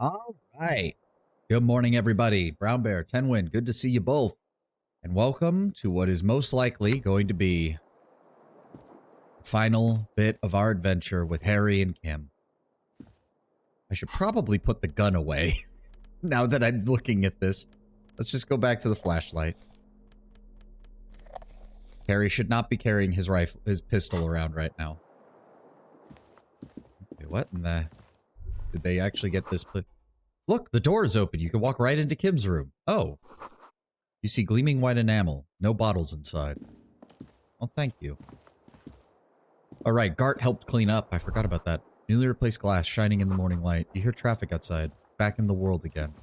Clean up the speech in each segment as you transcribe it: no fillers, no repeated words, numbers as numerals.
All right. Good morning, everybody. Brown Bear, 10 win. Good to see you both. And welcome to what is most likely going to be the final bit of our adventure with Harry and Kim. I should probably put the gun away now that I'm looking at this. Let's just go back to the flashlight. Harry should not be carrying his pistol around right now. Okay, what in the... Did they actually get this put? Look, the door is open. You can walk right into Kim's room. Oh. You see gleaming white enamel. No bottles inside. Oh, thank you. Alright, Gart helped clean up. I forgot about that. Newly replaced glass shining in the morning light. You hear traffic outside. Back in the world again.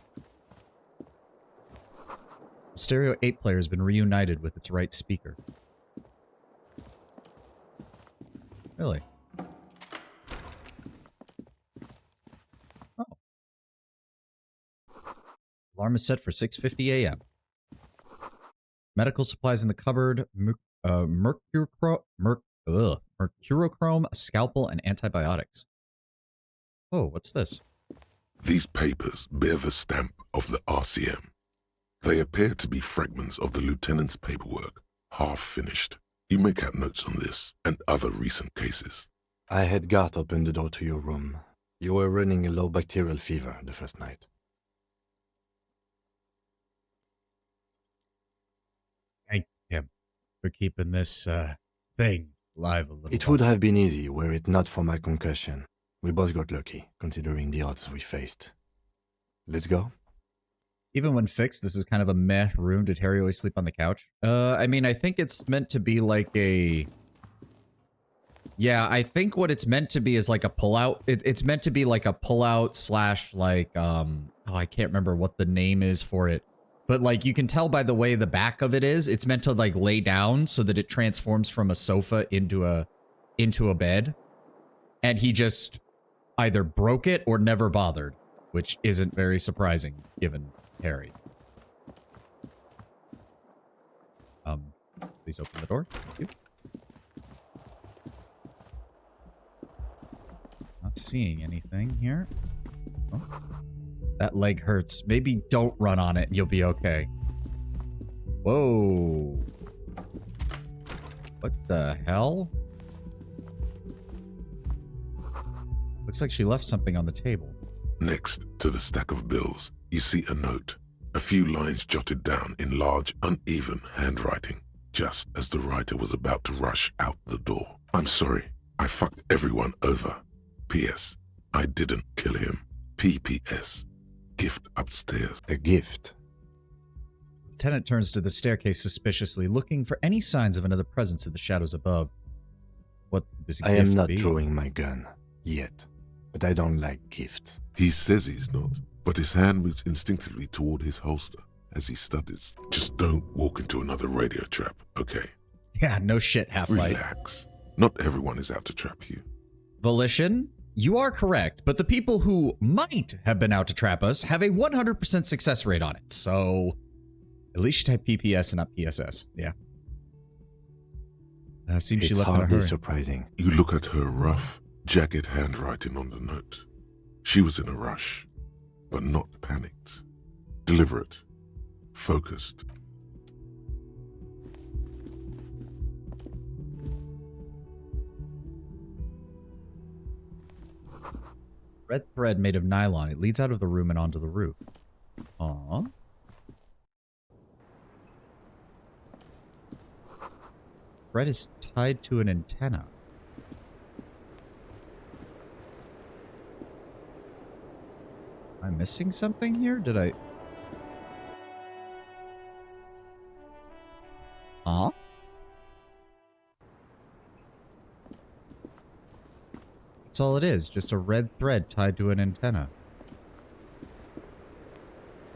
The Stereo 8 player has been reunited with its right speaker. Really? Oh. Alarm is set for 6:50 a.m. Medical supplies in the cupboard. Mercurochrome, a scalpel, and antibiotics. Oh, what's this? These papers bear the stamp of the RCM. They appear to be fragments of the lieutenant's paperwork, half finished. You make out notes on this and other recent cases. I had Gart open the door to your room. You were running a low bacterial fever the first night. Thank him for keeping this thing alive a little. It would have been easy were it not for my concussion. We both got lucky, considering the odds we faced. Let's go? Even when fixed, this is kind of a meh room. Did Harry always sleep on the couch? I mean, I think it's meant to be like a... Yeah, I think what it's meant to be is like a pull-out. It's meant to be like a pull-out slash like, oh, I can't remember what the name is for it. But like, you can tell by the way the back of it is, it's meant to like lay down so that it transforms from a sofa into a bed. And he just either broke it or never bothered, which isn't very surprising given Harry. Please open the door. Thank you. Not seeing anything here. Oh. That leg hurts. Maybe don't run on it and you'll be okay. Whoa. What the hell? Looks like she left something on the table. Next to the stack of bills, you see a note. A few lines jotted down in large, uneven handwriting, just as the writer was about to rush out the door. I'm sorry. I fucked everyone over. P.S. I didn't kill him. P.P.S. Gift upstairs. A gift? Lieutenant turns to the staircase suspiciously, looking for any signs of another presence in the shadows above. What this gift I am not be? drawing my gun. Yet. But I don't like gifts. He says he's not, but his hand moves instinctively toward his holster as he studies. Just don't walk into another radio trap, okay? Yeah, no shit, Half-Life. Relax. Not everyone is out to trap you. Volition? You are correct, but the people who might have been out to trap us have a 100% success rate on it, so... At least you type PPS and not PSS, yeah. Seems she left in a hurry. Surprising. You look at her rough, jagged handwriting on the note. She was in a rush, but not panicked. Deliberate. Focused. Red thread made of nylon. It leads out of the room and onto the roof. Aww. Thread is tied to an antenna. Am I missing something here? Did I... Huh? That's all it is. Just a red thread tied to an antenna.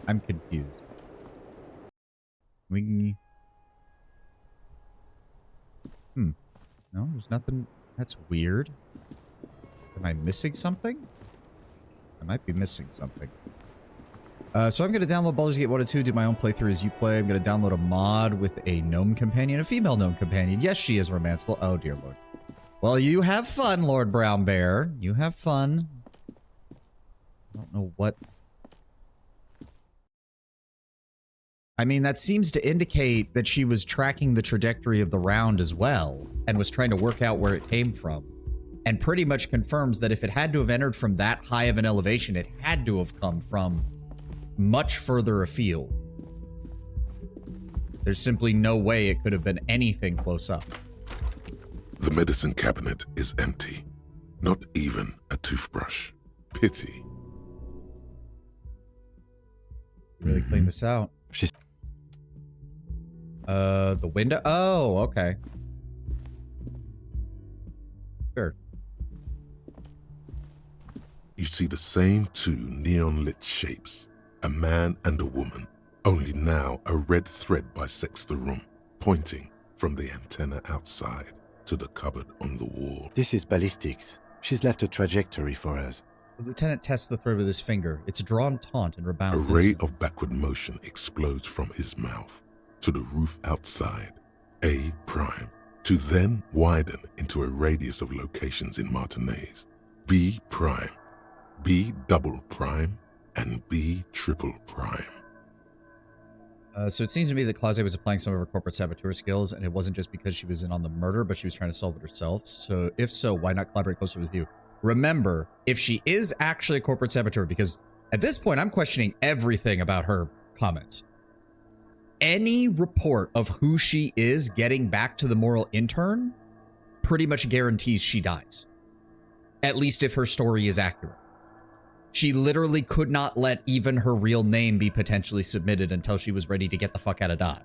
I'm confused. No, there's nothing. That's weird. Am I missing something? I might be missing something. So I'm going to download Baldur's Gate 1 and 2, do my own playthrough as you play. I'm going to download a mod with a gnome companion, a female gnome companion. Yes, she is romanceable. Oh, dear lord. Well, you have fun, Lord Brown Bear. You have fun. I don't know what I mean, that seems to indicate that she was tracking the trajectory of the round as well and was trying to work out where it came from. And pretty much confirms that if it had to have entered from that high of an elevation, it had to have come from much further afield. There's simply no way it could have been anything close up. The medicine cabinet is empty. Not even a toothbrush. Pity. Really clean this out. She's... The window? Oh, okay. Sure. You see the same two neon-lit shapes, a man and a woman, only now a red thread bisects the room, pointing from the antenna outside to the cupboard on the wall. This is ballistics. She's left a trajectory for us. The lieutenant tests the thread with his finger. It's drawn taut and A rebounds. ray instantly. of backward motion explodes from his mouth to the roof outside, A prime, to then widen into a radius of locations in Martinez, B prime, B double prime, and B triple prime. So it seems to me that Claude was applying some of her corporate saboteur skills, and it wasn't just because she was in on the murder, but she was trying to solve it herself. So if so, why not collaborate closer with you? Remember, if she is actually a corporate saboteur, because at this point, I'm questioning everything about her comments. Any report of who she is getting back to the moral intern pretty much guarantees she dies. At least if her story is accurate. She literally could not let even her real name be potentially submitted until she was ready to get the fuck out of Dodge.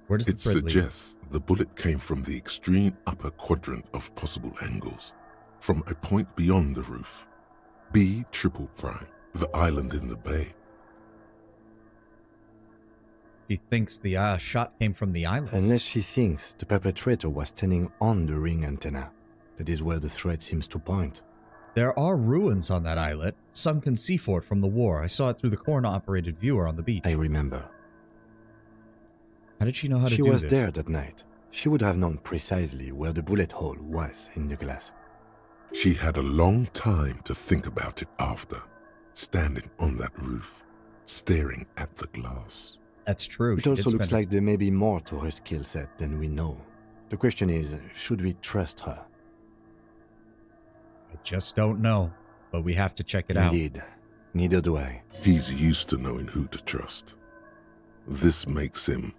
Where does the It thread lead? suggests the bullet came from the extreme upper quadrant of possible angles, from a point beyond the roof. B triple prime, the island in the bay. She thinks the shot came from the island. Unless she thinks the perpetrator was standing on the ring antenna. That is where the thread seems to point. There are ruins on that islet, sunken sea fort from the war. I saw it through the Corna-operated viewer on the beach. I remember. How did she know how to She do was this? there that night. She would have known precisely where the bullet hole was in the glass. She had a long time to think about it after, standing on that roof, staring at the glass. That's true. It She did also looks spend like there may be more to her skill set than we know. The question is, should we trust her? I just don't know, but we have to check it out. Indeed. Neither do I. He's used to knowing who to trust. This makes him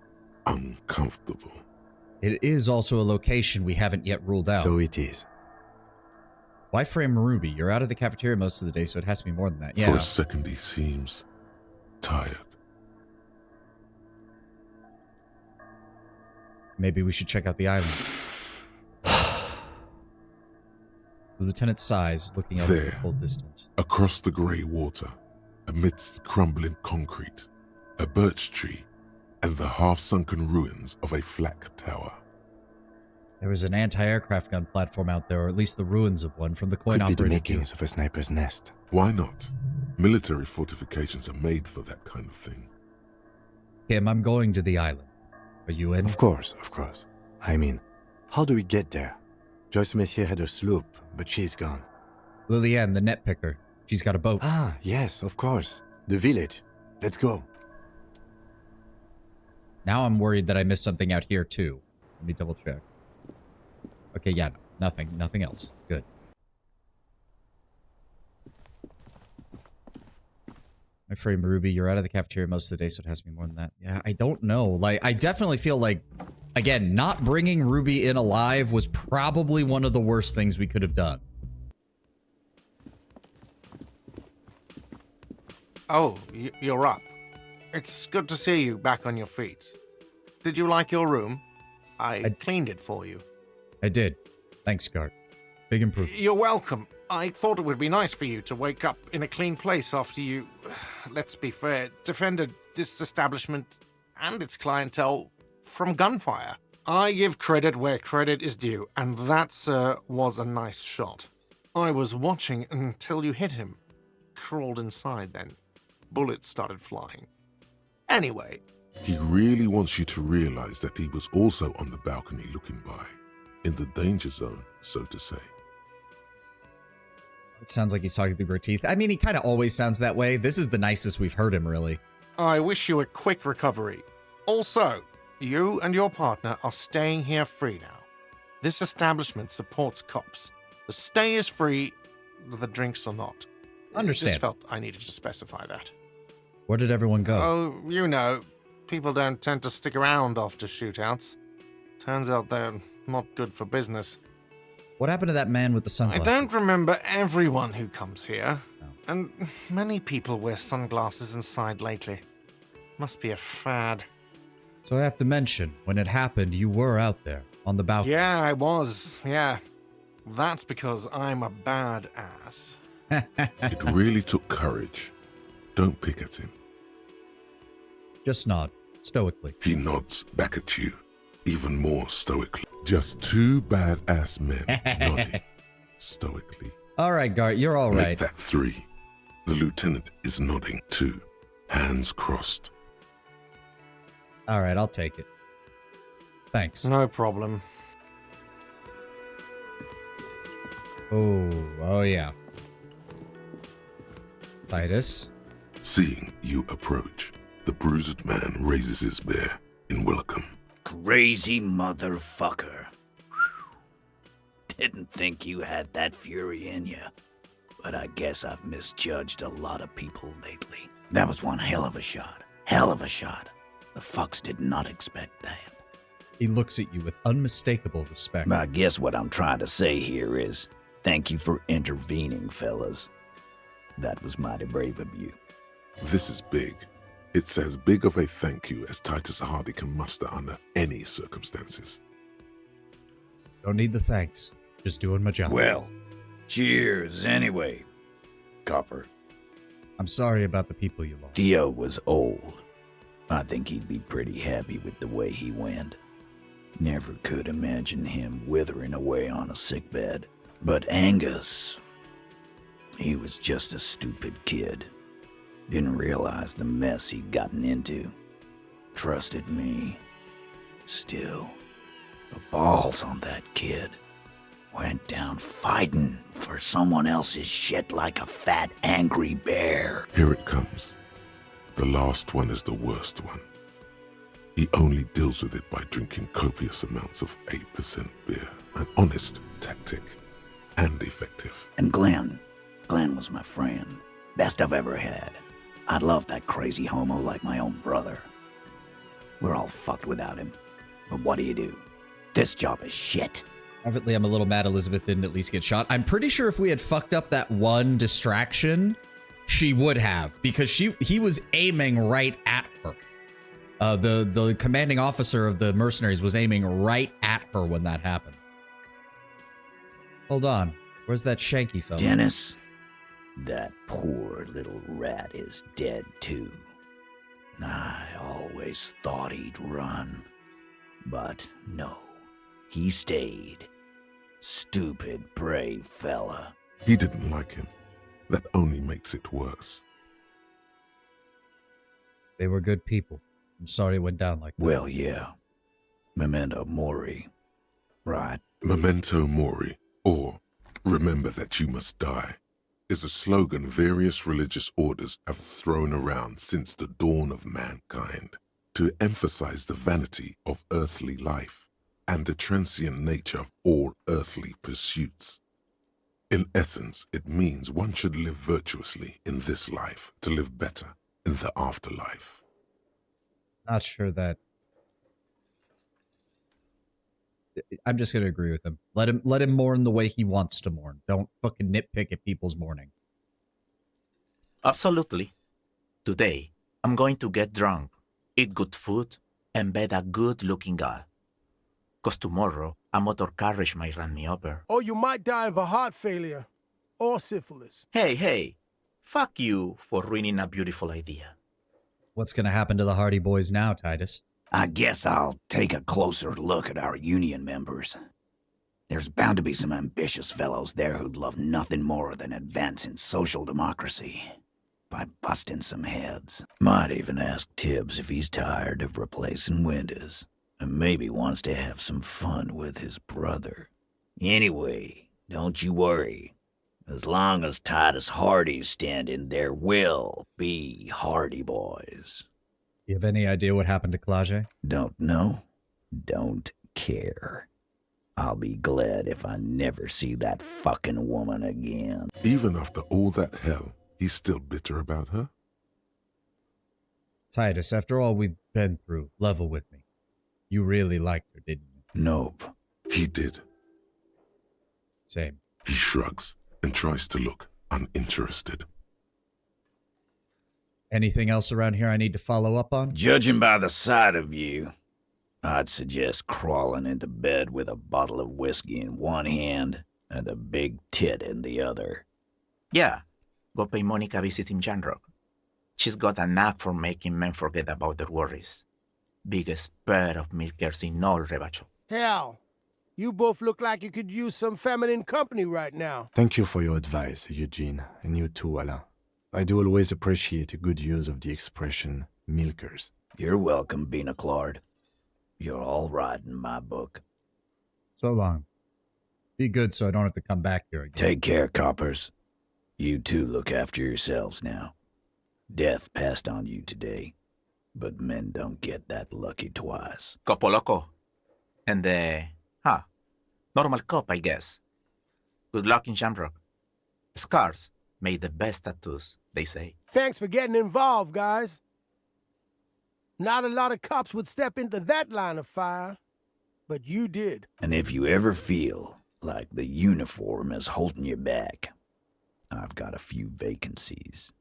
uncomfortable. It is also a location we haven't yet ruled out. So it is. Why frame Ruby? You're out of the cafeteria most of the day, so it has to be more than that. For Yeah. a second he seems tired. Maybe we should check out the island. The lieutenant sighs, looking out at the There. full distance. Across the grey water, amidst crumbling concrete, a birch tree, and the half-sunken ruins of a flak tower. There was an anti-aircraft gun platform out there, or at least the ruins of one from the Could be the coin-operated makings of a sniper's nest. Why not? Military fortifications are made for that kind of thing. Kim, I'm going to the island. Are you in? Of course, of course. I mean, how do we get there? Joyce Messier had a sloop, but she's gone. Lillian, the net picker. She's got a boat. Ah, yes, of course. The village. Let's go. Now I'm worried that I missed something out here, too. Let me double check. Okay, yeah, nothing. Nothing else. Good. My frame, Ruby, you're out of the cafeteria most of the day, so it has to be more than that. Yeah, I don't know. Like, I definitely feel like, again, not bringing Ruby in alive was probably one of the worst things we could have done. Oh, you're up. It's good to see you back on your feet. Did you like your room? I cleaned it for you. I did. Thanks, Guard. Big improvement. You're welcome. I thought it would be nice for you to wake up in a clean place after you, let's be fair, defended this establishment and its clientele from gunfire. I give credit where credit is due, and that, sir, was a nice shot. I was watching until you hit him. Crawled inside then. Bullets started flying. Anyway. He really wants you to realize that he was also on the balcony looking by, in the danger zone, so to say. It sounds like he's talking through her teeth. I mean, he kind of always sounds that way. This is the nicest we've heard him, really. I wish you a quick recovery. Also, you and your partner are staying here free now. This establishment supports cops. The stay is free, the drinks are not. Understand. Just felt I needed to specify that. Where did everyone go? Oh, you know, people don't tend to stick around after shootouts. Turns out they're not good for business. What happened to that man with the I sunglasses? don't remember everyone who comes here. No. And many people wear sunglasses inside lately. Must be a fad. So I have to mention, when it happened, you were out there, on the balcony. Yeah, I was. Yeah. That's because I'm a badass. It really took courage. Don't pick at him. Just nod, stoically. He nods back at you, even more stoically. Just two badass men nodding stoically. All right, Gart, you're all Make right. that three. The lieutenant is nodding too, hands crossed. All right, I'll take it. Thanks. No problem. Oh yeah. Titus. Seeing you approach, the bruised man raises his bear in welcome. Crazy motherfucker. Didn't think you had that fury in you. But I guess I've misjudged a lot of people lately. That was one hell of a shot. Hell of a shot. The fucks did not expect that. He looks at you with unmistakable respect. I guess what I'm trying to say here is, thank you for intervening, fellas. That was mighty brave of you. This is big. It's as big of a thank you as Titus Hardy can muster under any circumstances. Don't need the thanks. Just doing my job. Well, cheers anyway, Copper. I'm sorry about the people you lost. Theo was old. I think he'd be pretty happy with the way he went. Never could imagine him withering away on a sickbed. But Angus, he was just a stupid kid. Didn't realize the mess he'd gotten into. Trusted me. Still, the balls on that kid. Went down fighting for someone else's shit like a fat, angry bear. Here it comes. The last one is the worst one. He only deals with it by drinking copious amounts of 8% beer. An honest tactic, and effective. And Glenn was my friend. Best I've ever had. I love that crazy homo like my own brother. We're all fucked without him. But what do? This job is shit. Privately, I'm a little mad Elizabeth didn't at least get shot. I'm pretty sure if we had fucked up that one distraction, she would have, because he was aiming right at her. The commanding officer of the mercenaries was aiming right at her when that happened. Hold on. Where's that Shanky fella? Dennis, that poor little rat is dead too. I always thought he'd run. But no, he stayed. Stupid, brave fella. He didn't like him. That only makes it worse. They were good people. I'm sorry it went down like that. Well, yeah. Memento mori. Right. Memento mori, or remember that you must die, is a slogan various religious orders have thrown around since the dawn of mankind to emphasize the vanity of earthly life and the transient nature of all earthly pursuits. In essence, it means one should live virtuously in this life to live better in the afterlife. Not sure that... I'm just going to agree with him. Let him mourn the way he wants to mourn. Don't fucking nitpick at people's mourning. Absolutely. Today, I'm going to get drunk, eat good food, and bed a good-looking girl. 'Cause tomorrow, a motor carriage might run me over. Or you might die of a heart failure or syphilis. Hey, fuck you for ruining a beautiful idea. What's going to happen to the Hardy Boys now, Titus? I guess I'll take a closer look at our union members. There's bound to be some ambitious fellows there who'd love nothing more than advancing social democracy by busting some heads. Might even ask Tibbs if he's tired of replacing windows, and maybe wants to have some fun with his brother. Anyway, don't you worry. As long as Titus Hardy's standing, there will be Hardy boys. You have any idea what happened to Klaje? Don't know? Don't care. I'll be glad if I never see that fucking woman again. Even after all that hell, he's still bitter about her? Titus, after all we've been through, level with me. You really liked her, didn't you? Nope. He did. Same. He shrugs and tries to look uninterested. Anything else around here I need to follow up on? Judging by the sight of you, I'd suggest crawling into bed with a bottle of whiskey in one hand and a big tit in the other. Yeah, go pay Monica a visit in Janrock. She's got a knack for making men forget about their worries. Biggest pair of milkers in all Rebacho. Hell, you both look like you could use some feminine company right now. Thank you for your advice, Eugene, and you too, Alain. I do always appreciate a good use of the expression milkers. You're welcome, Bina Claude. You're all right in my book. So long. Be good so I don't have to come back here again. Take care, coppers. You two look after yourselves now. Death passed on you today, but men don't get that lucky twice. Copo Loco. And normal cop, I guess. Good luck in Shamrock. Scars made the best tattoos, they say. Thanks for getting involved, guys. Not a lot of cops would step into that line of fire, but you did. And if you ever feel like the uniform is holding you back, I've got a few vacancies.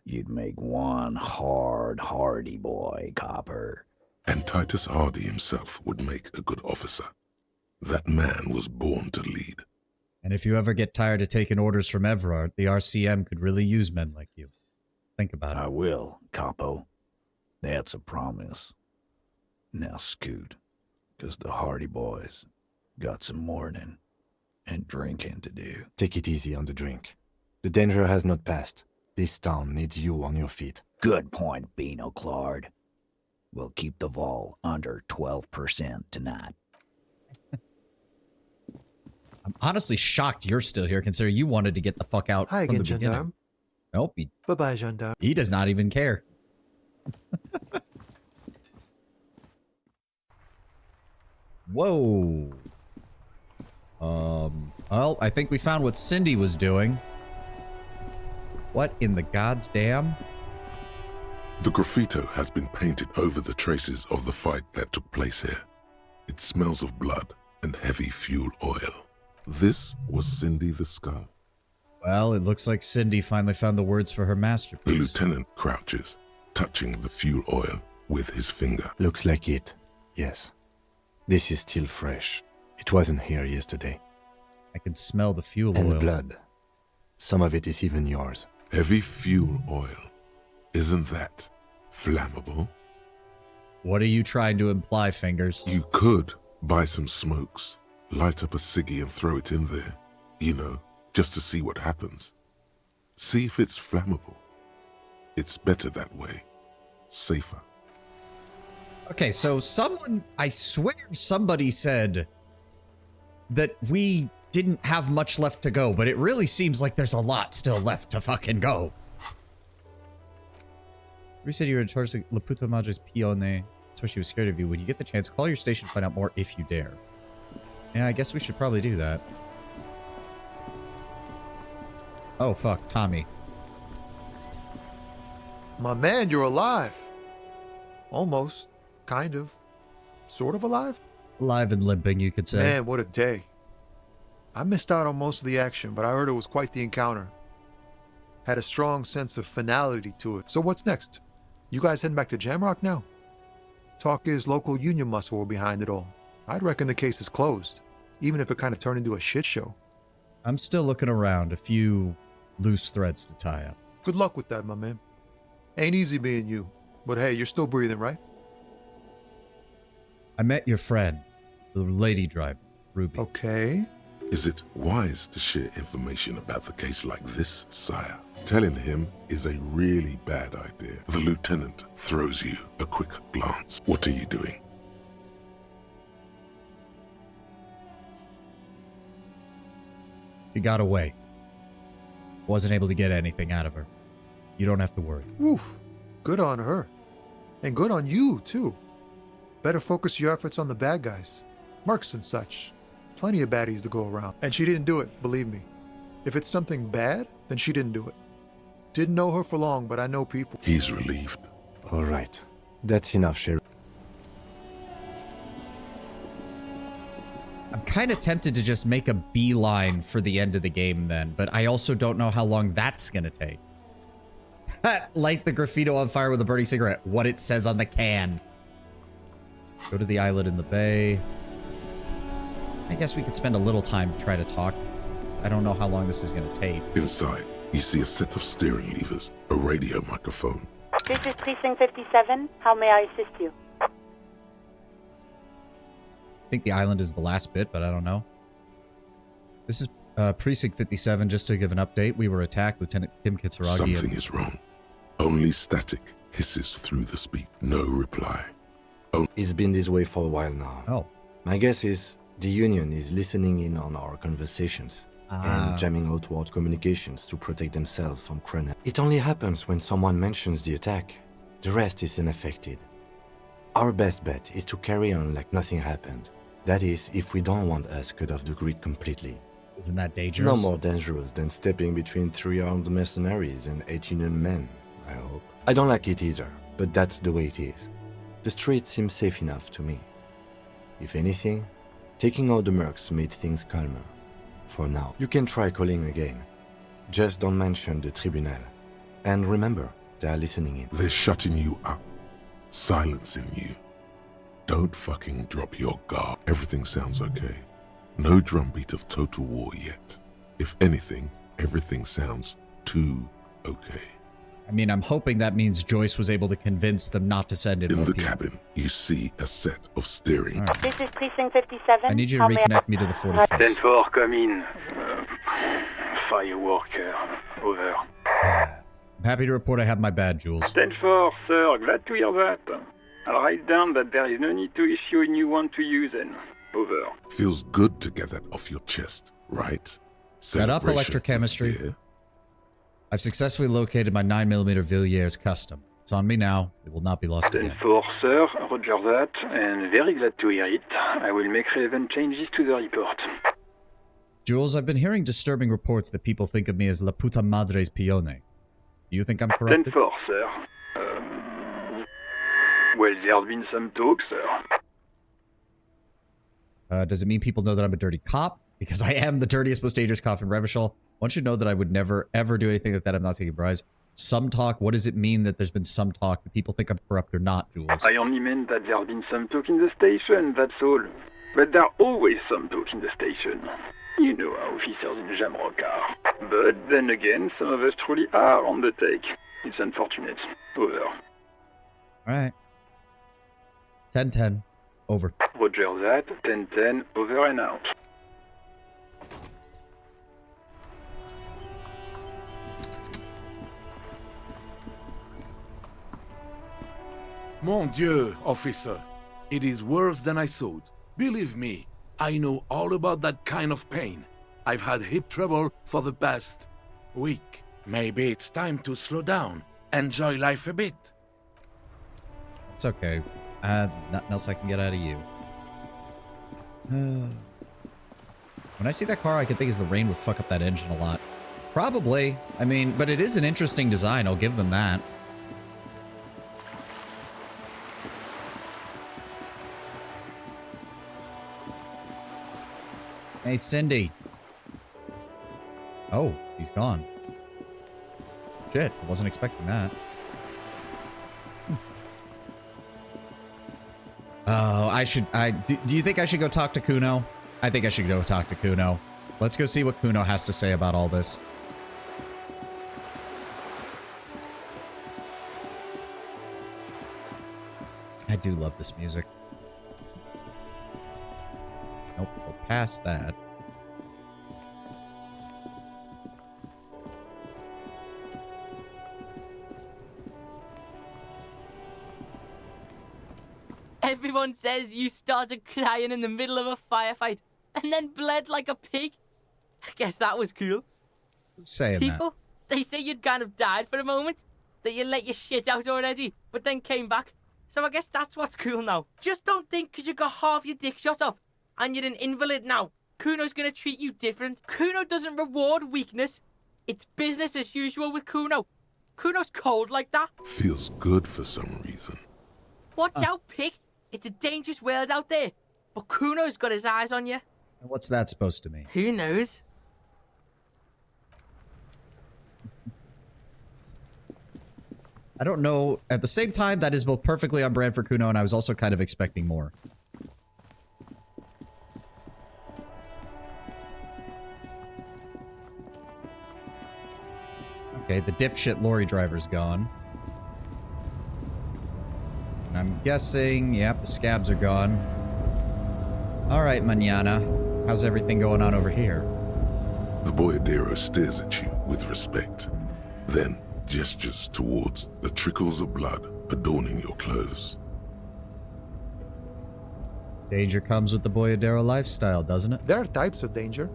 You'd make one hardy boy, copper. And Titus Hardy himself would make a good officer. That man was born to lead. And if you ever get tired of taking orders from Everard, the RCM could really use men like you. Think about it. I will, capo. That's a promise. Now scoot, 'cause the Hardy boys got some mourning and drinking to do. Take it easy on the drink. The danger has not passed. This town needs you on your feet. Good point, Bino Claude. We'll keep the vol under 12% tonight. I'm honestly shocked you're still here, considering you wanted to get the fuck out Hi from again, the beginning. Gendarme. Nope, Bye-bye, Gendarme. he does not even care. Whoa. Well, I think we found what Cindy was doing. What in the God's damn? The graffito has been painted over the traces of the fight that took place here. It smells of blood and heavy fuel oil. This was Cindy the Scar. Well, it looks like Cindy finally found the words for her The masterpiece. lieutenant crouches, touching the fuel oil with his finger. Looks like it. Yes. This is still fresh. It wasn't here yesterday. I can smell the fuel And oil. blood. Some of it is even yours. Heavy fuel oil. Isn't that flammable? What are you trying to imply, Fingers? You could buy some smokes, light up a ciggy and throw it in there. You know, just to see what happens. See if it's flammable. It's better that way. Safer. Okay, so I swear somebody said that we didn't have much left to go, but it really seems like there's a lot still left to fucking go. We said you were towards La Puta Madre's Pione. That's why she was scared of you. When you get the chance, call your station to find out more if you dare. Yeah, I guess we should probably do that. Oh, fuck, Tommy. My man, you're alive. Almost. Kind of. Sort of alive? Alive and limping, you could say. Man, what a day. I missed out on most of the action, but I heard it was quite the encounter. Had a strong sense of finality to it. So what's next? You guys heading back to Jamrock now? Talk is local union muscle were behind it all. I'd reckon the case is closed, even if it kind of turned into a shit show. I'm still looking around. A few loose threads to tie up. Good luck with that, my man. Ain't easy being you, but hey, you're still breathing, right? I met your friend, the lady driver, Ruby. Okay. Is it wise to share information about the case like this, sire? Telling him is a really bad idea. The lieutenant throws you a quick glance. What are you doing? He got away. Wasn't able to get anything out of her. You don't have to worry. Woof. Good on her. And good on you, too. Better focus your efforts on the bad guys. Mercs and such. Plenty of baddies to go around. And she didn't do it, believe me. If it's something bad, then she didn't do it. Didn't know her for long, but I know people. He's relieved. All right. That's enough, Sheriff. I'm kind of tempted to just make a beeline for the end of the game then, but I also don't know how long that's gonna take. Light the graffito on fire with a burning cigarette. What it says on the can. Go to the islet in the bay. I guess we could spend a little time to try to talk. I don't know how long this is gonna take. Inside, you see a set of steering levers, a radio microphone. This is Precinct 57. How may I assist you? I think the island is the last bit, but I don't know. This is Precinct 57, just to give an update. We were attacked, Lieutenant Kim Kitsuragi. Something is wrong. Only static hisses through the speak. No reply. It's been this way for a while now. Oh. My guess is the Union is listening in on our conversations and jamming outward communications to protect themselves from Cronin. It only happens when someone mentions the attack. The rest is unaffected. Our best bet is to carry on like nothing happened. That is, if we don't want us cut off the grid completely. Isn't that dangerous? No more dangerous than stepping between 3 armed mercenaries and 8 Union men, I hope. I don't like it either, but that's the way it is. The street seems safe enough to me. If anything, taking out the mercs made things calmer. For now, you can try calling again. Just don't mention the tribunal. And remember, they are listening in. They're shutting you up. Silencing you. Don't fucking drop your guard. Everything sounds okay. No drumbeat of total war yet. If anything, everything sounds too okay. I mean, I'm hoping that means Joyce was able to convince them not to send in In more the people. cabin, you see a set of steering. All right. This is Precinct 57. I need you to How may I- reconnect me to the 41st. 10-4, come in. Fireworker, over. I'm happy to report I have my badge, Jules. 10-4, sir, glad to hear that. I'll write down that there is no need to issue a new one to you then. Over. Feels good to get that off your chest, right? Set up Celebration electrochemistry. is here. I've successfully located my 9mm Villiers custom. It's on me now. It will not be lost again. 10-4, sir, roger that, and very glad to hear it. I will make relevant changes to the report. Jules, I've been hearing disturbing reports that people think of me as La Puta Madre's Pione. Do you think I'm corrupted? 10-4, sir. Well, there's been some talk, sir. Does it mean people know that I'm a dirty cop? Because I am the dirtiest, most dangerous cop in Revachol. One should know that I would never, ever do anything like that. I'm not taking bribes. Some talk. What does it mean that there's been some talk? Do people think I'm corrupt or not, Jules? I only meant that there's been some talk in the station, that's all. But there's always some talk in the station. You know how officers in Jamrock are. But then again, some of us truly are on the take. It's unfortunate. Over. Alright. 10-10. Over. Roger that. 10-10. Over and out. Mon Dieu, officer. It is worse than I thought. Believe me, I know all about that kind of pain. I've had hip trouble for the past week. Maybe it's time to slow down, enjoy life a bit. It's okay. Nothing else I can get out of you. When I see that car, I can think is the rain would fuck up that engine a lot. Probably. I mean, but it is an interesting design. I'll give them that. Hey, Cindy. Oh, he's gone. Shit, I wasn't expecting that. Oh, do you think I should go talk to Kuno? I think I should go talk to Kuno. Let's go see what Kuno has to say about all this. I do love this music. Nope, we'll pass that. Everyone says you started crying in the middle of a firefight and then bled like a pig. I guess that was cool. Who's saying that? People, they say you'd kind of died for a moment. That you let your shit out already, but then came back. So I guess that's what's cool now. Just don't think because you got half your dick shot off and you're an invalid now, Kuno's gonna treat you different. Kuno doesn't reward weakness. It's business as usual with Kuno. Kuno's cold like that. Feels good for some reason. Watch out, pig. It's a dangerous world out there. But Kuno's got his eyes on you. What's that supposed to mean? Who knows? I don't know. At the same time, that is both perfectly on brand for Kuno, and I was also kind of expecting more. Okay, the dipshit lorry driver's gone. And I'm guessing, yep, the scabs are gone. Alright, manana. How's everything going on over here? The boyadero stares at you with respect, then gestures towards the trickles of blood adorning your clothes. Danger comes with the boyadero lifestyle, doesn't it? There are types of danger.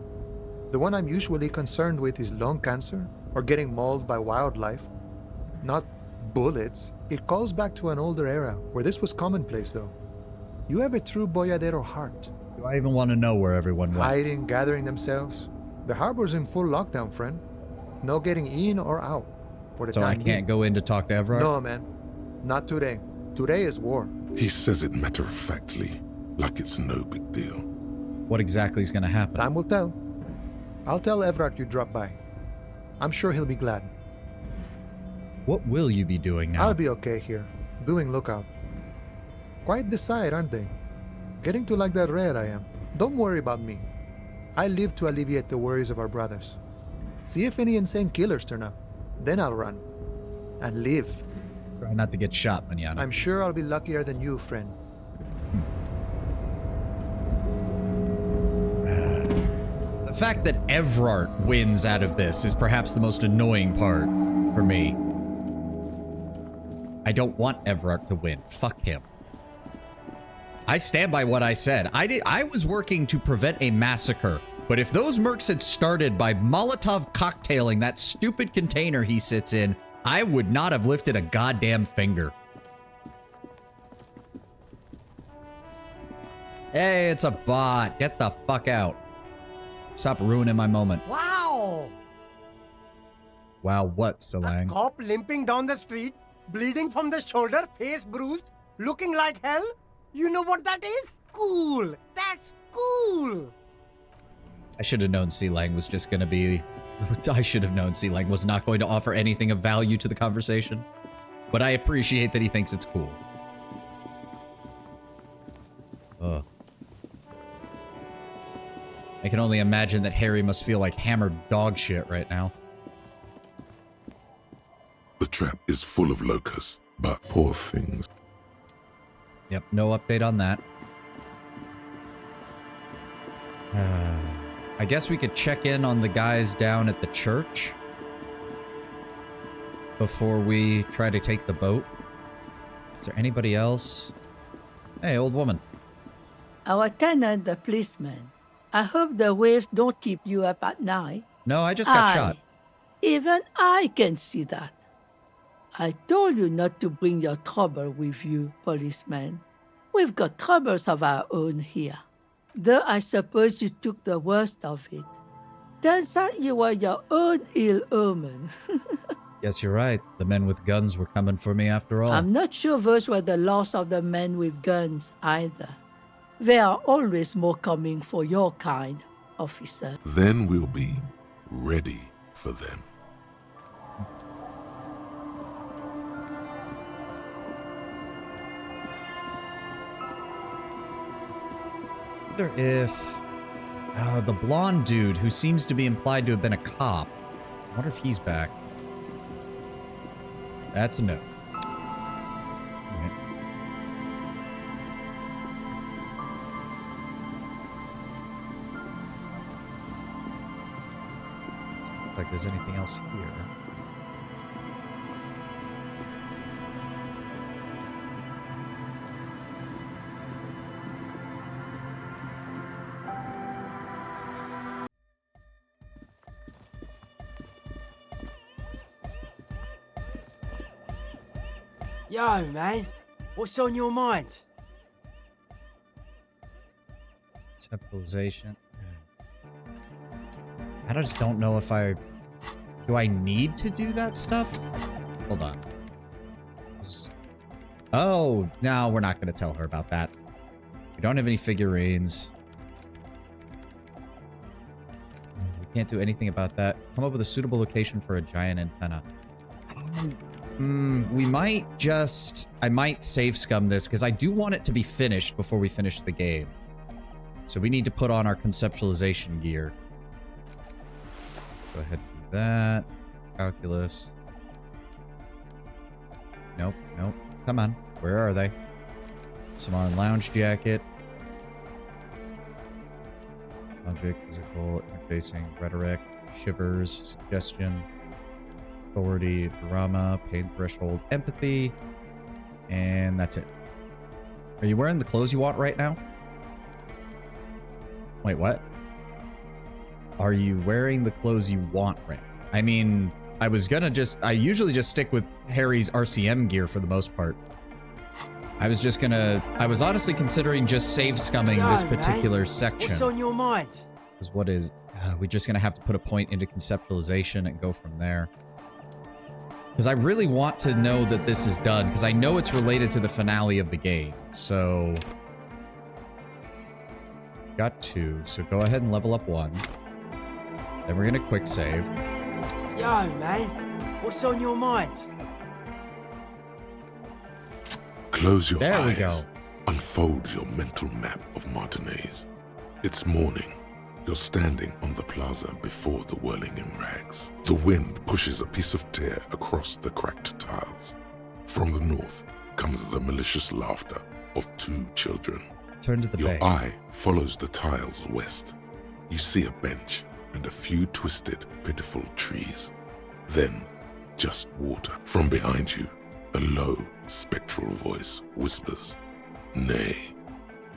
The one I'm usually concerned with is lung cancer or getting mauled by wildlife. Not bullets. It calls back to an older era where this was commonplace, though. You have a true boyadero heart. Do I even want to know where everyone went? Hiding, gathering themselves. The harbor's in full lockdown, friend. No getting in or out. For the So I time can't being. go in to talk to Everard? No, man. Not today. Today is war. He says it matter-of-factly, like it's no big deal. What exactly is going to happen? Time will tell. I'll tell Everard you dropped by. I'm sure he'll be glad. What will you be doing now? I'll be okay here, doing lookout. Quite the sight, aren't they? Getting to like that red I am. Don't worry about me. I live to alleviate the worries of our brothers. See if any insane killers turn up. Then I'll run. And live. Try not to get shot, manana. I'm sure I'll be luckier than you, friend. The fact that Everard wins out of this is perhaps the most annoying part for me. I don't want Everard to win. Fuck him. I stand by what I said. I was working to prevent a massacre, but if those mercs had started by Molotov cocktailing that stupid container he sits in, I would not have lifted a goddamn finger. Hey, it's a bot. Get the fuck out. Stop ruining my moment. Wow! Wow, what, Salang? Cop limping down the street, bleeding from the shoulder, face bruised, looking like hell? You know what that is? Cool! That's cool! I should have known Sealang was just going to be... I should have known Sealang was not going to offer anything of value to the conversation. But I appreciate that he thinks it's cool. Ugh. I can only imagine that Harry must feel like hammered dog shit right now. The trap is full of locusts, but poor things. Yep, no update on that. I guess we could check in on the guys down at the church before we try to take the boat. Is there anybody else? Hey, old woman. Our tenant, the policeman. I hope the waves don't keep you up at night. No, I just got shot. Even I can see that. I told you not to bring your trouble with you, policeman. We've got troubles of our own here. Though I suppose you took the worst of it. Turns out you were your own ill omen. Yes, you're right. The men with guns were coming for me after all. I'm not sure those were the last of the men with guns either. There are always more coming for your kind, officer. Then we'll be ready for them. I wonder if the blonde dude who seems to be implied to have been a cop, I wonder if he's back. That's a no. Alright. Doesn't look like there's anything else here. Yo, man. What's on your mind? Conceptualization. I just don't know if I... Do I need to do that stuff? Hold on. Oh, no, we're not going to tell her about that. We don't have any figurines. We can't do anything about that. Come up with a suitable location for a giant antenna. We might just... I might save scum this, because I do want it to be finished before we finish the game. So we need to put on our conceptualization gear. Go ahead and do that. Calculus. Nope, nope. Come on. Where are they? Samoan lounge jacket. Logic, physical, interfacing, rhetoric, shivers, suggestion, authority, drama, pain threshold, empathy, and that's it. Are you wearing the clothes you want right now? Wait, what? Are you wearing the clothes you want right now? I mean, I usually just stick with Harry's RCM gear for the most part. I was honestly considering just save scumming this particular section. What's on your mind? Because what is, we're just gonna have to put a point into conceptualization and go from there. Because I really want to know that this is done, because I know it's related to the finale of the game, so... Got 2, so go ahead and level up 1. Then we're gonna quick save. Yo, man. What's on your mind? Close your eyes. There we go. Unfold your mental map of Martinez. It's morning. You're standing on the plaza before the whirling in rags. The wind pushes a piece of tear across the cracked tiles. From the north comes the malicious laughter of 2 children. Turn to the bay. Your eye follows the tiles west. You see a bench and a few twisted, pitiful trees. Then, just water. From behind you, a low, spectral voice whispers, "Nay."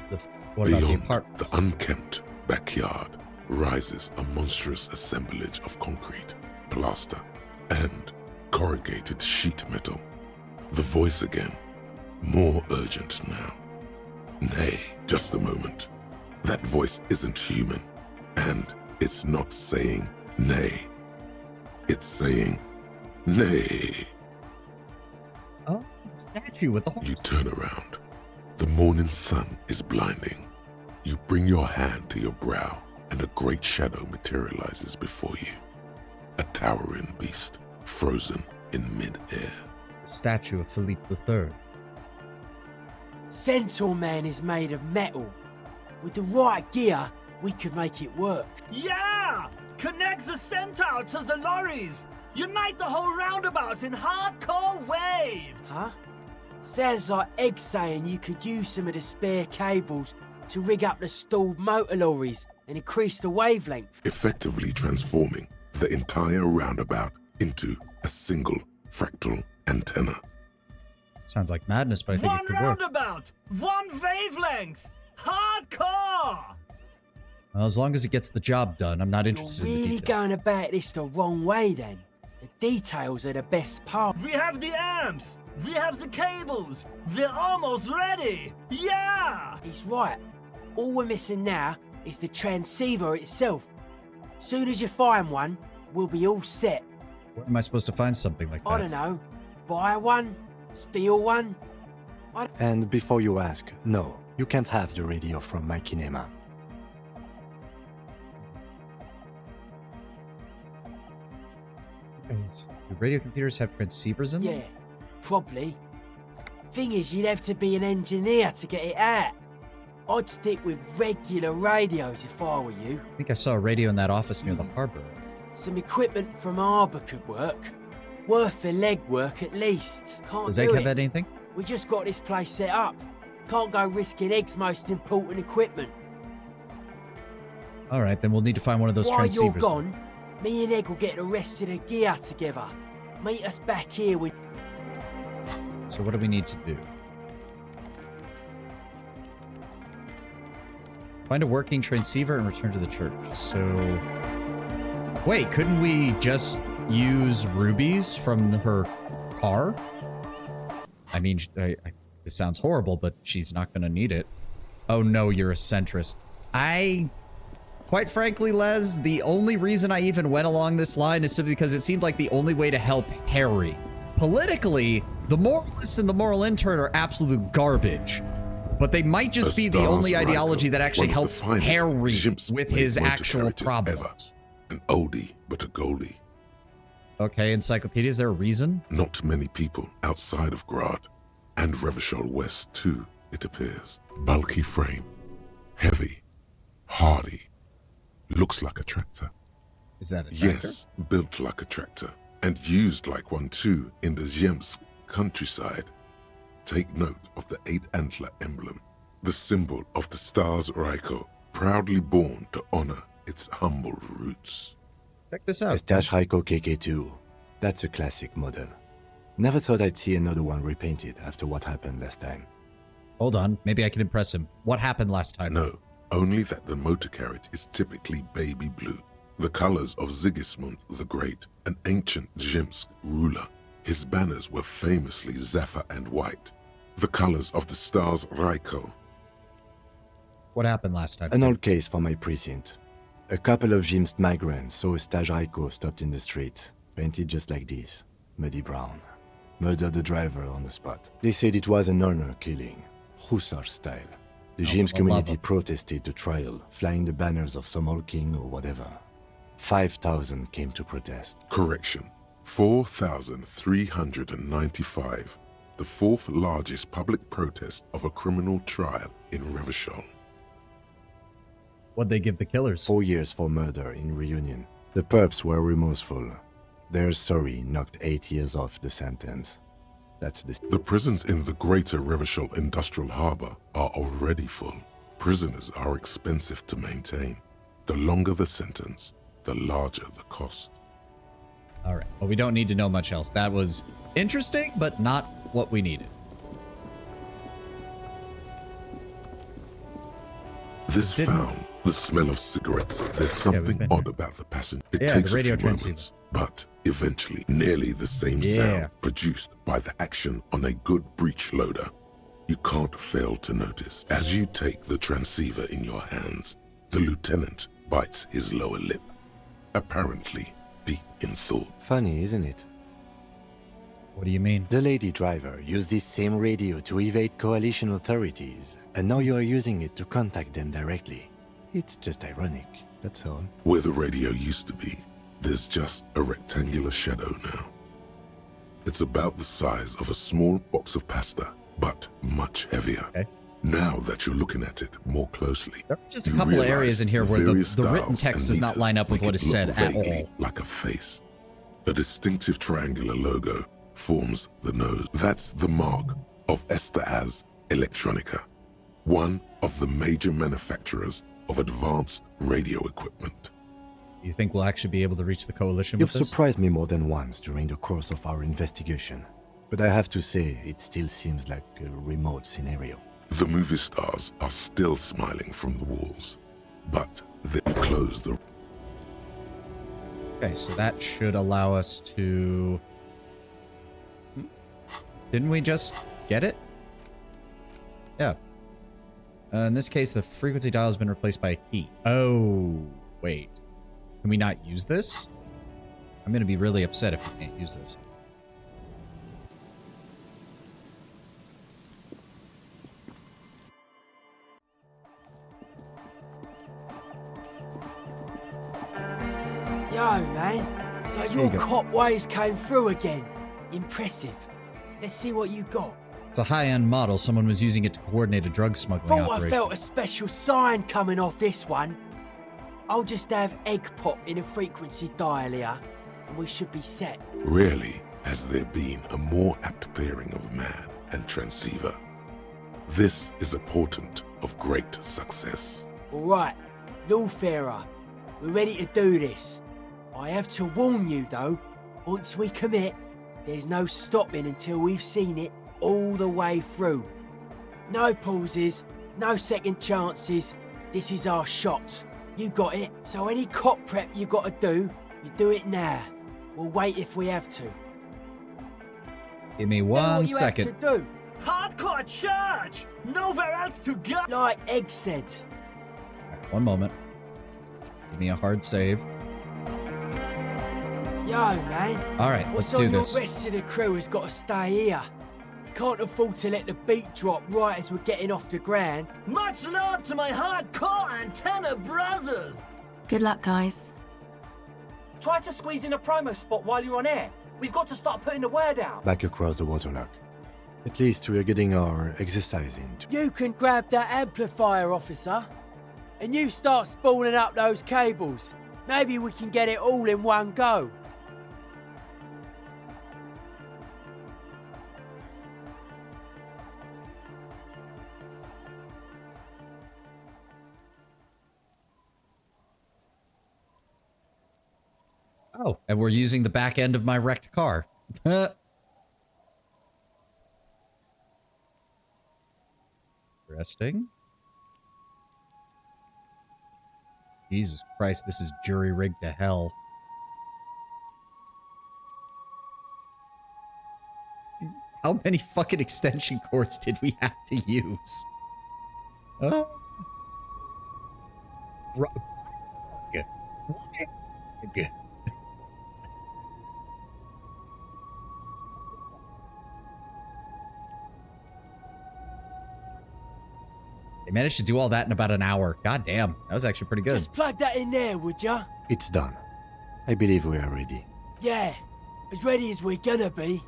What about the Beyond apartments? the unkempt backyard rises a monstrous assemblage of concrete, plaster, and corrugated sheet metal. The voice again, more urgent now. "Nay, just a moment. That voice isn't human, and it's not saying nay. It's saying nay." Oh, the statue with the horse. You turn around. The morning sun is blinding. You bring your hand to your brow, and a great shadow materializes before you. A towering beast, frozen in mid-air. The statue of Philippe III. Centaur Man is made of metal. With the right gear, we could make it work. Yeah! Connect the Centaur to the lorries! Unite the whole roundabout in hardcore wave! Huh? Sounds like Egg saying you could use some of the spare cables to rig up the stalled motor lorries and increase the wavelength. Effectively transforming the entire roundabout into a single fractal antenna. Sounds like madness, but I think One it could work. roundabout! One wavelength! Hardcore! Well, as long as it gets the job done, I'm not interested in the Really details. going about this the wrong way then? The details are the best part. We have the amps! We have the cables! We're almost ready! Yeah! He's right. All we're missing now is the transceiver itself. Soon as you find one, we'll be all set. Where am I supposed to find something like that? I don't know. Buy one? Steal one? And before you ask, no, you can't have the radio from my kinema. Do radio computers have transceivers in them? Yeah, probably. Thing is, you'd have to be an engineer to get it out. I'd stick with regular radios if I were you. I think I saw a radio in that office near the harbor. Some equipment from Harbour could work. Worth the legwork at least. Can't Does do Egg it. have anything? We just got this place set up. Can't go risking Egg's most important equipment. Alright, then we'll need to find one of those While transceivers. you're gone, me and Egg will get the rest of the gear together. Meet us back here when... So what do we need to do? Find a working transceiver and return to the church. So... Wait, couldn't we just use rubies from her car? I mean, this sounds horrible, but she's not gonna need it. Oh no, you're a centrist. Quite frankly, Les, the only reason I even went along this line is simply because it seemed like the only way to help Harry. Politically, the moralists and the moral intern are absolute garbage. But they might just be the only ideology that actually helps Harry with his actual problems. An oldie, but a goldie. Okay, Encyclopedia, is there a reason? Not many people outside of Grad, and Revachol West too, it appears. Bulky frame, heavy, hardy, looks like a tractor. Is that a tractor? Yes, built like a tractor, and used like one too in the Zemsk countryside. Take note of the 8-antler emblem, the symbol of the Stars Raiko, proudly born to honor its humble roots. Check this out. Stash Raiko KK2. That's a classic model. Never thought I'd see another one repainted after what happened last time. Hold on, maybe I can impress him. What happened last time? No, only that the motor carriage is typically baby blue, the colors of Sigismund the Great, an ancient Zemsk ruler. His banners were famously zephyr and white, the colors of the Stars Raiko. What happened last time? An old case for my precinct. A couple of Zemsk migrants saw a Staj Raiko stopped in the street, painted just like this, muddy brown. Murdered the driver on the spot. They said it was an honor killing, Hussar style. The Zemsk community protested the trial, flying the banners of some old king or whatever. 5,000 came to protest. Correction. 4,395, the fourth largest public protest of a criminal trial in Revachol. What'd they give the killers? 4 years for murder in Reunion. The perps were remorseful. Their sorry knocked 8 years off the sentence. That's the prisons in the greater Revachol Industrial Harbor are already full. Prisoners are expensive to maintain. The longer the sentence, the larger the cost. All right. Well, we don't need to know much else. That was interesting, but not what we needed. This found the smell of cigarettes. There's something odd about the passenger. It takes the radio a few moments, but eventually nearly the same sound produced by the action on a good breech loader. You can't fail to notice. As you take the transceiver in your hands, the lieutenant bites his lower lip, apparently deep in thought. Funny, isn't it? What do you mean? The lady driver used this same radio to evade coalition authorities, and now you are using it to contact them directly. It's just ironic, that's all. Where the radio used to be, there's just a rectangular shadow now. It's about the size of a small box of pasta, but much heavier. Okay. Now that you're looking at it more closely, there are just a couple of areas in here where the written text does not line up with what is said at all. Like a face. A distinctive triangular logo forms the nose. That's the mark of Estaz Electronica, one of the major manufacturers of advanced radio equipment. You think we'll actually be able to reach the coalition with this? You've surprised me more than once during the course of our investigation, but I have to say it still seems like a remote scenario. The movie stars are still smiling from the walls, but they close the... Okay, so that should allow us to... Didn't we just get it? Yeah. In this case, the frequency dial has been replaced by a key. Oh, wait. Can we not use this? I'm going to be really upset if we can't use this. Yo, man. So your cop ways came through again. Impressive. Let's see what you got. It's a high-end model. Someone was using it to coordinate a drug smuggling operation. I felt a special sign coming off this one. I'll just have egg pop in a frequency dial here, and we should be set. Rarely has there been a more apt pairing of man and transceiver. This is a portent of great success. All right, Lawfarer, we're ready to do this. I have to warn you, though, once we commit, there's no stopping until we've seen it all the way through. No pauses, no second chances. This is our shot. You got it. So any cop prep you got to do, you do it now. We'll wait if we have to. Give me Do 1 what you second. have to do. Hardcore church! Nowhere else to go! Like Egg said. One moment. Give me a hard save. Yo, man. All right, What's let's do on this. The rest of the crew has got to stay here. Can't afford to let the beat drop right as we're getting off the ground. Much love to my hardcore antenna brothers! Good luck, guys. Try to squeeze in a promo spot while you're on air. We've got to start putting the word out. Back across the waterlock. At least we're getting our exercise in. You can grab that amplifier, officer. And you start spooling up those cables. Maybe we can get it all in one go. Oh, and we're using the back end of my wrecked car. Interesting. Jesus Christ, this is jury-rigged to hell. How many fucking extension cords did we have to use? They managed to do all that in about an hour. God damn, that was actually pretty good. Just plug that in there, would ya? It's done. I believe we are ready. Yeah, as ready as we're gonna be.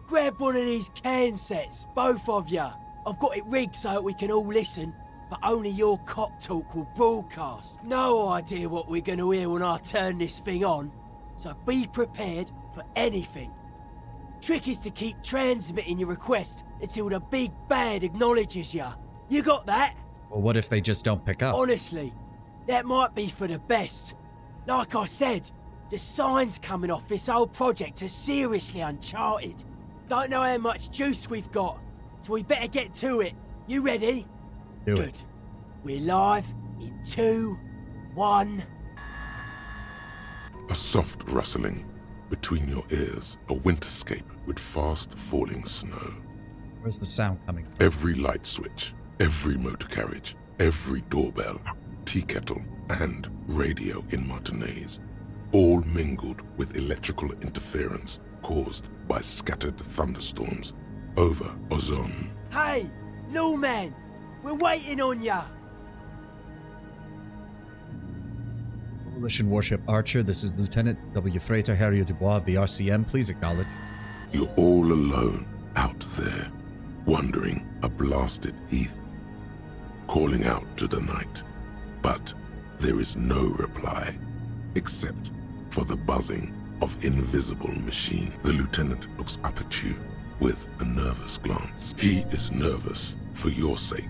Grab one of these can sets, both of ya. I've got it rigged so we can all listen, but only your cop talk will broadcast. No idea what we're gonna hear when I turn this thing on, so be prepared for anything. Trick is to keep transmitting your request until the big bad acknowledges ya. You got that? Well, what if they just don't pick up? Honestly, that might be for the best. Like I said, the signs coming off this whole project are seriously uncharted. Don't know how much juice we've got, so we better get to it. You ready? Do Good. We're live in 2, 1. A soft rustling between your ears, a winterscape with fast falling snow. Where's the sound coming from? Every light switch, every motor carriage, every doorbell, tea kettle, and radio in Martinez, all mingled with electrical interference caused by scattered thunderstorms over Ozone. Hey, Lawman, we're waiting on ya. Coalition Warship Archer, this is Lieutenant W. Freighter Harry Dubois of the RCM. Please acknowledge. You're all alone out there, wandering a blasted heath, calling out to the night. But there is no reply, except for the buzzing of invisible machine. The lieutenant looks up at you with a nervous glance. He is nervous for your sake,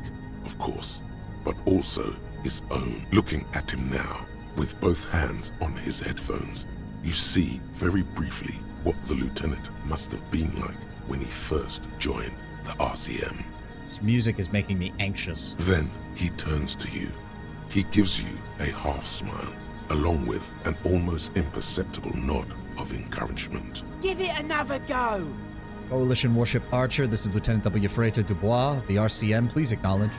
of course, but also his own. Looking at him now, with both hands on his headphones, you see very briefly what the lieutenant must have been like when he first joined the RCM. This music is making me anxious. Then he turns to you. He gives you a half smile, along with an almost imperceptible nod of encouragement. Give it another go. Coalition Warship Archer, this is Lieutenant W. Freighter Dubois of the RCM. Please acknowledge.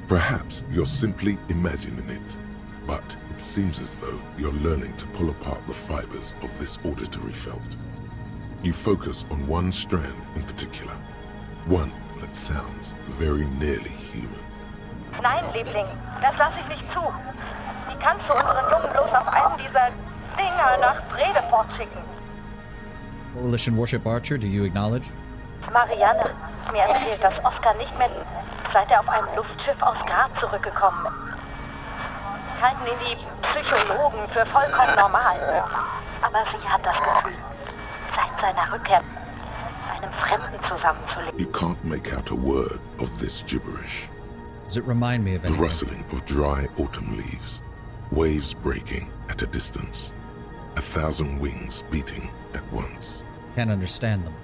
Perhaps you're simply imagining it, but it seems as though you're learning to pull apart the fibers of this auditory felt. You focus on one strand in particular, one that sounds very nearly human. Nein, Liebling, das lasse ich nicht zu. Wie kannst du unseren Jungen bloß auf einen dieser Dinger nach Brede fortschicken? Coalition Warship Archer, do you acknowledge? Marianne, mir erzählt, dass Oscar nicht mehr, seit er auf einem Luftschiff aus Grad zurückgekommen ist. Halten ihn die Psychologen für vollkommen normal. Aber sie hat das Gefühl, seit seiner Rückkehr mit einem Fremden zusammenzuleben. You can't make out a word of this gibberish. Does it remind me of anything? The rustling of dry autumn leaves, waves breaking at a distance, 1,000 wings beating at once. Can't understand them.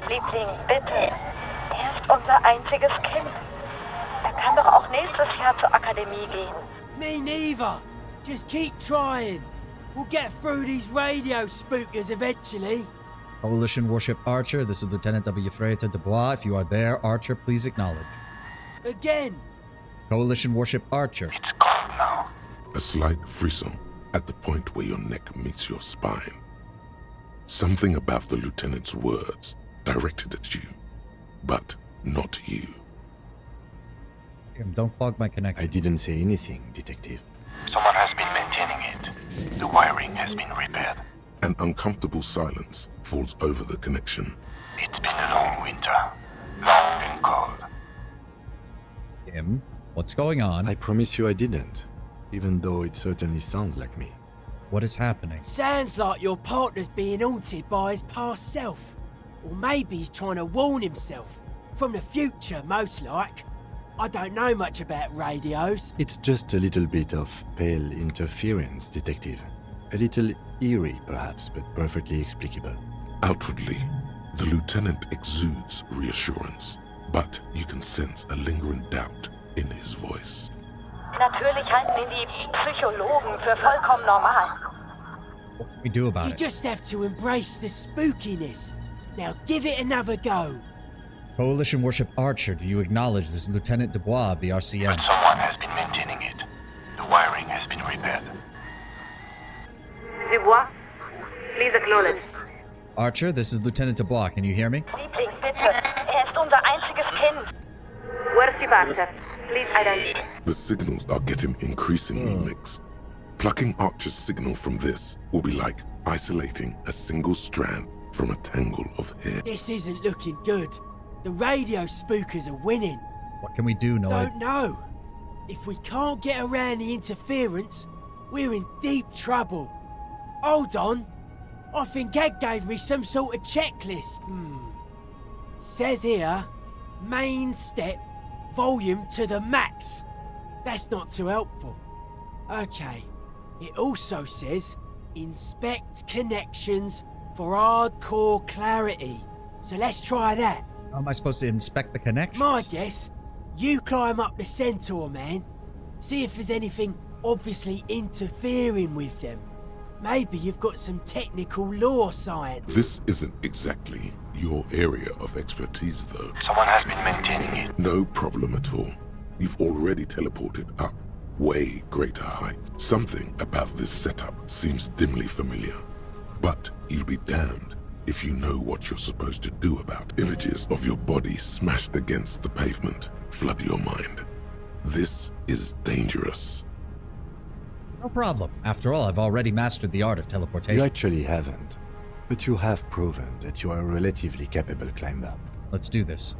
Liebling, bitte. Er ist unser einziges Kind. Er kann doch auch nächstes Jahr zur Akademie gehen. Me neither. Just keep trying. We'll get through these radio spookers eventually. Coalition Warship Archer, this is Lieutenant W. Freyta de Bois. If you are there, Archer, please acknowledge. Again! Coalition Warship Archer. It's cold now. A slight frisson at the point where your neck meets your spine. Something about the lieutenant's words directed at you, but not you. Don't clog my connection. I didn't say anything, Detective. Someone has been maintaining it. The wiring has been repaired. An uncomfortable silence falls over the connection. It's been a long winter. Long and cold. Kim, what's going on? I promise you I didn't, even though it certainly sounds like me. What is happening? Sounds like your partner's being haunted by his past self. Or maybe he's trying to warn himself. From the future, most like. I don't know much about radios. It's just a little bit of pale interference, Detective. A little eerie, perhaps, but perfectly explicable. Outwardly, the lieutenant exudes reassurance, but you can sense a lingering doubt in his voice. Natürlich halten ihn die Psychologen für vollkommen normal. What can we do about You it? just have to embrace the spookiness. Now give it another go. Coalition Warship Archer, do you acknowledge this is Lieutenant Dubois of the RCM? But someone has been maintaining it. The wiring has been repaired. Dubois, please acknowledge. Archer, this is Lieutenant Dubois. Can you hear me? Liebling, bitte. Ist unser einziges Kind. Warship Archer, please identify. The signals are getting increasingly mixed. Plucking Archer's signal from this will be like isolating a single strand from a tangle of hair. This isn't looking good. The radio spookers are winning. What can we do, Noid? Don't know. If we can't get around the interference, we're in deep trouble. Hold on. I think Ed gave me some sort of checklist. Says here, main step, volume to the max. That's not too helpful. Okay. It also says, inspect connections for hardcore clarity. So let's try that. How am I supposed to inspect the connections? My guess, you climb up the Centaur, man. See if there's anything obviously interfering with them. Maybe you've got some technical law science. This isn't exactly your area of expertise, though. Someone has been maintaining it. No problem at all. You've already teleported up way greater heights. Something about this setup seems dimly familiar. But you'll be damned if you know what you're supposed to do about it. Images of your body smashed against the pavement flood your mind. This is dangerous. No problem. After all, I've already mastered the art of teleportation. You actually haven't, but you have proven that you are a relatively capable climber. Let's do this.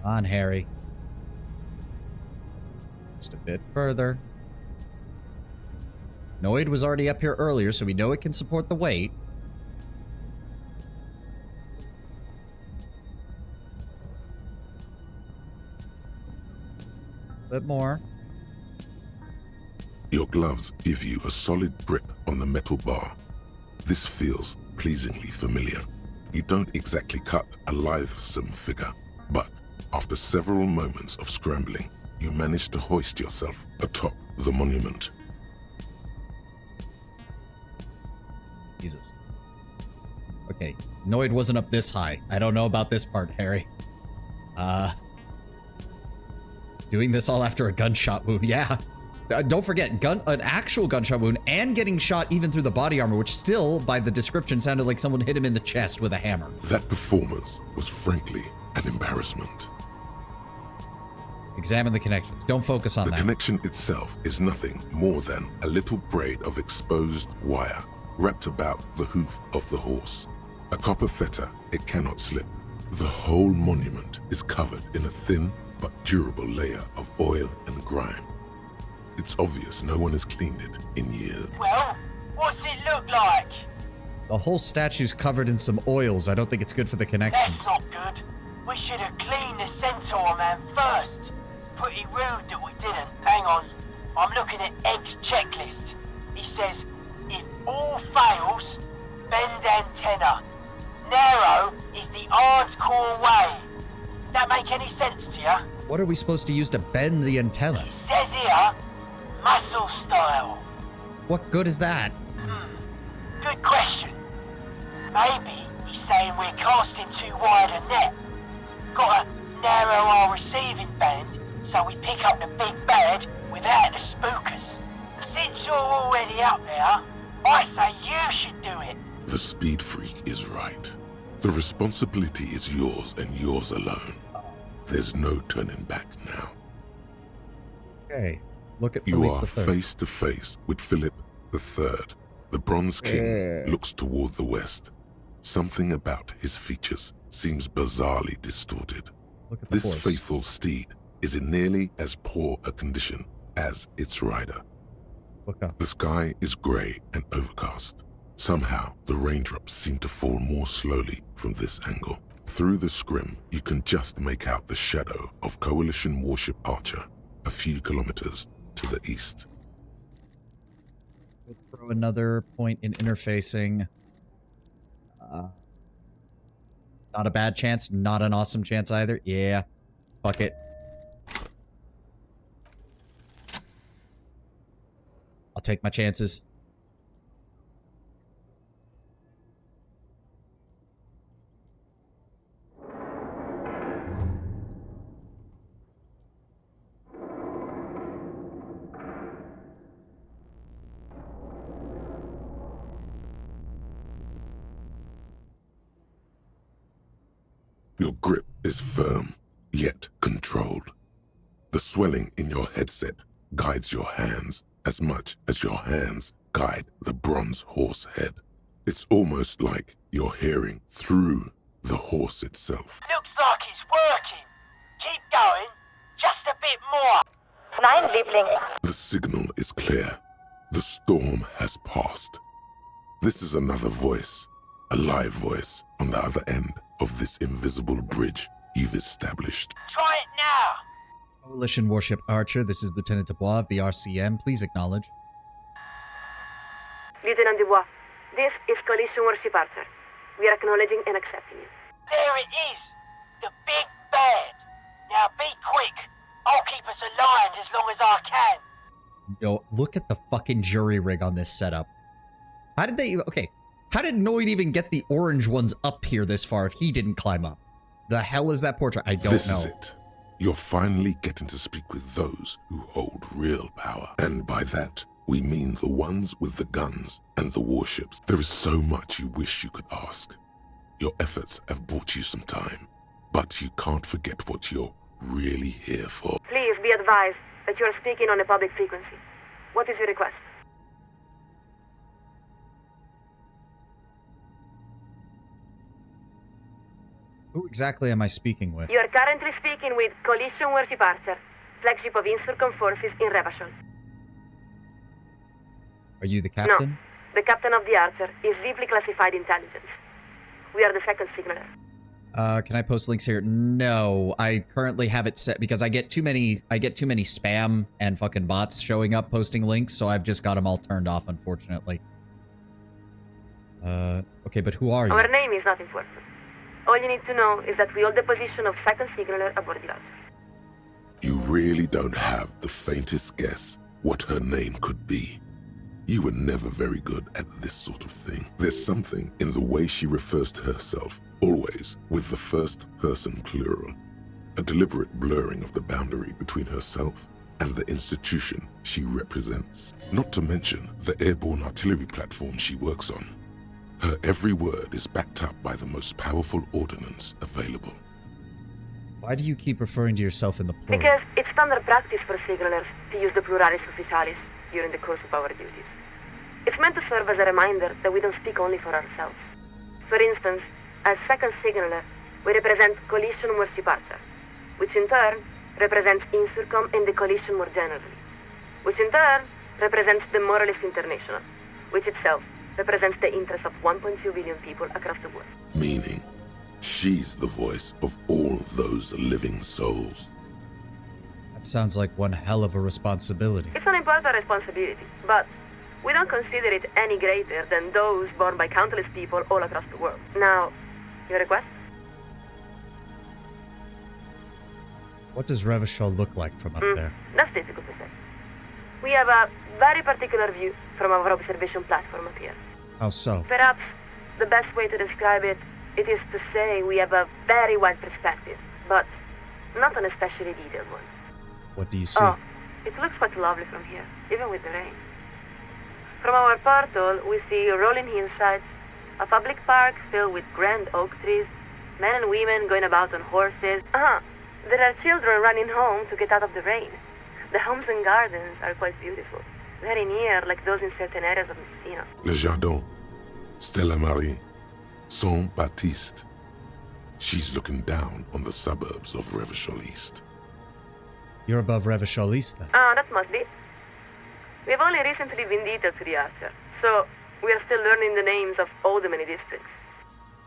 On, Harry. Just a bit further. Noid was already up here earlier, so we know it can support the weight. A bit more. Your gloves give you a solid grip on the metal bar. This feels pleasingly familiar. You don't exactly cut a lithesome figure, but after several moments of scrambling, you manage to hoist yourself atop the monument. Jesus. Okay, Noid wasn't up this high. I don't know about this part, Harry. Doing this all after a gunshot wound. Yeah. Don't forget, an actual gunshot wound and getting shot even through the body armor, which still, by the description, sounded like someone hit him in the chest with a hammer. That performance was frankly an embarrassment. Examine the connections. Don't focus on that. The connection itself is nothing more than a little braid of exposed wire wrapped about the hoof of the horse. A copper fetter, it cannot slip. The whole monument is covered in a thin but durable layer of oil and grime. It's obvious no one has cleaned it in years. Well, what's it look like? The whole statue's covered in some oils. I don't think it's good for the connections. That's not good. We should have cleaned the Centaur man first. Pretty rude that we didn't. Hang on. I'm looking at Egg's checklist. He says, if all fails, bend antenna. Narrow is the hardcore way. That make any sense to you? What are we supposed to use to bend the antenna? Says here, muscle style. What good is that? Good question. Maybe he's saying we're casting too wide a net. Gotta narrow our receiving band so we pick up the big bad without the spookers. Since you're already up there, I say you should do it. The speed freak is right. The responsibility is yours and yours alone. There's no turning back now. Okay, look at You Philippe are III. face to face with Philip III. The Bronze King looks toward the west. Something about his features seems bizarrely distorted. Look at the This horse. faithful steed is in nearly as poor a condition as its rider. Look up. The sky is grey and overcast. Somehow, the raindrops seem to fall more slowly from this angle. Through the scrim, you can just make out the shadow of Coalition warship Archer a few kilometers to the east. We'll throw another point in interfacing. Not a bad chance, not an awesome chance either. Yeah, fuck it. I'll take my chances. Your grip is firm, yet controlled. The swelling in your headset guides your hands as much as your hands guide the bronze horse head. It's almost like you're hearing through the horse itself. Looks like it's working. Keep going. Just a bit more. Nein, Liebling. The signal is clear. The storm has passed. This is another voice, a live voice on the other end of this invisible bridge you've established. Try it now. Coalition warship Archer, this is Lieutenant Bois of the RCM. Please acknowledge. Lieutenant Dubois, this is Coalition Warship Archer. We are acknowledging and accepting you. There it is. The big bad. Now be quick. I'll keep us aligned as long as I can. Yo, look at the fucking jury rig on this setup. How did they... Okay. How did Noid even get the orange ones up here this far if he didn't climb up? The hell is that portrait? I don't know. This is it. You're finally getting to speak with those who hold real power. And by that, we mean the ones with the guns and the warships. There is so much you wish you could ask. Your efforts have bought you some time, but you can't forget what you're really here for. Please be advised that you are speaking on a public frequency. What is your request? Who exactly am I speaking with? You are currently speaking with Coalition Warship Archer, flagship of Insurcom forces in Revachol. Are you the captain? No, the captain of the Archer is deeply classified intelligence. We are the second signaler. Can I post links here? No, I currently have it set because I get too many spam and fucking bots showing up posting links, so I've just got them all turned off, unfortunately. Okay, but who are you? Our name is not important. All you need to know is that we hold the position of second signaler aboard the Archer. You really don't have the faintest guess what her name could be. You were never very good at this sort of thing. There's something in the way she refers to herself, always with the first person plural. A deliberate blurring of the boundary between herself and the institution she represents. Not to mention the airborne artillery platform she works on. Her every word is backed up by the most powerful ordnance available. Why do you keep referring to yourself in the plural? Because it's standard practice for signalers to use the pluralis officialis during the course of our duties. It's meant to serve as a reminder that we don't speak only for ourselves. For instance, as second signaler, we represent Coalition Warship Archer, which in turn represents Insurcom and the Coalition more generally, which in turn represents the Moralist International, which itself represents the interests of 1.2 billion people across the world. Meaning, she's the voice of all those living souls. That sounds like one hell of a responsibility. It's an important responsibility, but we don't consider it any greater than those borne by countless people all across the world. Now, Your request? What does Revachol look like from up there? That's difficult to say. We have a very particular view from our observation platform up here. How so? Perhaps the best way to describe it, it is to say we have a very wide perspective, but not an especially detailed one. What do you see? Oh, it looks quite lovely from here, even with the rain. From our portal, we see rolling hillsides, a public park filled with grand oak trees, men and women going about on horses. There are children running home to get out of the rain. The homes and gardens are quite beautiful, very near like those in certain areas of Messina. Le Jardin, Stella Marie, Saint-Baptiste. She's looking down on the suburbs of Revachol East. You're above Revachol East, then? That must be. We have only recently been detailed to the Archer, so we are still learning the names of all the many districts.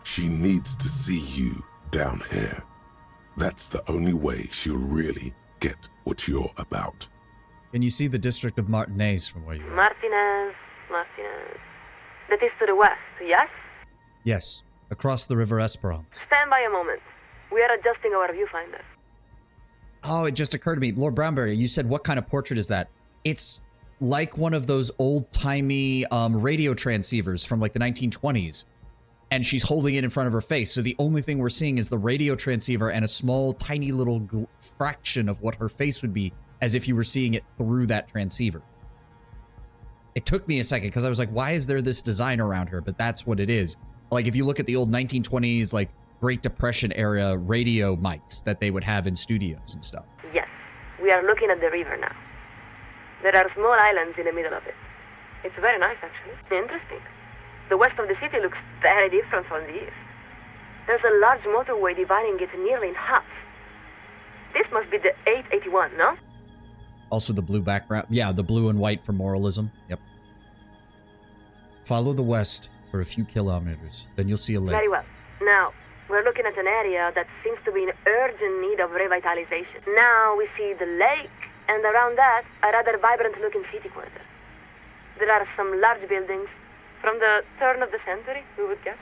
She needs to see you down here. That's the only way she'll really get what you're about. Can you see the district of Martinez from where you are? Martinez. That is to the west, yes? Yes, across the River Esperance. Stand by a moment. We are adjusting our viewfinder. Oh, it just occurred to me. Lord Brownberry, you said what kind of portrait is that? It's like one of those old-timey radio transceivers from like the 1920s. And she's holding it in front of her face. So the only thing we're seeing is the radio transceiver and a small, tiny little fraction of what her face would be, as if you were seeing it through that transceiver. It took me a second because I was like, why is there this design around her? But that's what it is. Like if you look at the old 1920s, like Great Depression era radio mics that they would have in studios and stuff. Yes, we are looking at the river now. There are small islands in the middle of it. It's very nice, actually. Interesting. The west of the city looks very different from the east. There's a large motorway dividing it nearly in half. This must be the 881, no? Also the blue background. Yeah, the blue and white for moralism. Yep. Follow the west for a few kilometers. Then you'll see a lake. Very well. Now, we're looking at an area that seems to be in urgent need of revitalization. Now we see the lake, and around that, a rather vibrant-looking city quarter. There are some large buildings. From the turn of the century, we would guess.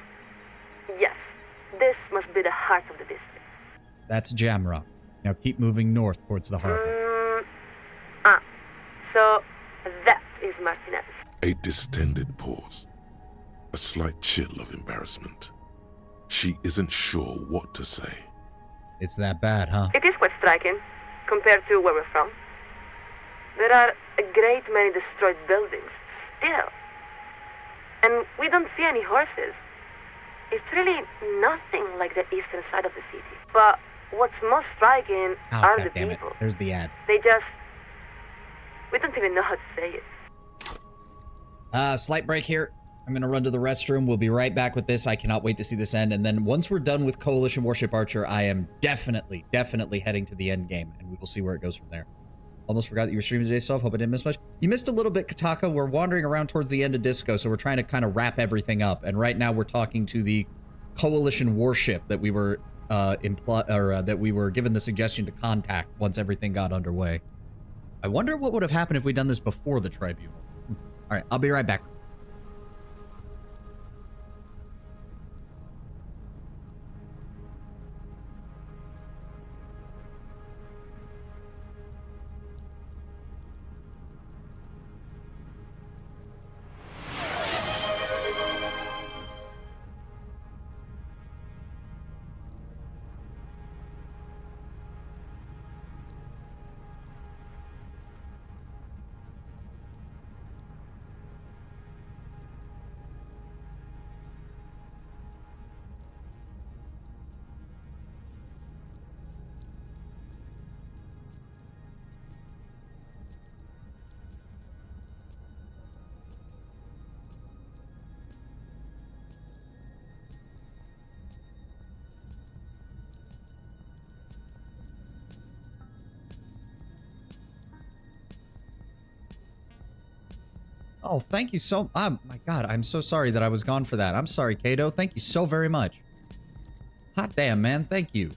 Yes, this must be the heart of the district. That's Jamrock. Now keep moving north towards the harbor. So that is Martinez. A distended pause. A slight chill of embarrassment. She isn't sure what to say. It's that bad, huh? It is quite striking, compared to where we're from. There are a great many destroyed buildings, still. And we don't see any horses. It's really nothing like the eastern side of the city. But what's most striking are the people. There's the ad. They just... We don't even know how to say it. Slight break here. I'm going to run to the restroom. We'll be right back with this. I cannot wait to see this end. And then once we're done with Coalition Warship Archer, I am definitely heading to the end game. And we will see where it goes from there. Almost forgot that you were streaming today, Soph. Hope I didn't miss much. You missed a little bit, Kataka. We're wandering around towards the end of Disco, so we're trying to kind of wrap everything up. And right now we're talking to the Coalition warship that we were that we were given the suggestion to contact once everything got underway. I wonder what would have happened if we'd done this before the tribunal. All right, I'll be right back. Oh, thank you so... my God, I'm so sorry that I was gone for that. I'm sorry, Kato. Thank you so very much. Hot damn, man. Thank you.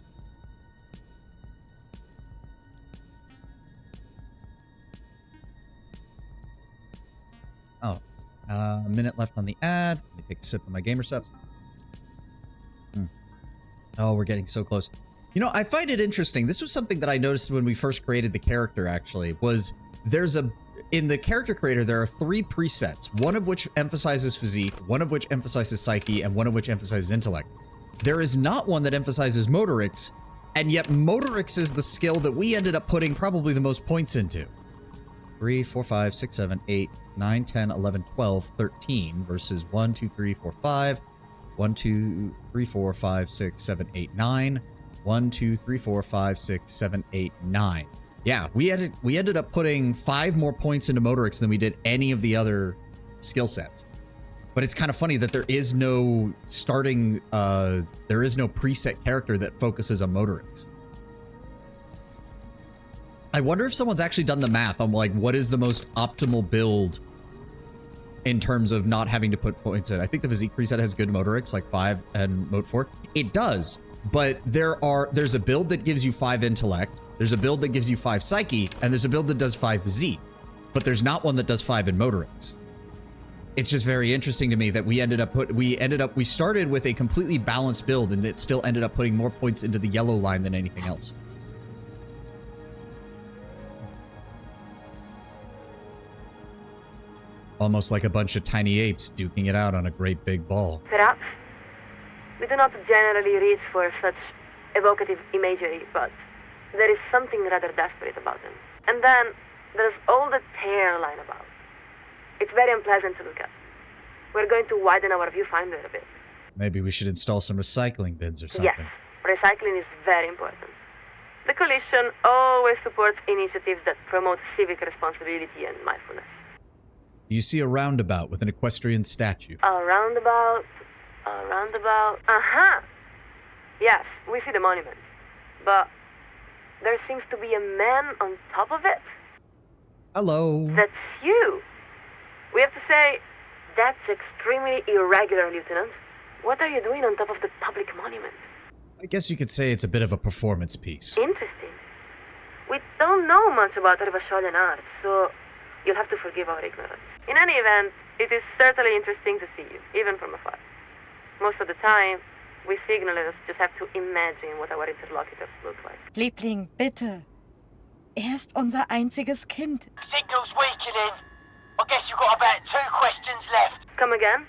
Oh. A minute left on the ad. Let me take a sip of my gamer subs. Oh, we're getting so close. You know, I find it interesting. This was something that I noticed when we first created the character, actually, was in the character creator, there are 3 presets, one of which emphasizes physique, one of which emphasizes psyche, and one of which emphasizes intellect. There is not one that emphasizes motorics, and yet motorics is the skill that we ended up putting probably the most points into. 3, 4, 5, 6, 7, 8, 9, 10, 11, 12, 13 versus 1, 2, 3, 4, 5, 1, 2, 3, 4, 5, 6, 7, 8, 9, 1, 2, 3, 4, 5, 6, 7, 8, 9. Yeah, we ended up putting 5 more points into motorics than we did any of the other skill sets. But it's kind of funny that there is no preset character that focuses on motorics. I wonder if someone's actually done the math on like what is the most optimal build in terms of not having to put points in. I think the physique preset has good motorics, like 5 and Mote 4. It does, but there's a build that gives you 5 intellect, there's a build that gives you 5 psyche, and there's a build that does 5 physique, but there's not one that does 5 in motorics. It's just very interesting to me that we started with a completely balanced build and it still ended up putting more points into the yellow line than anything else. Almost like a bunch of tiny apes duking it out on a great big ball. Perhaps we do not generally reach for such evocative imagery, but there is something rather desperate about them. And then there's all the tear line about. It's very unpleasant to look at. We're going to widen our viewfinder a bit. Maybe we should install some recycling bins or something. Yes, recycling is very important. The coalition always supports initiatives that promote civic responsibility and mindfulness. You see a roundabout with an equestrian statue. A roundabout. Aha! Yes, we see the monument. But there seems to be a man on top of it. Hello. That's you. We have to say, that's extremely irregular, Lieutenant. What are you doing on top of the public monument? I guess you could say it's a bit of a performance piece. Interesting. We don't know much about Rivasholian art, so you'll have to forgive our ignorance. In any event, it is certainly interesting to see you, even from afar. Most of the time, we signalers just have to imagine what our interlocutors look like. Liebling, bitte. Er ist unser einziges Kind. Signal's weakening. I guess you've got about 2 questions left. Come again?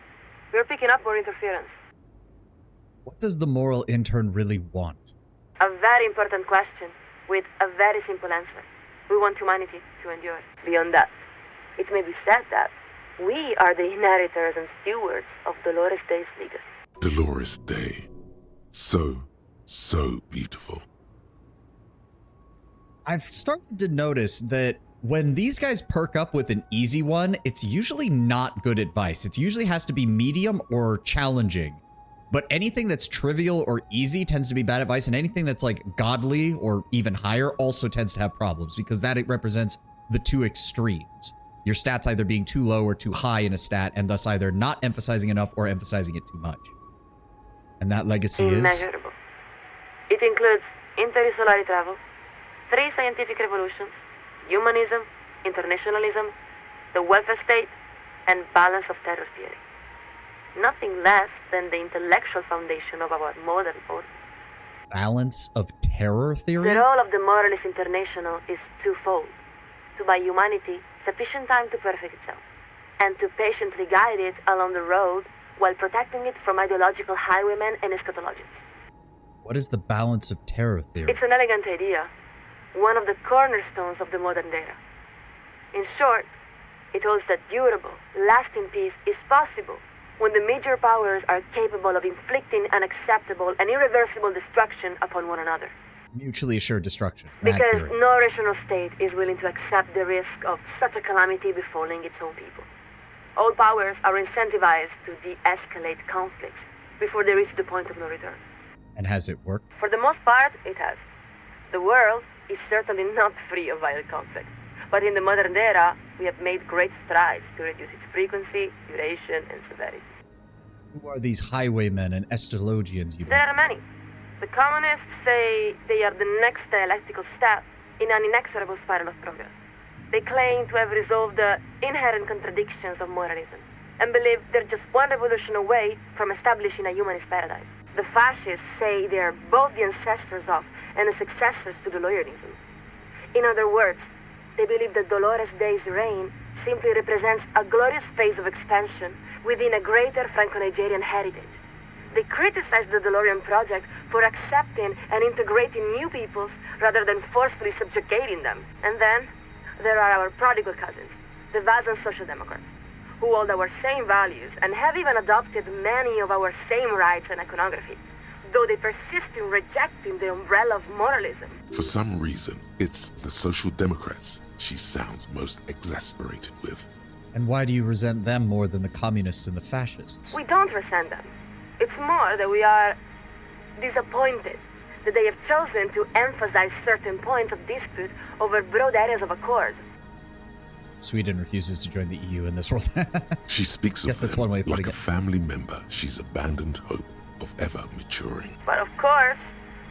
We're picking up more interference. What does the moral intern really want? A very important question, with a very simple answer. We want humanity to endure. Beyond that, it may be said that we are the inheritors and stewards of Dolores Day's legacy. Dolores Day. So beautiful. I've started to notice that when these guys perk up with an easy one, it's usually not good advice. It usually has to be medium or challenging. But anything that's trivial or easy tends to be bad advice, and anything that's like godly or even higher also tends to have problems, because that it represents the 2 extremes. Your stats either being too low or too high in a stat, and thus either not emphasizing enough or emphasizing it too much. And that legacy is immeasurable. It includes interstellar travel, 3 scientific revolutions, humanism, internationalism, the welfare state, and balance of terror theory. Nothing less than the intellectual foundation of our modern order. balance of terror theory? The role of the Moralist International is twofold: to buy humanity sufficient time to perfect itself, and to patiently guide it along the road while protecting it from ideological highwaymen and eschatologians. What is the balance of terror theory? It's an elegant idea, one of the cornerstones of the modern era. In short, it holds that durable, lasting peace is possible when the major powers are capable of inflicting unacceptable and irreversible destruction upon one another. Mutually assured destruction. Mad Because theory. no rational state is willing to accept the risk of such a calamity befalling its own people. All powers are incentivized to de-escalate conflicts before they reach the point of no return. And has it worked? For the most part, it has. The world is certainly not free of violent conflict. But in the modern era, we have made great strides to reduce its frequency, duration, and severity. Who are these highwaymen and eschatologians you There are many. The communists say they are the next dialectical step in an inexorable spiral of progress. They claim to have resolved the inherent contradictions of moralism and believe they're just one revolution away from establishing a humanist paradise. The fascists say they are both the ancestors of and the successors to Doloreanism. In other words, they believe that Dolores Day's reign simply represents a glorious phase of expansion within a greater Franco-Nigerian heritage. They criticize the DeLorean project for accepting and integrating new peoples rather than forcefully subjugating them. And then there are our prodigal cousins, the Vazan Social Democrats, who hold our same values and have even adopted many of our same rights and iconography, though they persist in rejecting the umbrella of moralism. For some reason, it's the Social Democrats she sounds most exasperated with. And why do you resent them more than the communists and the fascists? We don't resent them. It's more that we are disappointed that they have chosen to emphasize certain points of dispute over broad areas of accord. Sweden refuses to join the EU in this world. She speaks of Yes, that's them one way of like putting a it. family member she's abandoned hope of ever maturing. But of course,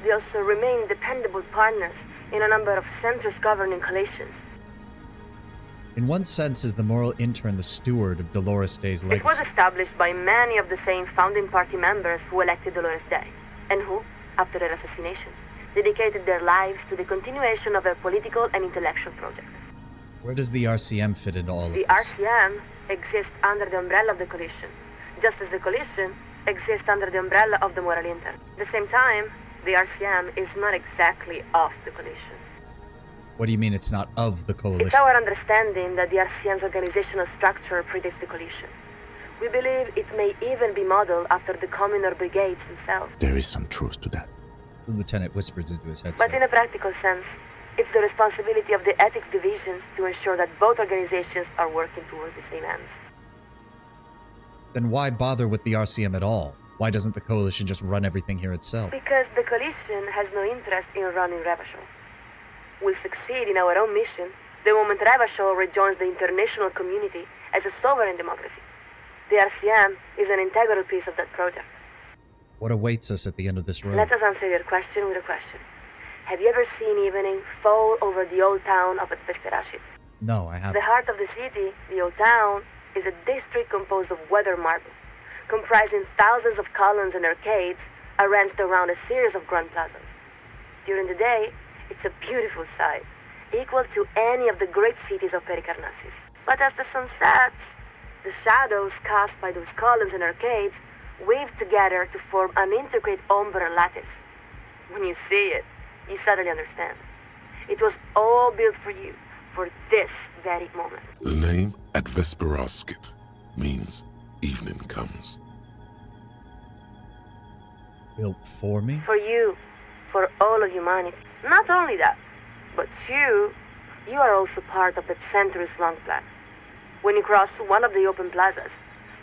they also remain dependable partners in a number of centrist governing coalitions. In one sense, is the moral intern the steward of Dolores Day's It was legacy? established by many of the same founding party members who elected Dolores Day, and who, after her assassination, dedicated their lives to the continuation of her political and intellectual project. Where does the RCM fit into all of The this? RCM exists under the umbrella of the coalition, just as the coalition exists under the umbrella of the moral intern. At the same time, the RCM is not exactly of the coalition. What do you mean it's not of the It's coalition? our understanding that the RCM's organizational structure predates the coalition. We believe it may even be modeled after the communal brigades themselves. There is some truth to that. The lieutenant whispers into his headset. But in a practical sense, it's the responsibility of the ethics divisions to ensure that both organizations are working towards the same ends. Then why bother with the RCM at all? Why doesn't the coalition just run everything here itself? Because the coalition has no interest in running Revachol. We'll succeed in our own mission the moment Revachol rejoins the international community as a sovereign democracy. The RCM is an integral piece of that project. What awaits us at the end of this road? Let us answer your question with a question. Have you ever seen evening fall over the old town of Vesperashit? No, I haven't. The heart of the city, the old town, is a district composed of weathered marble, comprising thousands of columns and arcades arranged around a series of grand plazas. During the day, it's a beautiful sight, equal to any of the great cities of Pericarnassus. But as the sun sets, the shadows cast by those columns and arcades weave together to form an intricate ombre and lattice. When you see it, you suddenly understand. It was all built for you, for this very moment. The name at Vesperasket means evening comes. Built for me? For you, for all of humanity. Not only that, but you are also part of that centuries-long plan. When you cross one of the open plazas,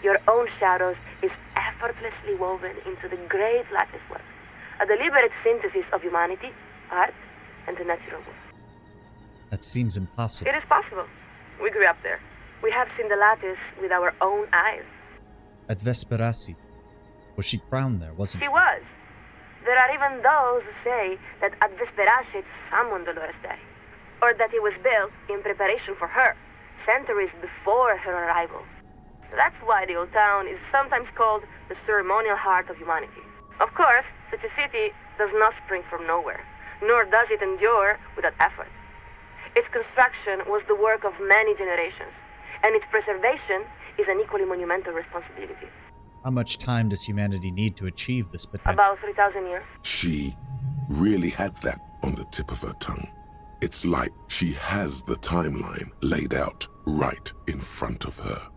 your own shadows is effortlessly woven into the great lattice work, a deliberate synthesis of humanity, art, and the natural world. That seems impossible. It is possible. We grew up there. We have seen the lattice with our own eyes. At Vesperasi, was she crowned there, wasn't She she? was. There are even those who say that at Vesperashit summoned Dolores Day, or that it was built in preparation for her, centuries before her arrival. That's why the old town is sometimes called the ceremonial heart of humanity. Of course, such a city does not spring from nowhere, nor does it endure without effort. Its construction was the work of many generations, and its preservation is an equally monumental responsibility. How much time does humanity need to achieve this potential? About 3,000 years. She really had that on the tip of her tongue. It's like she has the timeline laid out right in front of her.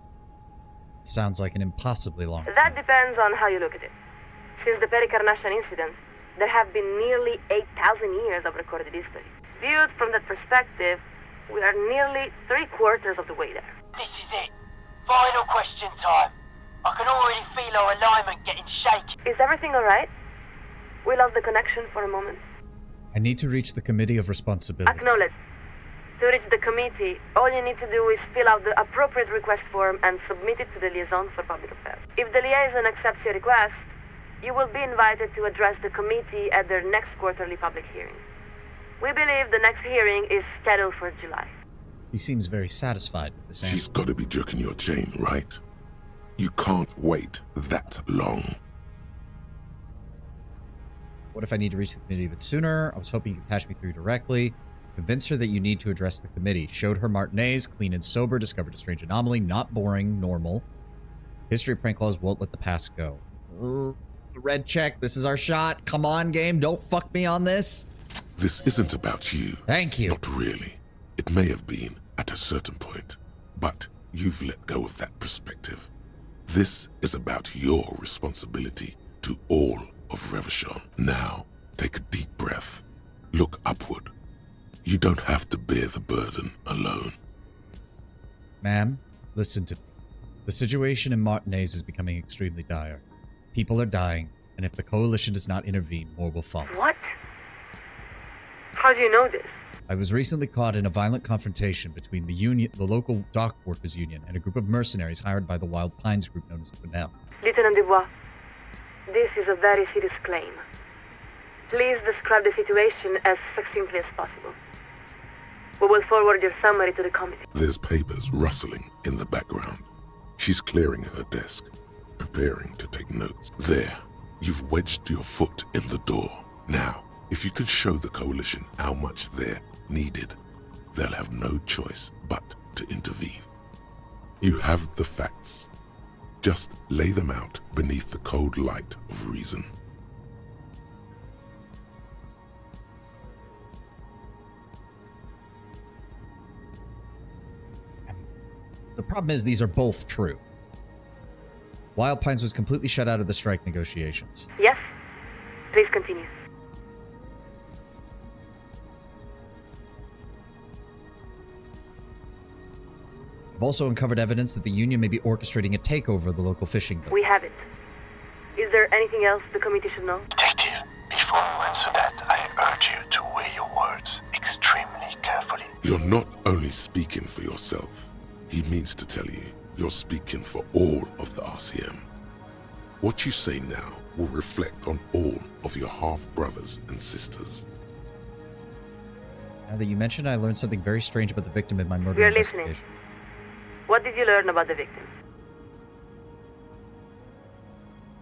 It sounds like an impossibly long time. That depends on how you look at it. Since the Pericarnassian incident, there have been nearly 8,000 years of recorded history. Viewed from that perspective, we are nearly 3/4 of the way there. This is it. Final question time. I can already feel our alignment getting shaky. Is everything alright? We lost the connection for a moment. I need to reach the Committee of Responsibility. Acknowledged. To reach the committee, all you need to do is fill out the appropriate request form and submit it to the Liaison for Public Affairs. If the liaison accepts your request, you will be invited to address the committee at their next quarterly public hearing. We believe the next hearing is scheduled for July. She seems very satisfied with this answer. She's got to be jerking your chain, right? You can't wait that long. What if I need to reach the committee a bit sooner? I was hoping you could patch me through directly. Convince her that you need to address the committee. Showed her Martinez, clean and sober, discovered a strange anomaly, not boring, normal. History of prank calls won't let the past go. Red check, this is our shot. Come on, game, don't fuck me on this. This isn't about you. Thank you. Not really. It may have been at a certain point, but you've let go of that perspective. This is about your responsibility to all of Revachon. Now, take a deep breath. Look upward. You don't have to bear the burden alone. Ma'am, listen to me. The situation in Martinez is becoming extremely dire. People are dying, and if the Coalition does not intervene, more will follow. What? How do you know this? I was recently caught in a violent confrontation between the local dock workers union, and a group of mercenaries hired by the Wild Pines group known as Quenelle. Lieutenant Dubois, this is a very serious claim. Please describe the situation as succinctly as possible. We will forward your summary to the committee. There's papers rustling in the background. She's clearing her desk, preparing to take notes. There, you've wedged your foot in the door. Now, if you can show the Coalition how much they're needed, they'll have no choice but to intervene. You have the facts. Just lay them out beneath the cold light of reason. The problem is these are both true. Wild Pines was completely shut out of the strike negotiations. Yes? Please continue. I've also uncovered evidence that the union may be orchestrating a takeover of the local fishing village. We have it. Is there anything else the committee should know? Detective, before you answer that, I urge you to weigh your words extremely carefully. You're not only speaking for yourself. He means to tell you, you're speaking for all of the RCM. What you say now will reflect on all of your half-brothers and sisters. Now that you mentioned, I learned something very strange about the victim in my murder We're investigation. listening. What did you learn about the victim?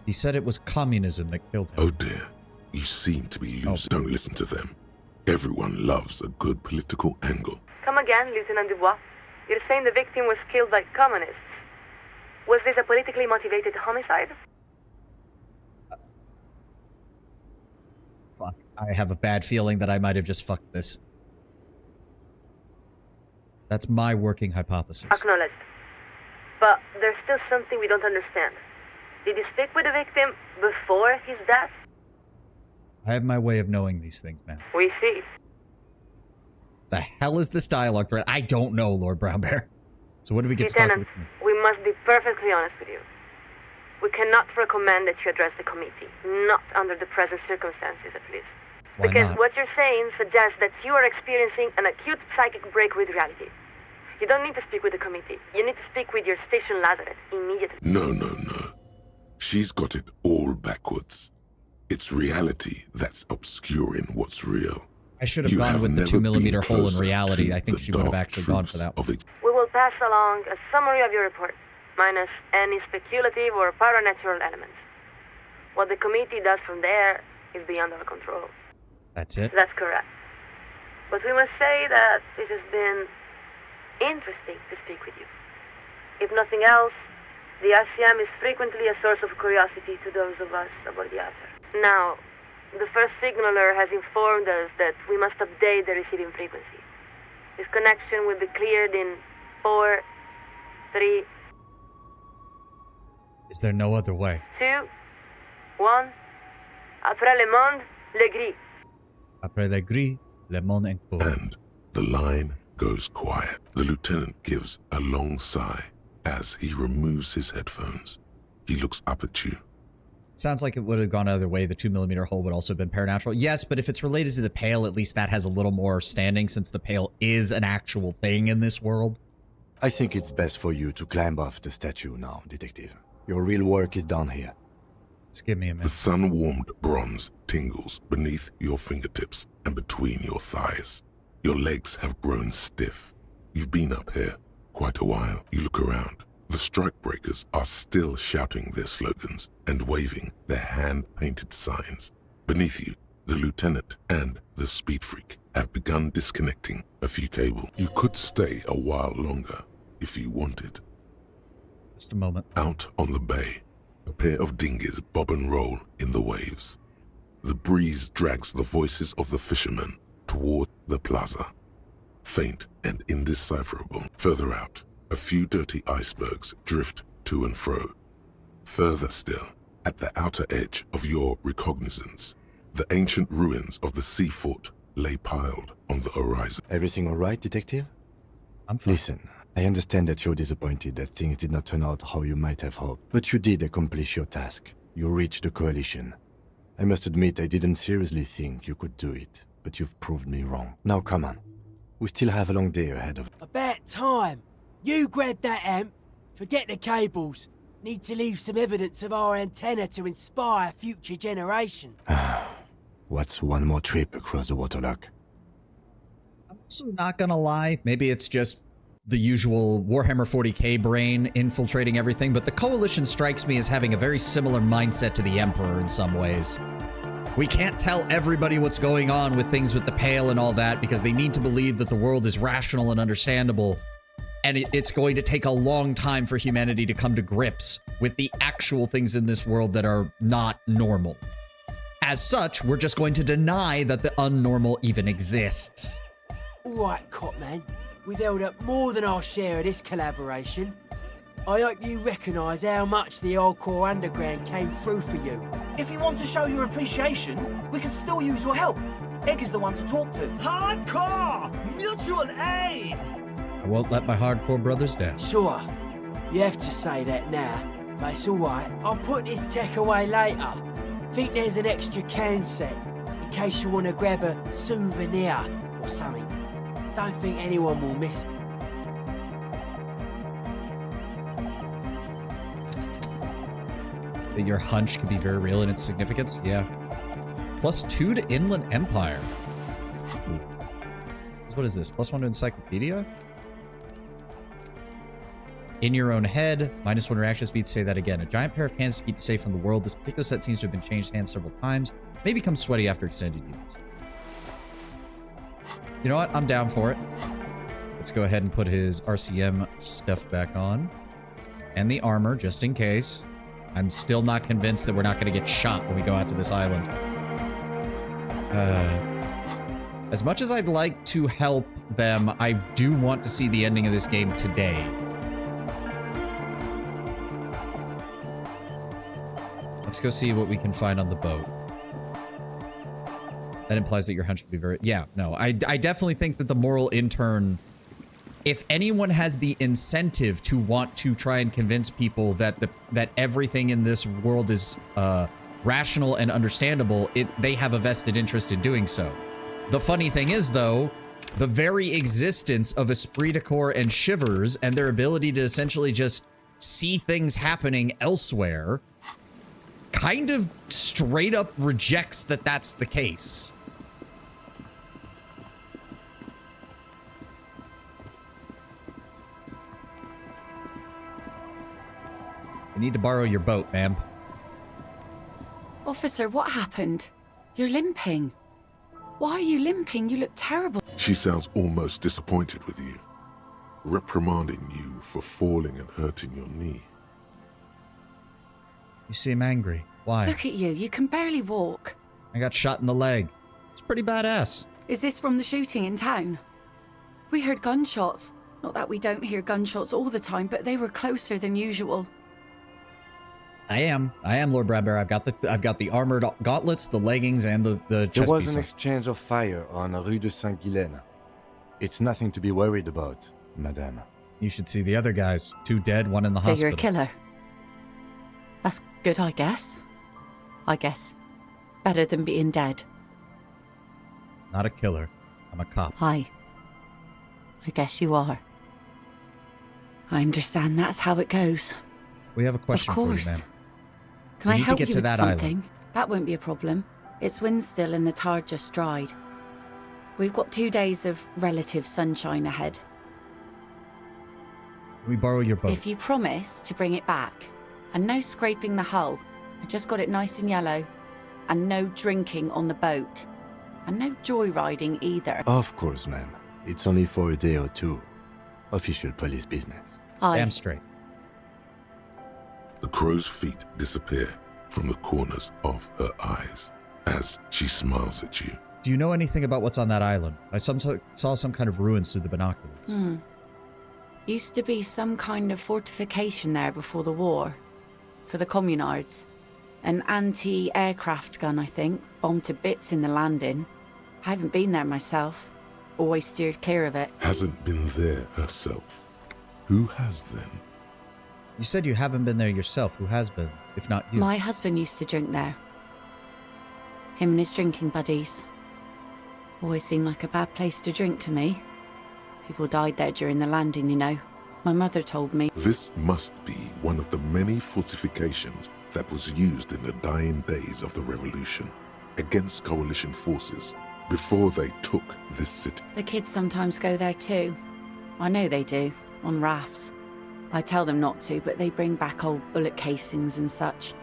He said it was communism that killed him. Oh dear, you seem to be losing. Don't listen to them. Everyone loves a good political angle. Come again, Lieutenant Dubois. You're saying the victim was killed by communists. Was this a politically motivated homicide? Fuck. I have a bad feeling that I might have just fucked this. That's my working hypothesis. Acknowledged. But there's still something we don't understand. Did you speak with the victim before his death? I have my way of knowing these things, man. We see. The hell is this dialogue thread? I don't know, Lord Brownbear. So when do we get to talk to the Lieutenant, committee? we must be perfectly honest with you. We cannot recommend that you address the committee. Not under the present circumstances, at least. Why Because not? what you're saying suggests that you are experiencing an acute psychic break with reality. You don't need to speak with the committee. You need to speak with your station Lazaret immediately. No. She's got it all backwards. It's reality that's obscuring what's real. I should have You gone have with the never 2mm been hole in closer reality. to I think the she would have dark actually gone for truths that of one. We will pass along a summary of your report, minus any speculative or paranatural elements. What the committee does from there is beyond our control. That's it? That's correct. But we must say that it has been interesting to speak with you. If nothing else, the RCM is frequently a source of curiosity to those of us aboard the Outer. Now, the first signaler has informed us that we must update the receiving frequency. This connection will be cleared in 4, 3, Is there no other way? 2, 1. Après le monde, le gris. Après le gris, le monde en cours. And the line goes quiet. The lieutenant gives a long sigh as he removes his headphones. He looks up at you. Sounds like it would have gone either way. The 2mm hole would also have been paranatural. Yes, but if it's related to the Pale, at least that has a little more standing since the Pale is an actual thing in this world. I think it's best for you to climb off the statue now, Detective. Your real work is done here. Just give me a minute. The sun-warmed bronze tingles beneath your fingertips and between your thighs. Your legs have grown stiff. You've been up here quite a while. You look around. The strikebreakers are still shouting their slogans and waving their hand-painted signs. Beneath you, the lieutenant and the speed freak have begun disconnecting a few cables. You could stay a while longer if you wanted. Just a moment. Out on the bay, a pair of dinghies bob and roll in the waves. The breeze drags the voices of the fishermen toward the plaza. Faint and indecipherable. Further out, a few dirty icebergs drift to and fro. Further still, at the outer edge of your recognizance, the ancient ruins of the sea fort lay piled on the horizon. Everything all right, detective? I'm fine. Listen, I understand that you're disappointed that things did not turn out how you might have hoped, but you did accomplish your task. You reached the coalition. I must admit I didn't seriously think you could do it, but you've proved me wrong. Now come on. We still have a long day ahead of us. About time. You grab that amp. Forget the cables. Need to leave some evidence of our antenna to inspire future generations. What's one more trip across the waterlock? I'm also not gonna lie. Maybe it's just the usual Warhammer 40k brain infiltrating everything, but the Coalition strikes me as having a very similar mindset to the Emperor in some ways. We can't tell everybody what's going on with things with the Pale and all that because they need to believe that the world is rational and understandable. And it's going to take a long time for humanity to come to grips with the actual things in this world that are not normal. As such, we're just going to deny that the unnormal even exists. Alright, Copman. We've held up more than our share of this collaboration. I hope you recognise how much the hardcore underground came through for you. If you want to show your appreciation, we can still use your help. Egg is the one to talk to. Hardcore! Mutual aid! I won't let my hardcore brothers down. Sure. You have to say that now, but it's alright. I'll put this tech away later. Think there's an extra can set, in case you want to grab a souvenir or something. Don't think anyone will miss it. That your hunch could be very real in its significance? Yeah. +2 to Inland Empire. Ooh. What is this? +1 to Encyclopedia? In your own head, -1 reaction speed. Say that again. A giant pair of cans to keep you safe from the world. This particular set seems to have been changed hands several times. May become sweaty after extended use. You know what? I'm down for it. Let's go ahead and put his RCM stuff back on. And the armor, just in case. I'm still not convinced that we're not going to get shot when we go out to this island. As much as I'd like to help them, I do want to see the ending of this game today. Let's go see what we can find on the boat. That implies that your hunch could be very... Yeah, no. I definitely think that the moral intern... If anyone has the incentive to want to try and convince people that that everything in this world is rational and understandable, they have a vested interest in doing so. The funny thing is, though, the very existence of Esprit de Corps and Shivers and their ability to essentially just see things happening elsewhere kind of straight up rejects that that's the case. I need to borrow your boat, ma'am. Officer, what happened? You're limping. Why are you limping? You look terrible. She sounds almost disappointed with you, reprimanding you for falling and hurting your knee. You seem angry. Why? Look at you. You can barely walk. I got shot in the leg. It's pretty badass. Is this from the shooting in town? We heard gunshots. Not that we don't hear gunshots all the time, but they were closer than usual. I am Lord Bradbury. I've got the armored gauntlets, the leggings, and the chest There was piece. an exchange of fire on Rue de Saint-Guylaine. It's nothing to be worried about, madame. You should see the other guys. 2 dead, 1 in the hospital. So you're a killer. That's good, I guess. Better than being dead. Not a killer. I'm a cop. Hi. I guess you are. I understand that's how it goes. We have a question for you, ma'am. Can I help you with something? That won't be a problem. It's wind still and the tar just dried. We've got 2 days of relative sunshine ahead. We borrow your boat. If you promise to bring it back, and no scraping the hull, I just got it nice and yellow, and no drinking on the boat. And no joyriding either. Of course, ma'am. It's only for a day or two. Official police business. Damn straight. The crow's feet disappear from the corners of her eyes as she smiles at you. Do you know anything about what's on that island? I saw some kind of ruins through the binoculars. Used to be some kind of fortification there before the war. For the communards. An anti-aircraft gun, I think. Bombed to bits in the landing. I haven't been there myself. Always steered clear of it. Hasn't been there herself. Who has then? You said you haven't been there yourself. Who has been, if not you? My husband used to drink there. Him and his drinking buddies. Always seemed like a bad place to drink to me. People died there during the landing, you know. My mother told me. This must be one of the many fortifications that was used in the dying days of the revolution against coalition forces before they took this city. The kids sometimes go there too. I know they do, on rafts. I tell them not to, but they bring back old bullet casings and such.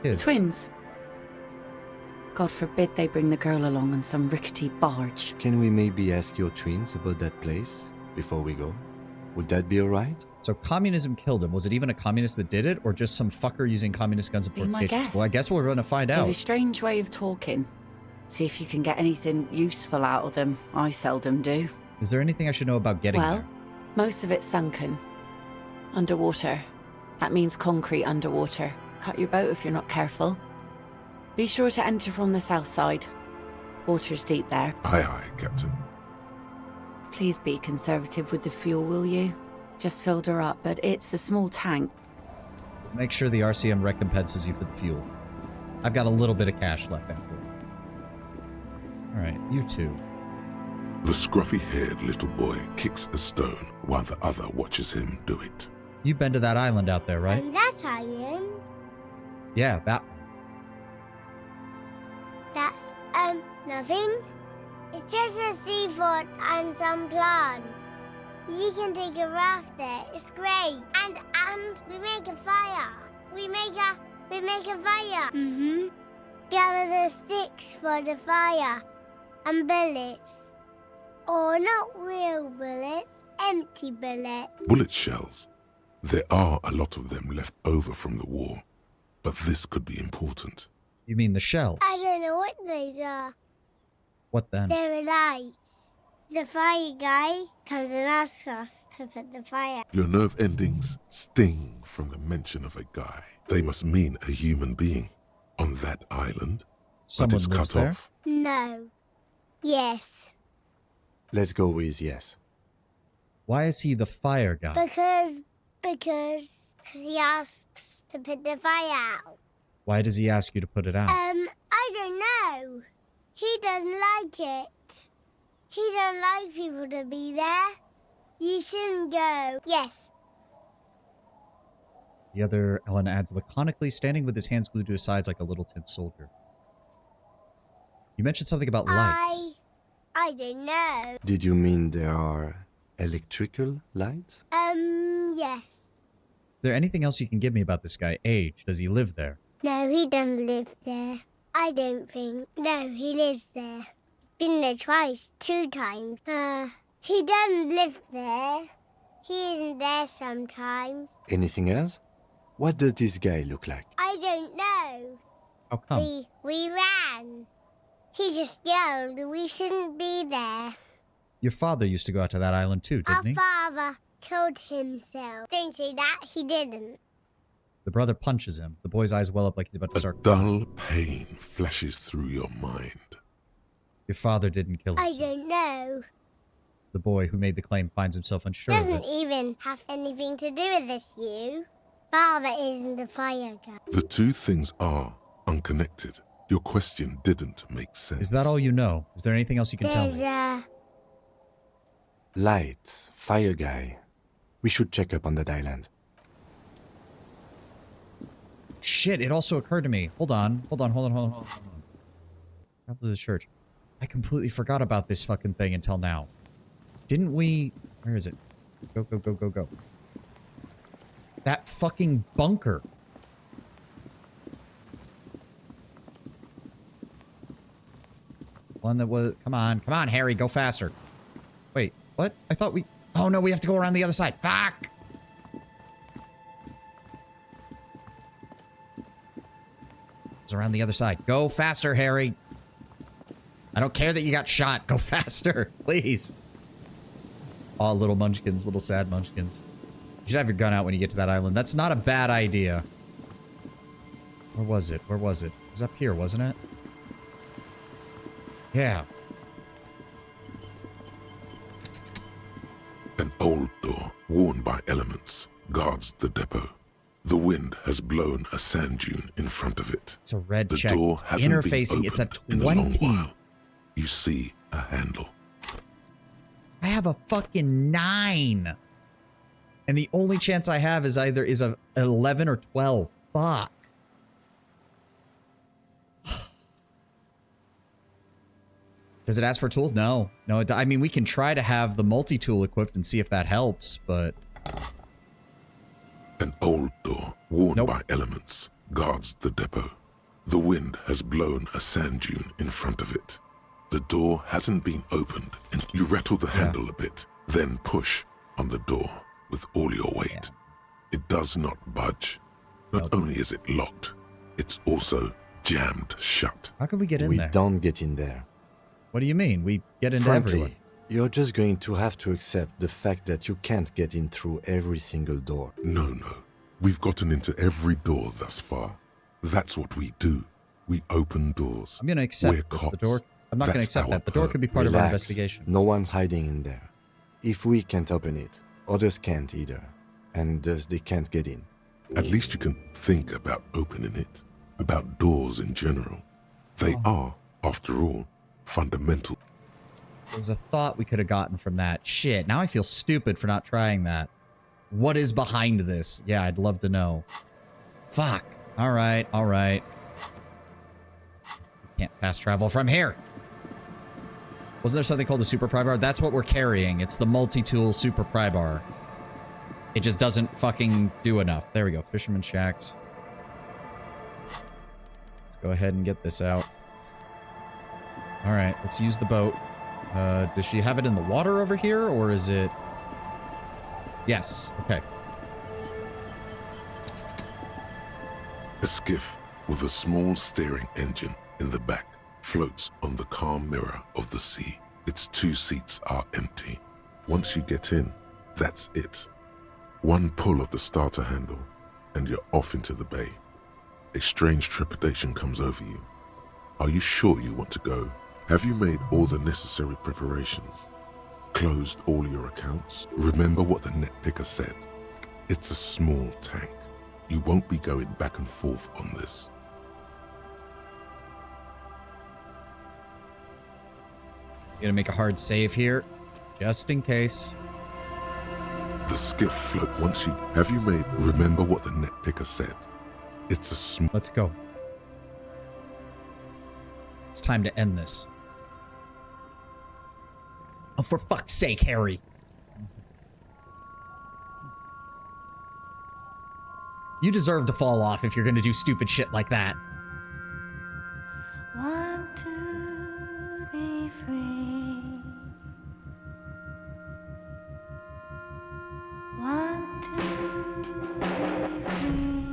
The twins. God forbid they bring the girl along on some rickety barge. Can we maybe ask your twins about that place before we go? Would that be alright? So communism killed him. Was it even a communist that did it, or just some fucker using communist guns and Be my fortifications? guess. Well, I guess we're going to find They've out. a strange way of talking. See if you can get anything useful out of them. I seldom do. Is there anything I should know about getting Well, there? most of it's sunken. Underwater. That means concrete underwater. Cut your boat if you're not careful. Be sure to enter from the south side. Water's deep there. Aye, aye, Captain. Please be conservative with the fuel, will you? Just filled her up, but it's a small tank. Make sure the RCM recompenses you for the fuel. I've got a little bit of cash left after all. Alright, you two. The scruffy-haired little boy kicks a stone while the other watches him do it. You've been to that island out there, right? And that island, Yeah, that. that's, nothing. It's just a seafort and some plants. You can take a raft there. It's great. And we make a fire. We make a fire. Mm-hmm. Gather the sticks for the fire. And bullets. Or not real bullets, empty bullets. Bullet shells. There are a lot of them left over from the war, but this could be important. You mean the shells? I don't know what these are. What then? They're lights. The fire guy comes and asks us to put the fire. Your nerve endings sting from the mention of a guy. They must mean a human being on that island. Someone but it's lives cut there? off. No. Yes. Let's go with yes. Why is he the fire guy? Because he asks to put the fire out. Why does he ask you to put it out? I don't know. He doesn't like it. He don't like people to be there. You shouldn't go. Yes. The other, Ellen adds laconically, standing with his hands glued to his sides like a little tin soldier. You mentioned something about lights. I don't know. Did you mean there are electrical lights? Yes. Is there anything else you can give me about this guy? Age? Does he live there? No, he doesn't live there. I don't think. No, he lives there. Been there twice, 2 times. He doesn't live there. He isn't there sometimes. Anything else? What does this guy look like? I don't know. How come? We ran. He just yelled we shouldn't be there. Your father used to go out to that island too, didn't he? Our father killed himself. Don't say that, he didn't. The brother punches him. The boy's eyes well up like he's about to start. Dull pain flashes through your mind. Your father didn't kill I himself. don't know. The boy who made the claim finds himself unsure of Doesn't it. even have anything to do with this, you. Father isn't the fire guy. The two things are unconnected. Your question didn't make sense. Is that all you know? Is there anything else you can tell me? Lights, fire guy. We should check up on that island. Shit, it also occurred to me. Hold on. Travel to the church. I completely forgot about this fucking thing until now. Didn't we... Where is it? Go. That fucking bunker. One that was... Come on, Harry, go faster. Wait, what? I thought we... Oh, no, we have to go around the other side. Fuck! It's around the other side. Go faster, Harry. I don't care that you got shot. Go faster, please. Oh, little munchkins, little sad munchkins. You should have your gun out when you get to that island. That's not a bad idea. Where was it? Where was it? It was up here, wasn't it? Yeah. An old door, worn by elements, guards the depot. The wind has blown a sand dune in front of it. It's a red the check. door It's hasn't interfacing. been It's a opened in a long 20. while. You see a handle. I have a fucking 9. And the only chance I have is either a 11 or 12. Fuck. Does it ask for a tool? No. No, I mean, we can try to have the multi-tool equipped and see if that helps, but... An old door, worn by elements, guards the depot. The wind has blown a sand dune in front of it. The door hasn't been opened, and you rattle the handle a bit, then push on the door with all your weight. It does not budge. Not only is it locked, it's also jammed shut. How can we get in there? We don't get in there. What do you mean? We get into Frankly, everywhere. you're just going to have to accept the fact that you can't get in through every single door. No. We've gotten into every door thus far. That's what we do. We open doors. I'm going to accept We're this. cops. The door... I'm not going to That's accept our that. The door could be part of our Relax. investigation. No one's hiding in there. If we can't open it, others can't either. And thus they can't get in. At least you can think about opening it. About doors in general. They are, after all, fundamental. There was a thought we could have gotten from that. Shit, now I feel stupid for not trying that. What is behind this? Yeah, I'd love to know. Fuck. All right. Can't fast travel from here. Wasn't there something called the super pry bar? That's what we're carrying. It's the multi-tool super pry bar. It just doesn't fucking do enough. There we go. Fisherman shacks. Let's go ahead and get this out. All right, let's use the boat. Does she have it in the water over here, or is it... Yes, okay. A skiff with a small steering engine in the back floats on the calm mirror of the sea. Its 2 seats are empty. Once you get in, that's it. One pull of the starter handle, and you're off into the bay. A strange trepidation comes over you. Are you sure you want to go? Have you made all the necessary preparations? Closed all your accounts? Remember what the net picker said. It's a small tank. You won't be going back and forth on this. Gonna make a hard save here, just in case. The skiff float once you... Have you made... Remember what the net picker said. It's a small... Let's go. It's time to end this. Oh, for fuck's sake, Harry. You deserve to fall off if you're gonna do stupid shit like that. Want to be free. Want to be free.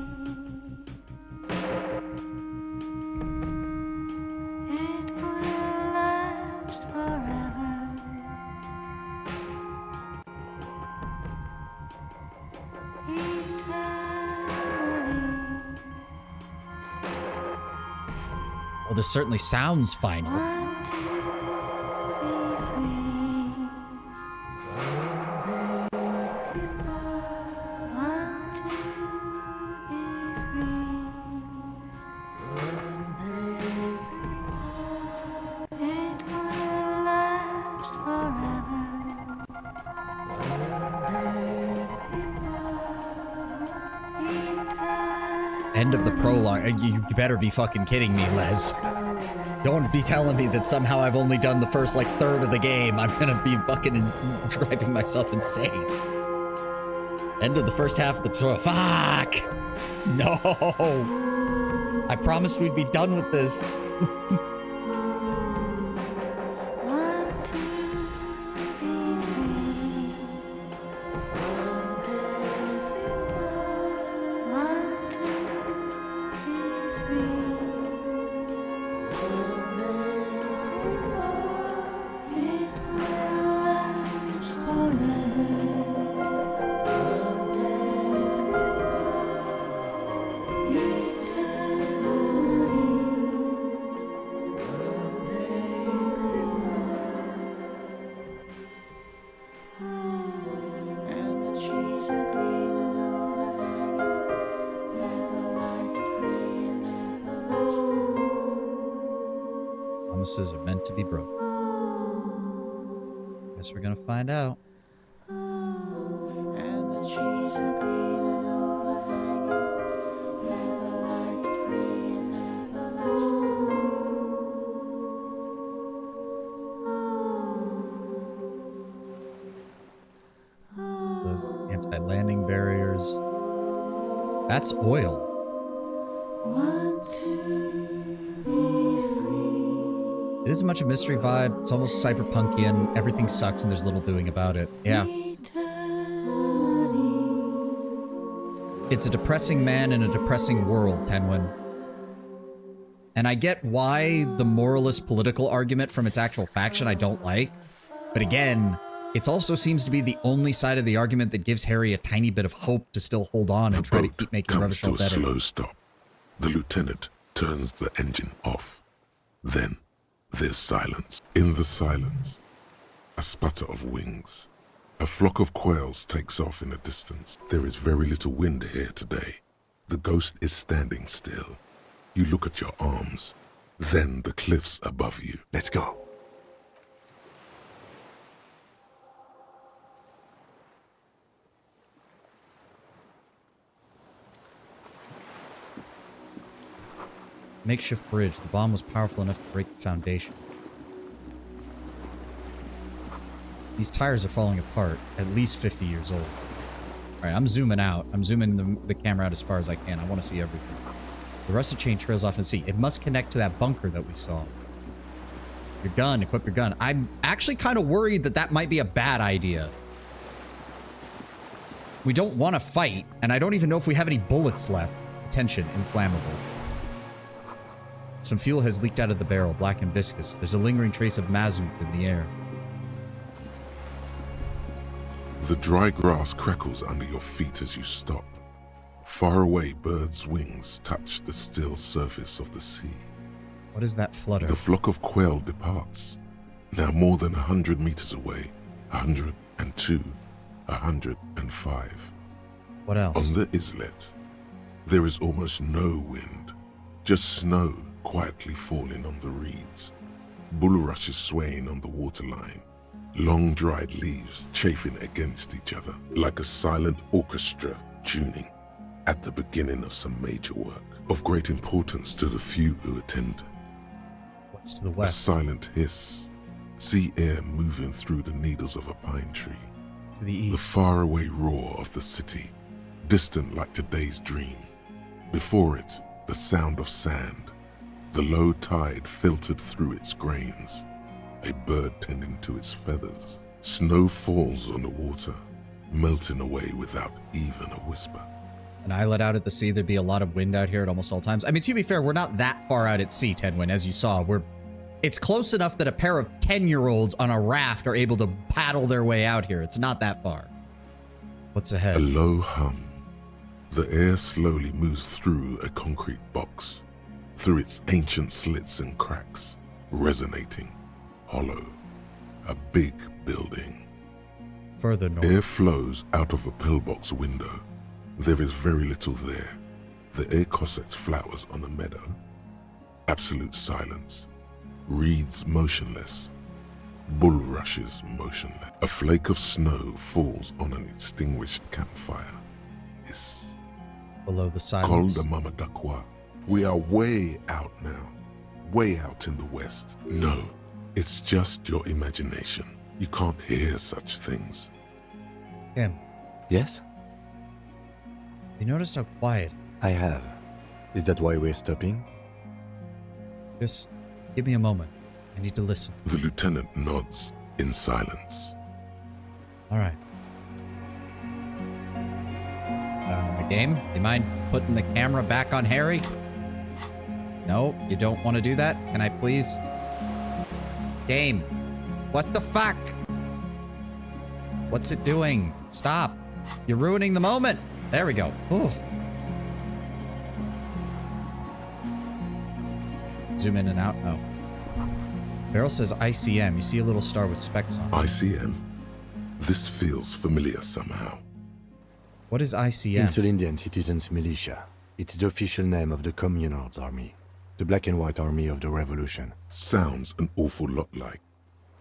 It will last forever. Well, this certainly sounds final. End of the prologue. You better be fucking kidding me, Les. Don't be telling me that somehow I've only done the first, like, third of the game. I'm gonna be fucking driving myself insane. End of the first half of the tour. Fuck! No! I promised we'd be done with this. Promises are meant to be broken. Guess we're gonna find out. The anti-landing barriers. That's oil. It isn't much a mystery vibe. It's almost cyberpunkian. Everything sucks and there's little doing about it. Yeah. It's a depressing man in a depressing world, Tenwin. And I get why the moralist political argument from its actual faction I don't like. But again, it also seems to be the only side of the argument that gives Harry a tiny bit of hope to still hold on and try to keep making comes to Revachol a better. slow stop. The lieutenant turns the engine off. Then there's silence. In the silence, a sputter of wings. A flock of quails takes off in the distance. There is very little wind here today. The ghost is standing still. You look at your arms, then the cliffs above you. Let's go. Makeshift bridge. The bomb was powerful enough to break the foundation. These tires are falling apart. At least 50 years old. Alright, I'm zooming out. I'm zooming the camera out as far as I can. I want to see everything. The rusted chain trails off in the sea. It must connect to that bunker that we saw. Your gun. Equip your gun. I'm actually kind of worried that that might be a bad idea. We don't want to fight, and I don't even know if we have any bullets left. Attention, inflammable. Some fuel has leaked out of the barrel, black and viscous. There's a lingering trace of mazout in the air. The dry grass crackles under your feet as you stop. Far away, birds' wings touch the still surface of the sea. What is that flutter? The flock of quail departs. Now more than 100 meters away. 102, 105. What else? On the islet, there is almost no wind. Just snow quietly falling on the reeds. Bulrushes swaying on the waterline. Long dried leaves chafing against each other like a silent orchestra tuning at the beginning of some major work of great importance to the few who attend. What's to the west? A silent hiss. Sea air moving through the needles of a pine tree. To the east. The faraway roar of the city, distant like today's dream. Before it, the sound of sand. The low tide filtered through its grains. A bird tending to its feathers. Snow falls on the water, melting away without even a whisper. And I let out at the sea, there'd be a lot of wind out here at almost all times. I mean, to be fair, we're not that far out at sea, Tenwin, as you saw. It's close enough that a pair of 10-year-olds on a raft are able to paddle their way out here. It's not that far. What's ahead? A low hum. The air slowly moves through a concrete box, through its ancient slits and cracks, resonating. Hollow. A big building. Further north. Air flows out of a pillbox window. There is very little there. The air cossets flowers on a meadow. Absolute silence. Reeds motionless. Bulrushes motionless. A flake of snow falls on an extinguished campfire. Hiss. Below the silence. Col de Mamadakwa. We are way out now. Way out in the west. No. It's just your imagination. You can't hear such things. Kim. Yes? You noticed how quiet? I have. Is that why we're stopping? Just give me a moment. I need to listen. The lieutenant nods in silence. All right. The game? You mind putting the camera back on Harry? No, you don't want to do that? Can I please? Game. What the fuck? What's it doing? Stop. You're ruining the moment. There we go. Ooh. Zoom in and out. Oh. Barrel says ICM. You see a little star with specks on it. ICM? This feels familiar somehow. What is ICM? Insulindian Citizens Militia. It's the official name of the Communards Army. The black and white army of the revolution. Sounds an awful lot like.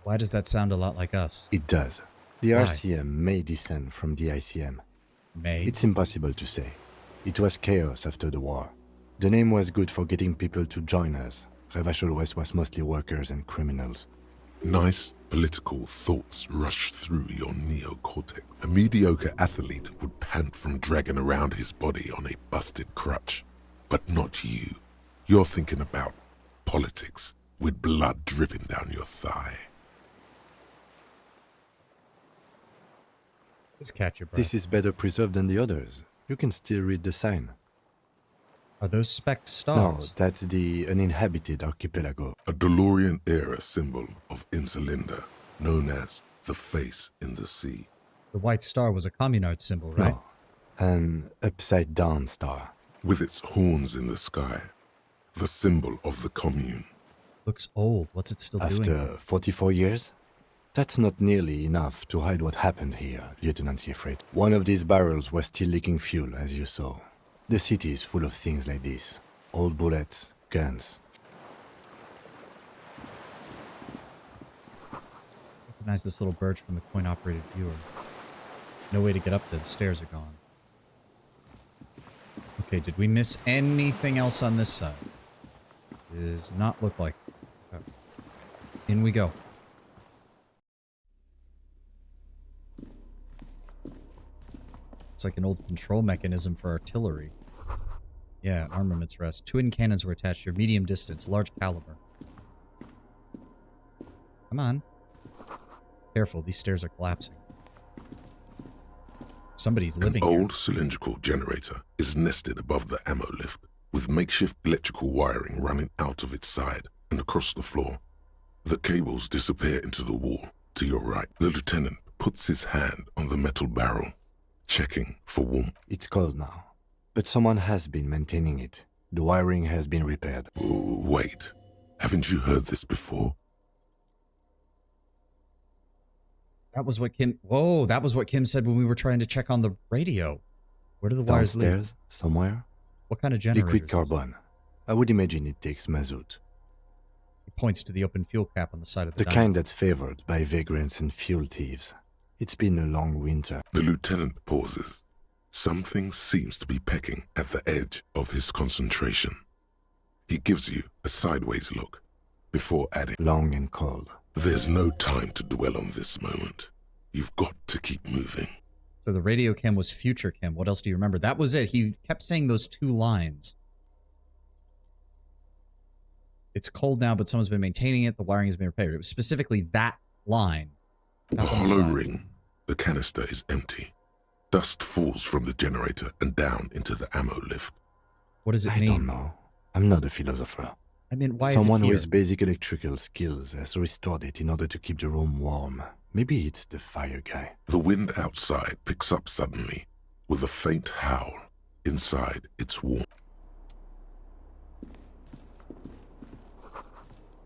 Why does that sound a lot like us? It does. The Why? RCM may descend from the ICM. May? It's impossible to say. It was chaos after the war. The name was good for getting people to join us. Revachol West was mostly workers and criminals. Nice political thoughts rush through your neocortex. A mediocre athlete would pant from dragging around his body on a busted crutch. But not you. You're thinking about politics, with blood dripping down your thigh. Just catch your breath. This is better preserved than the others. You can still read the sign. Are those speck No, stars? that's the uninhabited archipelago. A DeLorean-era symbol of Insulinda, known as the face in the sea. The white star was a communard symbol, right? No, an upside-down star. With its horns in the sky, the symbol of the commune. Looks old. What's it still doing? After 44 years? That's not nearly enough to hide what happened here, Lieutenant Yefret. One of these barrels was still leaking fuel, as you saw. The city is full of things like this. Old bullets, guns. Recognize this little birch from the coin-operated viewer. No way to get up there. The stairs are gone. Okay, did we miss anything else on this side? Does not look like it. Okay. In we go. It's like an old control mechanism for artillery. Yeah, armaments rest. Twin cannons were attached here. Medium distance, large caliber. Come on. Careful, these stairs are collapsing. Somebody's living An here. old cylindrical generator is nested above the ammo lift, with makeshift electrical wiring running out of its side and across the floor. The cables disappear into the wall to your right. The lieutenant puts his hand on the metal barrel, checking for warmth. It's cold now, but someone has been maintaining it. The wiring has been repaired. Wait, haven't you heard this before? That was what Kim... Whoa, that was what Kim said when we were trying to check on the radio. Where do the wires lead? Downstairs, somewhere? What kind of generator Liquid is this? carbon. I would imagine it takes mazout. He points to the open fuel cap on the side of the The diner. kind that's favored by vagrants and fuel thieves. It's been a long winter. The lieutenant pauses. Something seems to be pecking at the edge of his concentration. He gives you a sideways look before adding, Long and cold. "There's no time to dwell on this moment. You've got to keep moving." So the radio chem was future chem. What else do you remember? That was it. He kept saying those two lines. It's cold now, but someone's been maintaining it. The wiring has been repaired. It was specifically that line. The Up on the hollow side. ring, the canister is empty. Dust falls from the generator and down into the ammo lift. What does it I mean? don't know. I'm not a philosopher. I mean, why Someone is it here? with basic electrical skills has restored it in order to keep the room warm. Maybe it's the fire guy. The wind outside picks up suddenly with a faint howl. Inside, it's warm.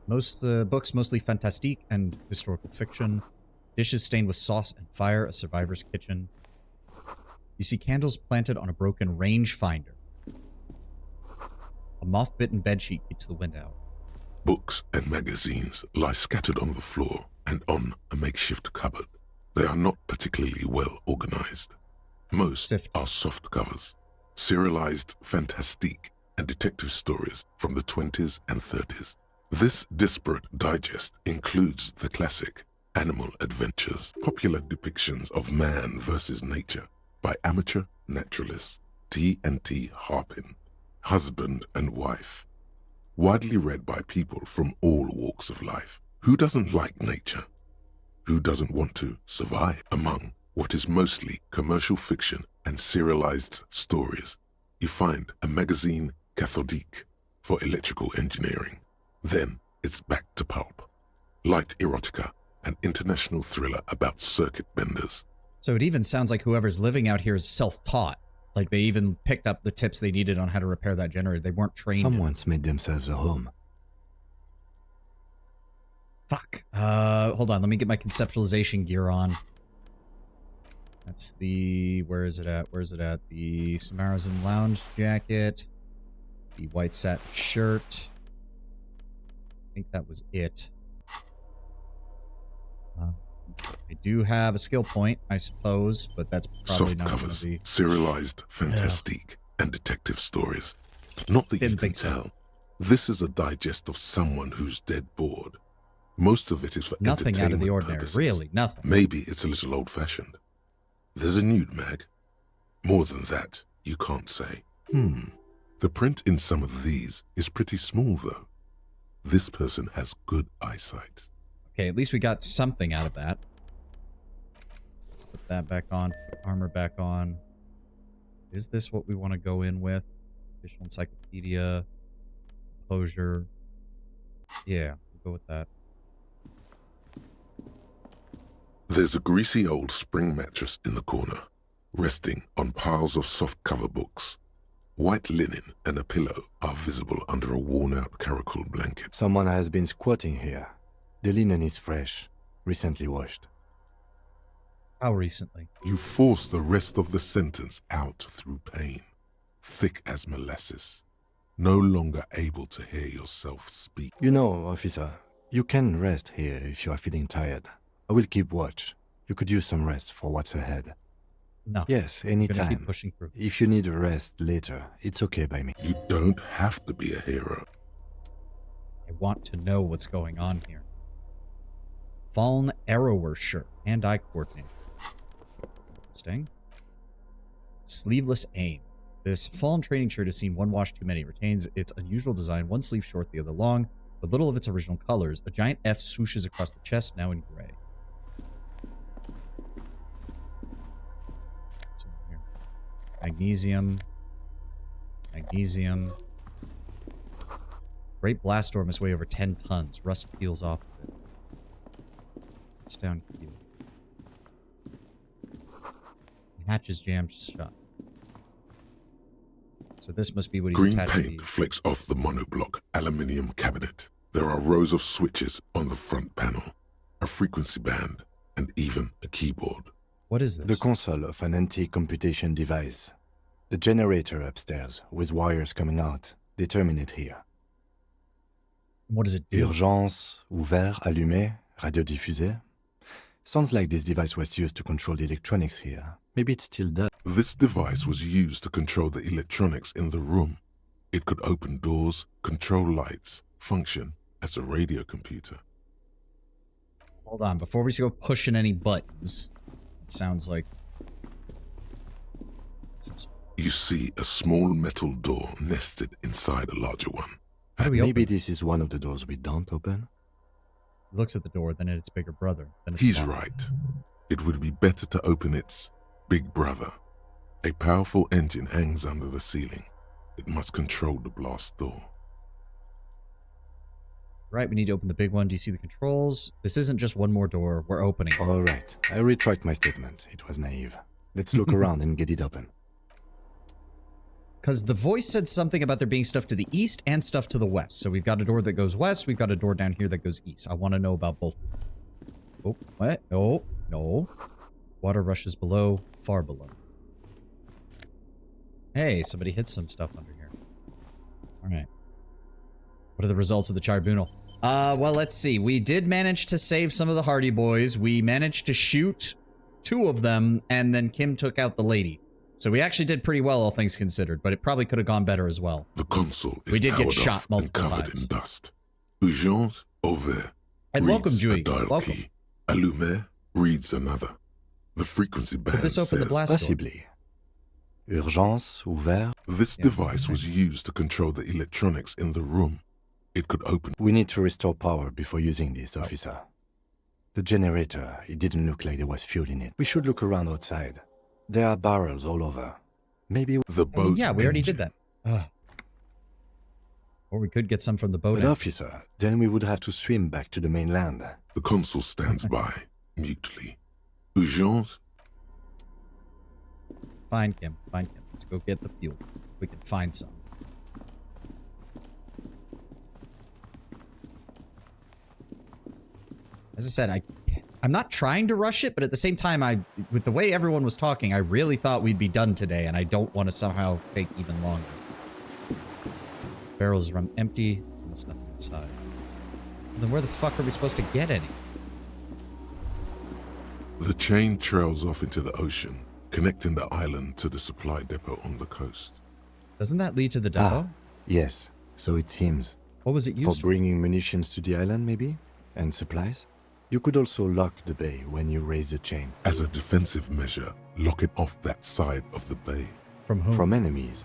Most books, mostly fantastique and historical fiction. Dishes stained with sauce and fire, a survivor's kitchen. You see candles planted on a broken rangefinder. A moth-bitten bedsheet keeps the wind out. Books and magazines lie scattered on the floor and on a makeshift cupboard. They are not particularly well organized. Most are soft covers, serialized fantastique and detective stories from the 20s and 30s. This disparate digest includes the classic Animal Adventures, popular depictions of man versus nature by amateur naturalists T&T Harpin, husband and wife. Widely read by people from all walks of life. Who doesn't like nature? Who doesn't want to survive? Among what is mostly commercial fiction and serialized stories, you find a magazine cathodique for electrical engineering. Then it's back to pulp. Light erotica, an international thriller about circuit benders. So it even sounds like whoever's living out here is self-taught. Like they even picked up the tips they needed on how to repair that generator. They weren't trained. Someone's made themselves a home. Fuck. Hold on. Let me get my conceptualization gear on. That's the... Where is it at? Where is it at? The Samarazan lounge jacket. The white satin shirt. think that was it. I do have a skill point, I suppose, but that's probably Soft not going covers, to be... serialized, fantastique, and detective stories. Not that you can so. tell. This is a digest of someone who's dead bored. Most of it is for Nothing out of the entertainment ordinary. purposes. Really, nothing. Maybe it's a little old-fashioned. There's a nude mag. More than that, you can't say. The print in some of these is pretty small, though. This person has good eyesight. Okay, at least we got something out of that. Put that back on. Armor back on. Is this what we want to go in with? Official encyclopedia. Closure. Yeah, we'll go with that. There's a greasy old spring mattress in the corner, resting on piles of soft cover books. White linen and a pillow are visible under a worn-out caracal blanket. Someone has been squatting here. The linen is fresh, recently washed. How recently? You force the rest of the sentence out through pain, thick as molasses, no longer able to hear yourself speak. You know, officer, you can rest here if you are feeling tired. I will keep watch. You could use some rest for what's ahead. No. Yes, I'm gonna anytime. keep pushing through. If you need a rest later, it's okay by me. You don't have to be a hero. I want to know what's going on here. Fallen Arrower shirt. Hand-eye coordinator. Interesting. Sleeveless aim. This fallen training shirt has seen one wash too many. Retains its unusual design, one sleeve short, the other long, with little of its original colors. A giant F swooshes across the chest, now in gray. What's over here? Magnesium. Magnesium. Great blast door must weigh over 10 tons. Rust peels off of it. It's down here. Hatch is jammed shut. So this must be what he's Green attached to. paint flicks off the monoblock aluminium cabinet. There are rows of switches on the front panel, a frequency band, and even a keyboard. What is The this? console of an anti-computation device. The generator upstairs, with wires coming out. They terminate here. What does it do? Urgence, ouvert, allumé, radiodiffusé. Sounds like this device was used to control the electronics here. Maybe it still does. This device was used to control the electronics in the room. It could open doors, control lights, function as a radio computer. Hold on, before we go pushing any buttons, it sounds like... You see a small metal door nested inside a larger one. How do we Maybe open this is one of the doors we don't open. He looks at the door, then its bigger brother. Then its He's father. right. It would be better to open its big brother. A powerful engine hangs under the ceiling. It must control the blast door. Right, we need to open the big one. Do you see the controls? This isn't just one more door. We're opening. All right. I retract my statement. It was naive. Let's look around and get it open. Because the voice said something about there being stuff to the east and stuff to the west. So we've got a door that goes west. We've got a door down here that goes east. I want to know about both. Oh, what? No, no. Water rushes below, far below. Hey, somebody hit some stuff under here. All right. What are the results of the tribunal? Well, let's see. We did manage to save some of the Hardy Boys. We managed to shoot 2 of them, and then Kim took out the lady. So we actually did pretty well, all things considered, but it probably could have gone better as well. The console is We did get powered shot off multiple and covered times. in dust. Urgence, ouvert. And reads welcome, a Julie. dial Welcome. key. Allumé reads another. The frequency band this open the says, blast door? Possibly. Urgence, ouvert. This Yeah, it's the device was same. used to control the electronics in the room. It could open. We need to restore power before using this, officer. The generator, it didn't look like there was fuel in it. We should look around outside. There are barrels all over. Maybe the boat. Yeah, we already engine. did that. Ugh. Or we could get some from the boat. But officer, then we would have to swim back to the mainland. The consul stands by, mutely. Urgence? Fine, Kim. Fine, Kim. Let's go get the fuel. We can find some. As I said, I'm not trying to rush it, but at the same time, with the way everyone was talking, I really thought we'd be done today, and I don't want to somehow take even longer. Barrels run empty. Almost nothing inside. Then where the fuck are we supposed to get any? The chain trails off into the ocean, connecting the island to the supply depot on the coast. Doesn't that lead to the depot? Yes, so it seems. What was it used for? Bringing munitions to the island, maybe? And supplies? You could also lock the bay when you raise the chain. As a defensive measure, lock it off that side of the bay. From whom? From enemies.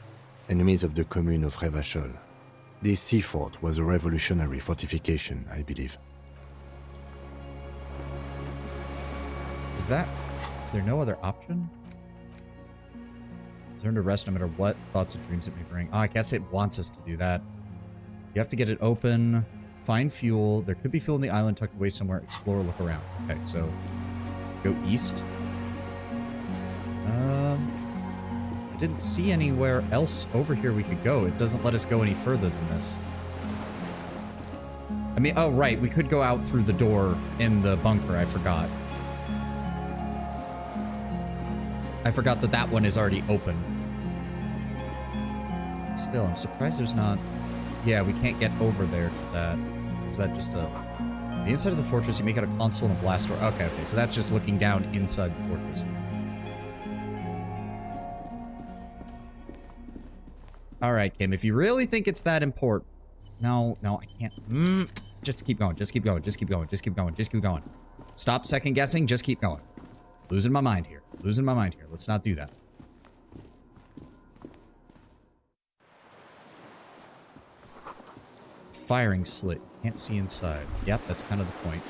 Enemies of the commune of Revachol. This sea fort was a revolutionary fortification, I believe. Is there no other option? Return to rest no matter what thoughts and dreams it may bring. Oh, I guess it wants us to do that. You have to get it open, find fuel. There could be fuel on the island tucked away somewhere. Explore, look around. Okay, so go east. I didn't see anywhere else over here we could go. It doesn't let us go any further than this. I mean, oh, right. We could go out through the door in the bunker. I forgot. I forgot that that one is already open. Still, I'm surprised there's not... Yeah, we can't get over there to that. Is that just a... The inside of the fortress, you make out a console and a blast door. Okay, okay, so that's just looking down inside the fortress. Alright, Kim, if you really think it's that important... No, I can't... Just keep going, just keep going, just keep going, just keep going, just keep going. Stop second guessing, just keep going. Losing my mind here. Losing my mind here. Let's not do that. Firing slit. Can't see inside. Yep, that's kind of the point.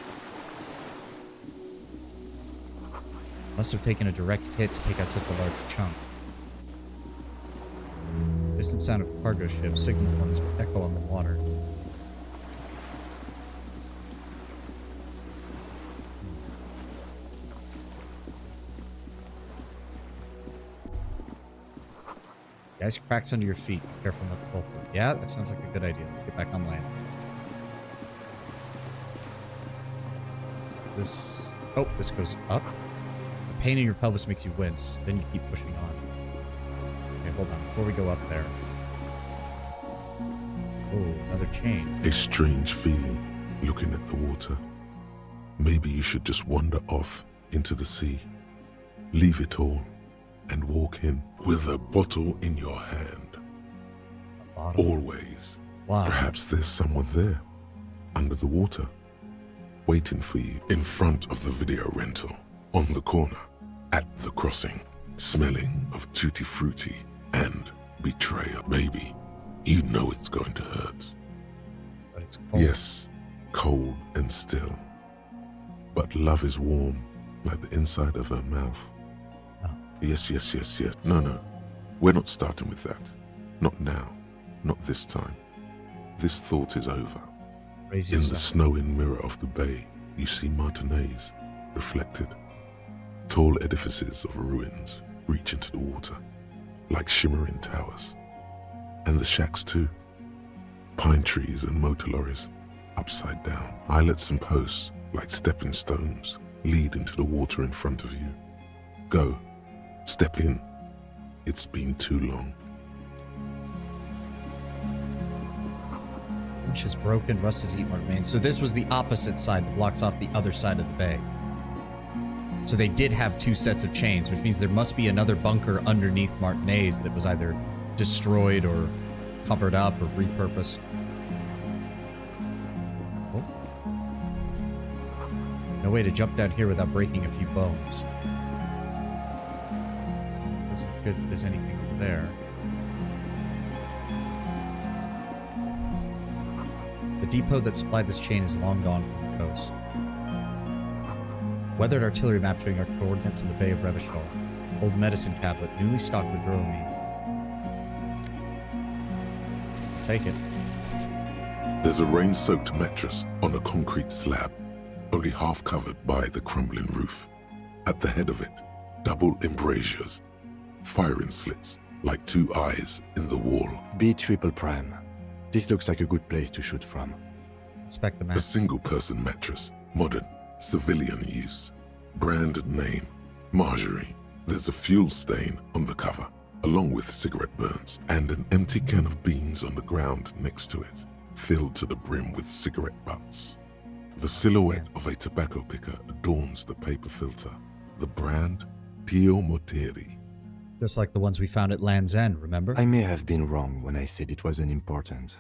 Must have taken a direct hit to take out such a large chunk. Distant sound of cargo ship. Signal horns echo on the water. Guys, cracks under your feet. Be careful not to fall through. Yeah, that sounds like a good idea. Let's get back on land. This... Oh, this goes up. The pain in your pelvis makes you wince. Then you keep pushing on. Okay, hold on. Before we go up there. Oh, another chain. A strange feeling, looking at the water. Maybe you should just wander off into the sea. Leave it all. And walk in with a bottle in your hand. Always. Wow. Perhaps there's someone there, under the water, waiting for you in front of the video rental, on the corner, at the crossing, smelling of tutti frutti and betrayal. Maybe you know it's going to hurt. But it's cold. Yes, cold and still. But love is warm, like the inside of her mouth. Yes. No. We're not starting with that. Not now. Not this time. This thought is over. In the snowing mirror of the bay, you see Martinez, reflected. Tall edifices of ruins reach into the water, like shimmering towers. And the shacks too. Pine trees and motor lorries, upside down. Islets and posts, like stepping stones, lead into the water in front of you. Go. Step in. It's been too long. Winch is broken, rust has eaten what remains. So this was the opposite side that blocks off the other side of the bay. So they did have two sets of chains, which means there must be another bunker underneath Martinez that was either destroyed or covered up or repurposed. Oh. No way to jump down here without breaking a few bones. Doesn't look good if there's anything there. The depot that supplied this chain is long gone from the coast. Weathered artillery map showing our coordinates in the Bay of Revachol. Old medicine tablet, newly stocked with dramamine. Take it. There's a rain-soaked mattress on a concrete slab, only half covered by the crumbling roof. At the head of it, double embrasures, firing slits like two eyes in the wall. B triple prime. This looks like a good place to shoot from. Inspect the A mattress. single-person mattress, modern, civilian use. Brand name, Marjorie. There's a fuel stain on the cover, along with cigarette burns, and an empty can of beans on the ground next to it, filled to the brim with cigarette butts. The silhouette of a tobacco picker adorns the paper filter. The brand, Tio Moteri. Just like the ones we found at Land's End, remember? I may have been wrong when I said it wasn't important.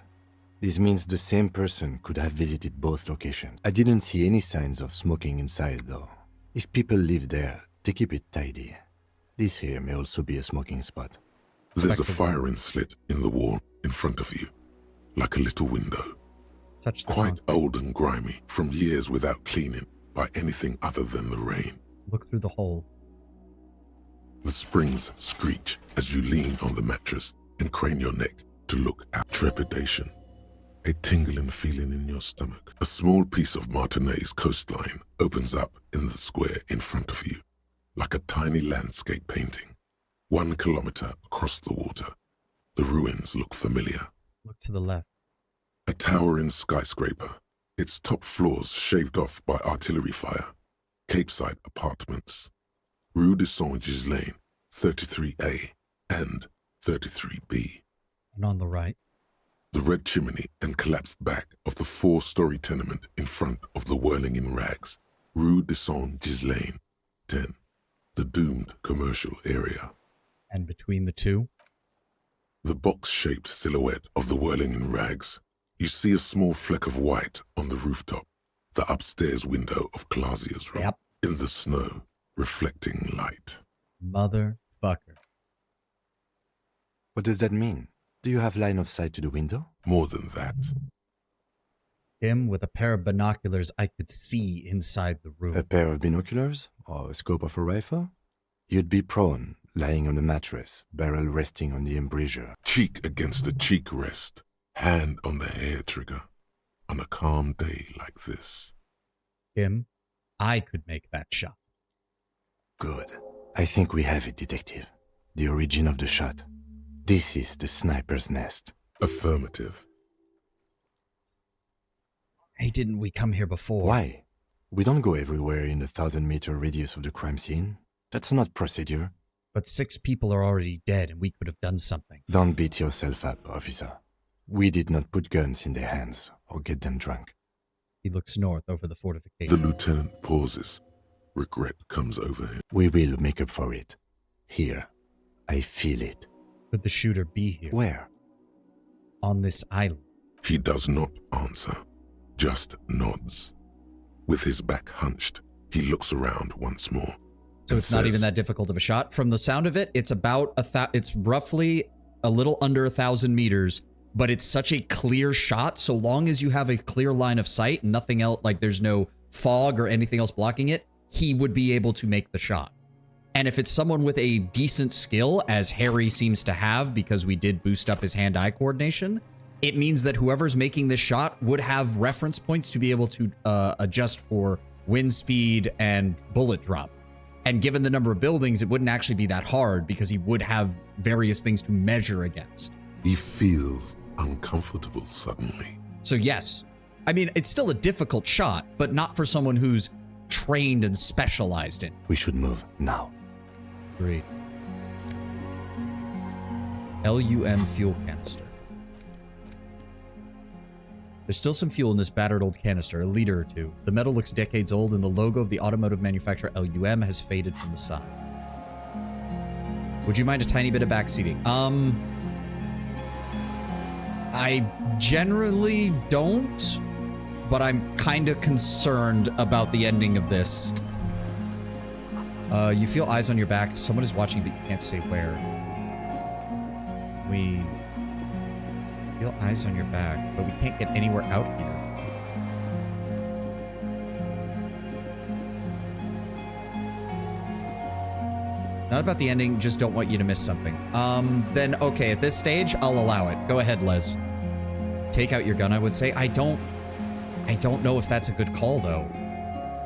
This means the same person could have visited both locations. I didn't see any signs of smoking inside, though. If people live there, they keep it tidy. This here may also be a smoking spot. There's a firing slit in the wall in front of you, like a little window. Quite old and grimy, from years without cleaning by anything other than the rain. Look through the hole. The springs screech as you lean on the mattress and crane your neck to look at trepidation. A tingling feeling in your stomach. A small piece of Martinez coastline opens up in the square in front of you, like a tiny landscape painting. 1 kilometer across the water. The ruins look familiar. Look to the left. A towering skyscraper, its top floors shaved off by artillery fire. Capeside apartments. Rue de Saint-Ghislain, 33A and 33B. And on the right. The red chimney and collapsed back of the 4-story tenement in front of the Whirling in Rags, Rue de Saint-Ghislain, 10, the doomed commercial area. And between the two? The box-shaped silhouette of the Whirling in Rags. You see a small fleck of white on the rooftop, the upstairs window of Clausia's room, in the snow, reflecting light. Motherfucker. What does that mean? Do you have line of sight to the window? More than that. Him with a pair of binoculars, I could see inside the room. A pair of binoculars? Or a scope of a rifle? You'd be prone, lying on a mattress, barrel resting on the embrasure. Cheek against the cheek rest, hand on the hair trigger, on a calm day like this. Him, I could make that shot. Good. I think we have it, Detective. The origin of the shot. This is the sniper's nest. Affirmative. Hey, didn't we come here before? Why? We don't go everywhere in the 1,000-meter radius of the crime scene. That's not procedure. But 6 people are already dead and we could have done something. Don't beat yourself up, officer. We did not put guns in their hands or get them drunk. He looks north over the fortification. The lieutenant pauses. Regret comes over him. We will make up for it. Here. I feel it. Could the shooter be here? Where? On this island. He does not answer, just nods. With his back hunched, he looks around once more. So it's not even that difficult of a shot. From the sound of it, it's about it's roughly a little under 1,000 meters, but it's such a clear shot. So long as you have a clear line of sight, nothing else, like there's no fog or anything else blocking it, he would be able to make the shot. And if it's someone with a decent skill, as Harry seems to have, because we did boost up his hand-eye coordination, it means that whoever's making this shot would have reference points to be able to adjust for wind speed and bullet drop. And given the number of buildings, it wouldn't actually be that hard because he would have various things to measure against. He feels uncomfortable suddenly. So yes, I mean, it's still a difficult shot, but not for someone who's trained and specialized in. We should move now. Agreed. LUM fuel canister. There's still some fuel in this battered old canister, a liter or two. The metal looks decades old and the logo of the automotive manufacturer LUM has faded from the side. Would you mind a tiny bit of backseating? I generally don't, but I'm kind of concerned about the ending of this. You feel eyes on your back. Someone is watching, but you can't say where. We feel eyes on your back, but we can't get anywhere out here. Not about the ending, just don't want you to miss something. Then okay, at this stage, I'll allow it. Go ahead, Les. Take out your gun, I would say. I don't know if that's a good call, though.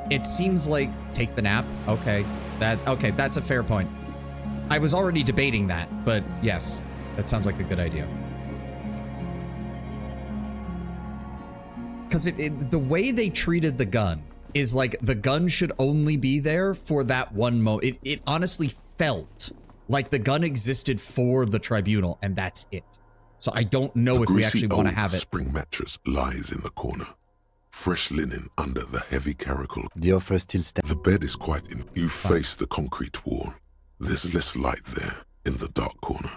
It seems like take the nap. Okay, that's a fair point. I was already debating that, but yes, that sounds like a good idea. Because the way they treated the gun is like the gun should only be there for that one moment. It honestly felt like the gun existed for the tribunal, and that's it. So I don't know if we actually want to have it. Spring mattress lies in the corner. fresh linen under the heavy caracal. The offer still stands. The bed is quite in. You face the concrete wall. There's less light there, in the dark corner.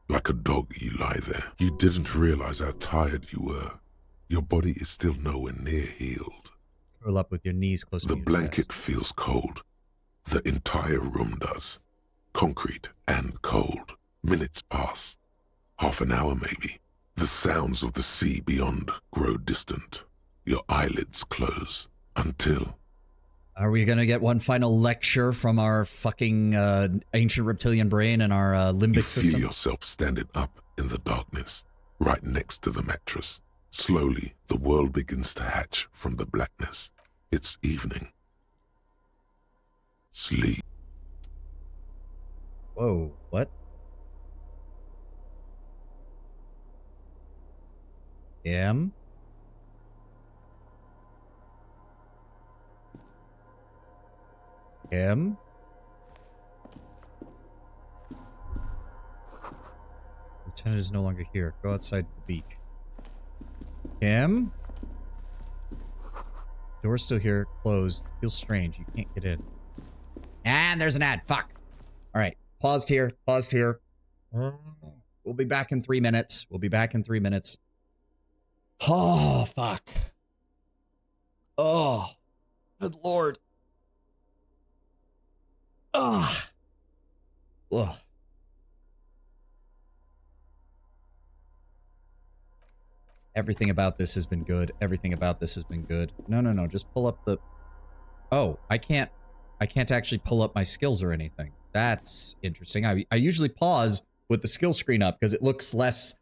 Like a dog, you lie there. You didn't realize how tired you were. Your body is still nowhere near healed. Curl up with your knees close to The your blanket chest. feels cold. The entire room does. Concrete and cold. Minutes pass. Half an hour maybe. The sounds of the sea beyond grow distant. Your eyelids close until... Are we gonna get one final lecture from our fucking ancient reptilian brain and our limbic You system? feel yourself standing up in the darkness, right next to the mattress. Slowly, the world begins to hatch from the blackness. It's evening. Sleep. Whoa, what? Kim? Kim? Lieutenant is no longer here. Go outside to the beach. Kim? Door's still here, closed. Feels strange. You can't get in. And there's an ad. Fuck. All right. Paused here. Paused here. We'll be back in 3 minutes. We'll be back in 3 minutes. Oh, fuck. Oh, good Lord. Ugh. Ugh. Everything about this has been good. Everything about this has been good. No, no, no. Just pull up the... Oh, I can't actually pull up my skills or anything. That's interesting. I usually pause with the skill screen up because it looks less...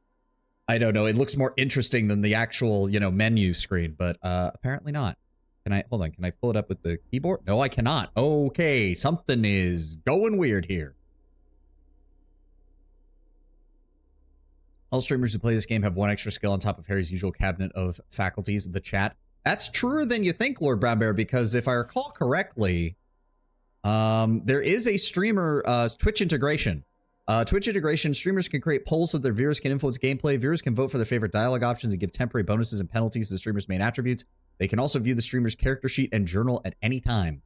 I don't know. It looks more interesting than the actual, you know, menu screen, but apparently not. Can I... Hold on. Can I pull it up with the keyboard? No, I cannot. Okay. Something is going weird here. All streamers who play this game have one extra skill on top of Harry's usual cabinet of faculties, the chat. That's truer than you think, Lord Brown Bear, because if I recall correctly, there is a streamer Twitch integration. Twitch integration, streamers can create polls so their viewers can influence gameplay. Viewers can vote for their favorite dialogue options and give temporary bonuses and penalties to the streamer's main attributes. They can also view the streamer's character sheet and journal at any time.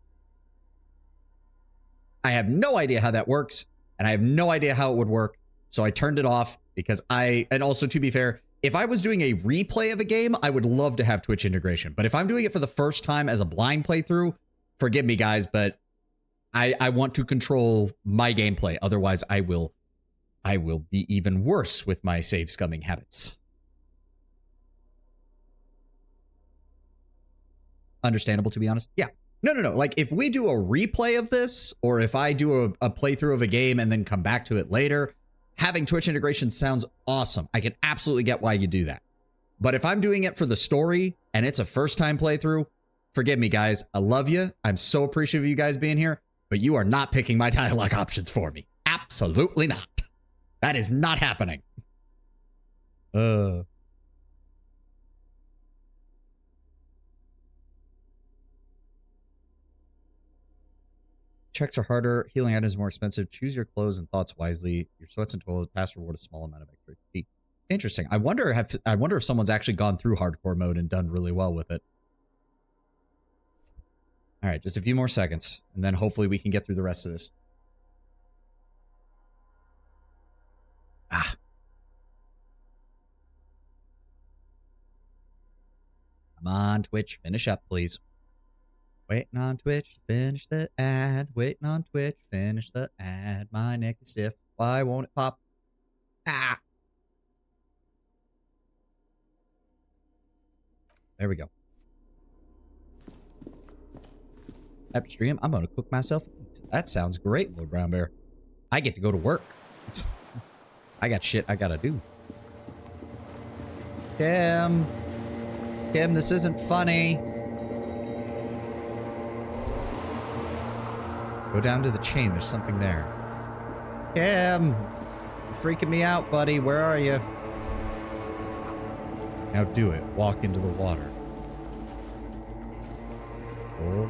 I have no idea how that works, and I have no idea how it would work, so I turned it off because and also to be fair, if I was doing a replay of a game, I would love to have Twitch integration. But if I'm doing it for the first time as a blind playthrough, forgive me guys, but I want to control my gameplay. Otherwise, I will be even worse with my save scumming habits. Understandable, to be honest. Yeah. No. Like, if we do a replay of this, or if I do a playthrough of a game and then come back to it later, having Twitch integration sounds awesome. I can absolutely get why you do that. But if I'm doing it for the story and it's a first-time playthrough, forgive me, guys. I love you. I'm so appreciative of you guys being here, but you are not picking my dialogue options for me. Absolutely not. That is not happening. Checks are harder. Healing items more expensive. Choose your clothes and thoughts wisely. Your sweats and toilet pass reward a small amount of extra XP. Interesting. I wonder if someone's actually gone through hardcore mode and done really well with it. All right, just a few more seconds, and then hopefully we can get through the rest of this. Ah. Come on, Twitch. Finish up, please. Waiting on Twitch to finish the ad. Waiting on Twitch, finish the ad. My neck is stiff. Why won't it pop? Ah. There we go. Upstream, I'm gonna cook myself. That sounds great, Lord Brown Bear. I get to go to work. I got shit I gotta do. Kim, this isn't funny. Go down to the chain. There's something there. Kim, you're freaking me out, buddy. Where are you? Now do it. Walk into the water. Oh.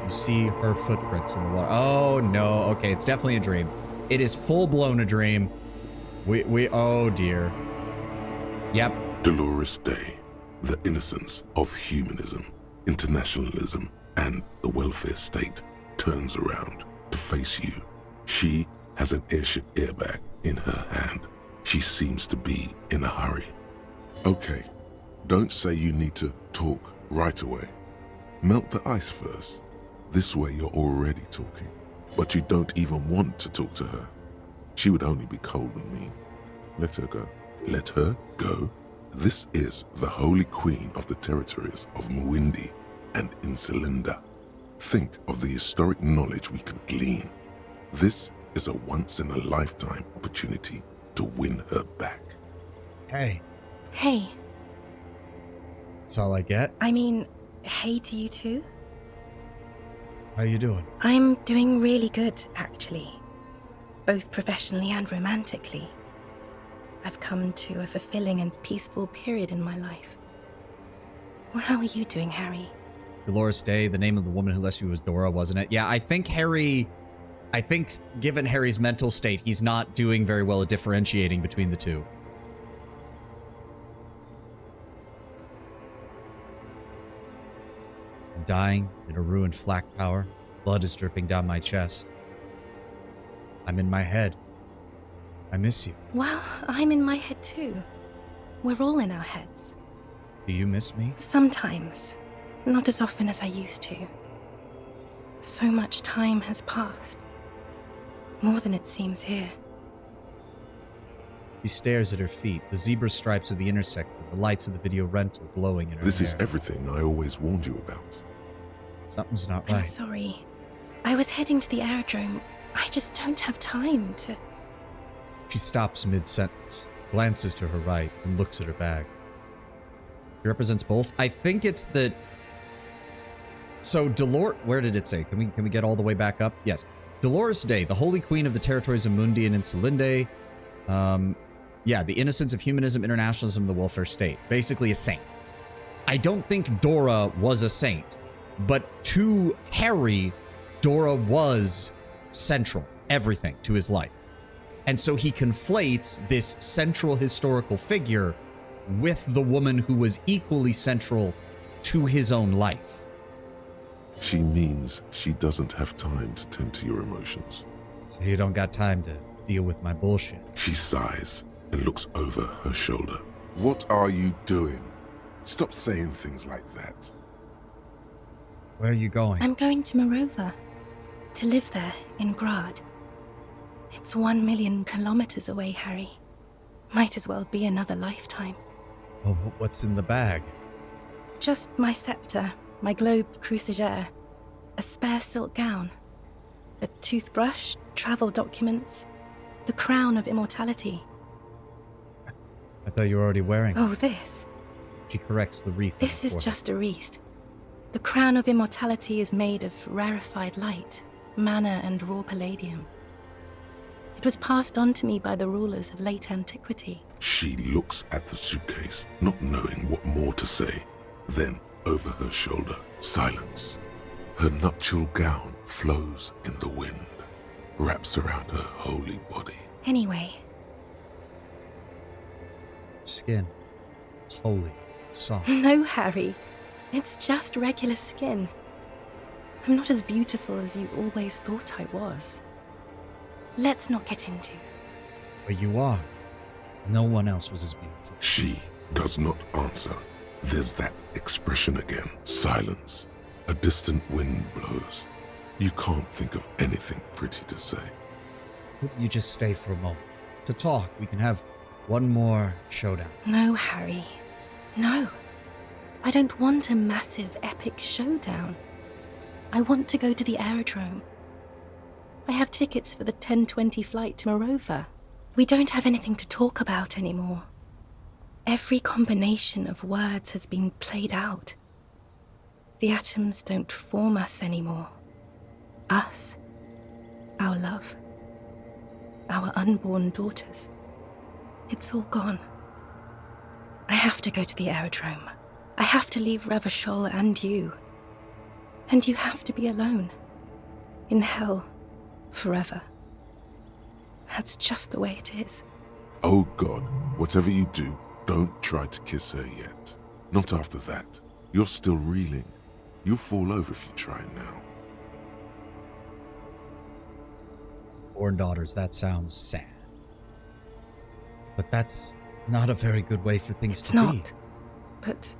You see her footprints in the water. Oh, no. Okay, it's definitely a dream. It is full-blown a dream. Oh, dear. Yep. Dolorous day. The innocence of humanism, internationalism, and the welfare state turns around to face you. She has an airship airbag in her hand. She seems to be in a hurry. Okay, don't say you need to talk right away. Melt the ice first. This way you're already talking. But you don't even want to talk to her. She would only be cold and mean. Let her go. Let her go. This is the Holy Queen of the territories of Muindi and Insulinda. Think of the historic knowledge we could glean. This is a once-in-a-lifetime opportunity to win her back. Hey. Hey. That's all I get? I mean, hey to you too? How you doing? I'm doing really good, actually. Both professionally and romantically. I've come to a fulfilling and peaceful period in my life. Well, how are you doing, Harry? Dolores Day, the name of the woman who left you was Dora, wasn't it? Yeah, I think given Harry's mental state, he's not doing very well at differentiating between the two. I'm dying in a ruined flak tower. Blood is dripping down my chest. I'm in my head. I miss you. Well, I'm in my head too. We're all in our heads. Do you miss me? Sometimes. Not as often as I used to. So much time has passed. More than it seems here. She stares at her feet, the zebra stripes of the intersection, the lights of the video rental glowing in her This hair. is everything I always warned you about. Something's not I'm right. sorry. I was heading to the aerodrome. I just don't have time to... She stops mid-sentence, glances to her right, and looks at her bag. She represents both. I think it's the... So, Dolores... Where did it say? Can we get all the way back up? Yes. Dolores Day, the Holy Queen of the territories of Mundi and Insulinde. Yeah, the innocence of humanism, internationalism, the welfare state. Basically a saint. I don't think Dora was a saint, but to Harry, Dora was central, everything to his life. And so he conflates this central historical figure with the woman who was equally central to his own life. She means she doesn't have time to tend to your emotions. So you don't got time to deal with my bullshit. She sighs and looks over her shoulder. What are you doing? Stop saying things like that. Where are you going? I'm going to Morova. To live there, in Grad. It's 1 million kilometers away, Harry. Might as well be another lifetime. Well, what's in the bag? Just my scepter, my globe cruciger, a spare silk gown, a toothbrush, travel documents, the crown of immortality. I thought you were already wearing it. Oh, this. She corrects the wreath. This is just a wreath. The crown of immortality is made of rarefied light, mana and raw palladium. It was passed on to me by the rulers of late antiquity. She looks at the suitcase, not knowing what more to say. Then, over her shoulder, silence. Her nuptial gown flows in the wind, wraps around her holy body. Anyway. Skin. It's holy. It's soft. No, Harry. It's just regular skin. I'm not as beautiful as you always thought I was. Let's not get into... But you are. No one else was as beautiful. She does not answer. There's that expression again. Silence. A distant wind blows. You can't think of anything pretty to say. Couldn't you just stay for a moment? To talk, we can have one more showdown. No, Harry. No. I don't want a massive, epic showdown. I want to go to the aerodrome. I have tickets for the 10:20 flight to Morova. We don't have anything to talk about anymore. Every combination of words has been played out. The atoms don't form us anymore. Us. Our love. Our unborn daughters. It's all gone. I have to go to the aerodrome. I have to leave Revachol and you. And you have to be alone. In hell. Forever. That's just the way it is. Oh God, whatever you do, don't try to kiss her yet. Not after that. You're still reeling. You'll fall over if you try now. Born daughters, that sounds sad. But that's not a very good way for things to be. It's not. But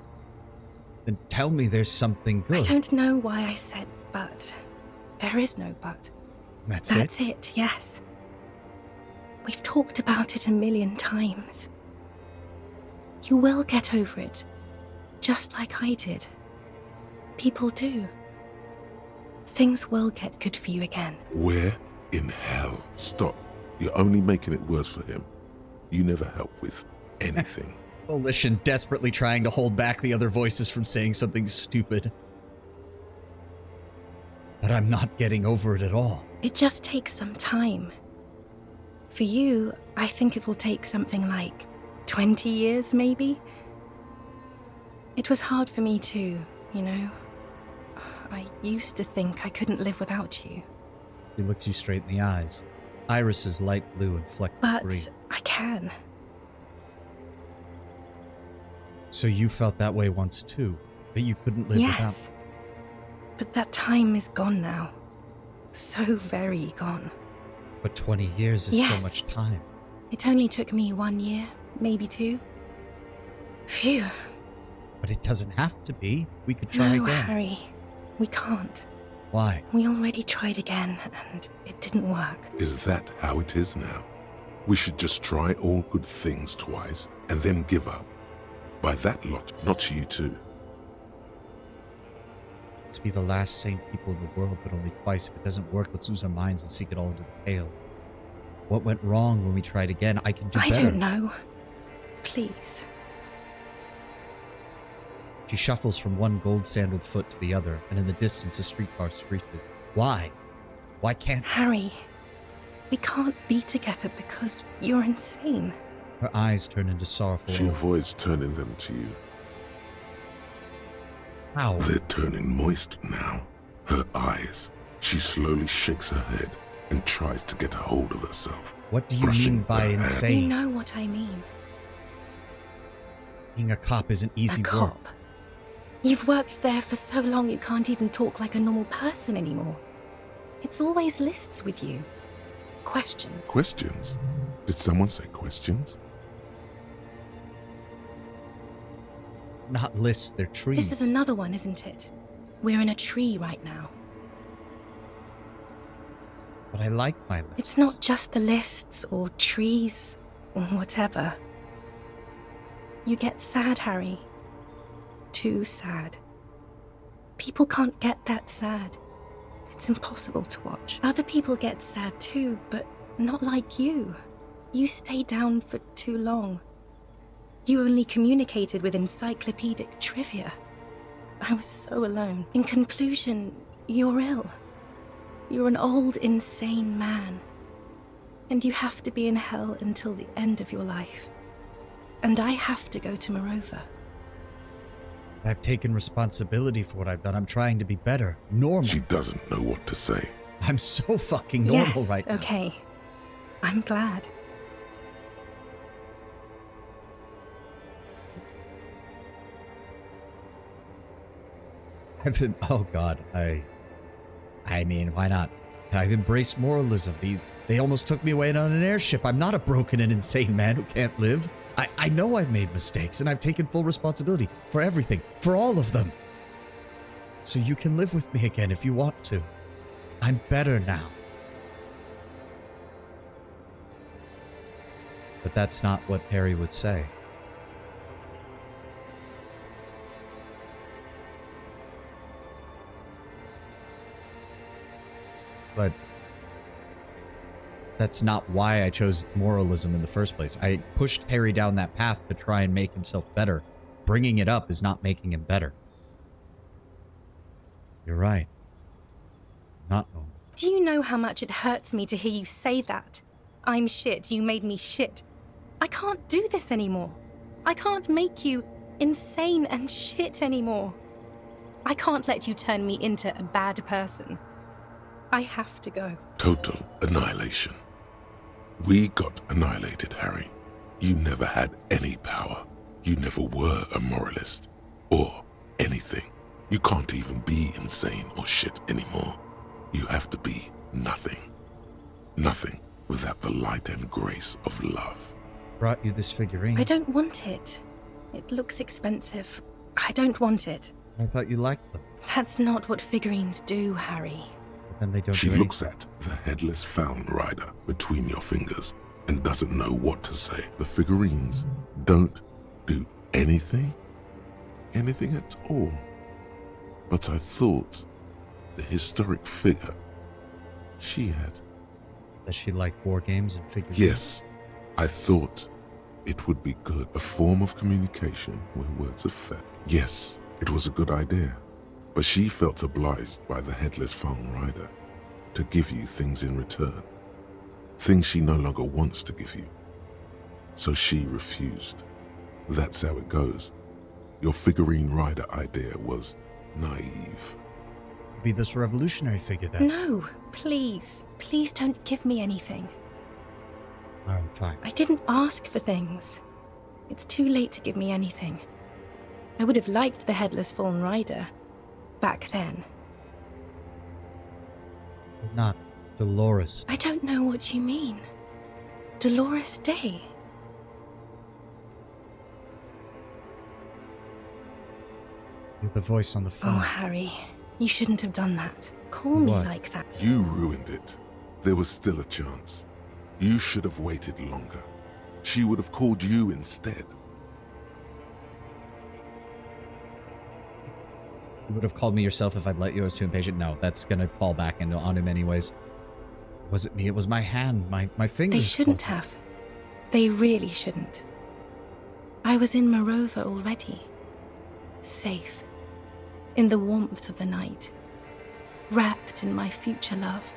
Then tell me there's something I good. don't know why I said but. There is no but. That's it, yes. We've talked about it a million times. You will get over it, just like I did. People do. Things will get good for you again. Where in hell? Stop. You're only making it worse for him. You never help with anything. Volition desperately trying to hold back the other voices from saying something stupid. But I'm not getting over it at all. It just takes some time. For you, I think it will take something like 20 years, maybe? It was hard for me too, you know? I used to think I couldn't live without you. He looks you straight in the eyes. Iris is light blue and flecked with green. But I can. So you felt that way once too, that you couldn't live without. Yes. But that time is gone now. So very gone. But 20 years is so Yes. much time. It only took me 1 year, maybe 2. Phew. But it doesn't have to be. We could try No, again. Harry. We can't. Why? We already tried again, and it didn't work. Is that how it is now? We should just try all good things twice and then give up. By that lot, not you too. Let's be the last sane people in the world, but only twice. If it doesn't work, let's lose our minds and seek it all into the pale. What went wrong when we tried again? I can do I better. don't know. Please. She shuffles from one gold-sandaled foot to the other, and in the distance a streetcar screeches. Why? Why can't... Harry, we can't be together because you're insane. Her eyes turn into sorrowful... She avoids turning them to you. How? They're turning moist now. Her eyes. She slowly shakes her head and tries to get hold of herself. What do you brushing mean by her hair. insane? You know what I mean. Being a cop isn't easy A work. cop. You've worked there for so long you can't even talk like a normal person anymore. It's always lists with you. Question. Questions? Did someone say questions? Not lists, they're trees. This is another one, isn't it? We're in a tree right now. But I like my lists. It's not just the lists or trees or whatever. You get sad, Harry. Too sad. People can't get that sad. It's impossible to watch. Other people get sad too, but not like you. You stay down for too long. You only communicated with encyclopedic trivia. I was so alone. In conclusion, you're ill. You're an old, insane man. And you have to be in hell until the end of your life. And I have to go to Morova. I've taken responsibility for what I've done. I'm trying to be better. Normal. She doesn't know what to say. I'm so fucking normal Yes, right now. okay. I'm glad. Oh god, I mean, why not? I've embraced moralism. They almost took me away on an airship. I'm not a broken and insane man who can't live. I know I've made mistakes, and I've taken full responsibility for everything, for all of them. So you can live with me again if you want to. I'm better now. But that's not what Harry would say. But that's not why I chose moralism in the first place. I pushed Harry down that path to try and make himself better. Bringing it up is not making him better. You're right. Not normal. Do you know how much it hurts me to hear you say that? I'm shit, you made me shit. I can't do this anymore. I can't make you insane and shit anymore. I can't let you turn me into a bad person. I have to go. Total annihilation. We got annihilated, Harry. You never had any power. You never were a moralist. or anything. You can't even be insane or shit anymore. You have to be nothing. Nothing without the light and grace of love. Brought you this figurine. I don't want it. It looks expensive. I don't want it. I thought you liked them. That's not what figurines do, Harry. But then they don't She do looks at the headless Found Rider between your fingers and doesn't know what to say. The figurines don't do anything at all. But I thought the historic figure she had. That she liked war games and figurines? Yes, I thought it would be good. A form of communication where words are fed. Yes, it was a good idea. But she felt obliged by the headless Found Rider to give you things in return. Things she no longer wants to give you. So she refused. That's how it goes. Your figurine rider idea was naive. Be this revolutionary figure then. No, please. Please don't give me anything. Alright, fine. I didn't ask for things. It's too late to give me anything. I would have liked the headless Fallen Rider back then. But not Dolores. I don't know what you mean. Dolores Day. You're the voice on the phone. Oh, Harry, you shouldn't have done that. Call me What? like that. You ruined it. There was still a chance. You should have waited longer. She would have called you instead. You would have called me yourself if I'd let you. I was too impatient. No, that's gonna fall back on him anyways. Was it me? It was my hand, my fingers. They shouldn't have. They really shouldn't. I was in Morova already. Safe. In the warmth of the night. Wrapped in my future love.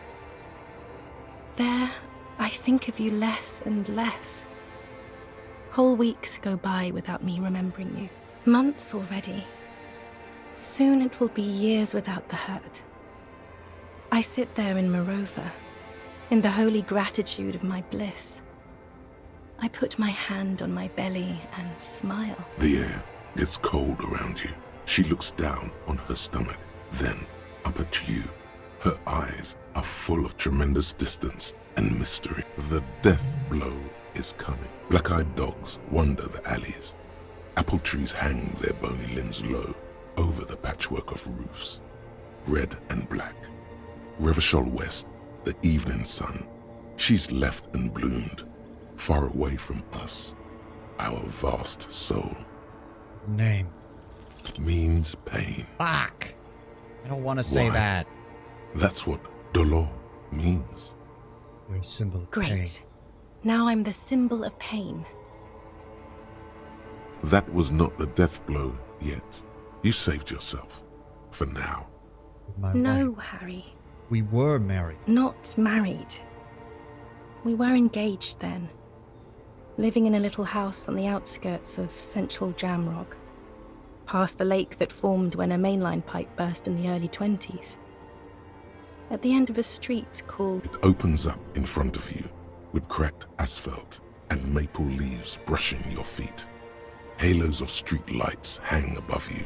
There, I think of you less and less. Whole weeks go by without me remembering you. Months already. Soon it will be years without the hurt. I sit there in Morova, in the holy gratitude of my bliss. I put my hand on my belly and smile. The air gets cold around you. She looks down on her stomach, then up at you. Her eyes are full of tremendous distance and mystery. The death blow is coming. Black-eyed dogs wander the alleys. Apple trees hang their bony limbs low over the patchwork of roofs. Red and black. Revachol West, the evening sun. She's left and bloomed, far away from us, our vast soul. Name. Means pain. Fuck! I don't want to say Why? that. That's what dolor means. You're a symbol of Great. pain. Now I'm the symbol of pain. That was not the death blow yet. You saved yourself. For now. No, Harry. We were married. Not married. We were engaged then. Living in a little house on the outskirts of central Jamrock. Past the lake that formed when a mainline pipe burst in the early 20s. At the end of a street called... It opens up in front of you with cracked asphalt and maple leaves brushing your feet. Halos of street lights hang above you.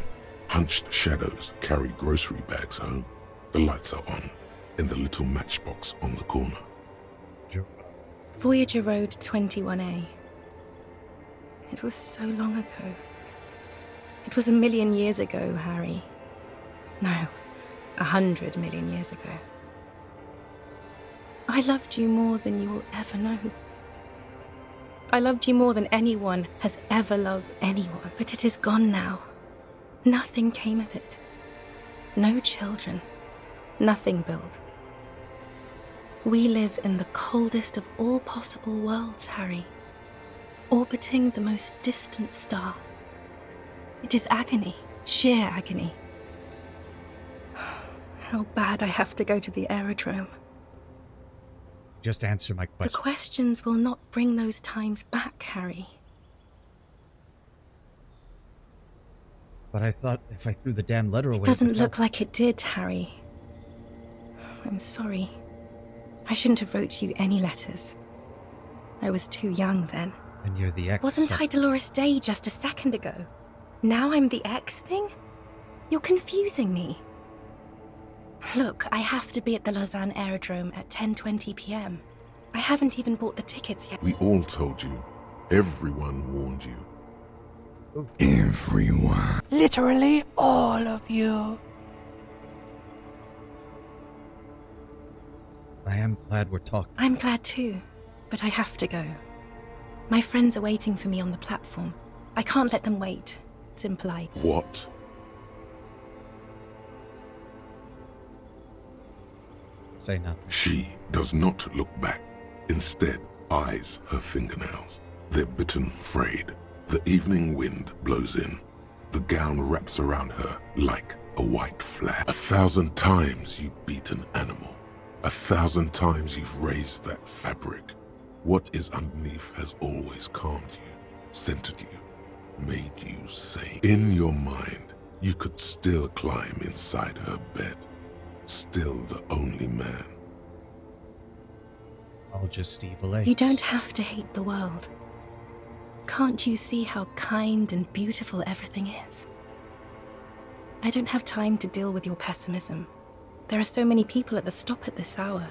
Hunched shadows carry grocery bags home. The lights are on in the little matchbox on the corner. Voyager Road 21A. It was so long ago. It was 1,000,000 years ago, Harry. No, 100 million years ago. I loved you more than you will ever know. I loved you more than anyone has ever loved anyone, but it is gone now. Nothing came of it. No children. Nothing built. We live in the coldest of all possible worlds, Harry. Orbiting the most distant star. It is agony, sheer agony. How bad I have to go to the aerodrome. Just answer my The question. questions will not bring those times back, Harry. But I thought if I threw the damn letter away... It doesn't would look help. like it did, Harry. I'm sorry. I shouldn't have wrote you any letters. I was too young then. And you're the ex... Wasn't I Dolores Day just a second ago? Now I'm the X thing? You're confusing me. Look, I have to be at the Lausanne Aerodrome at 10:20 p.m. I haven't even bought the tickets yet. We all told you. Everyone warned you. Everyone. Literally all of you. I am glad we're talking. I'm glad too, but I have to go. My friends are waiting for me on the platform. I can't let them wait. It's impolite. What? Say nothing. She does not look back. Instead, eyes her fingernails. They're bitten, frayed. The evening wind blows in. The gown wraps around her like a white flag. 1,000 times you beat an animal. 1,000 times you've raised that fabric. What is underneath has always calmed you, centered you, made you sane. In your mind, you could still climb inside her bed. Still the only man. I'll just evil apes. You don't have to hate the world. Can't you see how kind and beautiful everything is? I don't have time to deal with your pessimism. There are so many people at the stop at this hour.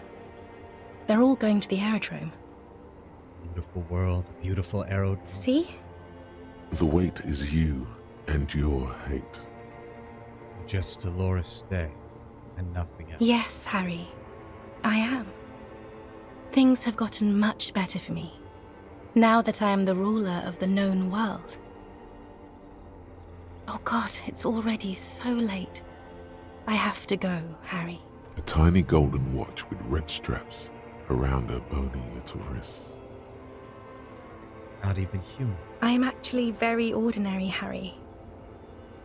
They're all going to the aerodrome. Beautiful world, beautiful aerodrome. See? The weight is you and your hate. Just Dolores Day and nothing else. Yes, Harry. I am. Things have gotten much better for me, now that I am the ruler of the known world. Oh God, it's already so late. I have to go, Harry. A tiny golden watch with red straps around her bony little wrists. Not even human. I am actually very ordinary, Harry.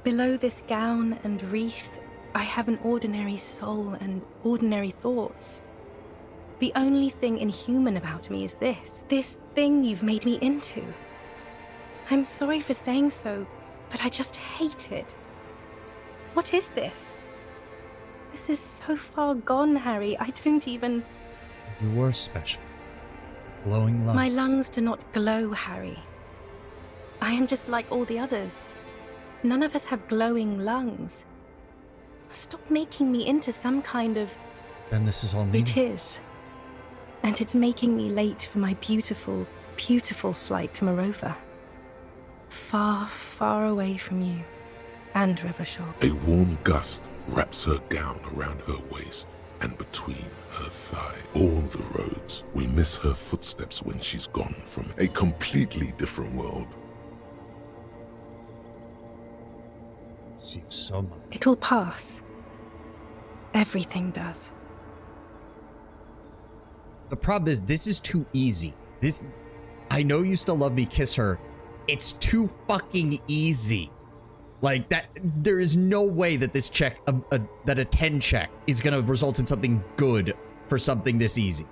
Below this gown and wreath, I have an ordinary soul and ordinary thoughts. The only thing inhuman about me is this thing you've made me into. I'm sorry for saying so, but I just hate it. What is this? This is so far gone, Harry. I don't even... You were special. Glowing lungs. My lungs do not glow, Harry. I am just like all the others. None of us have glowing lungs. Stop making me into some kind of... Then this is all meaningless. meaningless. It is. And it's making me late for my beautiful, beautiful flight to Morova. Far, far away from you and Revachol. A warm gust wraps her gown around her waist and between her thigh. All the roads will miss her footsteps when she's gone from a completely different world. It seems so much. It will pass. Everything does. The problem is, this is too easy. I know you still love me, kiss her. It's too fucking easy. Like, that, there is no way that this check, that a 10 check is gonna result in something good for something this easy.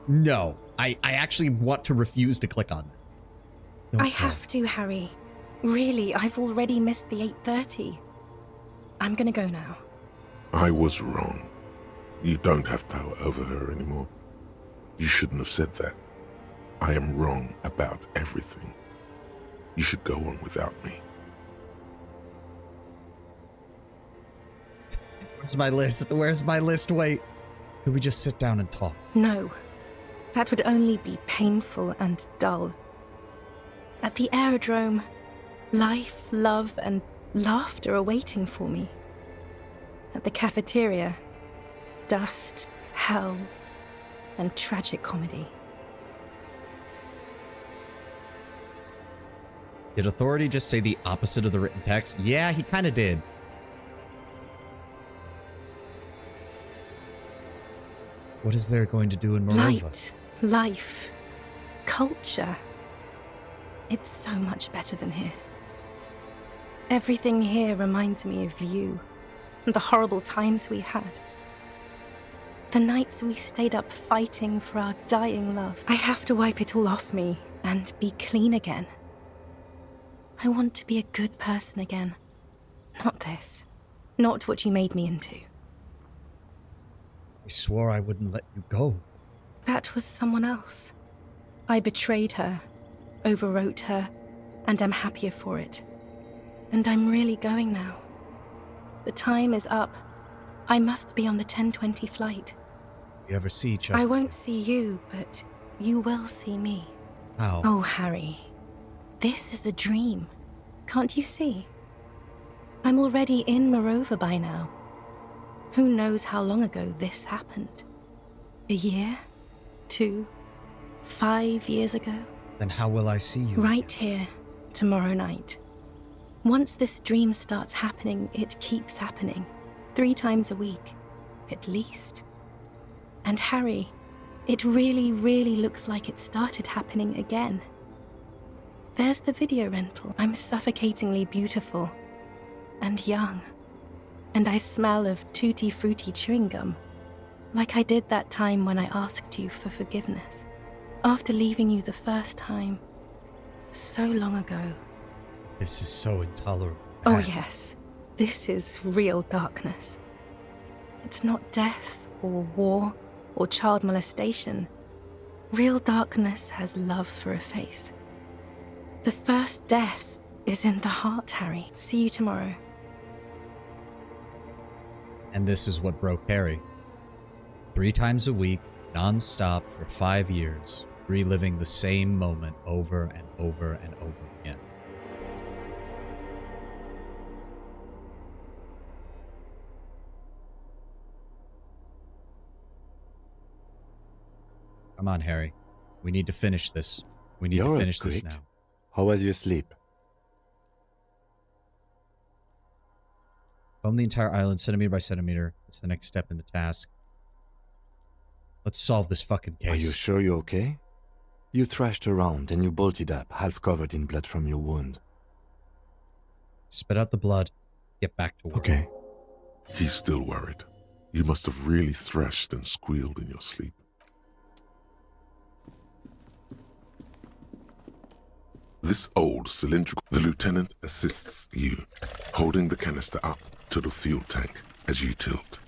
No, I actually want to refuse to click on it. I have to, Harry. Really, I've already missed the 8:30. I'm gonna go now. I was wrong. You don't have power over her anymore. You shouldn't have said that. I am wrong about everything. You should go on without me. Where's my list? Where's my list? Wait. Could we just sit down and talk? No. That would only be painful and dull. At the aerodrome, life, love, and laughter are waiting for me. At the cafeteria, dust, hell, and tragic comedy. Did Authority just say the opposite of the written text? Yeah, he kind of did. What is there going to do in Morova? Light, life, culture. It's so much better than here. Everything here reminds me of you and the horrible times we had. The nights we stayed up fighting for our dying love. I have to wipe it all off me and be clean again. I want to be a good person again. Not this. Not what you made me into. I swore I wouldn't let you go. That was someone else. I betrayed her, overwrote her, and am happier for it. And I'm really going now. The time is up. I must be on the 10:20 flight. You ever see each other? I won't see you, but you will see me. How? Oh, Harry. This is a dream. Can't you see? I'm already in Morova by now. Who knows how long ago this happened? A year? 2? 5 years ago? Then how will I see you? Right here, tomorrow night. Once this dream starts happening, it keeps happening. 3 times a week, at least. And Harry, it really, really looks like it started happening again. There's the video rental. I'm suffocatingly beautiful. And young. And I smell of tutti frutti chewing gum. Like I did that time when I asked you for forgiveness. After leaving you the first time. So long ago. This is so intolerable. Oh yes, this is real darkness. It's not death or war or child molestation. Real darkness has love for a face. The first death is in the heart, Harry. See you tomorrow. And this is what broke Harry. 3 times a week, non-stop for 5 years, reliving the same moment over and over and over again. Come on, Harry. We need to finish this. We need to finish this now. How was your sleep? Comb the entire island centimeter by centimeter. It's the next step in the task. Let's solve this fucking case. Are you sure you're okay? You thrashed around and you bolted up, half covered in blood from your wound. Spit out the blood. Get back to work. Okay. He's still worried. You must have really thrashed and squealed in your sleep. This old cylindrical... The lieutenant assists you, holding the canister up to the fuel tank as you tilt.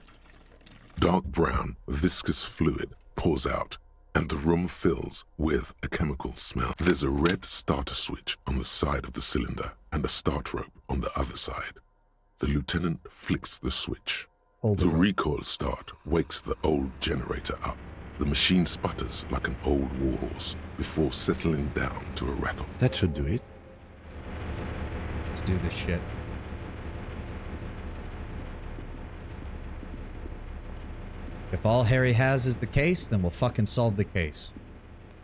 Dark brown, viscous fluid pours out, and the room fills with a chemical smell. There's a red starter switch on the side of the cylinder and a start rope on the other side. The lieutenant flicks the switch. The recoil start wakes the old generator up. The machine sputters like an old warhorse before settling down to a rattle. That should do it. Let's do this shit. If all Harry has is the case, then we'll fucking solve the case.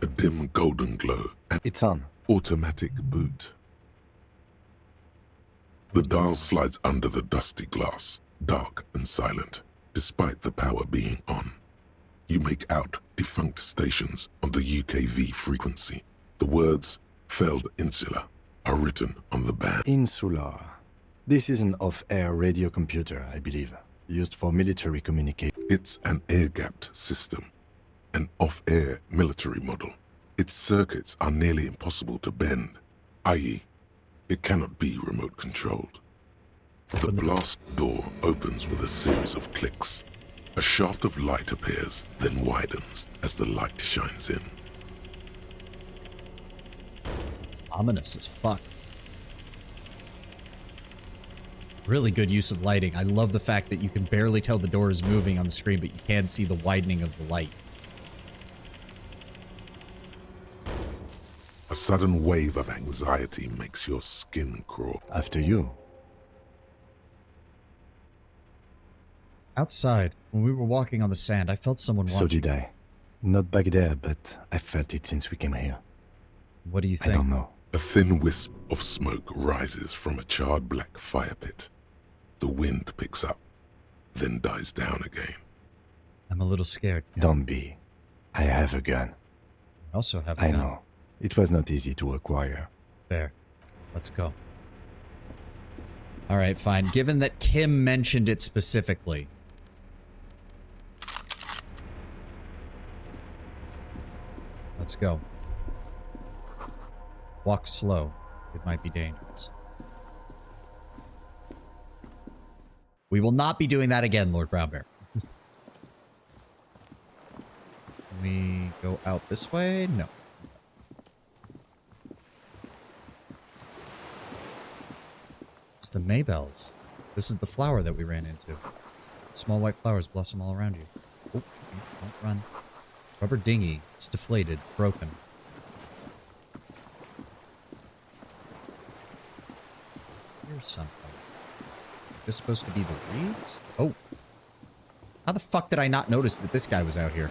A dim golden glow. And it's on. Automatic boot. The dial slides under the dusty glass, dark and silent, despite the power being on. You make out defunct stations on the UKV frequency. The words, failed insular, are written on the band. Insular. This is an off-air radio computer, I believe, used for military communication. It's an air-gapped system, an off-air military model. Its circuits are nearly impossible to bend, i.e., it cannot be remote controlled. The blast door opens with a series of clicks. A shaft of light appears, then widens as the light shines in. Ominous as fuck. Really good use of lighting. I love the fact that you can barely tell the door is moving on the screen, but you can see the widening of the light. A sudden wave of anxiety makes your skin crawl. After you. Outside, when we were walking on the sand, I felt someone watching. So did I. Not back there, but I felt it since we came here. What do you think? I don't know. A thin wisp of smoke rises from a charred black fire pit. The wind picks up, then dies down again. I'm a little scared. Don't be. I have a gun. I also have a gun. I know. It was not easy to acquire. Fair. Let's go. Alright, fine. Given that Kim mentioned it specifically. Let's go. Walk slow. It might be dangerous. We will not be doing that again, Lord Brownbear. Can we go out this way? No. the Maybells. This is the flower that we ran into. Small white flowers blossom all around you. Oh, don't run. Rubber dinghy. It's deflated, broken. Here's something. Is this supposed to be the reeds? Oh. How the fuck did I not notice that this guy was out here?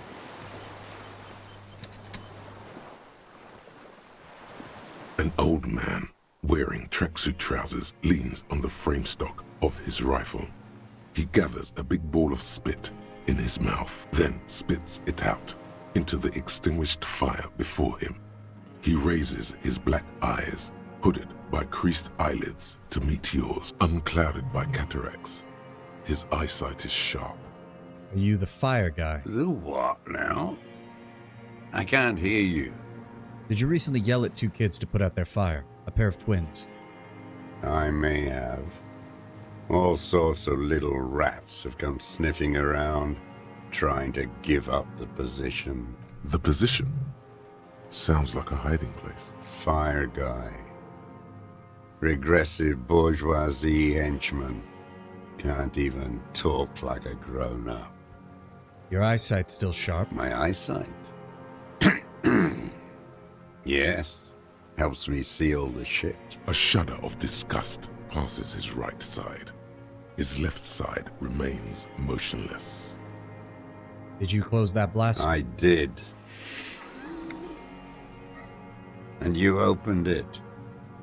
An old man wearing tracksuit trousers leans on the frame stock of his rifle. He gathers a big ball of spit in his mouth, then spits it out into the extinguished fire before him. He raises his black eyes, hooded by creased eyelids, to meet yours, unclouded by cataracts. His eyesight is sharp. Are you the fire guy? The what now? I can't hear you. Did you recently yell at 2 kids to put out their fire? A pair of twins. I may have. All sorts of little rats have come sniffing around, trying to give up the position. The position? Sounds like a hiding place. Fire guy. Regressive bourgeoisie henchman. Can't even talk like a grown-up. Your eyesight's still sharp. My eyesight? Yes. Helps me see all the shit. A shudder of disgust passes his right side. His left side remains motionless. Did you close that blast? I did. And you opened it.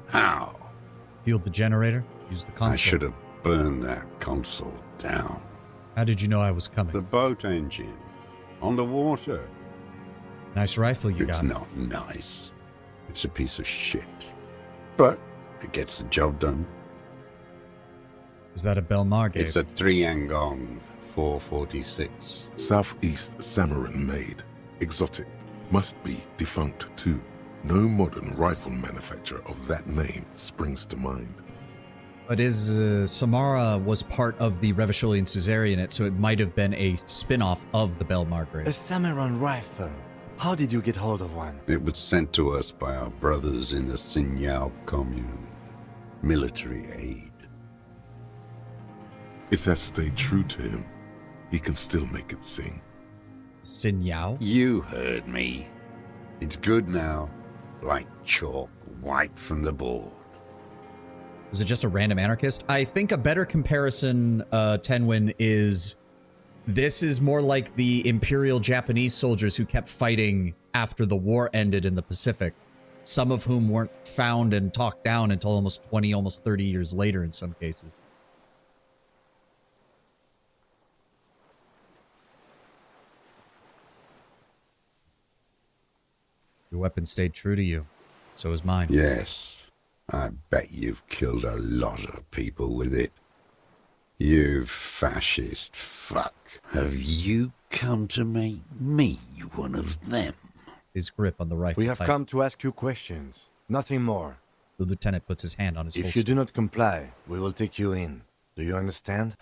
How? Fueled the generator? Used the console? I should have burned that console down. How did you know I was coming? The boat engine. On the water. Nice rifle you got. It's not nice. It's a piece of shit. But it gets the job done. Is that a Belmar gave? It's a Triangong 446. Southeast Samarin made. Exotic. Must be defunct too. No modern rifle manufacturer of that name springs to mind. But Samara was part of the Revacholian Caesarianate, so it might have been a spin-off of the Belmar grave. A Samaran rifle. How did you get hold of one? It was sent to us by our brothers in the Sinyao commune. Military aid. It has stayed true to him. He can still make it sing. Sinyao? You heard me. It's good now. Like chalk wiped from the board. Was it just a random anarchist? I think a better comparison, Tenwin, is this is more like the Imperial Japanese soldiers who kept fighting after the war ended in the Pacific, some of whom weren't found and talked down until almost 20, almost 30 years later in some cases. Your weapon stayed true to you. So is mine. Yes. I bet you've killed a lot of people with it. You fascist fuck. Have you come to make me one of them? His grip on the rifle We have tightens. come to ask you questions. Nothing more. The lieutenant puts his hand on his holster. If you do not comply, we will take you in. Do you understand?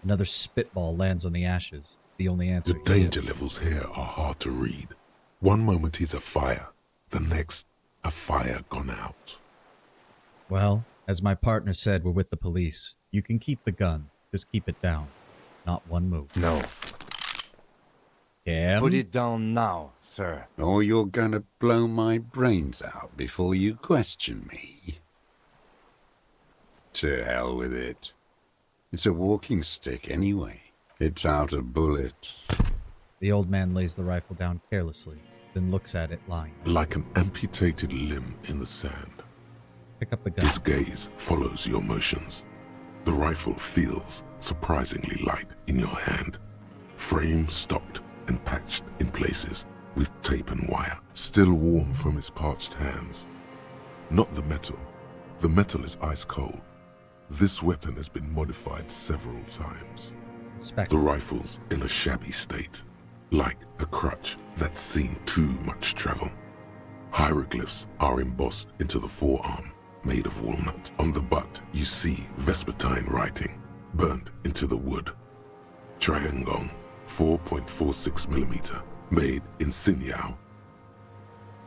Another spitball lands on the ashes. The only answer. The danger levels here are hard to read. One moment he's a fire, the next a fire gone out. Well, as my partner said, we're with the police. You can keep the gun. Just keep it down. Not one move. No. Yeah. Put it down now, sir. Or you're gonna blow my brains out before you question me. To hell with it. It's a walking stick anyway. It's out of bullets. The old man lays the rifle down carelessly, then looks at it lying. Like an amputated limb in the sand. Pick up the gun. His gaze follows your motions. The rifle feels surprisingly light in your hand. Frame stopped and patched in places with tape and wire, still warm from his parched hands. Not the metal. The metal is ice cold. This weapon has been modified several times. Inspect. The rifle's in a shabby state, like a crutch that's seen too much travel. Hieroglyphs are embossed into the forearm, made of walnut. On the butt, you see Vespertine writing, burnt into the wood. Triangong, 4.46mm, made in Sinyao.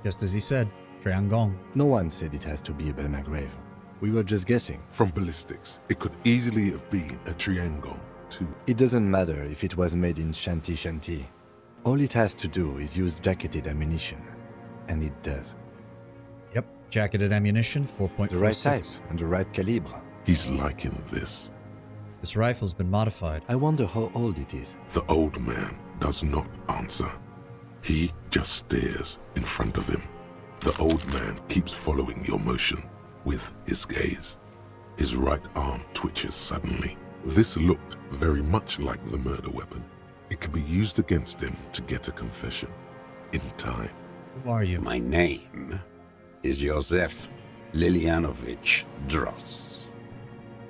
Just as he said, Triangong. No one said it has to be a Belmar grave. We were just guessing. From ballistics, it could easily have been a triangle, too. It doesn't matter if it was made in Shanty Shanty. All it has to do is use jacketed ammunition. And it does. Yep, jacketed ammunition, 4.46. The right type and the right calibre. He's liking this. This rifle's been modified. I wonder how old it is. The old man does not answer. He just stares in front of him. The old man keeps following your motion with his gaze. His right arm twitches suddenly. This looked very much like the murder weapon. It could be used against him to get a confession. In time. Who are you? My name is Josef Lilianovich Dross.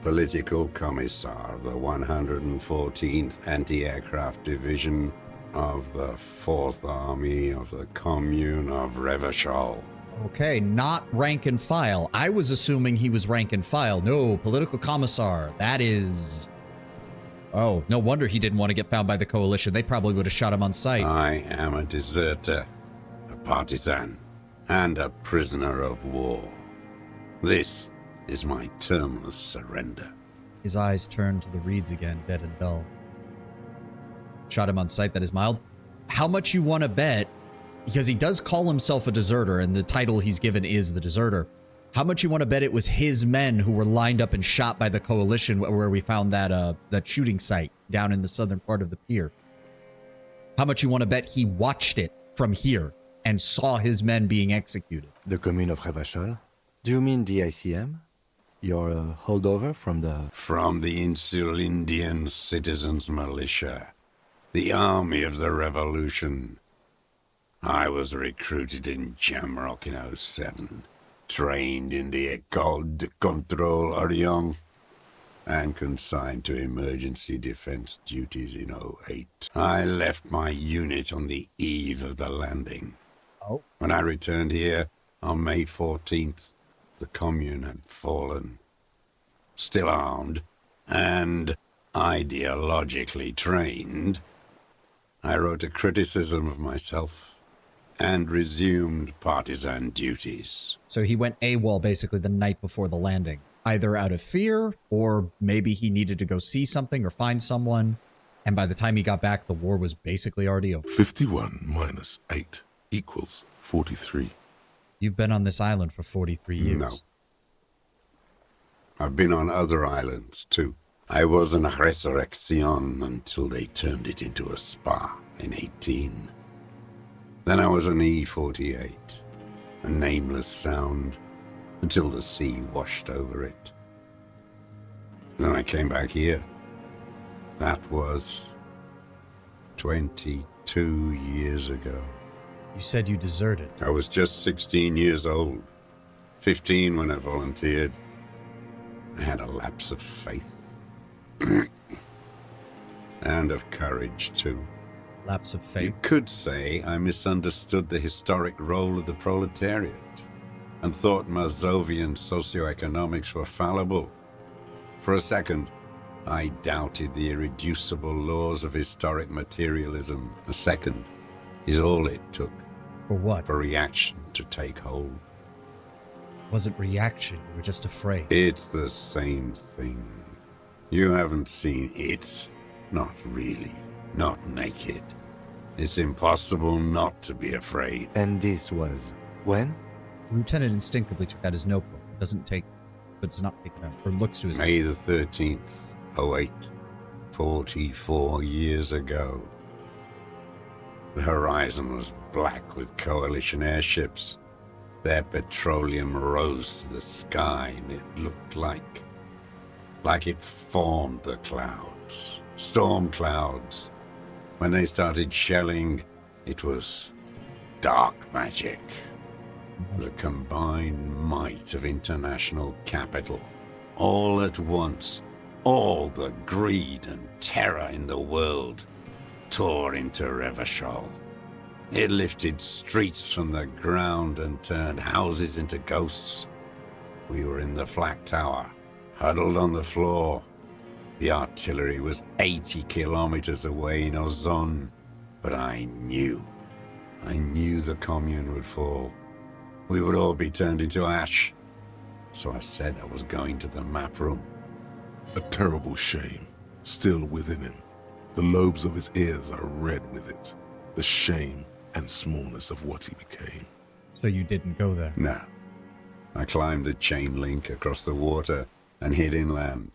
Political Commissar of the 114th Anti-Aircraft Division of the 4th Army of the Commune of Revachol. Okay, not rank and file. I was assuming he was rank and file. No, political commissar. That is... Oh, no wonder he didn't want to get found by the coalition. They probably would have shot him on sight. I am a deserter, a partisan, and a prisoner of war. This is my termless surrender. His eyes turned to the reeds again, dead and dull. Shot him on sight, that is mild. How much you want to bet, because he does call himself a deserter, and the title he's given is the deserter. How much you want to bet it was his men who were lined up and shot by the coalition where we found that shooting site down in the southern part of the pier? How much you want to bet he watched it from here and saw his men being executed? The Commune of Revachol? Do you mean the ICM? Your holdover from the... From the Insulindian Citizens Militia. The Army of the Revolution. I was recruited in Jamrock in 07. Trained in the École de Contrôle Orient. And consigned to emergency defense duties in 08. I left my unit on the eve of the landing. Oh. When I returned here on May 14th, the Commune had fallen. Still armed and ideologically trained, I wrote a criticism of myself and resumed partisan duties. So he went AWOL basically the night before the landing, either out of fear or maybe he needed to go see something or find someone. And by the time he got back, the war was basically already over. 51 minus 8 equals 43. You've been on this island for 43 years. No. I've been on other islands, too. I was in Resurrection until they turned it into a spa in 18. Then I was on E48, a nameless sound, until the sea washed over it. Then I came back here. That was 22 years ago. You said you deserted. I was just 16 years old. 15 when I volunteered. I had a lapse of faith. And of courage, too. Lapse of faith? You could say I misunderstood the historic role of the proletariat and thought Mazovian socioeconomics were fallible. For a second, I doubted the irreducible laws of historic materialism. A second is all it took. For what? For reaction to take hold. Wasn't reaction, you were just afraid. It's the same thing. You haven't seen it. Not really. Not naked. It's impossible not to be afraid. And this was when? The lieutenant instinctively took out his notebook. It does not take it out, or looks to his May the 13th, 08. 44 years ago. The horizon was black with coalition airships. Their petroleum rose to the sky, and it looked like it formed the clouds. Storm clouds. When they started shelling, it was dark magic. The combined might of international capital. All at once, all the greed and terror in the world tore into Revachol. It lifted streets from the ground and turned houses into ghosts. We were in the flak tower, huddled on the floor. The artillery was 80 kilometers away in Ozon, but I knew the Commune would fall. We would all be turned into ash. so I said I was going to the map room. A terrible shame still within him. The lobes of his ears are red with it. The shame and smallness of what he became. So you didn't go there? No. I climbed the chain link across the water and hid inland,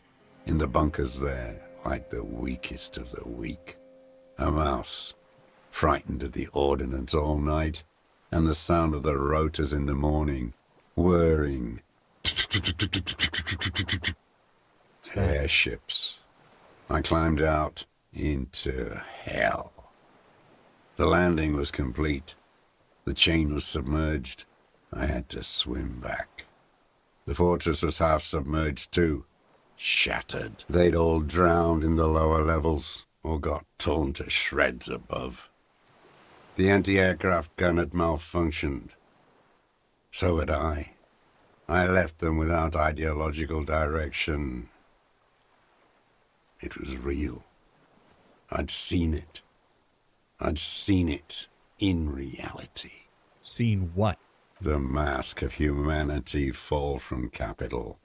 in the bunkers there, like the weakest of the weak. A mouse, frightened at the ordnance all night, and the sound of the rotors in the morning, whirring. Airships. I climbed out into hell. The landing was complete. The chain was submerged. I had to swim back. The fortress was half submerged too. Shattered. They'd all drowned in the lower levels, or got torn to shreds above. The anti-aircraft gun had malfunctioned. So had I. I left them without ideological direction. It was real. I'd seen it. I'd seen it in reality. Seen what? The mask of humanity fall from capital.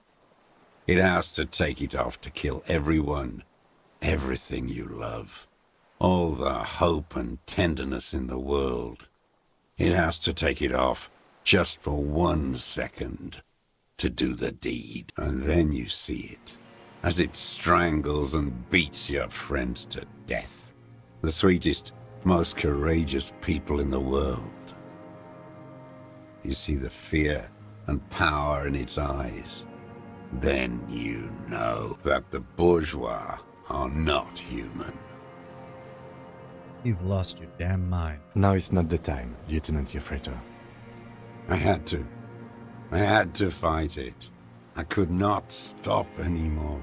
It has to take it off to kill everyone, everything you love. All the hope and tenderness in the world. It has to take it off just for 1 second to do the deed. And then you see it, as it strangles and beats your friends to death. The sweetest, most courageous people in the world. You see the fear and power in its eyes. Then you know that the bourgeois are not human. You've lost your damn mind. Now is not the time, Lieutenant Jeffreto. I had to. I had to fight it. I could not stop anymore.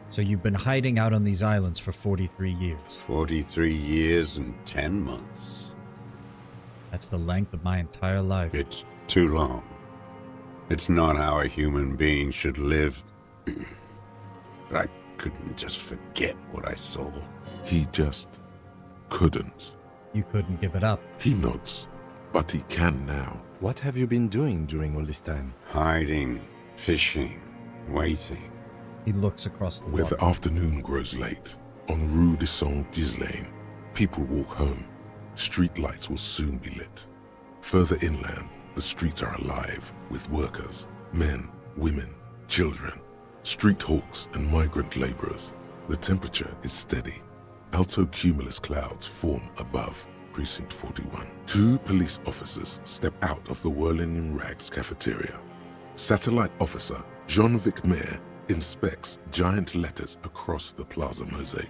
So you've been hiding out on these islands for 43 years. 43 years and 10 months. That's the length of my entire life. It's too long. It's not how a human being should live. But I couldn't just forget what I saw. He just couldn't. You couldn't give it up. He nods, but he can now. What have you been doing during all this time? Hiding, fishing, waiting. He looks across the Where water. the afternoon grows late, on Rue de Saint-Ghislain, people walk home. Street lights will soon be lit. Further inland, the streets are alive with workers, men, women, children, street hawks and migrant laborers. The temperature is steady. Alto cumulus clouds form above Precinct 41. 2 police officers step out of the Whirling in Rags cafeteria. Satellite officer Jean-Vic Mayer inspects giant letters across the plaza mosaic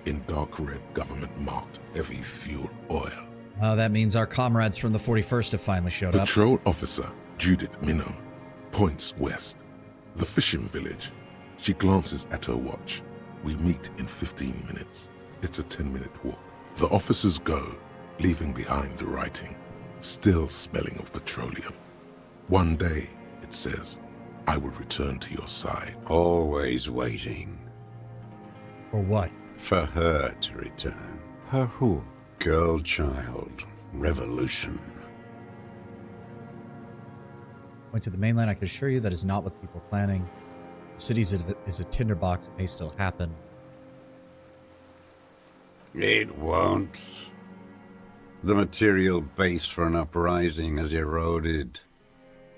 in dark red government-marked heavy fuel oil. That means our comrades from the 41st have finally showed up. Patrol officer Judith Minot points west. The fishing village. She glances at her watch. We meet in 15 minutes. It's a 10-minute walk. The officers go, leaving behind the writing, still smelling of petroleum. One day, it says, I will return to your side. Always waiting. For what? For her to return. Her who? Girl child. Revolution. Went to the mainland. I can assure you that is not what people are planning. The city is a tinderbox. It may still happen. It won't. The material base for an uprising has eroded.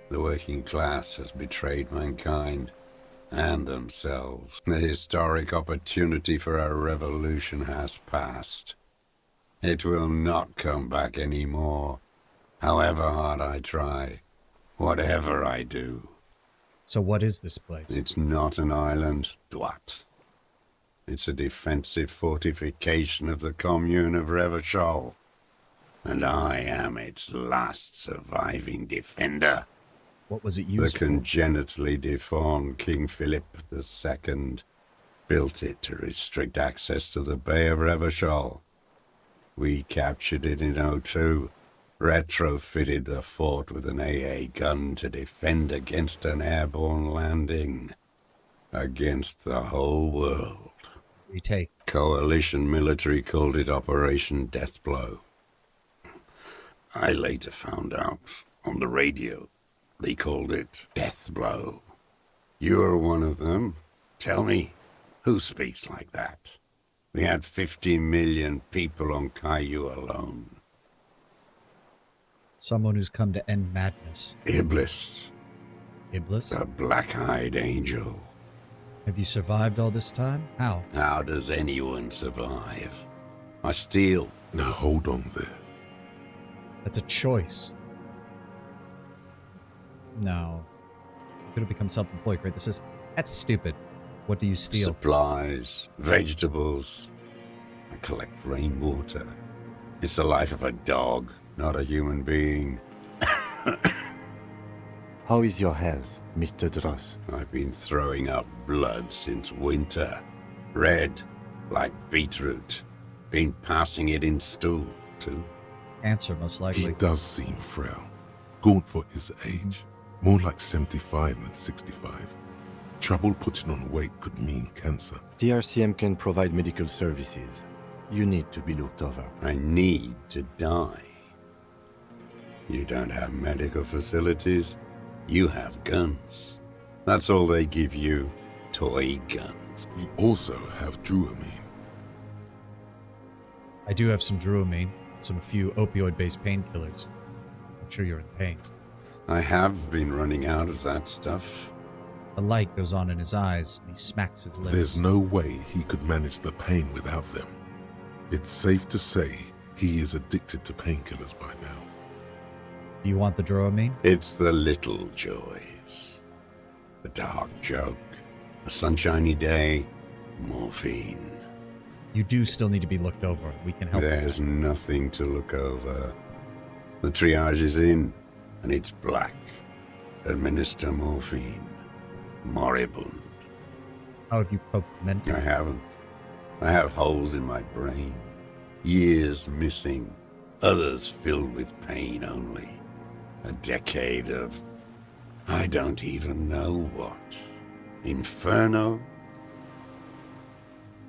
The working class has betrayed mankind and themselves. The historic opportunity for a revolution has passed. It will not come back anymore, however hard I try, whatever I do. So what is this place? It's not an island, Dwat. It's a defensive fortification of the commune of Revachol. And I am its last surviving defender. What was it used The for? congenitally deformed King Philip II built it to restrict access to the Bay of Revachol. We captured it in '02, retrofitted the fort with an AA gun to defend against an airborne landing. Against the whole world. Retake. Coalition military called it Operation Deathblow. I later found out, on the radio, They called it death blow. You're one of them. Tell me, who speaks like that? We had 50 million people on Caillou alone. Someone who's come to end madness. Iblis. Iblis? The black-eyed angel. Have you survived all this time? How? How does anyone survive? I steal. Now hold on there. That's a choice. No. You're gonna become self-employed, right? That's stupid. What do you steal? Supplies, vegetables. I collect rainwater. It's the life of a dog, not a human being. How is your health, Mr. Dross? I've been throwing up blood since winter. Red, like beetroot. Been passing it in stool, too. Cancer, most likely. He does seem frail. Gaunt for his age. More like 75 than 65. Trouble putting on weight could mean cancer. TRCM can provide medical services. You need to be looked over. I need to die. You don't have medical facilities. You have guns. That's all they give you. Toy guns. You also have Dramamine. I do have some Dramamine, a few opioid-based painkillers. I'm sure you're in pain. I have been running out of that stuff. The light goes on in his eyes, and he smacks his lips. There's no way he could manage the pain without them. It's safe to say he is addicted to painkillers by now. Do you want the Dramamine? It's the little joys. A dark joke, a sunshiny day, morphine. You do still need to be looked over. We can help. There's nothing to look over. The triage is in, and it's black. Administer morphine. Moribund. How have you coped mentally? I haven't. I have holes in my brain. Years missing. Others filled with pain only. A decade of... I don't even know what. Inferno?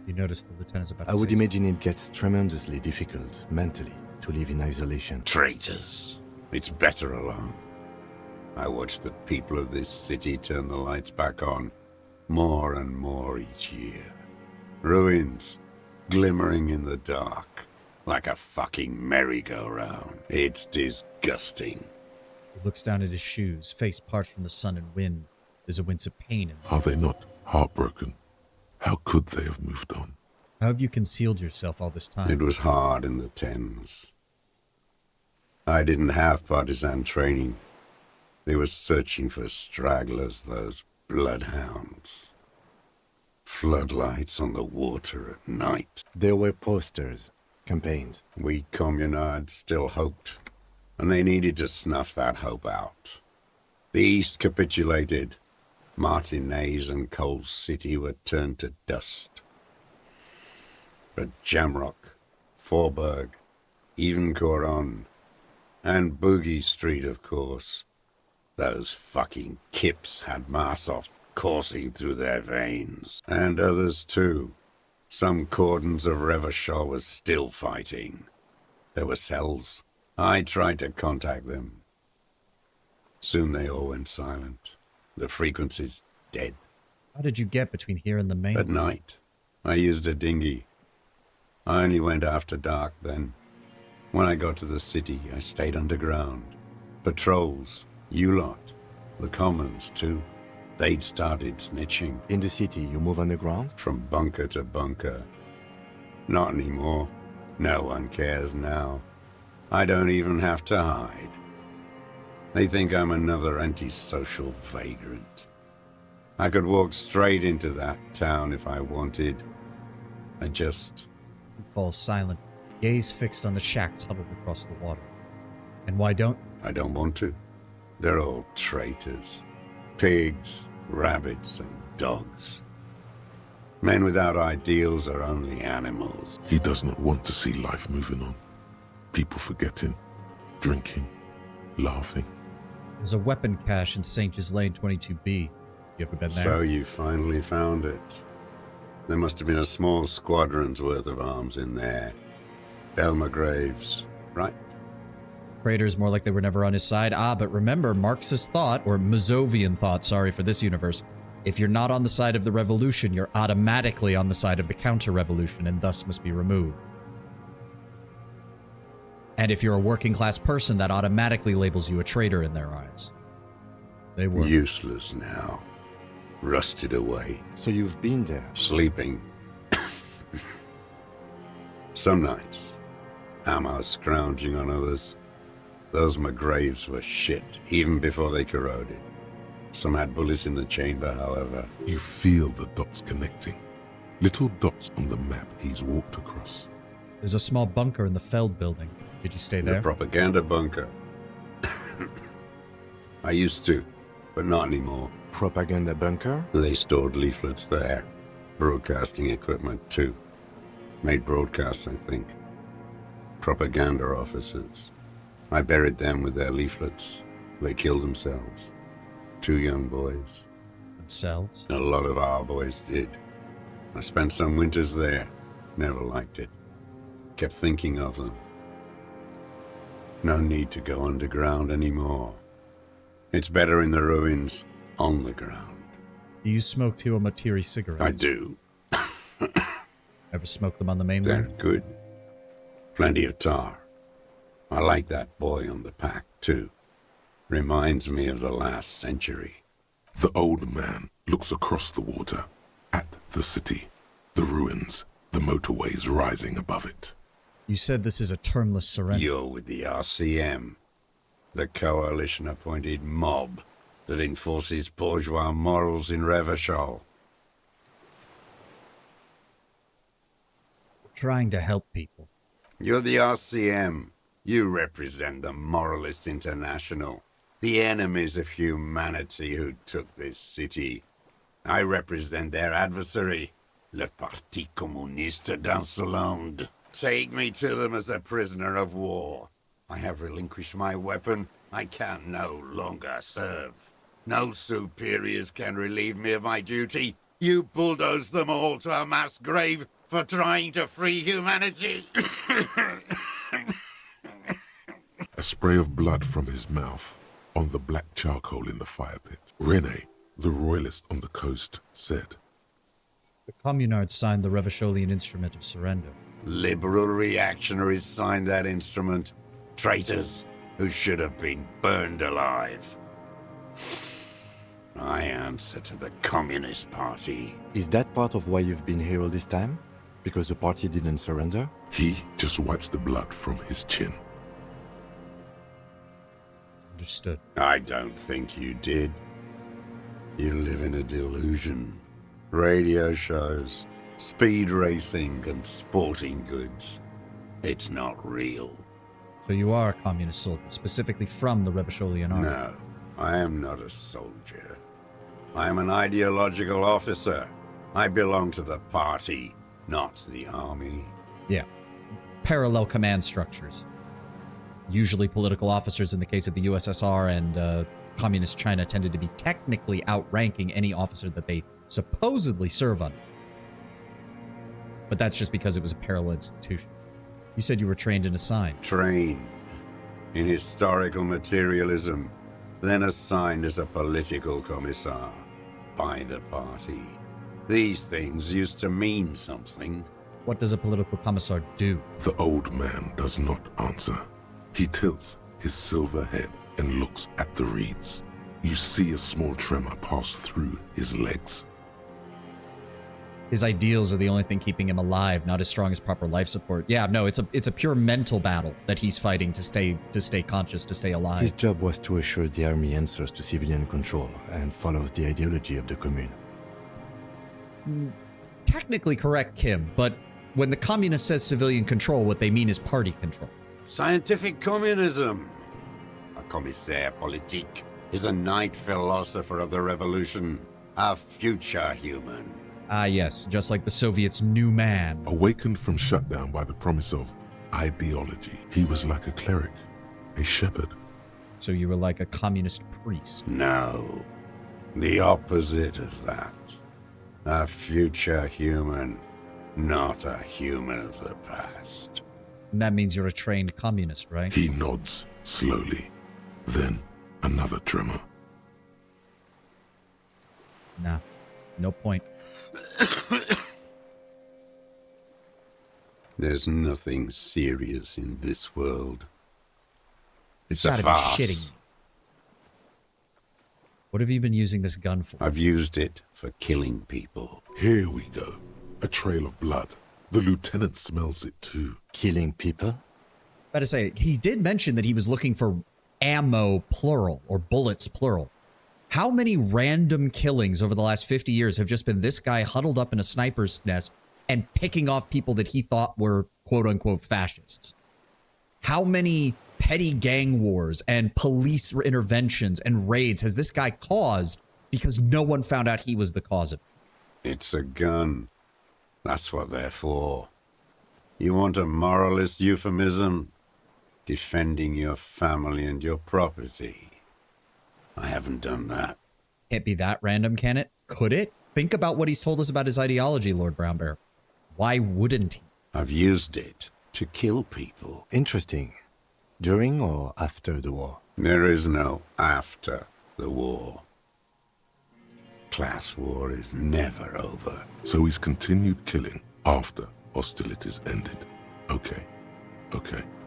You notice the lieutenant's about to I would say imagine it gets tremendously difficult, mentally, to live in isolation. Traitors. It's better alone. I watch the people of this city turn the lights back on, more and more each year. Ruins, glimmering in the dark, like a fucking merry-go-round. It's disgusting. He looks down at his shoes, face parched from the sun and wind. There's a wince of pain in them. Are they not heartbroken? How could they have moved on? How have you concealed yourself all this time? It was hard in the Thames. I didn't have partisan training. They were searching for stragglers, those bloodhounds. Floodlights on the water at night. There were posters, campaigns. We communards still hoped, and they needed to snuff that hope out. The East capitulated. Martinez and Coal City were turned to dust. But Jamrock, Forburg, even Coron, and Boogie Street, of course. Those fucking kips had Marsov coursing through their veins. And others too. Some cordons of Revachol was still fighting. There were cells. I tried to contact them. Soon they all went silent. The frequency's dead. How did you get between here and the main? At night, I used a dinghy. I only went after dark then. When I got to the city, I stayed underground. Patrols, you lot, the commons too. They'd started snitching. In the city, you move underground? From bunker to bunker. Not anymore. No one cares now. I don't even have to hide. They think I'm another antisocial vagrant. I could walk straight into that town if I wanted. I just... He falls silent, gaze fixed on the shacks huddled across the water. And why don't... I don't want to. They're all traitors. Pigs, rabbits, and dogs. Men without ideals are only animals. He does not want to see life moving on. People forgetting, drinking, laughing. There's a weapon cache in St. Gislaine 22B. You ever been there? So you finally found it. There must have been a small squadron's worth of arms in there. Belmer Graves, right? Traitors more like they were never on his side. Ah, but remember, Marxist thought, or Mazovian thought, sorry for this universe, if you're not on the side of the revolution, you're automatically on the side of the counter-revolution and thus must be removed. And if you're a working class person, that automatically labels you a traitor in their eyes. They were. Useless now. Rusted away. So you've been there? Sleeping. Some nights, ammo scrounging on others. Those McGraves were shit, even before they corroded. Some had bullets in the chamber, however. You feel the dots connecting. Little dots on the map he's walked across. There's a small bunker in the Feld building. Did you stay there? The propaganda bunker. I used to, but not anymore. Propaganda bunker? They stored leaflets there. Broadcasting equipment, too. Made broadcasts, I think. Propaganda officers. I buried them with their leaflets. They killed themselves. 2 young boys. Themselves? A lot of our boys did. I spent some winters there. Never liked it. Kept thinking of them. No need to go underground anymore. It's better in the ruins, on the ground. Do you smoke Tiwamatiri cigarettes? I do. Ever smoke them on the mainland? They're good. Plenty of tar. I like that boy on the pack, too. Reminds me of the last century. The old man looks across the water, at the city, the ruins, the motorways rising above it. You said this is a termless surrender. You're with the RCM, the coalition-appointed mob that enforces bourgeois morals in Revachol. Trying to help people. You're the RCM. You represent the Moralist International, the enemies of humanity who took this city. I represent their adversary, le Parti Communiste d'Insolande. Take me to them as a prisoner of war. I have relinquished my weapon. I can no longer serve. No superiors can relieve me of my duty. You bulldoze them all to a mass grave for trying to free humanity. A spray of blood from his mouth on the black charcoal in the fire pit. Rene, the royalist on the coast, said, The communards signed the Revacholian Instrument of Surrender. Liberal reactionaries signed that instrument. Traitors who should have been burned alive. I answer to the Communist Party. Is that part of why you've been here all this time? Because the party didn't surrender? He just wipes the blood from his chin. Understood. I don't think you did. You live in a delusion. Radio shows, speed racing, and sporting goods. It's not real. So you are a communist soldier, specifically from the Revacholian Army? No, I am not a soldier. I am an ideological officer. I belong to the party, not the army. Yeah. Parallel command structures. Usually political officers in the case of the USSR and communist China tended to be technically outranking any officer that they supposedly serve under. But that's just because it was a parallel institution. You said you were trained and assigned. Trained in historical materialism, then assigned as a political commissar by the party. These things used to mean something. What does a political commissar do? The old man does not answer. He tilts his silver head and looks at the reeds. You see a small tremor pass through his legs. His ideals are the only thing keeping him alive, not as strong as proper life support. Yeah, no, it's a pure mental battle that he's fighting to stay conscious, to stay alive. His job was to assure the army answers to civilian control and follows the ideology of the commune. Technically correct, Kim, but when the communist says civilian control, what they mean is party control. Scientific communism. A commissaire politique is a knight philosopher of the revolution, a future human. Ah, yes, just like the Soviets' new man. Awakened from shutdown by the promise of ideology, he was like a cleric, a shepherd. So you were like a communist priest? No, the opposite of that. A future human, not a human of the past. And that means you're a trained communist, right? He nods Slowly. Then another tremor. Nah, no point. There's nothing serious in this world. It's a Gotta be farce. shitting me. What have you been using this gun for? I've used it for killing people. Here we go. A trail of blood. The lieutenant smells it too. Killing people? About to say, he did mention that he was looking for ammo, plural, or bullets, plural. How many random killings over the last 50 years have just been this guy huddled up in a sniper's nest and picking off people that he thought were quote-unquote fascists? How many petty gang wars and police interventions and raids has this guy caused because no one found out he was the cause of it? It's a gun. That's what they're for. You want a moralist euphemism? Defending your family and your property. I haven't done that. Can't be that random, can it? Could it? Think about what he's told us about his ideology, Lord Brown Bear. Why wouldn't he? I've used it to kill people. Interesting. During or after the war? There is no after the war. Class war is never over. So he's continued killing after hostilities ended. Okay.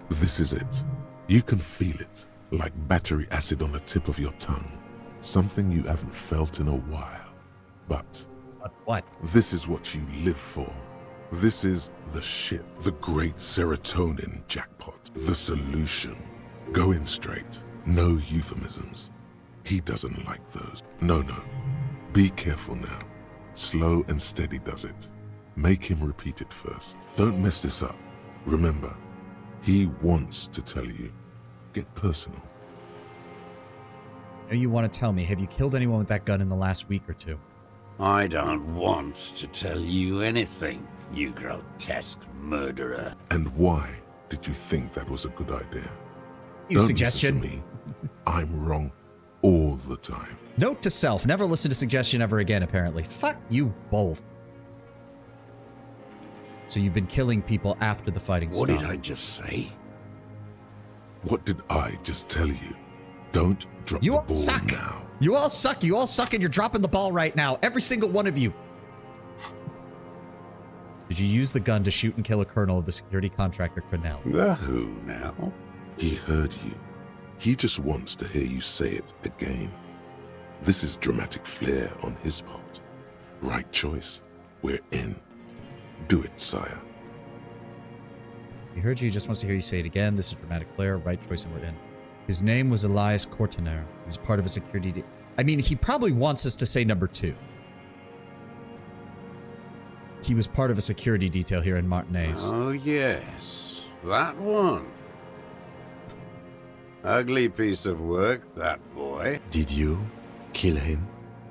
This is it. You can feel it, like battery acid on the tip of your tongue. Something you haven't felt in a while. But what? This is what you live for. This is the shit. The great serotonin jackpot. The solution. Going straight. No euphemisms. He doesn't like those. No. Be careful now. Slow and steady does it. Make him repeat it first. Don't mess this up. Remember, he wants to tell you. Get personal. Now you want to tell me, have you killed anyone with that gun in the last week or two? I don't want to tell you anything, you grotesque murderer. And why did you think that was a good idea? Don't suggestion. Listen to me. I'm wrong all the time. Note to self, never listen to suggestion ever again, apparently. Fuck you both. So you've been killing people after the fighting stopped. What did I just say? What did I just tell you? Don't drop the ball suck. now. You all suck. You all suck and you're dropping the ball right now. Every single one of you. Did you use the gun to shoot and kill a colonel of the security contractor, Cornell? The who now? He heard you. He just wants to hear you say it again. This is dramatic flair on his part. Right choice. We're in. Do it, sire. He heard you. He just wants to hear you say it again. This is dramatic flair. Right choice and we're in. His name was Elias Courtenaire. He was part of a security... I mean, he probably wants us to say number 2. He was part of a security detail here in Martinez. Oh, yes. That one. Ugly piece of work, that boy. Did you kill him?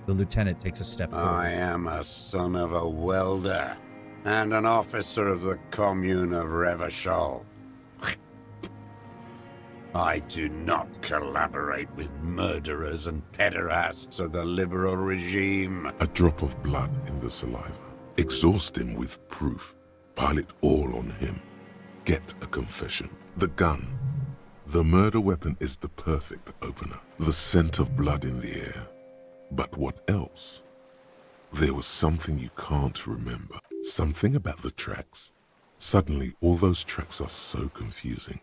The lieutenant takes a step forward. I am a son of a welder and an officer of the commune of Revachol. I do not collaborate with murderers and pederasts of the liberal regime. A drop of blood in the saliva. Exhaust him with proof. Pile it all on him. Get a confession. The gun. The murder weapon is the perfect opener. The scent of blood in the air. But what else? There was something you can't remember. Something about the tracks. Suddenly, all those tracks are so confusing.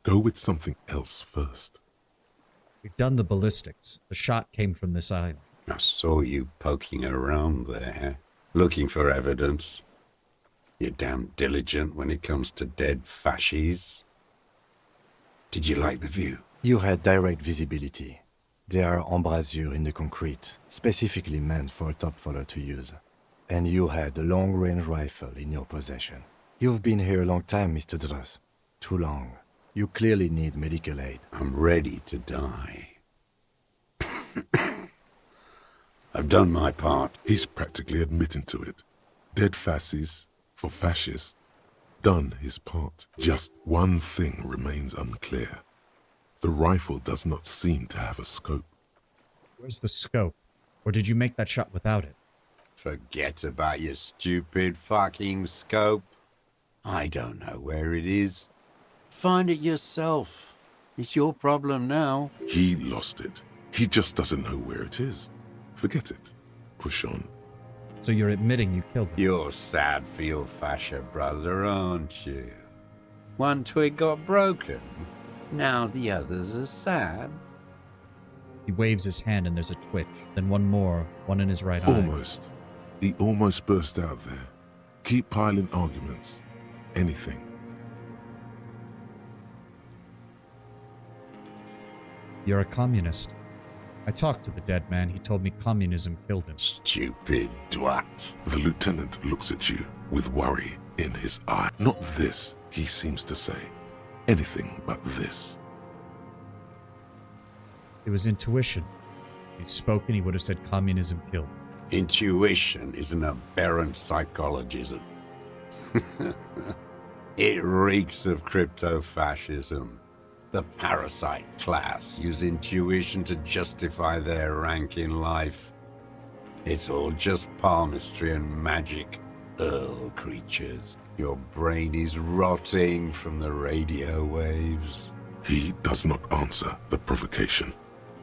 Go with something else first. We've done the ballistics. The shot came from this island. I saw you poking around there, looking for evidence. You're damn diligent when it comes to dead fascies. Did you like the view? You had direct visibility. There are embrasures in the concrete, specifically meant for a top follower to use. And you had a long-range rifle in your possession. You've been here a long time, Mr. Dras. Too long. You clearly need medical aid. I'm ready to die. I've done my part. He's practically admitting to it. Dead fascists for fascists. Done his part. Just one thing remains unclear. The rifle does not seem to have a scope. Where's the scope? Or did you make that shot without it? Forget about your stupid fucking scope. I don't know where it is. Find it yourself. It's your problem now. He lost it. He just doesn't know where it is. Forget it. Push on. So you're admitting you killed him? You're sad for your fascia brother, aren't you? One twig got broken. Now the others are sad. He waves his hand and there's a twitch. Then one more, one in his right eye. Almost. He almost burst out there. Keep piling arguments. Anything. You're a communist. I talked to the dead man. He told me communism killed him. Stupid twat. The lieutenant looks at you with worry in his eye. Not this, he seems to say. Anything but this. It was intuition. If he'd spoken, he would have said communism killed him. Intuition is an aberrant psychologism. It reeks of crypto-fascism. The parasite class use intuition to justify their rank in life. It's all just palmistry and magic, Earl creatures. Your brain is rotting from the radio waves. He does not answer the provocation.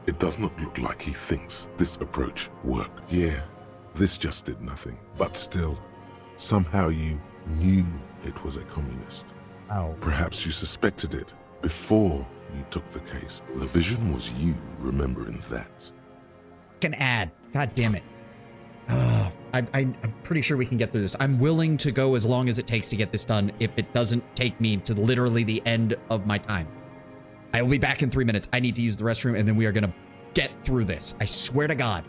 It does not look like he thinks this approach worked. Yeah, this just did nothing. But still, somehow you knew it was a communist. Ow. Perhaps you suspected it before you took the case. The vision was you remembering that. An ad. God damn it. I'm pretty sure we can get through this. I'm willing to go as long as it takes to get this done if it doesn't take me to literally the end of my time. I will be back in 3 minutes. I need to use the restroom and then we are going to get through this. I swear to God.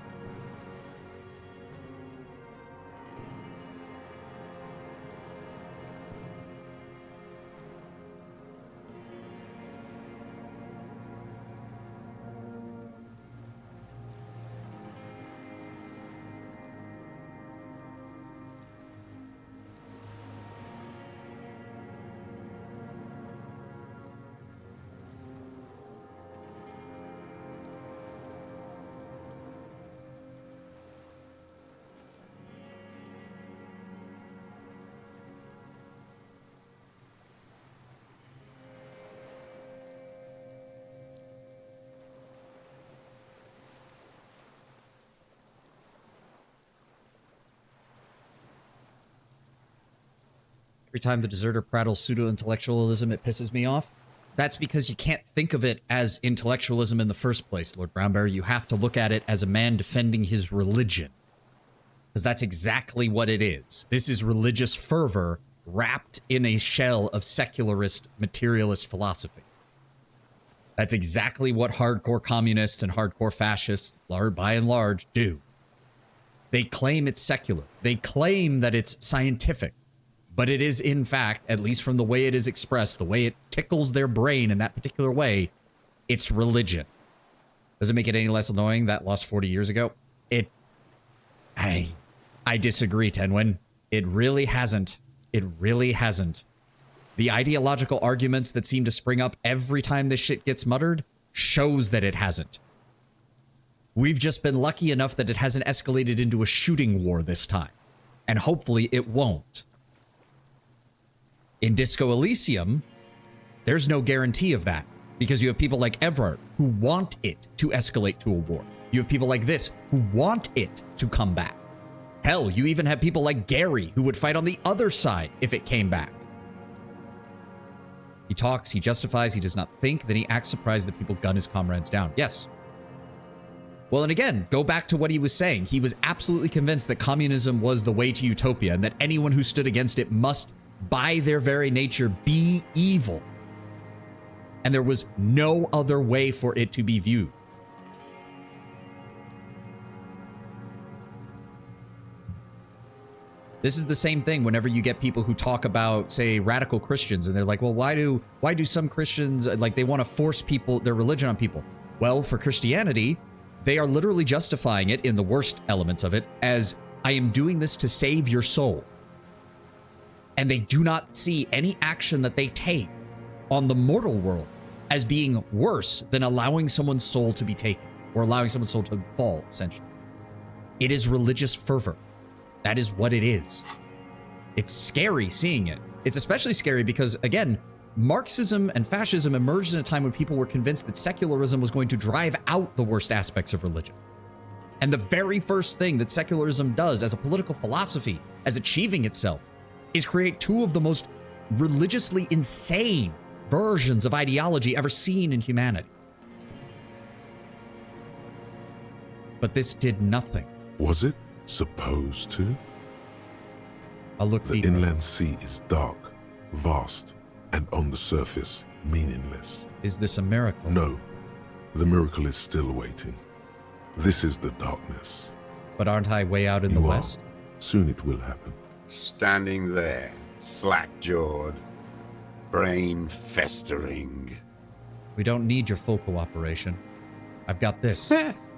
Every time the deserter prattles pseudo-intellectualism, it pisses me off. That's because you can't think of it as intellectualism in the first place, Lord Brownberry. You have to look at it as a man defending his religion. Because that's exactly what it is. This is religious fervor wrapped in a shell of secularist, materialist philosophy. That's exactly what hardcore communists and hardcore fascists, by and large, do. They claim it's secular. They claim that it's scientific. But it is, in fact, at least from the way it is expressed, the way it tickles their brain in that particular way, it's religion. Does it make it any less annoying that lost 40 years ago? I disagree, Tenwin. It really hasn't. It really hasn't. The ideological arguments that seem to spring up every time this shit gets muttered shows that it hasn't. We've just been lucky enough that it hasn't escalated into a shooting war this time. And hopefully it won't. In Disco Elysium, there's no guarantee of that because you have people like Everard who want it to escalate to a war. You have people like this who want it to come back. Hell, you even have people like Gary who would fight on the other side if it came back. He talks, he justifies, he does not think, then he acts surprised that people gun his comrades down. Yes. Well, and again, go back to what he was saying. He was absolutely convinced that communism was the way to utopia and that anyone who stood against it must by their very nature, be evil. And there was no other way for it to be viewed. This is the same thing whenever you get people who talk about, say, radical Christians, and they're like, well, why do some Christians, like, they want to force people, their religion on people? Well, for Christianity, they are literally justifying it in the worst elements of it as, I am doing this to save your soul. And they do not see any action that they take on the mortal world as being worse than allowing someone's soul to be taken or allowing someone's soul to fall, essentially. It is religious fervor. That is what it is. It's scary seeing it. It's especially scary because, again, Marxism and fascism emerged in a time when people were convinced that secularism was going to drive out the worst aspects of religion. And the very first thing that secularism does as a political philosophy, as achieving itself, is create two of the most religiously insane versions of ideology ever seen in humanity. But this did nothing. Was it supposed to? I'll look The deeper. inland sea is dark, vast, and on the surface, meaningless. Is this a miracle? No. The miracle is still waiting. This is the darkness. But aren't I way out in the west? Soon it will happen. Standing there, slack-jawed, brain festering. We don't need your full cooperation. I've got this.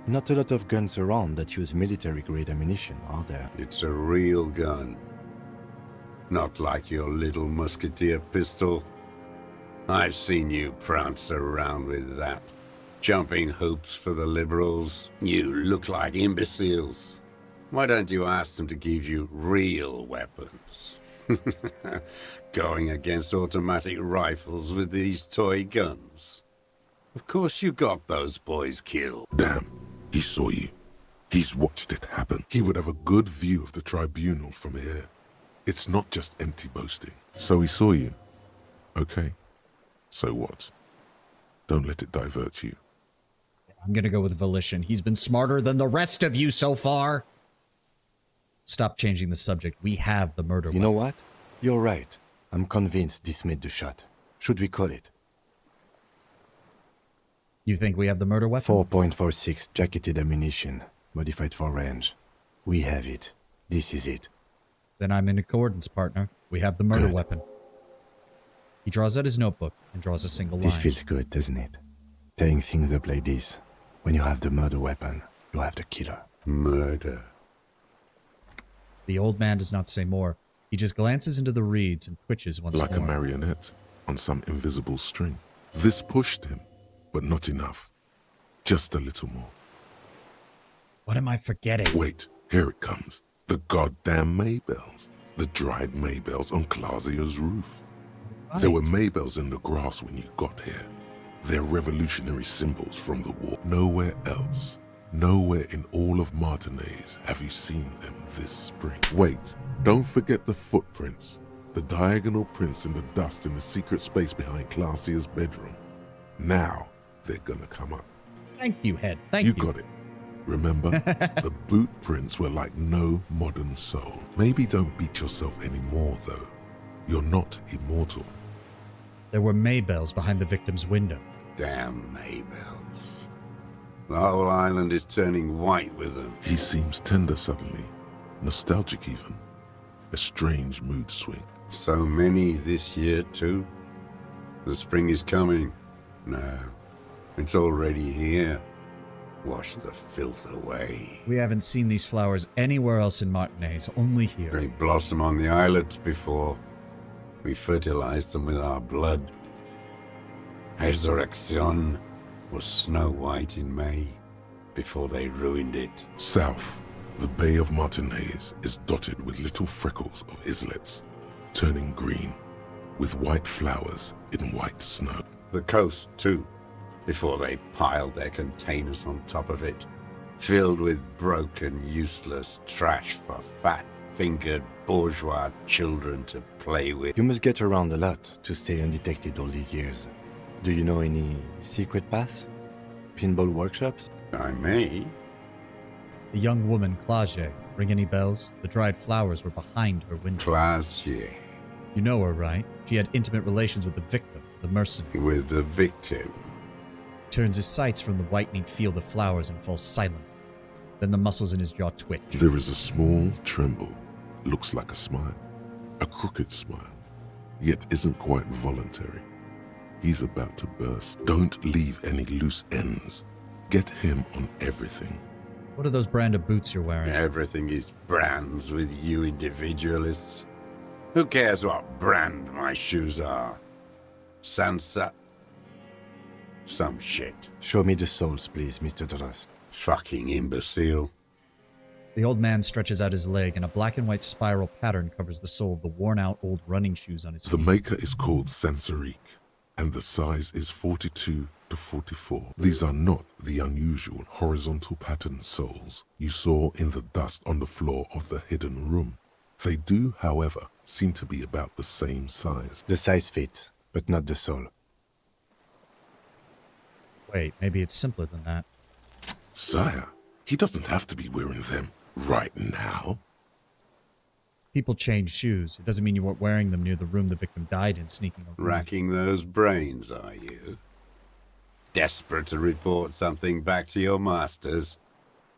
Not a lot of guns around that use military-grade ammunition, are there? It's a real gun. Not like your little musketeer pistol. I've seen you prance around with that. Jumping hoops for the liberals. You look like imbeciles. Why don't you ask them to give you real weapons? Going against automatic rifles with these toy guns. Of course you got those boys killed. Damn, he saw you. He's watched it happen. He would have a good view of the tribunal from here. It's not just empty boasting. So he saw you. Okay. So what? Don't let it divert you. I'm gonna go with volition. He's been smarter than the rest of you so far. Stop changing the subject. We have the murder weapon. You know what? You're right. I'm convinced this made the shot. Should we call it? You think we have the murder weapon? 4.46 jacketed ammunition, modified for range. We have it. This is it. Then I'm in accordance, partner. We have the murder weapon. He draws out his notebook and draws a single line. This feels good, doesn't it? Tearing things up like this. When you have the murder weapon, you have the killer. Murder. The old man does not say more. He just glances into the reeds and twitches once Like more. a marionette on some invisible string. This pushed him, but not enough. Just a little more. What am I forgetting? Wait, here it comes. The goddamn Maybells. The dried Maybells on Clausia's roof. Right. There were Maybells in the grass when you got here. They're revolutionary symbols from the war. Nowhere else, nowhere in all of Martinez have you seen them this spring. Wait, don't forget the footprints. The diagonal prints in the dust in the secret space behind Clausia's bedroom. Now they're gonna come up. Thank you, Head. Thank you. You got it. Remember, the boot prints were like no modern soul. Maybe don't beat yourself anymore, though. You're not immortal. There were Maybells behind the victim's window. Damn Maybells. The whole island is turning white with them. He seems tender suddenly, nostalgic even. A strange mood swing. So many this year, too. The spring is coming. No, it's already here. Wash the filth away. We haven't seen these flowers anywhere else in Martinez, only here. They blossom on the islets before. We fertilized them with our blood. Resurrection was snow white in May, before they ruined it. South, the Bay of Martinez is dotted with little freckles of islets, turning green, with white flowers in white snow. The coast, too, before they piled their containers on top of it, filled with broken, useless trash for fat-fingered bourgeois children to play with. You must get around a lot to stay undetected all these years. Do you know any secret paths? Pinball workshops? I may. The young woman, Claude, ring any bells? The dried flowers were behind her window. Claude. You know her, right? She had intimate relations with the victim, the mercenary. With the victim? Turns his sights from the whitening field of flowers and falls silent. Then the muscles in his jaw twitch. There is a small tremble. Looks like a smile. A crooked smile. Yet isn't quite voluntary. He's about to burst. Don't leave any loose ends. Get him on everything. What are those brand of boots you're wearing? Everything is brands with you individualists. Who cares what brand my shoes are? Sansa? Some shit. Show me the souls, please, Mr. Duras. Fucking imbecile. The old man stretches out his leg, and a black and white spiral pattern covers the sole of the worn-out old running shoes on his feet. The maker is called Sensorique, and the size is 42 to 44. These are not the unusual horizontal pattern soles you saw in the dust on the floor of the hidden room. They do, however, seem to be about the same size. The size fits, but not the sole. Wait, maybe it's simpler than that. Sire, he doesn't have to be wearing them right now. People change shoes. It doesn't mean you weren't wearing them near the room the victim died in, sneaking around. Racking those brains, are you? Desperate to report something back to your masters?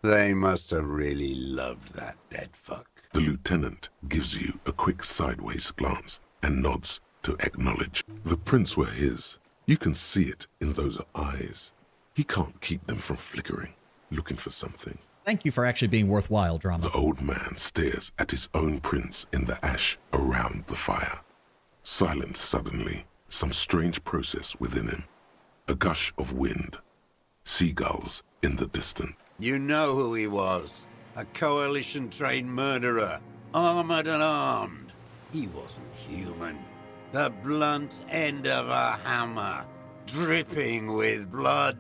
They must have really loved that dead fuck. The lieutenant gives you a quick sideways glance and nods to acknowledge. The prints were his. You can see it in those eyes. He can't keep them from flickering, looking for something. Thank you for actually being worthwhile, drama. The old man stares at his own prints in the ash around the fire. Silent suddenly, some strange process within him. A gush of wind. Seagulls in the distance. You know who he was. A coalition-trained murderer. Armored and armed. He wasn't human. The blunt end of a hammer. Dripping with blood.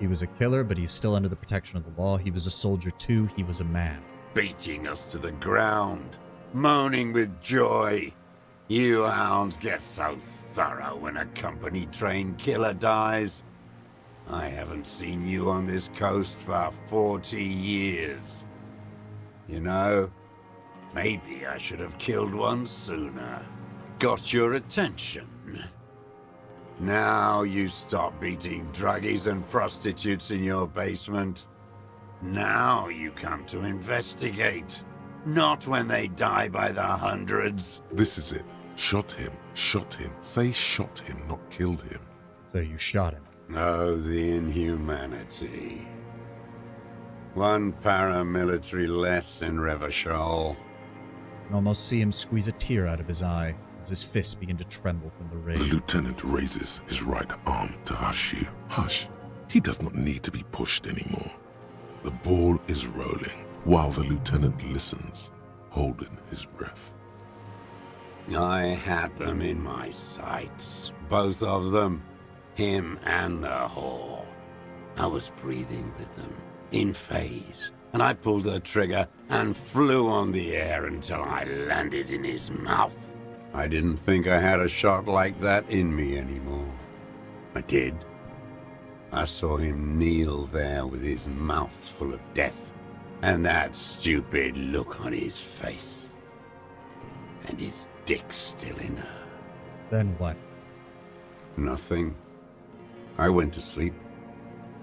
He was a killer, but he's still under the protection of the law. He was a soldier too. He was a man. Beating us to the ground. Moaning with joy. You hounds get so thorough when a company-trained killer dies. I haven't seen you on this coast for 40 years. You know, maybe I should have killed one sooner. Got your attention. Now you stop beating druggies and prostitutes in your basement. Now you come to investigate. Not when they die by the hundreds. This is it. Shot him. Shot him. Say shot him, not killed him. So you shot him. Oh, the inhumanity. One paramilitary less in Revachol. You can almost see him squeeze a tear out of his eye as his fists begin to tremble from the rage. The lieutenant raises his right arm to hush you. Hush. He does not need to be pushed anymore. The ball is rolling while the lieutenant listens, holding his breath. I had them in my sights. Both of them. Him and the whore. I was breathing with them, in phase, and I pulled the trigger and flew on the air until I landed in his mouth. I didn't think I had a shot like that in me anymore. I did. I saw him kneel there with his mouth full of death, and that stupid look on his face. And his dick still in her. Then what? Nothing. I went to sleep.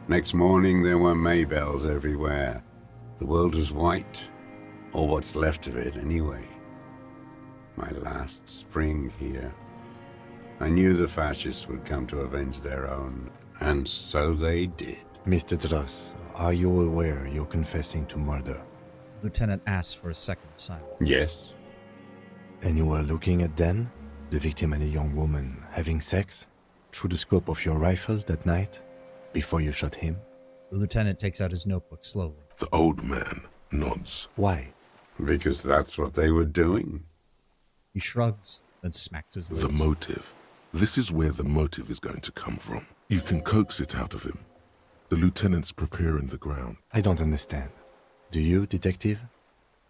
Next morning there were Maybells everywhere. The world was white, or what's left of it anyway. My last spring here. I knew the fascists would come to avenge their own, and so they did. Mr. Dross, are you aware you're confessing to murder? Lieutenant asks for a second of silence. Yes. And you were looking at Dan, the victim and a young woman, having sex? Through the scope of your rifle that night, before you shot him? The lieutenant takes out his notebook slowly. The old man nods. Why? Because that's what they were doing. He shrugs, then smacks his lips. The motive. This is where the motive is going to come from. You can coax it out of him. The lieutenant's preparing the ground. I don't understand. Do you, detective?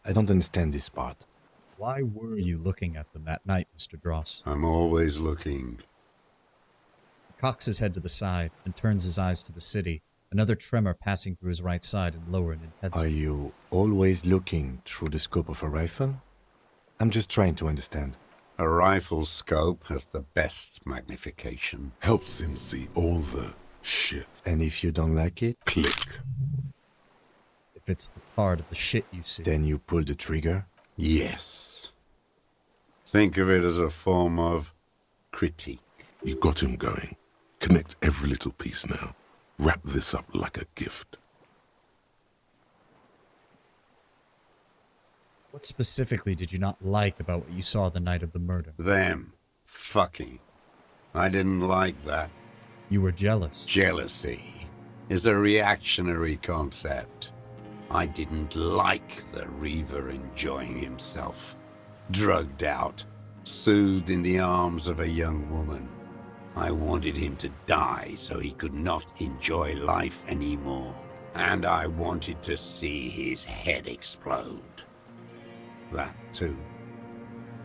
I don't understand this part. Why were you looking at them that night, Mr. Dross? I'm always looking. He cocks his head to the side and turns his eyes to the city, another tremor passing through his right side and lower in intensity. Are you always looking through the scope of a rifle? I'm just trying to understand. A rifle's scope has the best magnification. Helps him see all the shit. And if you don't like it? Click. If it's the part of the shit you see. Then you pull the trigger? Yes. Think of it as a form of critique. You got him going. Connect every little piece now. Wrap this up like a gift. What specifically did you not like about what you saw the night of the murder? Them. Fucking. I didn't like that. You were jealous. Jealousy. is a reactionary concept. I didn't like the Reaver enjoying himself, drugged out, soothed in the arms of a young woman. I wanted him to die so he could not enjoy life anymore. And I wanted to see his head explode. That too.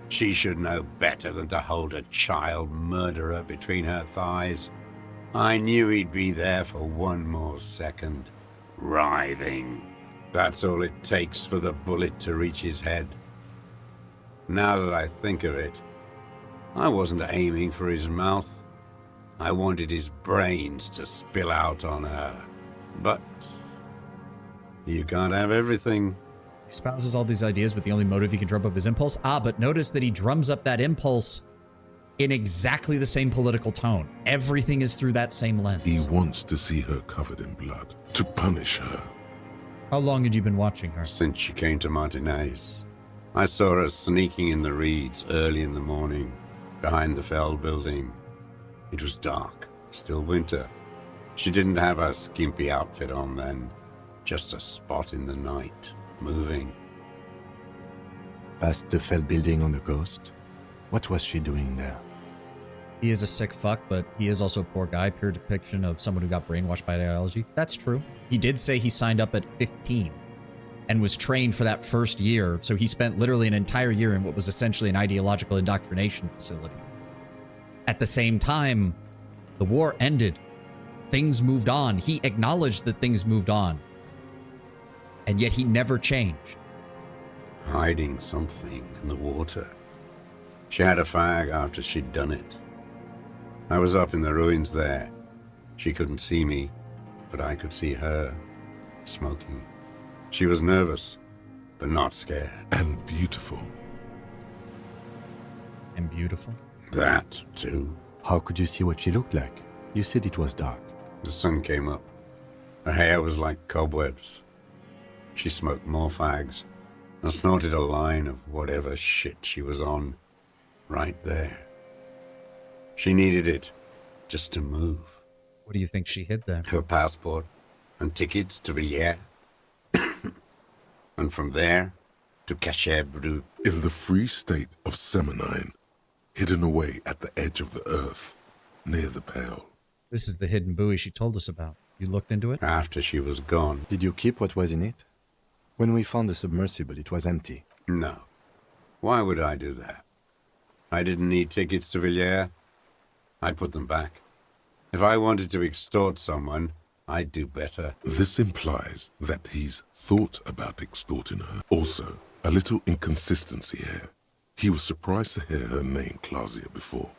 She should know better than to hold a child murderer between her thighs. I knew he'd be there for one more second, writhing. That's all it takes for the bullet to reach his head. Now that I think of it, I wasn't aiming for his mouth. I wanted his brains to spill out on her. But you can't have everything. He espouses all these ideas, but the only motive he can drum up is impulse. But notice that he drums up that impulse in exactly the same political tone. Everything is through that same lens. He wants to see her covered in blood, to punish her. How long had you been watching her? Since she came to Martinez. I saw her sneaking in the reeds early in the morning, behind the Fell building. It was dark, still winter. She didn't have her skimpy outfit on then, just a spot in the night, moving. Past the Fell building on the coast? What was she doing there? He is a sick fuck, but he is also a poor guy. Pure depiction of someone who got brainwashed by ideology. That's true. He did say he signed up at 15 and was trained for that first year, so he spent literally an entire year in what was essentially an ideological indoctrination facility. At the same time, the war ended. Things moved on. He acknowledged that things moved on. And yet he never changed. Hiding something in the water. She had a fag after she'd done it. I was up in the ruins there. She couldn't see me, but I could see her, smoking. She was nervous, but not scared. And beautiful. And beautiful? That, too. How could you see what she looked like? You said it was dark. The sun came up. Her hair was like cobwebs. She smoked more fags and snorted a line of whatever shit she was on right there. She needed it just to move. What do you think she hid there? Her passport and tickets to Villiers. And from there to Cachet Brut. In the free state of Seminine, hidden away at the edge of the earth, near the Pale. This is the hidden buoy she told us about. You looked into it? After she was gone. Did you keep what was in it? When we found the submersible, it was empty. No. Why would I do that? I didn't need tickets to Villiers. I put them back. If I wanted to extort someone, I'd do better. This implies that he's thought about extorting her. Also, a little inconsistency here. He was surprised to hear her name Clausia before.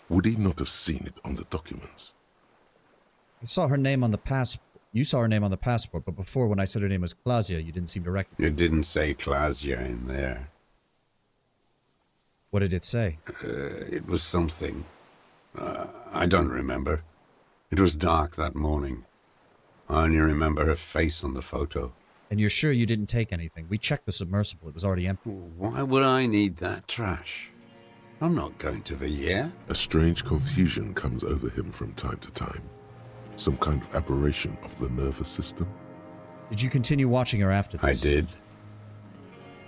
Would he not have seen it on the documents? I saw her name on the passport. You saw her name on the passport, but before, when I said her name was Clausia, you didn't seem to recognize it. It didn't say Clausia in there. What did it say? It was something. I don't remember. It was dark that morning. I only remember her face on the photo. And you're sure you didn't take anything? We checked the submersible. It was already empty. Why would I need that trash? I'm not going to Villiers. A strange confusion comes over him from time to time. Some kind of aberration of the nervous system. Did you continue watching her after this? I did.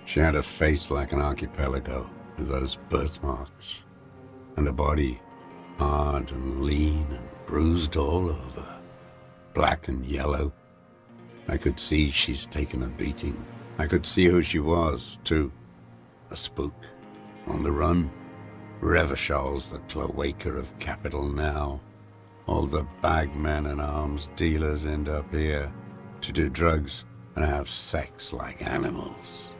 She had a face like an archipelago with those birthmarks. And a body hard and lean and bruised all over. Black and yellow. I could see she's taken a beating. I could see who she was, too. A spook. On the run. Revachol's the cloaca of capital now. All the bagmen and arms dealers end up here to do drugs and have sex like animals.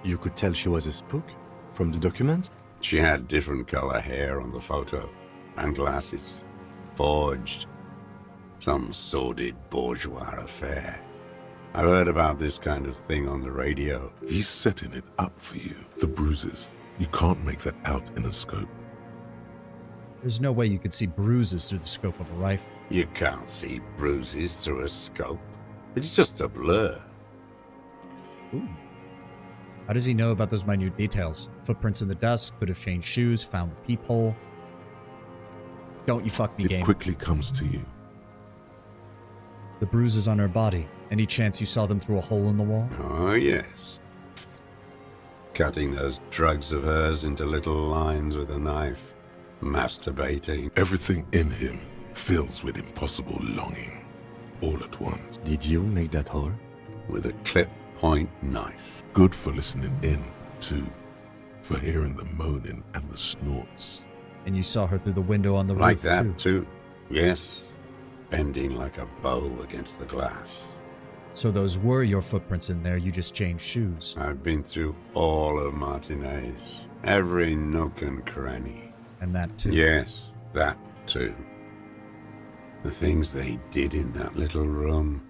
You could tell she was a spook from the documents? She had different color hair on the photo and glasses. Forged. Some sordid bourgeois affair. I've heard about this kind of thing on the radio. He's setting it up for you. The bruises. You can't make that out in a scope. There's no way you could see bruises through the scope of a rifle. You can't see bruises through a scope. It's just a blur. Ooh. How does he know about those minute details? Footprints in the dust, could have changed shoes, found the peephole. Don't you fuck me, game. It quickly comes to you. The bruises on her body. Any chance you saw them through a hole in the wall? Oh, yes. Cutting those drugs of hers into little lines with a knife. Masturbating. Everything in him fills with impossible longing, all at once. Did you make that hole? With a clip-point knife. Good for listening in, too. For hearing the moaning and the snorts. And you saw her through the window on the Like roof, that, too? Yes. Bending like a bow against the glass. So those were your footprints in there, you just changed shoes. I've been through all of Martinez. Every nook and cranny. And that too? Yes, that too. The things they did in that little room.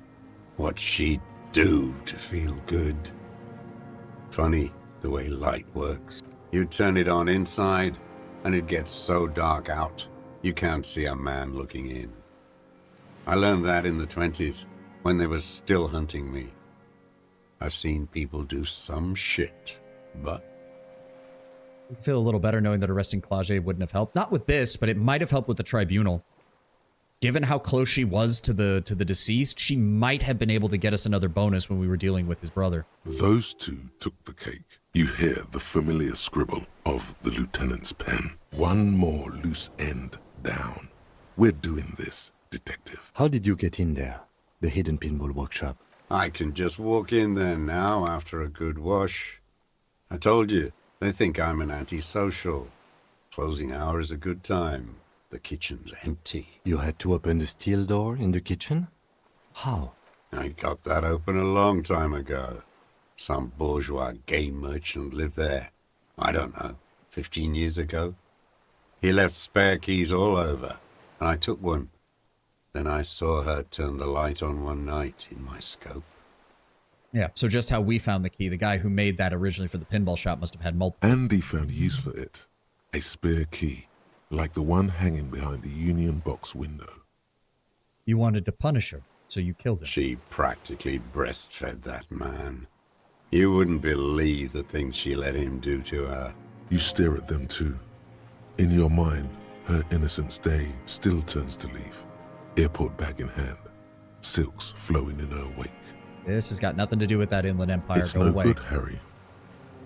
What she'd do to feel good. Funny the way light works. You turn it on inside, and it gets so dark out, you can't see a man looking in. I learned that in the 20s, when they were still hunting me. I've seen people do some shit, but... I feel a little better knowing that arresting Clage wouldn't have helped. Not with this, but it might have helped with the tribunal. Given how close she was to the deceased, she might have been able to get us another bonus when we were dealing with his brother. Those two took the cake. You hear the familiar scribble of the lieutenant's pen. One more loose end down. We're doing this, detective. How did you get in there? The hidden pinball workshop. I can just walk in there now after a good wash. I told you, they think I'm an antisocial. Closing hour is a good time. The kitchen's empty. You had to open the steel door in the kitchen? How? I got that open a long time ago. Some bourgeois game merchant lived there. I don't know, 15 years ago. He left spare keys all over, and I took one. Then I saw her turn the light on one night in my scope. Yeah, so just how we found the key, the guy who made that originally for the pinball shop must have had multiple. Andy found use for it. A spare key, like the one hanging behind the Union Box window. You wanted to punish her, so you killed him. She practically breastfed that man. You wouldn't believe the things she let him do to her. You stare at them too. In your mind, her innocence day still turns to leaf. Airport bag in hand, silks flowing in her wake. This has got nothing to do with that Inland Empire. It's Go no away. good, Harry.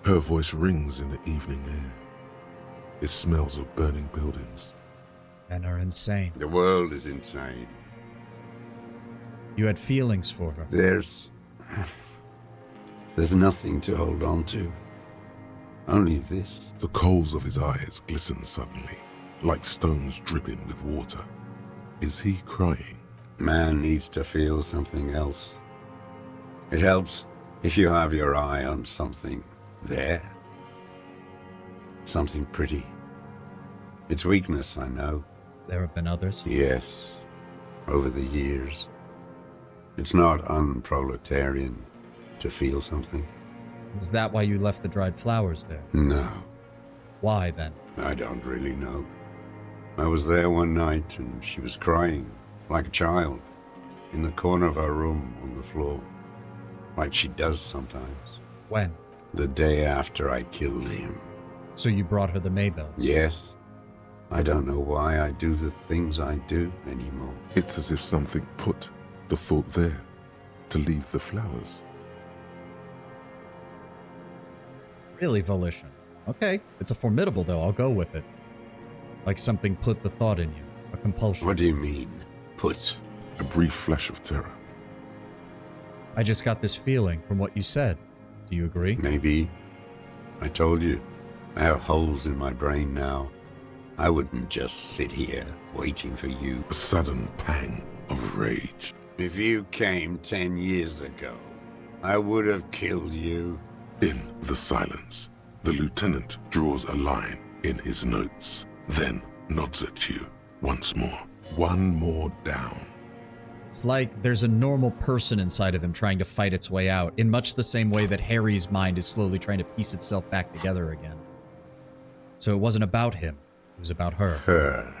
Her voice rings in the evening air. It smells of burning buildings. Men are insane. The world is insane. You had feelings for her. There's nothing to hold on to. Only this. The coals of his eyes glisten suddenly, like stones dripping with water. Is he crying? Man needs to feel something else. It helps if you have your eye on something there. Something pretty. It's weakness, I know. There have been others? Yes, over the years. It's not unproletarian to feel something. Is that why you left the dried flowers there? No. Why, then? I don't really know. I was there one night and she was crying, like a child, in the corner of her room on the floor, like she does sometimes. When? The day after I killed him. So you brought her the Maybells? Yes. I don't know why I do the things I do anymore. It's as if something put the thought there to leave the flowers. Really, volition. Okay, it's a formidable, though. I'll go with it. Like something put the thought in you. A compulsion. What do you mean, put? A brief flash of terror. I just got this feeling from what you said. Do you agree? Maybe. I told you. I have holes in my brain now. I wouldn't just sit here waiting for you. A sudden pang of rage. If you came 10 years ago, I would have killed you. In the silence, the lieutenant draws a line in his notes, then nods at you once more. One more down. It's like there's a normal person inside of him trying to fight its way out, in much the same way that Harry's mind is slowly trying to piece itself back together again. So it wasn't about him, it was about her. Her.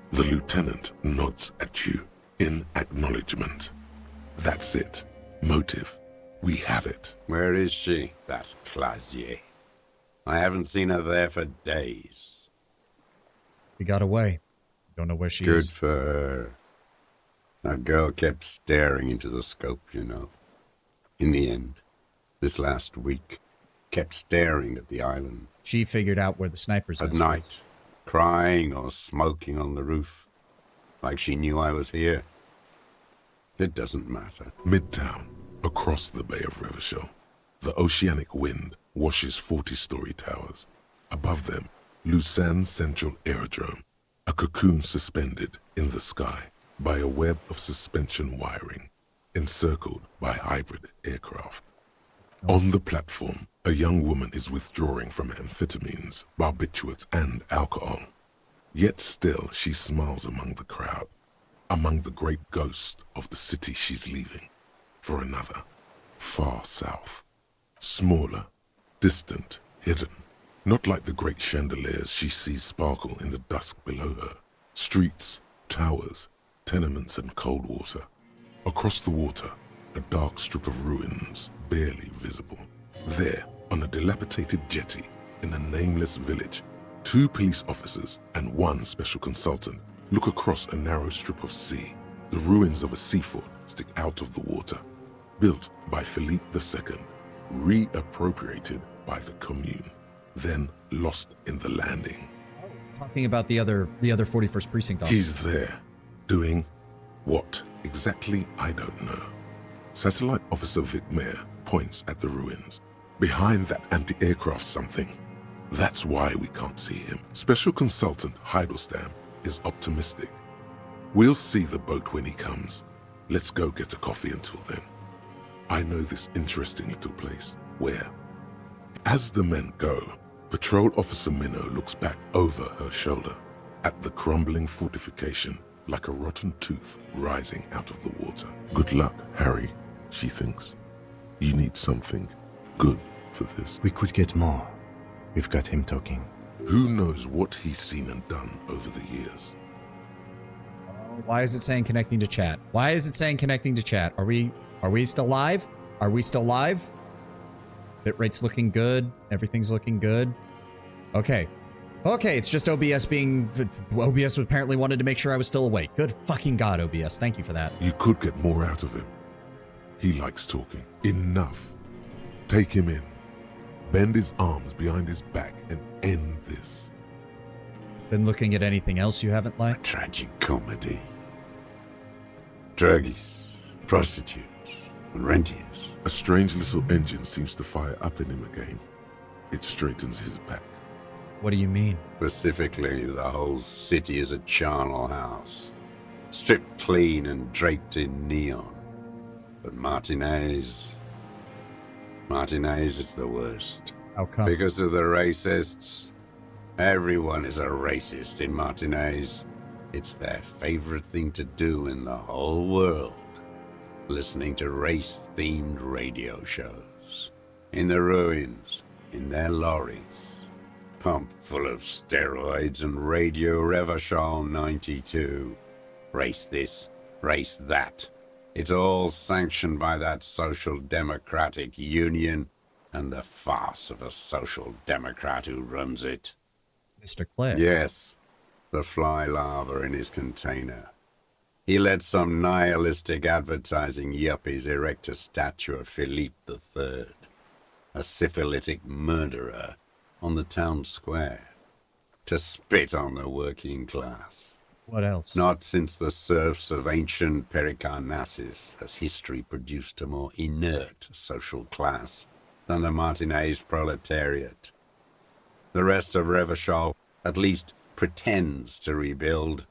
The lieutenant nods at you in acknowledgement. That's it. Motive. We have it. Where is she? That Clazier. I haven't seen her there for days. She got away. Don't know where she Good is. for her. That girl kept staring into the scope, you know. In the end, this last week, kept staring at the island. She figured out where the sniper's At nest night, was. crying or smoking on the roof, like she knew I was here. It doesn't matter. Midtown, across the Bay of Revachol, the oceanic wind washes 40-story towers. Above them, Lausanne's central aerodrome, a cocoon suspended in the sky by a web of suspension wiring, encircled by hybrid aircraft. On the platform, a young woman is withdrawing from amphetamines, barbiturates, and alcohol. Yet still she smiles among the crowd, among the great ghost of the city she's leaving, for another, far south. Smaller, distant, hidden, not like the great chandeliers she sees sparkle in the dusk below her. Streets, towers, tenements and cold water. Across the water, a dark strip of ruins, barely visible. There, on a dilapidated jetty, in a nameless village, 2 police officers and 1 special consultant look across a narrow strip of sea. The ruins of a seafort stick out of the water, built by Philippe II, reappropriated by the Commune, then lost in the landing. Talking about the other 41st Precinct officer. He's there, doing what exactly, I don't know. Satellite Officer Vic Mayer points at the ruins. Behind that anti-aircraft something. That's why we can't see him. Special Consultant Heidelstam is optimistic. We'll see the boat when he comes. Let's go get a coffee until then. I know this interesting little place. Where? As the men go, Patrol Officer Minnow looks back over her shoulder at the crumbling fortification like a rotten tooth rising out of the water. Good luck, Harry, she thinks. You need something good for this. We could get more. We've got him talking. Who knows what he's seen and done over the years? Why is it saying connecting to chat? Why is it saying connecting to chat? Are we still live? Are we still live? Bitrate's looking good. Everything's looking good. Okay. Okay, it's just OBS being... OBS apparently wanted to make sure I was still awake. Good fucking God, OBS. Thank you for that. You could get more out of him. He likes talking. Enough. Take him in. Bend his arms behind his back and end this. Been looking at anything else you haven't liked? Tragic comedy. Druggies, prostitutes, and rentiers. A strange little engine seems to fire up in him again. It straightens his back. What do you mean? Specifically, the whole city is a charnel house. Stripped clean and draped in neon. But Martinez is the worst. How come? Because of the racists. Everyone is a racist in Martinez. It's their favorite thing to do in the whole world. Listening to race-themed radio shows. In the ruins, in their lorries. Pumped full of steroids and Radio Revachol 92. Race this, race that. It's all sanctioned by that Social Democratic Union and the farce of a Social Democrat who runs it. Mr. Clare? Yes, the fly larva in his container. He let some nihilistic advertising yuppies erect a statue of Philippe III, a syphilitic murderer, on the town square, to spit on the working class. What else? Not since the serfs of ancient Pericarnassus has history produced a more inert social class than the Martinez proletariat. The rest of Revachol at least pretends to rebuild.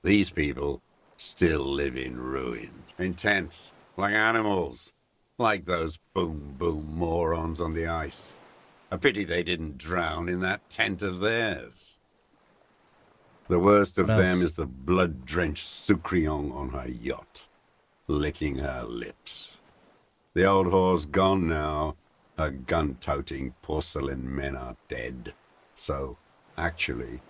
These people still live in ruin, in tents, like animals, like those boom-boom morons on the ice. A pity they didn't drown in that tent of theirs. The worst of them is the blood-drenched Sucrion on her yacht, licking her lips. The old whore's gone now. Her gun-toting porcelain men are dead. So, actually,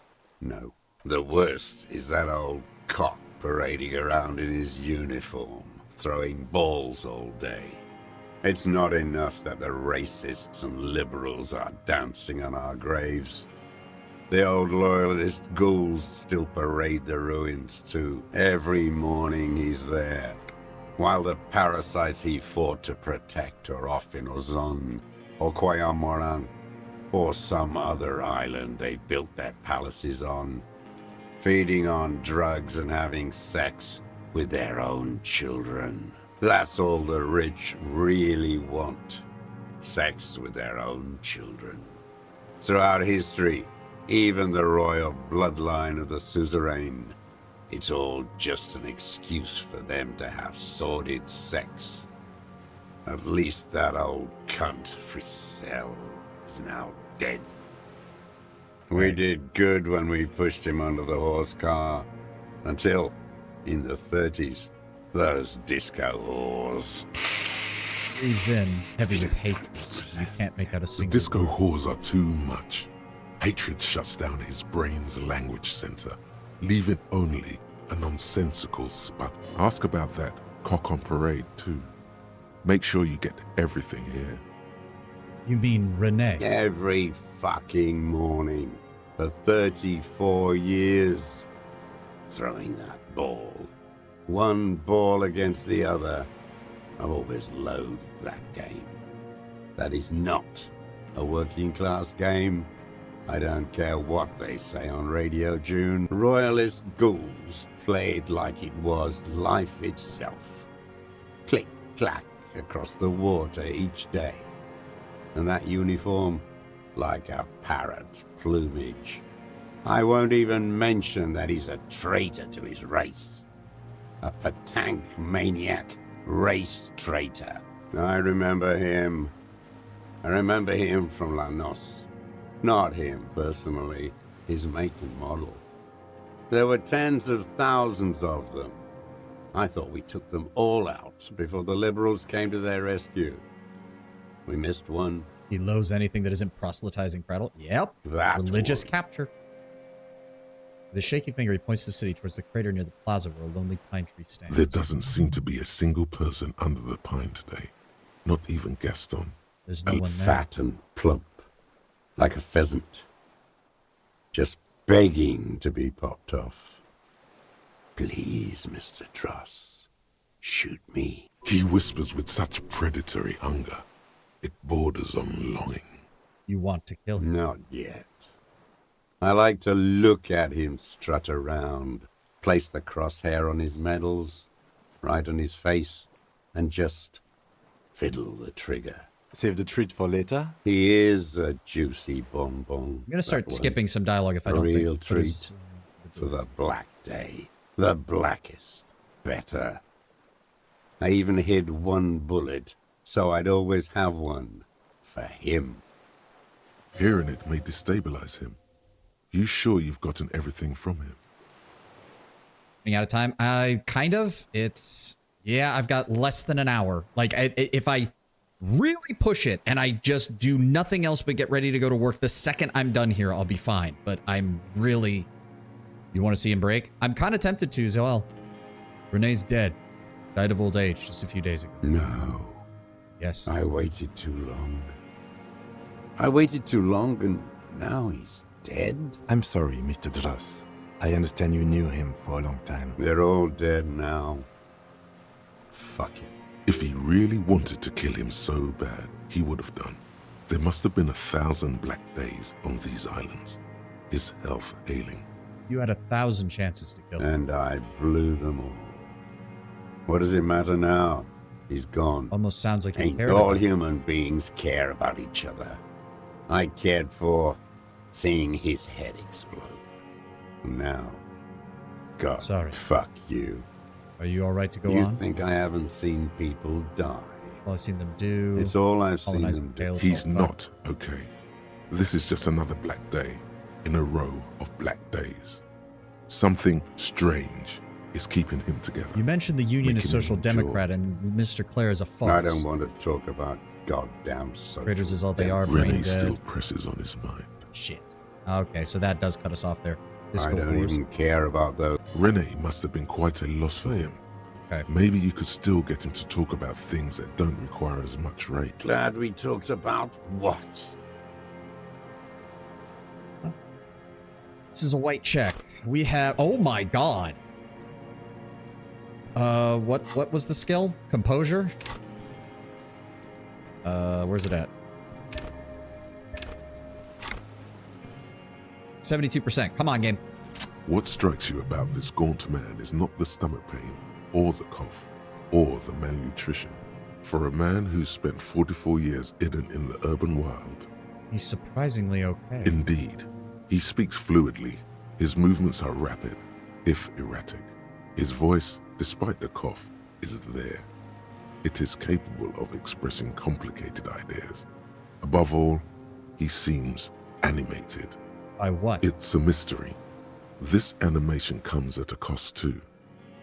no. The worst is that old cock parading around in his uniform, throwing balls all day. It's not enough that the racists and liberals are dancing on our graves. The old loyalist ghouls still parade the ruins too. Every morning he's there, while the parasites he fought to protect are off in Ozon, or Quayamoran, or some other island they built their palaces on, feeding on drugs and having sex with their own children. That's all the rich really want. Sex with their own children. Throughout history, even the royal bloodline of the suzerain, it's all just an excuse for them to have sordid sex. At least that old cunt, Frisell, is now dead. We did good when we pushed him under the horse car, until, in the 30s, those disco whores. Breathes in heavy with hatred. You can't make out a The single disco word. whores are too much. Hatred shuts down his brain's language center, leaving only a nonsensical sput. Ask about that cock on parade too. Make sure you get everything here. You mean Renee? Every fucking morning for 34 years. Throwing that ball. One ball against the other. I've always loathed that game. That is not a working class game. I don't care what they say on Radio June. Royalist ghouls played like it was life itself. Click, clack across the water each day. And that uniform, like a parrot plumage. I won't even mention that he's a traitor to his race. A Patank maniac race traitor. I remember him. I remember him from La Noce. Not him, personally. His make and model. There were tens of thousands of them. I thought we took them all out before the liberals came to their rescue. We missed one. He loathes anything that isn't proselytizing prattle. Yep. That Religious capture. With a shaky finger, he points the city towards the crater near the plaza where a lonely pine tree stands. There doesn't seem to be a single person under the pine today. Not even Gaston. There's no one there. Fat and plump, like a pheasant. Just begging to be popped off. Please, Mr. Dross, shoot me. He whispers with such predatory hunger. It borders on longing. You want to kill him? Not yet. I like to look at him strut around, place the crosshair on his medals, right on his face, and just fiddle the trigger. Save the treat for later? He is a juicy bonbon. I'm gonna start skipping some dialogue if I don't real think. treat for the black day. The blackest. Better. I even hid one bullet, so I'd always have one. For him. Hearing it may destabilize him. You sure you've gotten everything from him? Running out of time? Kind of. It's... Yeah, I've got less than an hour. Like, if I really push it and I just do nothing else but get ready to go to work, the second I'm done here, I'll be fine. But I'm really... You want to see him break? I'm kind of tempted to as well. Renee's dead. Died of old age just a few days ago. No. Yes. I waited too long. I waited too long and now he's dead? I'm sorry, Mr. Dross. I understand you knew him for a long time. They're all dead now. Fuck it. If he really wanted to kill him so bad, he would have done. There must have been 1,000 black days on these islands. His health ailing. You had 1,000 chances to kill him. And I blew them all. What does it matter now? He's gone. Almost sounds like you cared all about him. human beings care about each other. I cared for seeing his head explode. Now, God, sorry. Fuck you. Are you all right to go You on? think I haven't seen people die? All I've seen them do. It's all I've seen colonize them the Vale, do. it's He's all not okay. This is just another black day in a row of black days. Something strange is keeping him together. You mentioned the Union is Making him Social endure. Democrat and Mr. Clare is a farce. I don't want to talk about goddamn social. Traitors is all they are, Renee brain dead. still presses on his mind. Shit. Okay, so that does cut us off there. I Disco don't Wars. even care about those. Renee must have been quite a loss for him. Okay. Maybe you could still get him to talk about things that don't require as much rage. Glad we talked about what? This is a white check. We have... Oh my god. What was the skill? Composure? Where's it at? 72%. Come on, game. What strikes you about this gaunt man is not the stomach pain, or the cough, or the malnutrition. For a man who's spent 44 years hidden in the urban wild, he's surprisingly okay. Indeed. He speaks fluidly. His movements are rapid, if erratic. His voice, despite the cough, is there. It is capable of expressing complicated ideas. Above all, he seems animated. By what? It's a mystery. This animation comes at a cost too.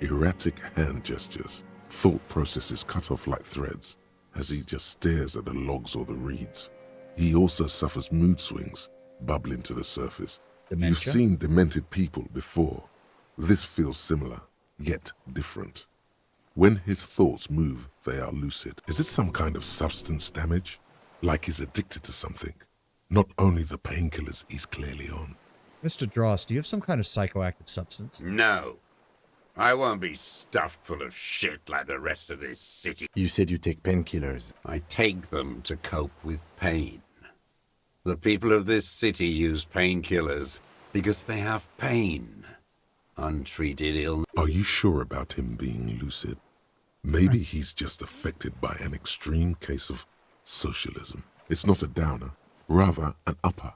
Erratic hand gestures, thought processes cut off like threads, as he just stares at the logs or the reeds. He also suffers mood swings, bubbling to the surface. Dementia? You've seen demented people before. This feels similar, yet different. When his thoughts move, they are lucid. Is it some kind of substance damage? Like he's addicted to something? Not only the painkillers he's clearly on. Mr. Dross, do you have some kind of psychoactive substance? No. I won't be stuffed full of shit like the rest of this city. You said you take painkillers. I take them to cope with pain. The people of this city use painkillers because they have pain. Untreated illness. Are you sure about him being lucid? Maybe he's just affected by an extreme case of socialism. It's not a downer, rather an upper,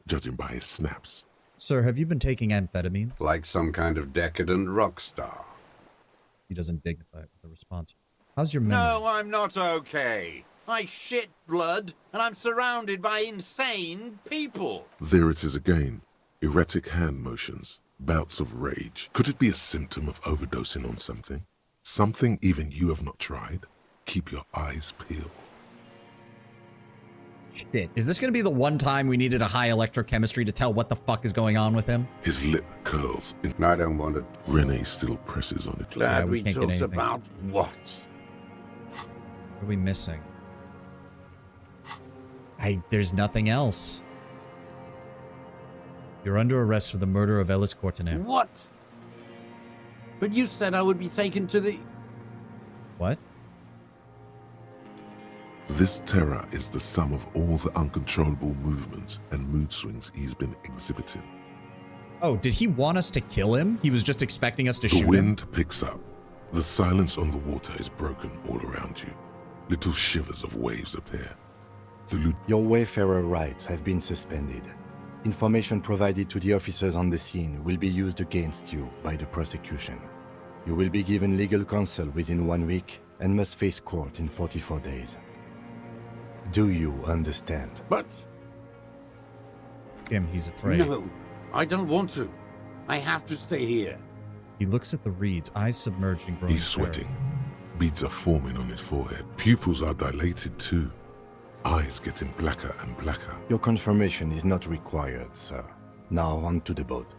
judging by his snaps. Sir, have you been taking amphetamines? Like some kind of decadent rock star. He doesn't dignify it with a response. How's your memory? No, I'm not okay. I shit blood, and I'm surrounded by insane people. There it is again. Erratic hand motions, bouts of rage. Could it be a symptom of overdosing on something? Something even you have not tried? Keep your eyes peeled. Shit. Is this going to be the one time we needed a high electrochemistry to tell what the fuck is going on with him? His lip curls. I don't want it. Renee still presses on it. Glad we can't get talked anything. about what? What are we missing? There's nothing else. You're under arrest for the murder of Ellis Courtenay. What? But you said I would be taken to the... What? This terror is the sum of all the uncontrollable movements and mood swings he's been exhibiting. Oh, did he want us to kill him? He was just expecting us to shoot The him? wind picks up. The silence on the water is broken all around you. Little shivers of waves appear. Your Wayfarer rights have been suspended. Information provided to the officers on the scene will be used against you by the prosecution. You will be given legal counsel within 1 week and must face court in 44 days. Do you understand? But... Him, he's afraid. No, I don't want to. I have to stay here. He looks at the reeds, eyes submerged in growing He's sweating. Beads are forming on his forehead. Pupils are dilated too. Eyes getting blacker and blacker. Your confirmation is not required, sir. Now on to the boat.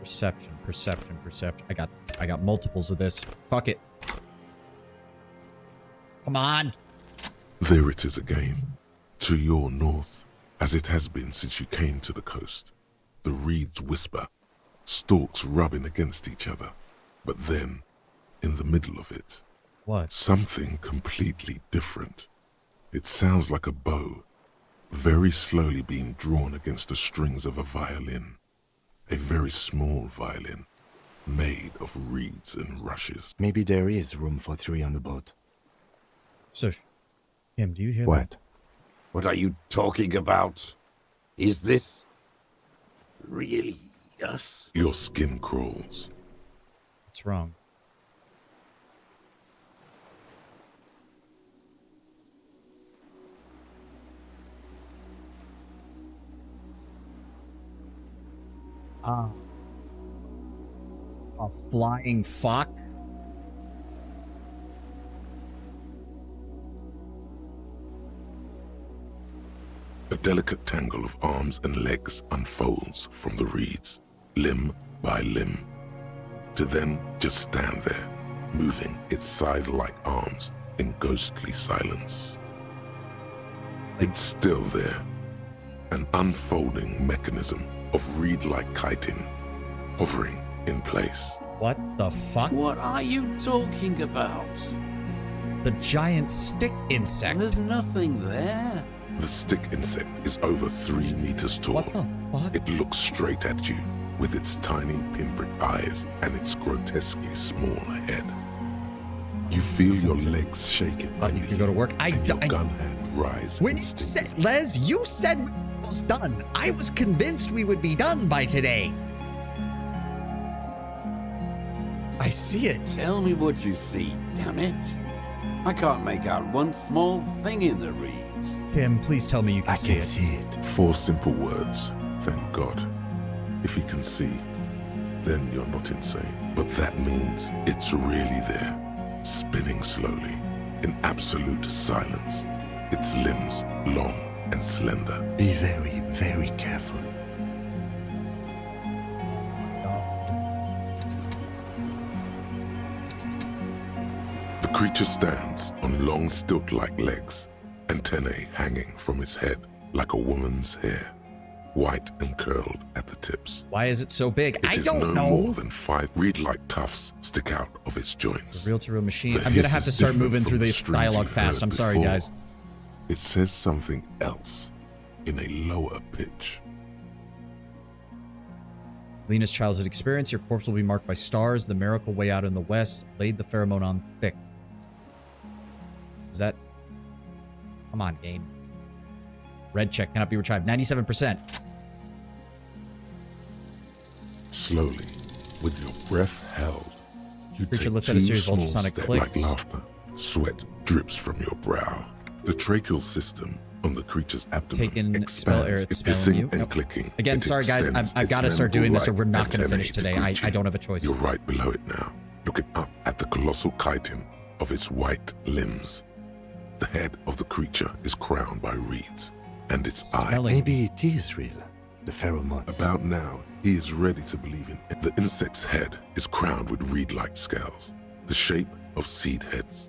Perception, perception, perception. I got multiples of this. Fuck it. Come on. There it is again. To your north, as it has been since you came to the coast. The reeds whisper, stalks rubbing against each other. But then, in the middle of it, what? Something completely different. It sounds like a bow, very slowly being drawn against the strings of a violin. A very small violin, made of reeds and rushes. Maybe there is room for 3 on the boat. So, Kim, do you hear What? What are you talking about? Is this really us? Your skin crawls. What's wrong? A flying fuck? A delicate tangle of arms and legs unfolds from the reeds, limb by limb, to then just stand there, moving its scythe-like arms in ghostly silence. It's still there, an unfolding mechanism of reed-like chitin, hovering in place. What the fuck? What are you talking about? The giant stick insect. There's nothing there. The stick insect is over 3 meters tall. What the fuck? It looks straight at you with its tiny pinprick eyes and its grotesquely small head. You feel your legs shaking. Thought you could go to work. Your gun hand rise. When you said, Les, you said we were almost done. I was convinced we would be done by today. I see it. Tell me what you see, damn it. I can't make out one small thing in the reeds. Kim, please tell me you can see it. 4 simple words. Thank God. If he can see, then you're not insane. But that means it's really there, spinning slowly, in absolute silence. Its limbs long and slender. Be very, very careful. The creature stands on long stilt-like legs, antennae hanging from its head like a woman's hair, white and curled at the tips. Why is it so big? I It is don't no know. more than 5 reed-like tufts stick out of its joints. It's a reel-to-reel machine. The I'm gonna hiss have to is start different moving from through the the screams dialogue you've fast. heard I'm sorry, before. guys. It says something else in a lower pitch. Lena's childhood experience. Your corpse will be marked by stars. The miracle way out in the west. Laid the pheromone on thick. Is that... Come on, game. Red check cannot be retrieved. 97%. Slowly, with your breath held, you Creature take lets 2 out a series of small ultrasonic steps clicks. like laughter. Sweat drips from your brow. The tracheal system on the creature's abdomen Taken spell error. expands, It's spelling you. hissing and Nope. clicking. Again, It sorry guys. extends I've its got to start doing this or we're not going to mandible-like finish today. antennae I to greet don't have a choice. You're right below it now, looking up at the colossal chitin of its white limbs. The head of the creature is crowned by reeds, and its eye. Maybe it is real. The pheromone. About now, he is ready to believe in it. The insect's head is crowned with reed-like scales, the shape of seed heads.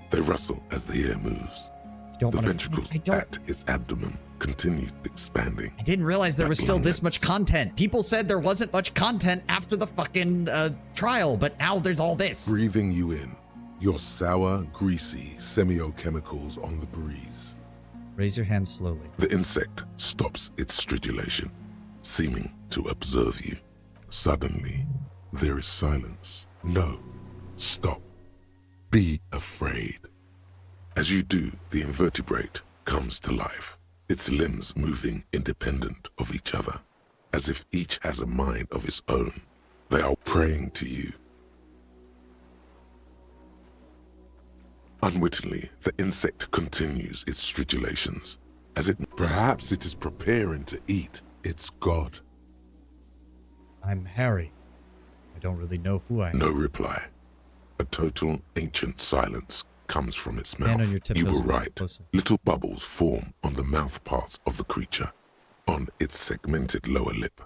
They rustle as the air moves. The ventricles at its abdomen continue expanding. I didn't realize there was still this much content. People said there wasn't much content after the fucking trial, but now there's all this. Breathing you in, your sour, greasy semiochemicals on the breeze. Raise your hand slowly. The insect stops its stridulation, seeming to observe you. Suddenly, there is silence. No, stop. Be afraid. As you do, the invertebrate comes to life, its limbs moving independent of each other, as if each has a mind of its own. They are praying to you. Unwittingly, the insect continues its stridulations, as it perhaps it is preparing to eat its god. I'm Harry. I don't really know who I am. No reply. A total ancient silence comes from its Stand mouth. on your You tiptoes were right. closely. Little bubbles form on the mouth parts of the creature, on its segmented lower lip.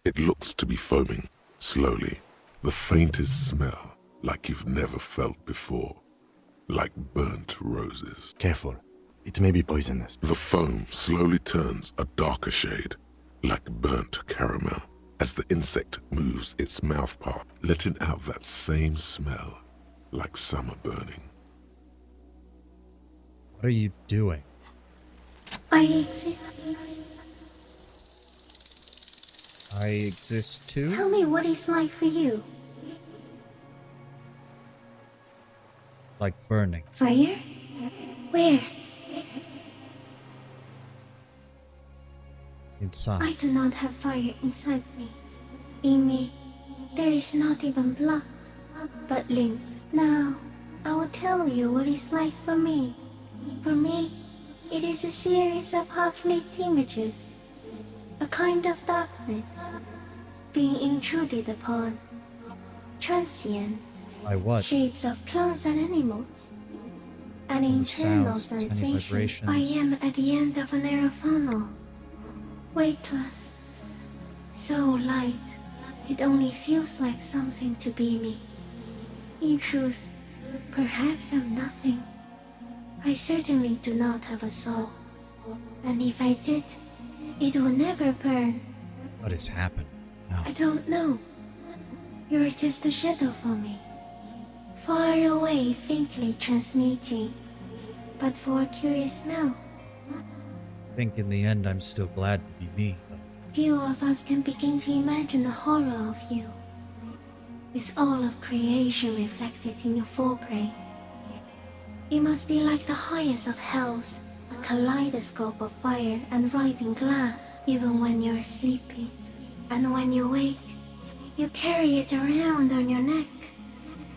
It looks to be foaming, slowly, the faintest smell like you've never felt before, like burnt roses. Careful. It may be poisonous. The foam slowly turns a darker shade, like burnt caramel, as the insect moves its mouth part, letting out that same smell, like summer burning. What are you doing? I exist. I exist too? Tell me what it's like for you. Like burning. Fire? Where? Inside. I do not have fire inside me. In me, there is not even blood, but lymph. Now, I will tell you what it's like for me. For me, it is a series of half-lit images. A kind of darkness being intruded upon. Transient. By what? Shapes of plants and animals. An internal sounds, tiny sensation. vibrations. I am at the end of a narrow funnel. Weightless. So light, it only feels like something to be me. In truth, perhaps I'm nothing. I certainly do not have a soul. And if I did, it would never burn. What has happened? No. I don't know. You're just a shadow for me. Far away, faintly transmitting. But for a curious smell. I think in the end I'm still glad to be me. Few of us can begin to imagine the horror of you. With all of creation reflected in your forebrain. It must be like the highest of hells, a kaleidoscope of fire and writhing glass, even when you're sleeping. And when you wake, you carry it around on your neck,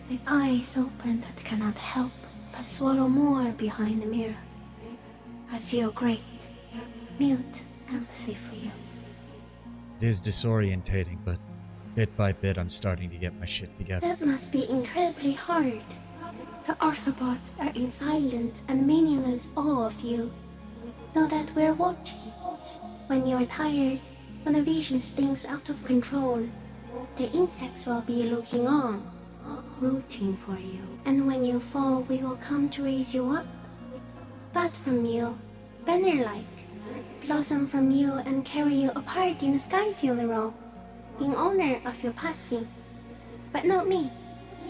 with eyes open that cannot help but swallow more behind the mirror. I feel great, mute empathy for you. It is disorientating, but bit by bit I'm starting to get my shit together. That must be incredibly hard. The Arthropods are in silent and meaningless awe of you. Know that we're watching. When you're tired, when the vision spins out of control, the insects will be looking on, rooting for you. And when you fall, we will come to raise you up. Bud from you, banner-like, blossom from you and carry you apart in a sky funeral, in honor of your passing. But not me,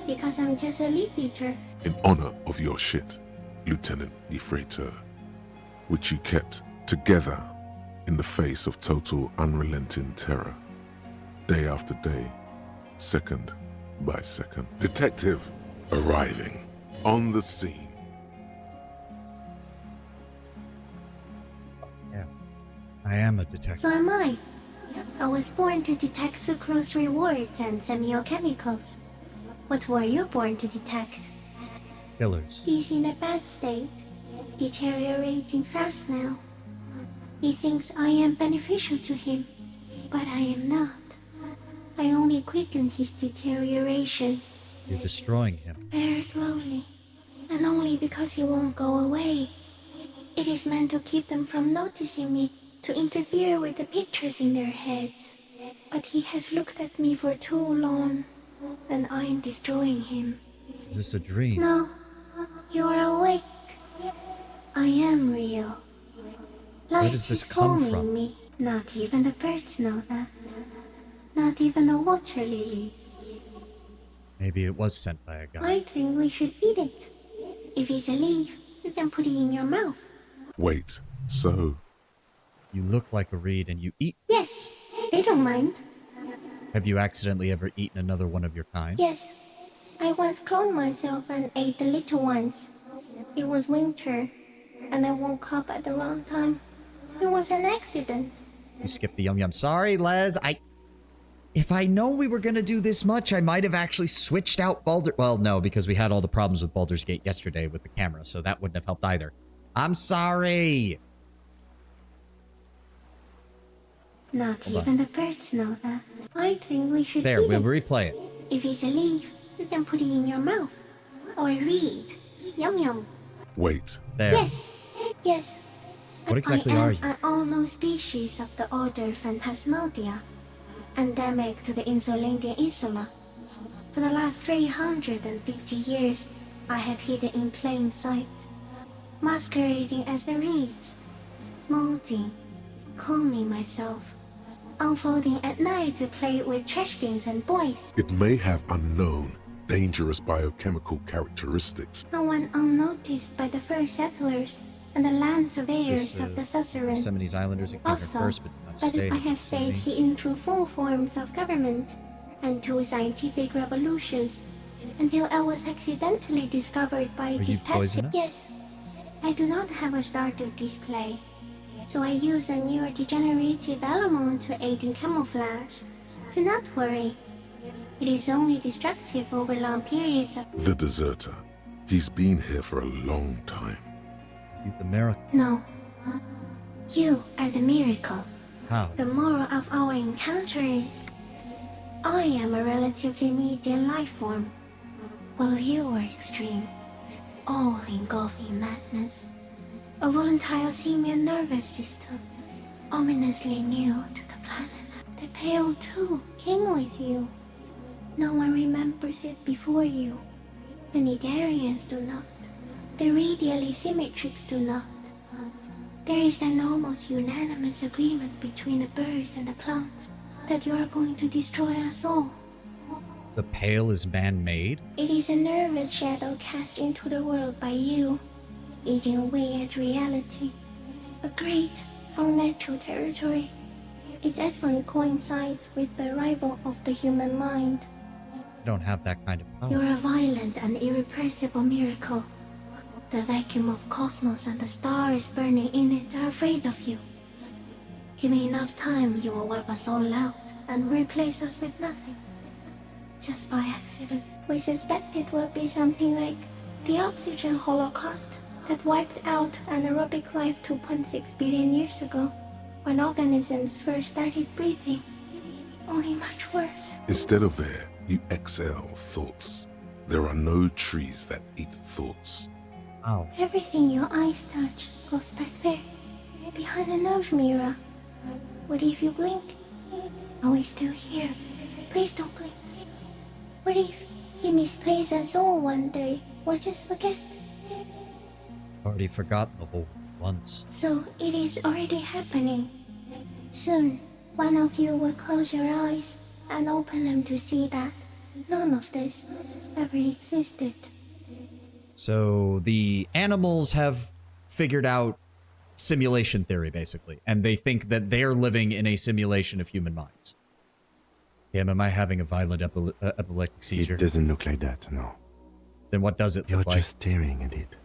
because I'm just a leaf eater. In honor of your shit, Lieutenant Defraiteur, which you kept together in the face of total unrelenting terror, day after day, second by second. Detective arriving on the scene. Yeah, I am a detective. So am I. I was born to detect sucrose rewards and semiochemicals. What were you born to detect? Killers. He's in a bad state, deteriorating fast now. He thinks I am beneficial to him, but I am not. I only quicken his deterioration. You're destroying him. Very slowly, and only because he won't go away. It is meant to keep them from noticing me, to interfere with the pictures in their heads. But he has looked at me for too long, and I am destroying him. Is this a dream? No, you are awake. I am real. Where Life does this is come forming from? me. Not even the birds know that. Not even the water lily. Maybe it was sent by a god. I think we should eat it. If it's a leaf, you can put it in your mouth. Wait, so... You look like a reed and you eat. Yes, they don't mind. Have you accidentally ever eaten another one of your kind? Yes, I once cloned myself and ate the little ones. It was winter, and I woke up at the wrong time. It was an accident. You skipped the yum-yum. Sorry, Les. If I know we were gonna do this much, I might have actually switched out Baldur... Well, no, because we had all the problems with Baldur's Gate yesterday with the camera, so that wouldn't have helped either. I'm sorry! Not even the birds know that. I think we should There, eat we'll it. replay it. If it's a leaf, you can put it in your mouth. Or read. Yum yum. Wait. There. Yes, yes. What exactly I am are you? an unknown species of the order Phantasmodia, endemic to the Insulandian Insula. For the last 350 years, I have hidden in plain sight, masquerading as the reeds, molding, cloning myself, unfolding at night to play with trash bins and boys. It may have unknown, dangerous biochemical characteristics. No one unnoticed by the first settlers and the land surveyors of the suzerain. Yosemite's Islanders encountered Also, first, but did not but stay. I have stayed hidden through 4 forms of government and 2 scientific revolutions until I was accidentally discovered by Are you detectives. poisonous? Yes. I do not have a starter display, so I use a neurodegenerative element to aid in camouflage. Do not worry. It is only destructive over long periods of... The deserter. He's been here for a long time. You the miracle. No. You are the miracle. How? The moral of our encounter is... I am a relatively medium life form, while you are extreme, all-engulfing madness. A volatile simian nervous system, ominously new to the planet. The Pale too came with you. No one remembers it before you. The Nidarians do not. The radially symmetrics do not. There is an almost unanimous agreement between the birds and the plants that you are going to destroy us all. The pale is man-made? It is a nervous shadow cast into the world by you, eating away at reality. A great, unnatural territory. Its advent coincides with the arrival of the human mind. I don't have that kind of power. You're a violent and irrepressible miracle. The vacuum of cosmos and the stars burning in it are afraid of you. Give me enough time, you will wipe us all out and replace us with nothing. Just by accident. We suspect it will be something like the oxygen holocaust that wiped out anaerobic life 2.6 billion years ago, when organisms first started breathing. Only much worse. Instead of air, you exhale thoughts. There are no trees that eat thoughts. Wow. Everything your eyes touch goes back there, behind the nose mirror. What if you blink? Are we still here? Please don't blink. What if you misplace us all one day, or just forget? Already forgotten the whole once. So it is already happening. Soon, one of you will close your eyes and open them to see that none of this ever existed. So the animals have figured out simulation theory, basically, and they think that they're living in a simulation of human minds. Damn, am I having a violent epileptic seizure? It doesn't look like that, no. Then what does it You're look like? just staring at it.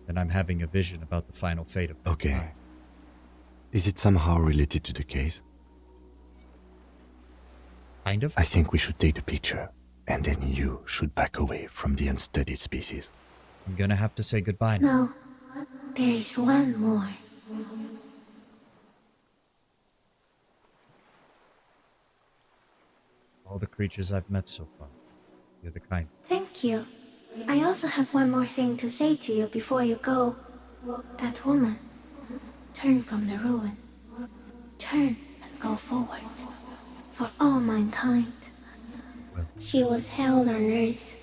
Then I'm having a vision about the final fate of Okay. mankind. Is it somehow related to the case? Kind of. I think we should take the picture, and then you should back away from the unstudied species. I'm gonna have to say goodbye now. No, there is one more. All the creatures I've met so far, you're the kind. Thank you. I also have one more thing to say to you before you go. That woman, turn from the ruin. Turn and go forward. For all mankind. She was hell on earth.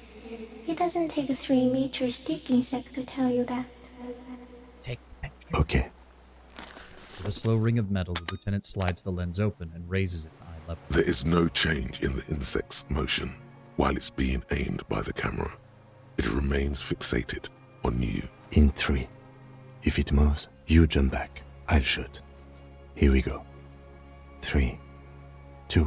It doesn't take a 3-meter stick insect to tell you that. Okay. With a slow ring of metal, the lieutenant slides the lens open and raises it to eye level. There is no change in the insect's motion while it's being aimed by the camera. It remains fixated on you. In 3. If it moves, you jump back. I'll shoot. Here we go. 3, 2,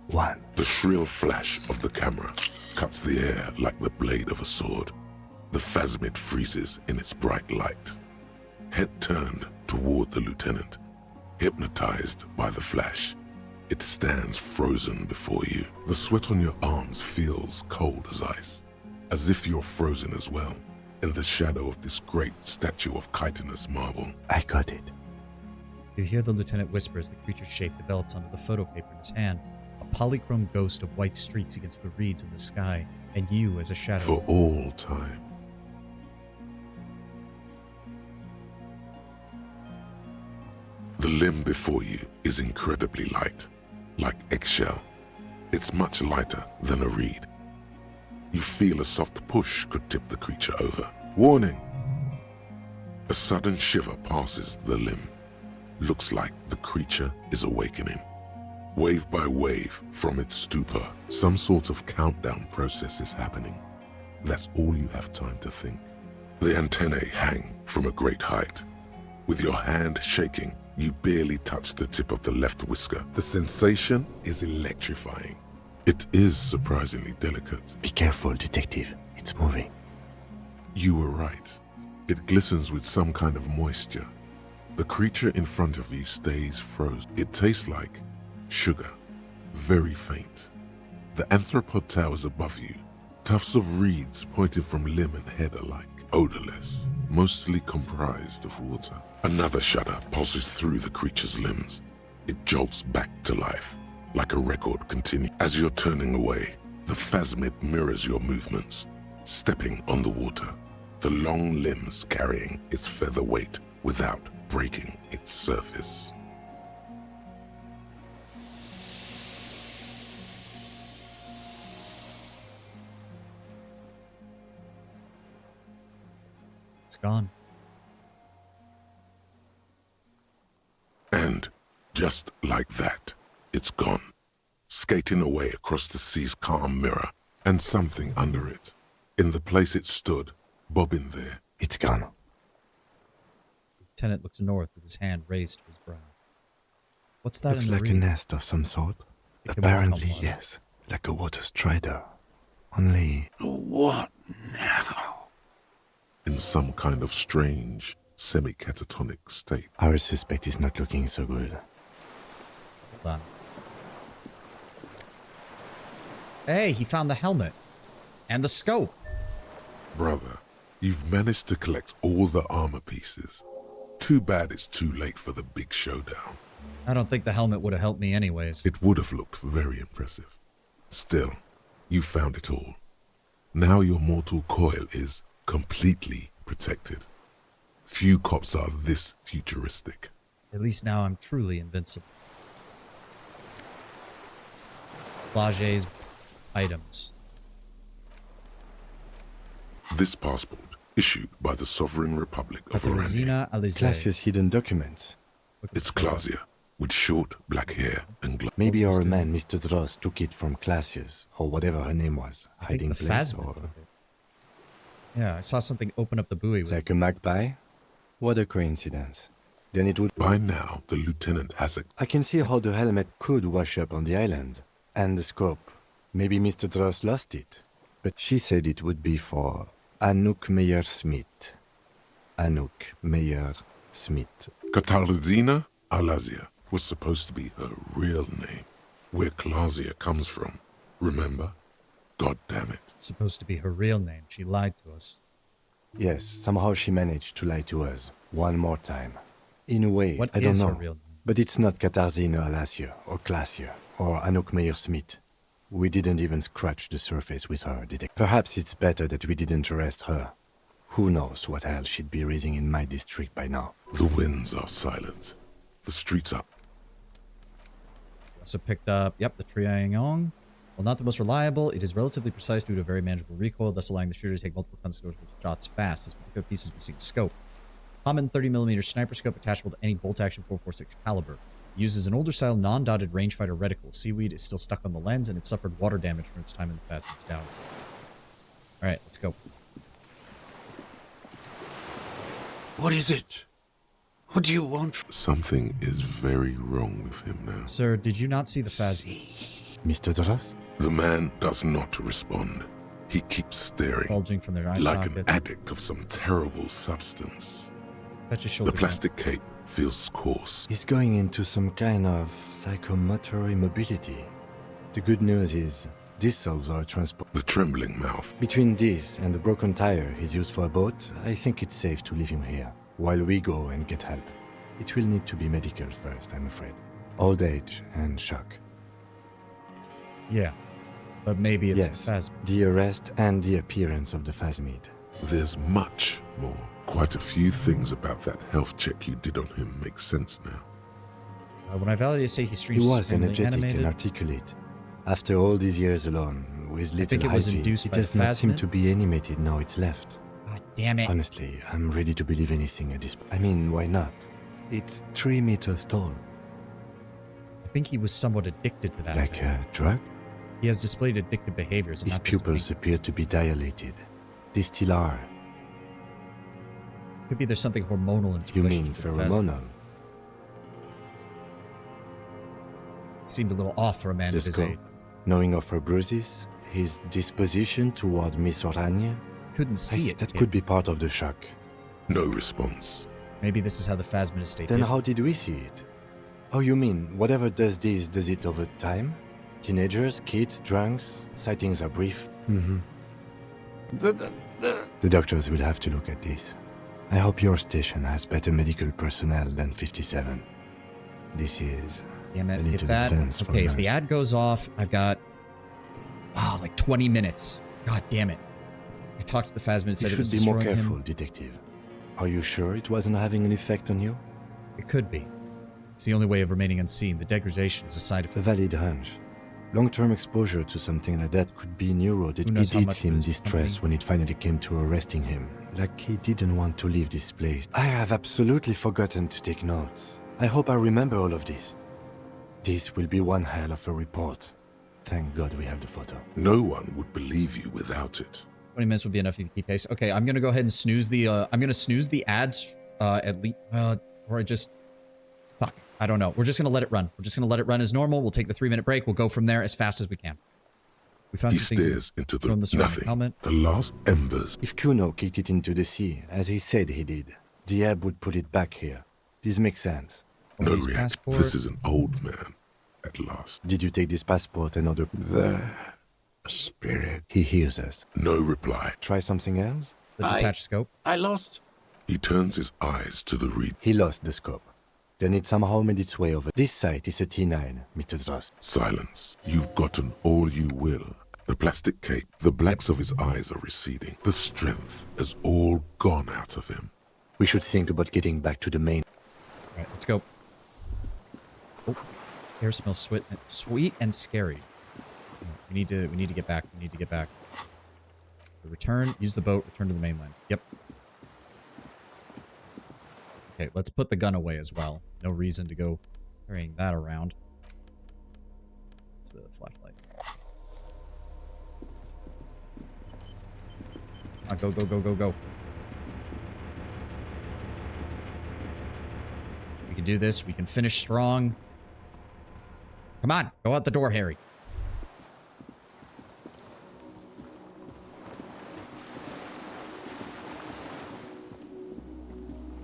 1. The shrill flash of the camera cuts the air like the blade of a sword. The phasmid freezes in its bright light. Head turned toward the lieutenant, hypnotized by the flash. It stands frozen before you. The sweat on your arms feels cold as ice, as if you're frozen as well, in the shadow of this great statue of chitinous marble. I got it. You hear the lieutenant whisper as the creature's shape develops onto the photo paper in his hand, a polychrome ghost of white streaks against the reeds in the sky, and you as a shadow. For all time. The limb before you is incredibly light, like eggshell. It's much lighter than a reed. You feel a soft push could tip the creature over. Warning! A sudden shiver passes the limb. Looks like the creature is awakening. Wave by wave from its stupor, some sort of countdown process is happening. That's all you have time to think. The antennae hang from a great height. With your hand shaking, you barely touch the tip of the left whisker. The sensation is electrifying. It is surprisingly delicate. Be careful, detective. It's moving. You were right. It glistens with some kind of moisture. The creature in front of you stays frozen. It tastes like sugar, very faint. The anthropod towers above you, tufts of reeds pointing from limb and head alike, odorless, mostly comprised of water. Another shudder pulses through the creature's limbs. It jolts back to life, like a record continues. As you're turning away, the phasmid mirrors your movements, stepping on the water, the long limbs carrying its feather weight without breaking its surface. It's gone. Just like that, it's gone. Skating away across the sea's calm mirror, and something under it. In the place it stood, bobbing there. It's gone. The lieutenant looks north with his hand raised to his brow. What's that Looks in the like a reeds? nest of some sort. It can walk on Apparently, water. yes. Like a water strider. Only... What now? In some kind of strange, semi-catatonic state. Our suspect is not looking so good. Hold on. Hey, he found the helmet. And the scope. Brother, you've managed to collect all the armor pieces. Too bad it's too late for the big showdown. I don't think the helmet would have helped me anyways. It would have looked very impressive. Still, you found it all. Now your mortal coil is completely protected. Few cops are this futuristic. At least now I'm truly invincible. Blage's items. This passport, issued by the Sovereign Republic of Katarzyna Orania. Alizé. Classia's hidden documents. It's Clausia, with short black hair and Maybe our man, Mr. Dross, took it from Classia's, or whatever her name was. I think Hiding the place, Phasmid or... took it. Yeah, I saw something open up the buoy with Like a magpie? What a coincidence. Then it would... By now, the lieutenant has a... I can see how the helmet could wash up on the island. And the scope. Maybe Mr. Dross lost it. But she said it would be for Anouk Meyer-Smith. Anouk Meyer-Smith. Katarzyna Alizé was supposed to be her real name. Where Clausia comes from. Remember? God damn it. supposed to be her real name. She lied to us. Yes, somehow she managed to lie to us. One more time. In a way, What I don't is know. her real name? But it's not Katarzyna Alizé or Clausia or Anouk Meyer-Smith. We didn't even scratch the surface with her, Perhaps it's better that we didn't arrest her. Who knows what hell she'd be raising in my district by now. The winds are silent. The streets are... Also picked up, yep, the Triangong. While not the most reliable, it is relatively precise due to very manageable recoil, thus allowing the shooter to take multiple consequential shots fast. This particular piece is missing scope. Common 30mm sniper scope attachable to any bolt-action 4.46 caliber. Uses an older-style non-dotted rangefinder reticle. Seaweed is still stuck on the lens, and it suffered water damage from its time in the Phasmid's down. Alright, let's go. What is it? What do you want? Something is very wrong with him now. Sir, did you not see the Phasmid? Mr. Dross? The man does not respond. He keeps staring. Bulging from their eye like sockets. an addict of some terrible substance. Touch his shoulder. The plastic cape feels coarse. He's going into some kind of psychomotor immobility. The good news is, this solves our transport. The trembling mouth. Between this and the broken tire he's used for a boat, I think it's safe to leave him here, while we go and get help. It will need to be medical first, I'm afraid. Old age and shock. Yeah, but maybe it's Yes, the Phasmid. the arrest and the appearance of the Phasmid. There's much more. Quite a few things about that health check you did on him make sense now. When I validate say he He streams was extremely energetic animated, and articulate. After all these years alone, with little think it was hygiene, induced it by does the not seem Phasmid. to be animated now it's left. God damn it. Honestly, I'm ready to believe anything at this point. I mean, why not? It's 3 meters tall. I think he was somewhat addicted to that. Like a drug? He has displayed addictive behaviors. And His not just pupils appear to be dilated. They still are. Could be there's something hormonal in its You mean relationship with the Phasmid. pheromonal? Seemed a little off for a man The of his scope. age. Knowing of her bruises, his disposition toward Miss Orania, Couldn't see it. that could be part of the shock. No response. Maybe this is how the Phasmid estate Then did. how did we see it? Oh, you mean whatever does this does it over time? Teenagers, kids, drunks, sightings are brief. Mm-hmm. The doctors will have to look at this. I hope your station has better medical personnel than 57. This is Damn a it. little If that, advanced for okay, a if the nurse. ad goes off, I've got, like 20 minutes. God damn it. I talked to the Phasmid and You said it was should be more destroying careful, him. detective. Are you sure it wasn't having an effect on you? It could be. It's the only way of remaining unseen. The degradation is a side A effect. valid hunch. Long-term exposure to something like that could be neural. Who It knows how did much of seem his distressed company- when it finally came to arresting him. Like he didn't want to leave this place. I have absolutely forgotten to take notes. I hope I remember all of this. This will be one hell of a report. Thank God we have the photo. No one would believe you without it. 20 minutes would be enough if you keep pace. Okay, I'm gonna go ahead and snooze the, I'm gonna snooze the ads, at least, or I just, fuck, I don't know. We're just gonna let it run. We're just gonna let it run as normal. We'll take the 3-minute break. We'll go from there as fast as we can. We found He some things stares into the nothing. Helmet. The last embers. If Kuno kicked it into the sea, as he said he did, Diab would put it back here. This makes sense. No, Riek, this is an old man, at last. Did you take this passport and other... The spirit. He hears us. No reply. Try something else? The detached scope. I lost. He turns his eyes to the reed. He lost the scope. Then it somehow made its way over. This site is a T9, Mr. Drost. Silence. You've gotten all you will. The plastic cape, the blacks of his eyes are receding. The strength has all gone out of him. We should think about getting back to the main. Alright, let's go. Oh, air smells sweet and scary. We need to get back. We need to get back. Return, use the boat, return to the mainland. Yep. Okay, let's put the gun away as well. No reason to go carrying that around. It's the flashlight. Go, go, go, go, go. We can do this. We can finish strong. Come on, go out the door, Harry.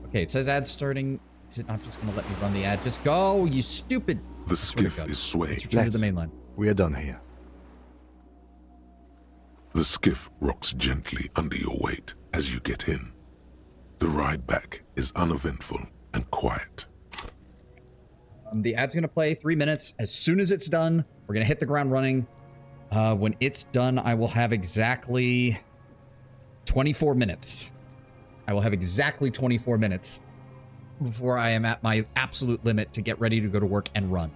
Okay, it says ad starting. Is it not just going to let me run the ad? Just go, you stupid... The skiff is swaying. Let's return to the mainland. We are done here. The skiff rocks gently under your weight as you get in. The ride back is uneventful and quiet. The ad's going to play 3 minutes. As soon as it's done, we're going to hit the ground running. When it's done, I will have exactly 24 minutes. I will have exactly 24 minutes before I am at my absolute limit to get ready to go to work and run.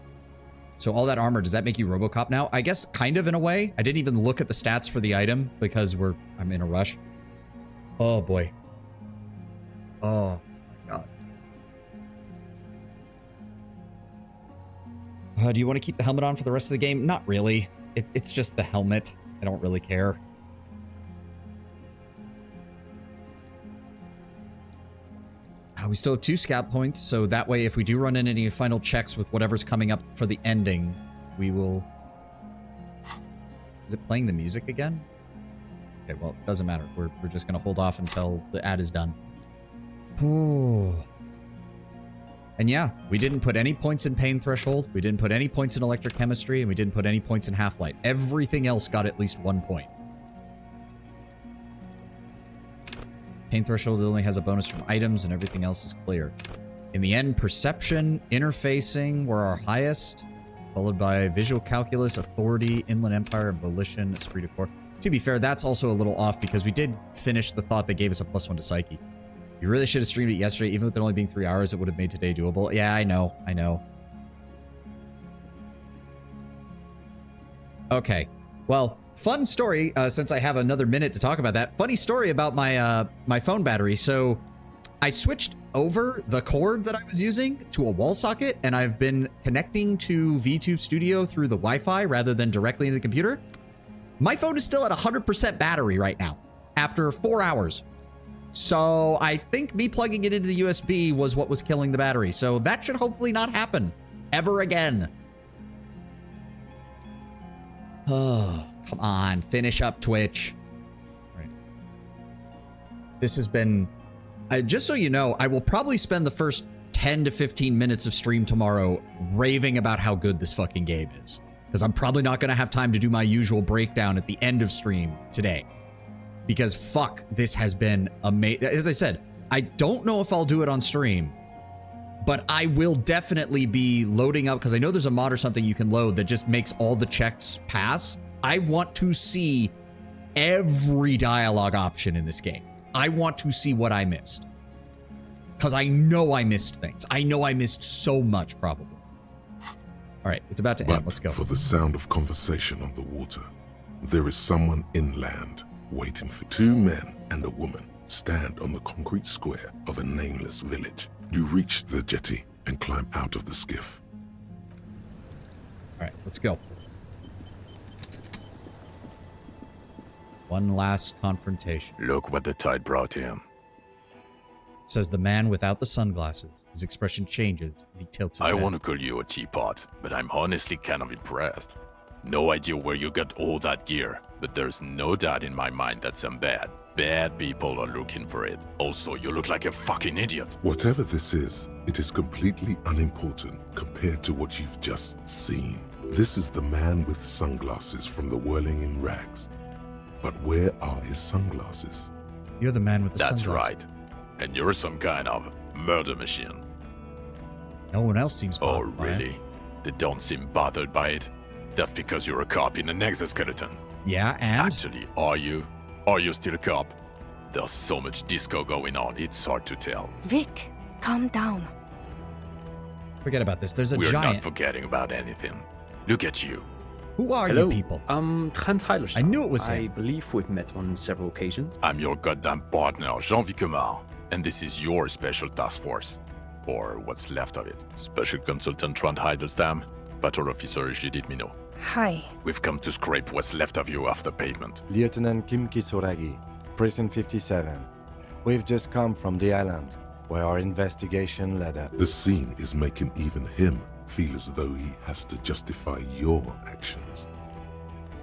So all that armor, does that make you RoboCop now? I guess kind of in a way. I didn't even look at the stats for the item because I'm in a rush. Oh boy. Oh my god. Do you want to keep the helmet on for the rest of the game? Not really. It's just the helmet. I don't really care. We still have 2 scout points, so that way if we do run in any final checks with whatever's coming up for the ending, we will... Is it playing the music again? Okay, well, it doesn't matter. We're just going to hold off until the ad is done. Ooh. And yeah, we didn't put any points in pain threshold, we didn't put any points in electrochemistry, and we didn't put any points in half-light. Everything else got at least 1 point. Pain threshold only has a bonus from items, and everything else is clear. In the end, perception, interfacing were our highest, followed by visual calculus, authority, inland empire, volition, esprit de corps. To be fair, that's also a little off because we did finish the thought that gave us a +1 to psyche. You really should have streamed it yesterday. Even with it only being 3 hours, it would have made today doable. Yeah, I know. I know. Okay. Well, fun story, since I have another minute to talk about that. Funny story about my my phone battery. So I switched over the cord that I was using to a wall socket, and I've been connecting to VTube Studio through the Wi-Fi rather than directly into the computer. My phone is still at 100% battery right now, after 4 hours. So I think me plugging it into the USB was what was killing the battery. So that should hopefully not happen ever again. Oh, come on. Finish up, Twitch. All right. This has been... just so you know, I will probably spend the first 10 to 15 minutes of stream tomorrow raving about how good this fucking game is. Because I'm probably not going to have time to do my usual breakdown at the end of stream today. Because fuck, this has been amazing. As I said, I don't know if I'll do it on stream, but I will definitely be loading up, because I know there's a mod or something you can load that just makes all the checks pass. I want to see every dialogue option in this game. I want to see what I missed. Because I know I missed things. I know I missed so much, probably. All right, it's about to end. Let's go. For the sound of conversation on the water, there is someone inland waiting for 2 men and a woman stand on the concrete square of a nameless village. You reach the jetty and climb out of the skiff. Alright, let's go. One last confrontation. Look what the tide brought him. Says the man without the sunglasses. His expression changes and he tilts his I head. want to call you a teapot, but I'm honestly kind of impressed. No idea where you got all that gear, but there's no doubt in my mind that some bad people are looking for it. Also, you look like a fucking idiot. Whatever this is, it is completely unimportant compared to what you've just seen. This is the man with sunglasses from the Whirling in Rags. But where are his sunglasses? You're the man with the That's sunglasses. right. And you're some kind of murder machine. No one else seems Oh, bothered by it. really? They don't seem bothered by it? That's because you're a cop in an exoskeleton. Yeah, and? Actually, are you? Are you still a cop? There's so much disco going on, it's hard to tell. Vic, calm down. Forget about this. There's a We're giant. not forgetting about anything. Look at you. Who are Hello. you people? Trent Heilerstein. I knew it was him. I believe we've met on several occasions. I'm your goddamn partner, Jean Vicomar, and this is your special task force. Or what's left of it. Special Consultant Trent Heidelstam, Patrol Officer Judith Minot. Hi. We've come to scrape what's left of you off the pavement. Lieutenant Kim Kitsuragi, Prison 57. We've just come from the island, where our investigation led us. The scene is making even him feel as though he has to justify your actions.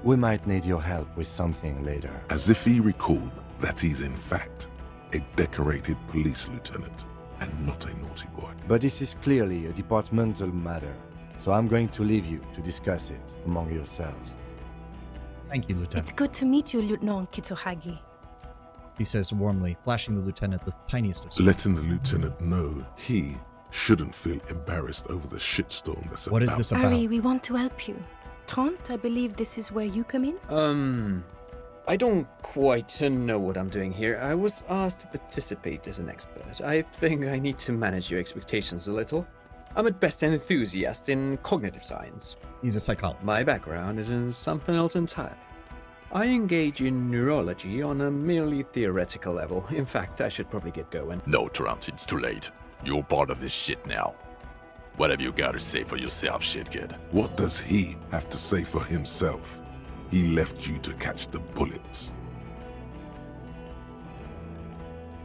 We might need your help with something later. As if he recalled that he's in fact a decorated police lieutenant and not a naughty boy. But this is clearly a departmental matter, so I'm going to leave you to discuss it among yourselves. Thank you, Lieutenant. It's good to meet you, Lieutenant Kitsuhagi. He says warmly, flashing the lieutenant the tiniest of smiles. Letting the lieutenant know he shouldn't feel embarrassed over the shitstorm that's What about. is this about? Harry, we want to help you. Trent, I believe this is where you come in? I don't quite know what I'm doing here. I was asked to participate as an expert. I think I need to manage your expectations a little. I'm at best an enthusiast in cognitive science. He's a psychologist. My background is in something else entirely. I engage in neurology on a merely theoretical level. In fact, I should probably get going. No, Trent, it's too late. You're part of this shit now. What have you got to say for yourself, shit kid? What does he have to say for himself? He left you to catch the bullets.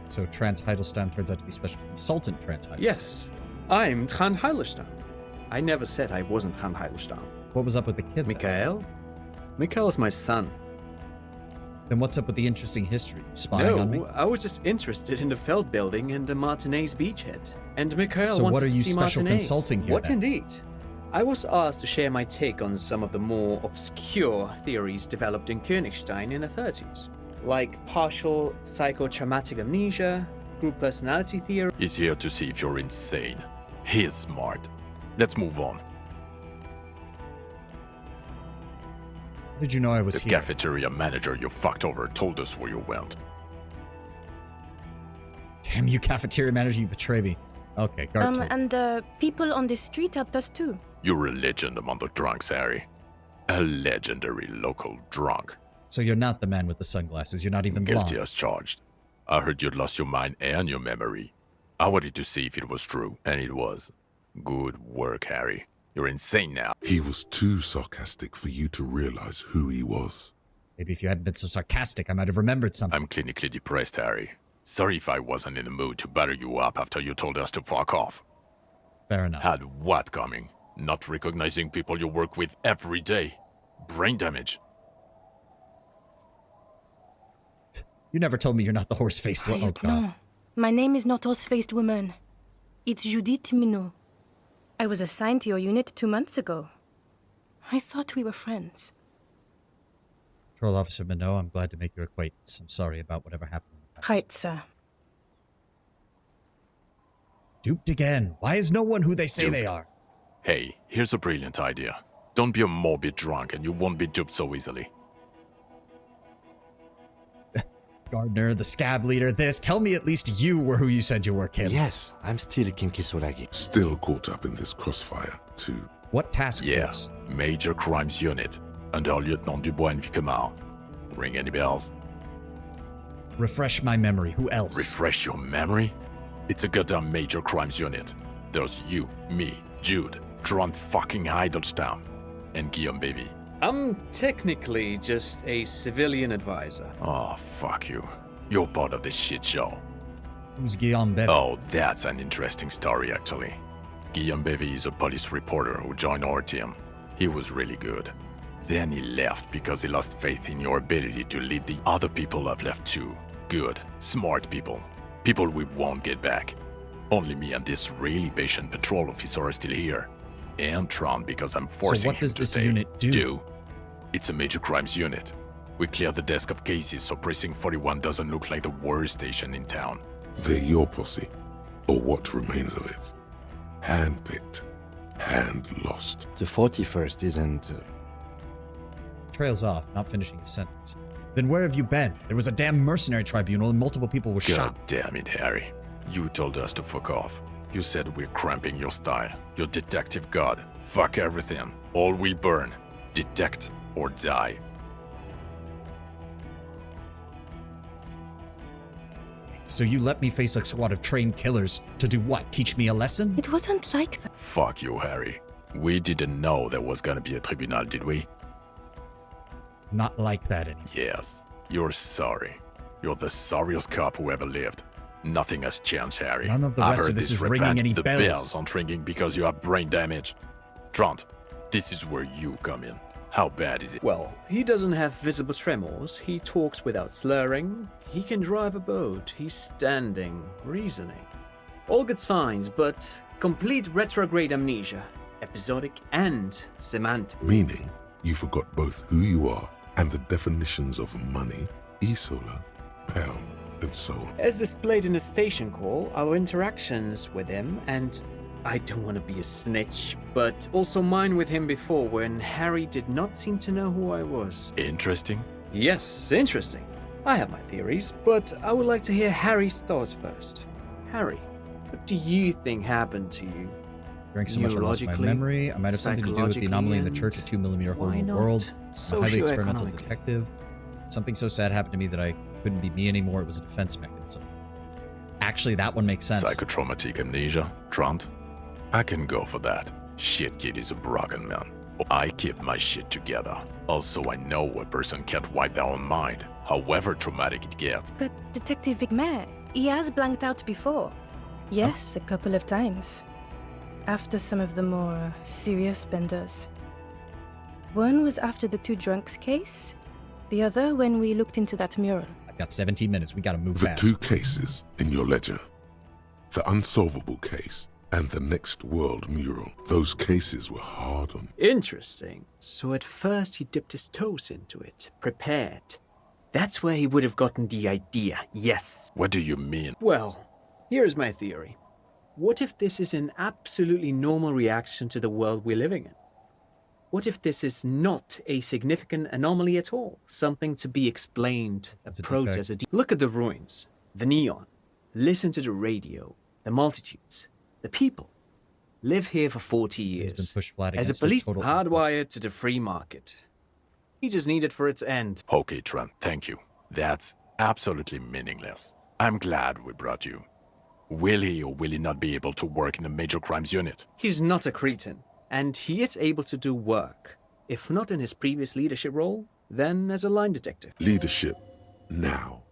So Trent Heidelstein turns out to be Special Consultant Trent Heidelstein. Yes, I'm Trent Heilerstein. I never said I wasn't Trent Heilerstein. What was up with the kid? Mikhail? Mikhail is my son. Then what's up with the interesting history? Spying on me? No, I was just interested in the Feld building and the Martinez beachhead. And Mikhail So wanted what are to you see special Martinez. consulting here What then? indeed? I was asked to share my take on some of the more obscure theories developed in Königstein in the 30s, like partial psychotraumatic amnesia, group personality theory. He's here to see if you're insane. He is smart. Let's move on. How did you know I was The here? cafeteria manager you fucked over told us where you went. Damn you, cafeteria manager, you betray me. Okay, guard told. And people on the street helped us too. You're a legend among the drunks, Harry. A legendary local drunk. So you're not the man with the sunglasses. You're not even Guilty blonde. as charged. I heard you'd lost your mind and your memory. I wanted to see if it was true, and it was. Good work, Harry. You're insane now. He was too sarcastic for you to realize who he was. Maybe if you hadn't been so sarcastic, I might have remembered something. I'm clinically depressed, Harry. Sorry if I wasn't in the mood to batter you up after you told us to fuck off. Fair enough. Had what coming? Not recognizing people you work with every day. Brain damage. You never told me you're not the horse-faced one. Oh, God. No, my name is not Horse-Faced Woman. It's Judith Minot. I was assigned to your unit 2 months ago. I thought we were friends. Patrol Officer Minot, I'm glad to make your acquaintance. I'm sorry about whatever happened. Right, sir. Duped again. Why is no one who they say they are? Hey, here's a brilliant idea. Don't be a morbid drunk and you won't be duped so easily. Gardner, the scab leader, this. Tell me at least you were who you said you were, Kim. Yes, I'm still Kim Kisuragi. Still caught up in this crossfire, too. What task force? Major Crimes Unit, under Lieutenant Dubois and Vicomar. Ring any bells? Refresh my memory. Who else? Refresh your memory? It's a goddamn Major Crimes Unit. There's you, me, Jude, Trent fucking Heidelstein. and Guillaume Baby? I'm technically just a civilian advisor. Oh, fuck you. You're part of this shit show. Who's Guillaume Bevy? Oh, that's an interesting story, actually. Guillaume Bevy is a police reporter who joined our team. He was really good. Then he left because he lost faith in your ability to lead the other people I've left too. Good, smart people. People we won't get back. Only me and this really patient patrol officer are still here. And Tron because I'm forcing him to does this say, unit do? It's a major crimes unit. We clear the desk of cases so Precinct 41 doesn't look like the worst station in town. They're your posse, or what remains of it. Hand-picked, hand-lost. The 41st isn't... Trails off, not finishing his sentence. Then where have you been? There was a damn mercenary tribunal and multiple people were God shot. damn it, Harry. You told us to fuck off. You said we're cramping your style. Your detective god. Fuck everything. All we burn. Detect or die. So you let me face a squad of trained killers to do what? Teach me a lesson? It wasn't like that. Fuck you, Harry. We didn't know there was gonna be a tribunal, did we? Not like that anymore. Yes. You're sorry. You're the sorriest cop who ever lived. Nothing has changed, Harry. None of the rest of this is ringing any the bells. bells aren't ringing because you have brain damage. Trant, this is where you come in. How bad is it? Well, he doesn't have visible tremors, he talks without slurring, he can drive a boat, he's standing, reasoning. All good signs, but complete retrograde amnesia, episodic and semantic. Meaning, you forgot both who you are and the definitions of money, Isola, pound, and so on. As displayed in the station call, our interactions with him, and I don't want to be a snitch, but also mine with him before when Harry did not seem to know who I was. Interesting? Yes, interesting. I have my theories, but I would like to hear Harry's thoughts first. Harry, what do you think happened to you? Drank so much I lost my memory. I might have something to do with the anomaly in the church, a 2mm hole in the world. I'm a highly experimental detective. Something so sad happened to me that I couldn't be me anymore. It was a defense mechanism. Actually, that one makes sense. Psychotraumatic amnesia, Trant? I can go for that. Shit kid is a broken man. I keep my shit together. Also, I know a person can't wipe their own mind, however traumatic it gets. But Detective Vigmer, he has blanked out before. Yes, a couple of times. After some of the more serious benders. One was after the two drunks case. The other when we looked into that mural. I've got 17 minutes. We gotta move The fast. two cases in your ledger. The unsolvable case and the Next World mural. Those cases were hard on... Interesting. So at first he dipped his toes into it, prepared. That's where he would have gotten the idea, yes. What do you mean? Well, here's my theory. What if this is an absolutely normal reaction to the world we're living in? What if this is not a significant anomaly at all? Something to be explained, approached as a... Look at the ruins, the neon, listen to the radio, the multitudes, the people. Live here for 40 years. Been pushed flat as a against police total hardwired to the free market. He just needed for its end. Okay, Trent, thank you. That's absolutely meaningless. I'm glad we brought you. Will he or will he not be able to work in the major crimes unit? He's not a cretin, and he is able to do work. If not in his previous leadership role, then as a line detective. Leadership, now.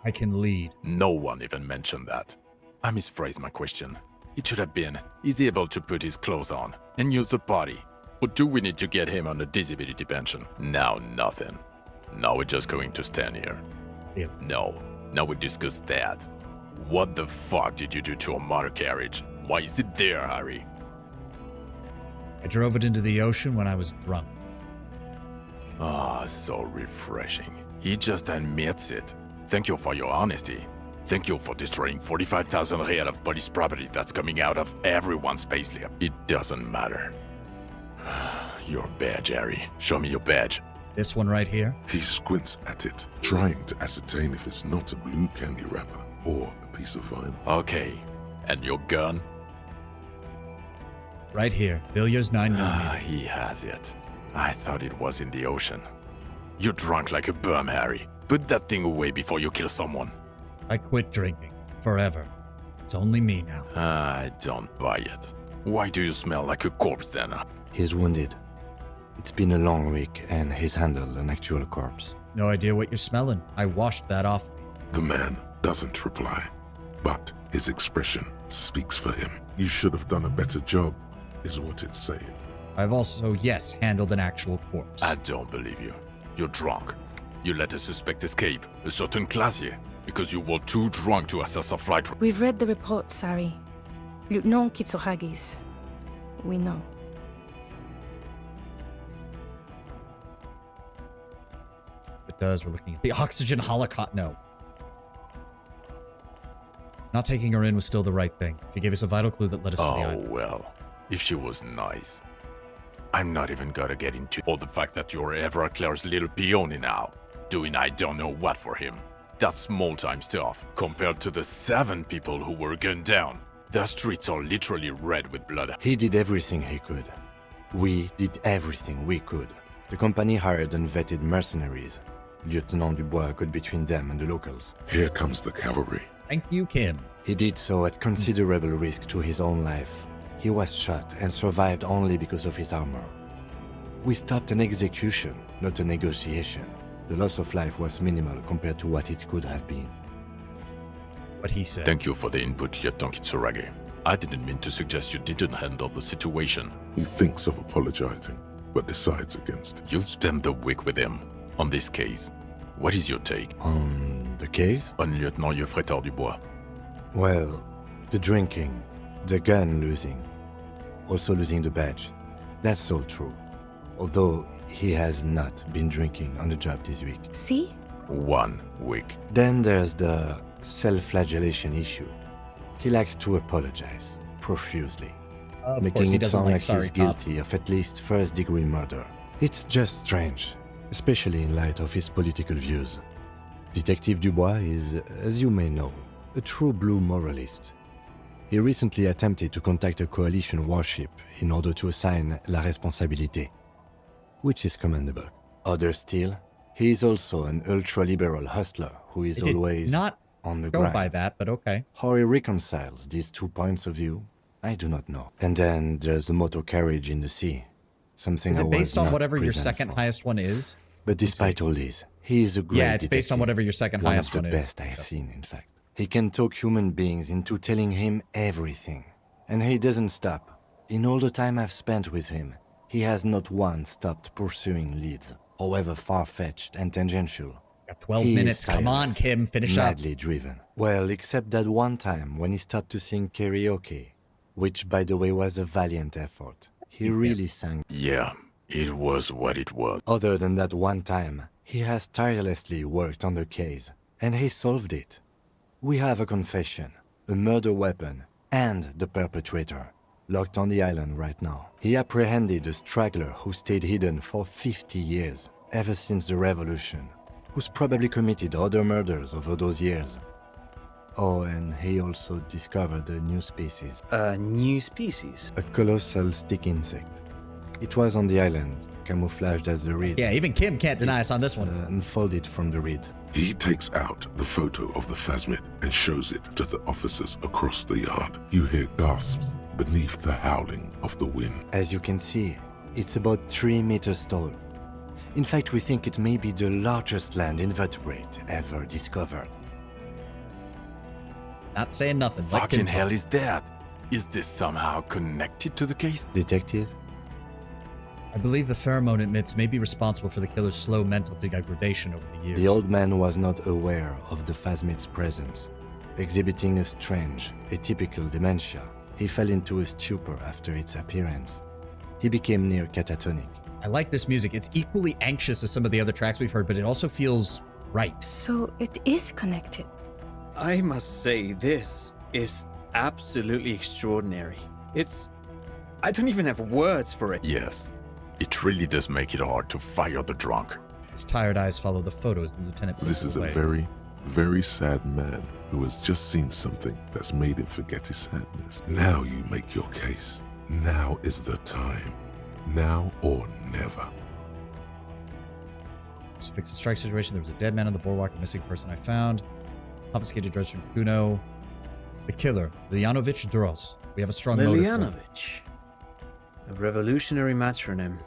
I can lead. No one even mentioned that. I misphrased my question. It should have been, is he able to put his clothes on and use the body? Or do we need to get him on a disability pension? Now nothing. Now we're just going to stand here. Yep. No, now we discuss that. What the fuck did you do to a motor carriage? Why is it there, Harry? I drove it into the ocean when I was drunk. Ah, so refreshing. He just admits it. Thank you for your honesty. Thank you for destroying 45,000 real of police property that's coming out of everyone's payslip. It doesn't matter. Your badge, Harry. Show me your badge. This one right here? He squints at it, trying to ascertain if it's not a blue candy wrapper or a piece of vinyl. Okay. And your gun? Right here. Villiers 9mm. Ah, he has it. I thought it was in the ocean. You're drunk like a bum, Harry. Put that thing away before you kill someone. I quit drinking. Forever. It's only me now. I don't buy it. Why do you smell like a corpse then? He's wounded. It's been a long week, and he's handled an actual corpse. No idea what you're smelling. I washed that off me. The man doesn't reply, but his expression speaks for him. You should have done a better job, is what it's saying. I've also, yes, handled an actual corpse. I don't believe you. You're drunk. You let a suspect escape, a certain classier, because you were too drunk to assess a flight. We've read the report, Sari. Lieutenant Kitsuhagi's. We know. If it does, we're looking at the oxygen holocaust. No. Not taking her in was still the right thing. She gave us a vital clue that led us to the island. Oh, well. If she was nice. I'm not even gonna get into all the fact that you're Everclear's little peony now, doing I don't know what for him. That's small-time stuff, compared to the 7 people who were gunned down. The streets are literally red with blood. He did everything he could. We did everything we could. The company hired unvetted mercenaries. Lieutenant Dubois got between them and the locals. Here comes the cavalry. Thank you, Kim. He did so at considerable risk to his own life. He was shot and survived only because of his armor. We stopped an execution, not a negotiation. The loss of life was minimal compared to what it could have been. What he said. Thank you for the input, Lieutenant Kitsuragi. I didn't mean to suggest you didn't handle the situation. He thinks of apologizing, but decides against it. You've spent the week with him on this case. What is your take? On the case? On Lieutenant Geoffrey Dubois. Well, the drinking, the gun losing, also losing the badge. That's all true. Although he has not been drinking on the job this week. See? 1 week. Then there's the self-flagellation issue. He likes to apologize profusely, Of making course, he it doesn't sound like like sorry he's cop. guilty of at least first-degree murder. It's just strange, especially in light of his political views. Detective Dubois is, as you may know, a true blue moralist. He recently attempted to contact a coalition warship in order to assign la responsabilité, which is commendable. Others still, he is also an ultra-liberal hustler who is I did always not on the go grind. by that, but okay. How he reconciles these 2 points of view, I do not know. And then there's the motor carriage in the sea. Something Is I it was based on not whatever your present second for. highest one is? But despite all this, he is a great Yeah, it's based on detective. whatever your second One highest of the one is. best I have seen, in fact. He can talk human beings into telling him everything. And he doesn't stop. In all the time I've spent with him, he has not once stopped pursuing leads, however far-fetched and tangential. Got 12 He is minutes. Come on, tireless, Kim. Finish up. madly driven. Well, except that one time when he stopped to sing karaoke, which, by the way, was a valiant effort. He really sang. Yeah, it was what it was. Other than that one time, he has tirelessly worked on the case, and he solved it. We have a confession, a murder weapon, and the perpetrator, locked on the island right now. He apprehended a straggler who stayed hidden for 50 years, ever since the revolution, who's probably committed other murders over those years. Oh, and he also discovered a new species. A new species? A colossal stick insect. It was on the island, camouflaged as the reeds. Yeah, even Kim can't deny us on this one. Unfolded from the reeds. He takes out the photo of the phasmid and shows it to the officers across the yard. You hear gasps beneath the howling of the wind. As you can see, it's about 3 meters tall. In fact, we think it may be the largest land invertebrate ever discovered. Not saying nothing. Let Fucking Kim hell talk. is that? Is this somehow connected to the case? Detective? I believe the pheromone emits may be responsible for the killer's slow mental degradation over the years. The old man was not aware of the phasmid's presence. Exhibiting a strange, atypical dementia, he fell into a stupor after its appearance. He became near catatonic. I like this music. It's equally anxious as some of the other tracks we've heard, but it also feels right. So it is connected. I must say, this is absolutely extraordinary. I don't even have words for it. Yes. It really does make it hard to fire the drunk. His tired eyes follow the photos the lieutenant puts This is a away. very, very sad man who has just seen something that's made him forget his sadness. Now you make your case. Now is the time. Now or never. To fix the strike situation, there was a dead man on the boardwalk, a missing person I found. Confiscated drugs from Kuno. The killer, Lilianovich Dros. We have a strong motive for him. Lilianovich. A revolutionary matronym.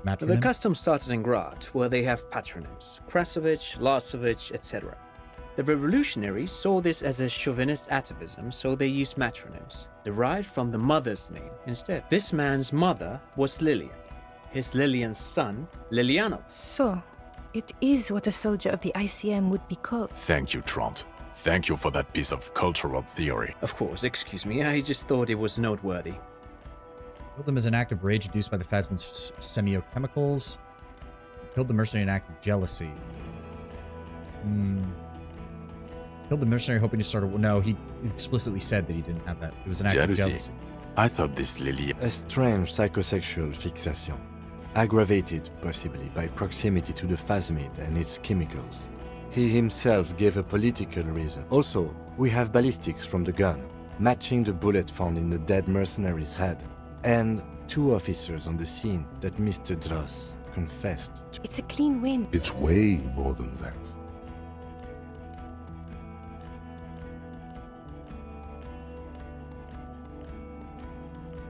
The Matronym? custom started in Grad, where they have patronyms. Krasovich, Lasovich, etc. The revolutionaries saw this as a chauvinist atavism, so they used matronyms, derived from the mother's name instead. This man's mother was Lilian. His Lilian's son, Lilianov. So, it is what a soldier of the ICM would be called. Thank you, Trant. Thank you for that piece of cultural theory. Of course, excuse me, I just thought it was noteworthy. Killed him as an act of rage induced by the Phasmid's semiochemicals. Killed the mercenary in an act of jealousy. Killed the mercenary hoping to start a... No, he explicitly said that he didn't have that. It was an act of jealousy. I thought this Lily... A strange psychosexual fixation, aggravated possibly by proximity to the Phasmid and its chemicals. He himself gave a political reason. Also, we have ballistics from the gun, matching the bullet found in the dead mercenary's head, and 2 officers on the scene that Mr. Dross confessed to. It's a clean win. It's way more than that.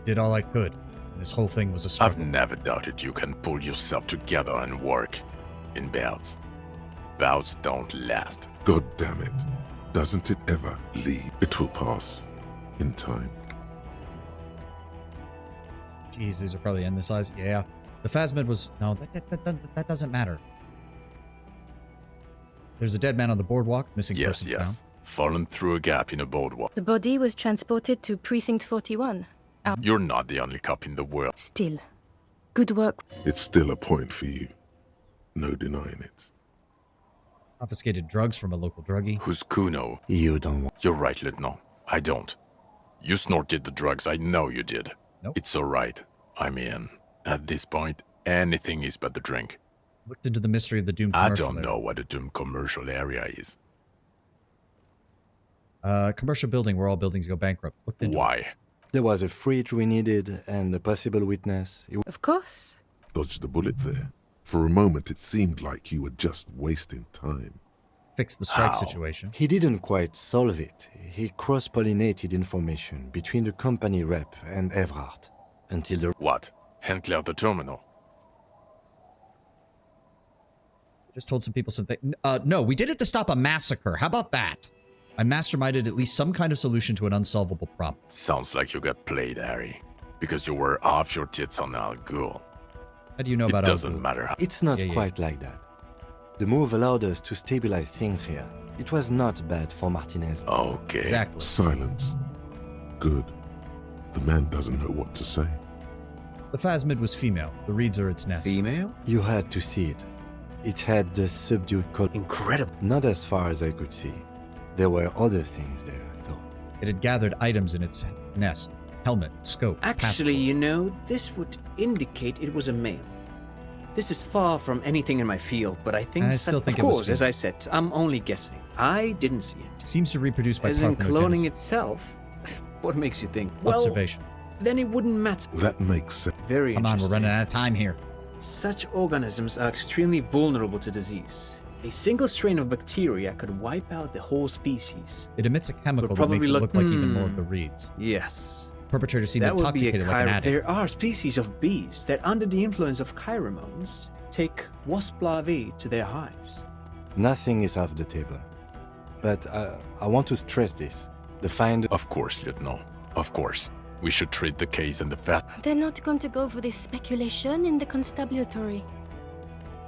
Did all I could. This whole thing was a struggle. I've never doubted you can pull yourself together and work in bouts. Bouts don't last. God damn it. Doesn't it ever leave? It will pass in time. Jeez, these are probably end the size. Yeah. The Phasmid was... No, that doesn't matter. There's a dead man on the boardwalk. Missing person found. Fallen through a gap in a boardwalk. The body was transported to Precinct 41. You're not the only cop in the world. Still. Good work. It's still a point for you. No denying it. Confiscated drugs from a local druggie. Who's Kuno? You don't want... You're right, Lieutenant. I don't. You snorted the drugs. I know you did. Nope. It's alright. I mean, at this point, anything is but the drink. Looked into the mystery of the doomed commercial I don't area. know what a doomed commercial area is. Commercial building where all buildings go bankrupt. Looked into Why? It. There was a fridge we needed and a possible witness. Of course. Dodged the bullet there. For a moment, it seemed like you were just wasting time. Fix the strike situation. He didn't quite solve it. He cross-pollinated information between the company rep and Evrard until the... What? Hand clear the terminal? Just told some people something. No, we did it to stop a massacre. How about that? I masterminded at least some kind of solution to an unsolvable problem. Sounds like you got played, Harry. Because you were off your tits on Al Ghul. How do you know about It doesn't matter how... It's not quite like that. The move allowed us to stabilize things here. It was not bad for Martinez. Okay. Exactly. Silence. Good. The man doesn't know what to say. The Phasmid was female. The reeds are its nest. Female? You had to see it. It had the subdued color. Incredible. Not as far as I could see. There were other things there, though. It had gathered items in its nest. Helmet, scope, Actually, passport. you know, this would indicate it was a male. This is far from anything in my field, but I think... I still think of it was course, as I said, I'm only guessing. I didn't see it. Seems to reproduce by As in cloning parthenogenesis. itself? What makes you think? Observation. Well, then it wouldn't matter. That makes sense. Very Come on, we're interesting. running out of time here. Such organisms are extremely vulnerable to disease. A single strain of bacteria could wipe out the whole species. It emits a chemical that probably makes it look like even more of the Hmm. reeds. Yes. Perpetrators seem That would be a intoxicated like an addict. There are species of bees that, under the influence of pheromones, take wasp larvae to their hives. Nothing is off the table. But I want to stress this. The find... Of course, Lieutenant. Of course. We should treat the case and the fact... They're not going to go for this speculation in the constabulary.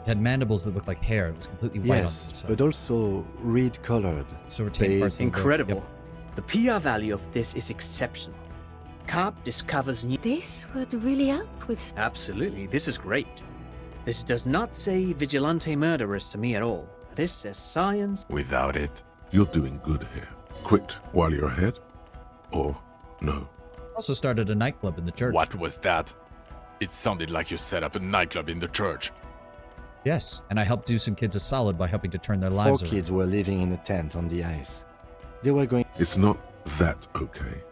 It had mandibles that looked like hair. It was completely white on the Yes, inside. but also reed-colored. So retained parts of the Incredible. Yep. The PR value of this is exceptional. Carp discovers new... This would really help with... Absolutely, this is great. This does not say vigilante murderers to me at all. This says science... Without it... You're doing good here. Quit while you're ahead? Or no? Also started a nightclub in the church. What was that? It sounded like you set up a nightclub in the church. Yes, and I helped do some kids a solid by helping to turn their lives 4 around. kids were living in a tent on the ice. They were going... It's not that okay.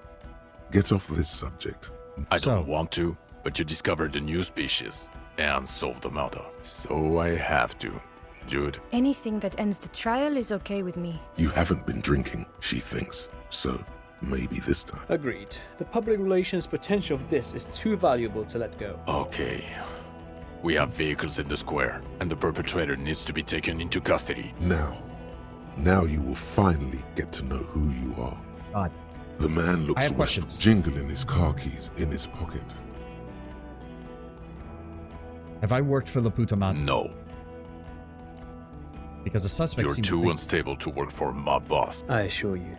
Get off this subject. I don't want to, but you discovered a new species and solved the murder. So I have to. Jude, Anything that ends the trial is okay with me. You haven't been drinking, she thinks. So, Maybe this time. Agreed. The public relations potential of this is too valuable to let go. Okay. We have vehicles in the square, and the perpetrator needs to be taken into custody. Now you will finally get to know who you are. God. The man I looks have wet, questions. jingling his car keys in his pocket. Have I worked for La Putamata? No. Because the suspect You're seems too unstable to work for my boss. I assure you,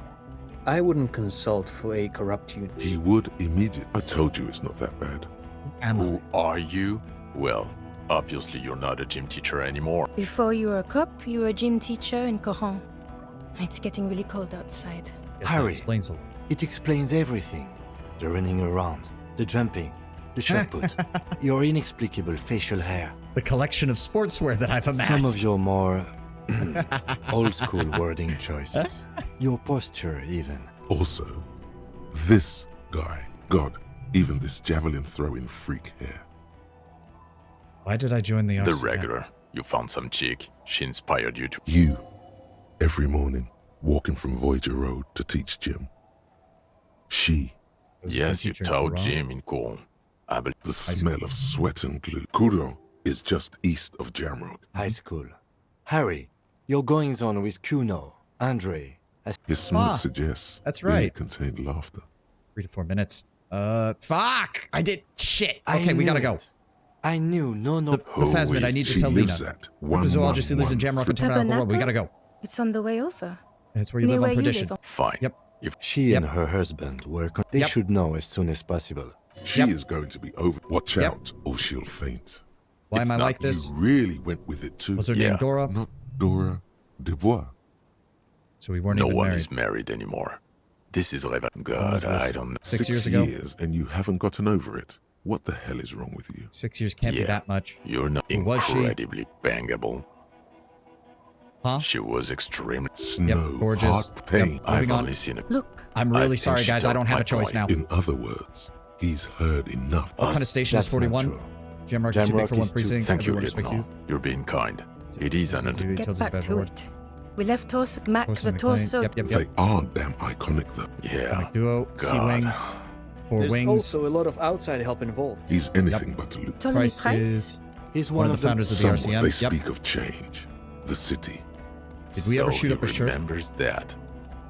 I wouldn't consult for a corrupt unit. He would immediately. I told you it's not that bad. Who are you? Well, obviously you're not a gym teacher anymore. Before you were a cop, you were a gym teacher in Coron. It's getting really cold outside. Harry, explains it explains everything. The running around, the jumping, the shot put, your inexplicable facial hair. The collection of sportswear that I've amassed. Some of your more old-school wording choices. Your posture, even. Also, this guy. God, even this javelin-throwing freak here. Why did I join the The RCM? regular. You found some chick. She inspired you to... You, every morning, walking from Voyager Road to teach gym. She. Yes, you taught gym in Coron. I believe... The smell of sweat and glue. Coron is just east of Jamrock. High school. Harry, your goings-on with Kuno, Andre... His smoke suggests that's beer right. contained laughter. 3 to 4 minutes. Fuck! I did shit. I Okay, we gotta knew go. it. I knew, no. The Phasmid, I need to tell Lena. Cryptozoologist lives in Jamrock and Tabernacle Road. We gotta go. It's on the way over. That's where you Near live on where you Perdition. live. Fine. Yep. She and her husband were... They should know as soon as possible. She is going to be over. Watch out, or she'll faint. Why It's am I not like this? You really went with it too. Was her name Dora? Not Dora Dubois. So we weren't No even one married. is married anymore. This is Reva. When God, was this? I don't know. 6 years ago? 6 years, and you haven't gotten over it. What the hell is wrong with you? 6 years can't be that much. You're not Who was she? incredibly bangable. Huh? She was extremely... Snow, gorgeous. heart pain. Yep, I've moving on. only seen it. Look. I'm I really think sorry, she guys. I got don't have my a choice point. now. In other words, he's heard enough. What kind of station is That's not 41? true. Jamrock is too big for one is too- precinct. Thank you, Everyone respects you. Lieutenant. You're being kind. It is an... Duty Get tells us back bad to word. it. We left Mac Torso the McLean. torso. Yep. They are damn iconic, though. Yeah. Duo, C-Wing, 4 There's wings. also a lot of outside help involved. He's anything but a loop. Ptolemy Price Price? is He's one of the founders of the Somewhat they RCM. Yep. speak of change. The city. Did we ever So shoot he up his church? remembers that.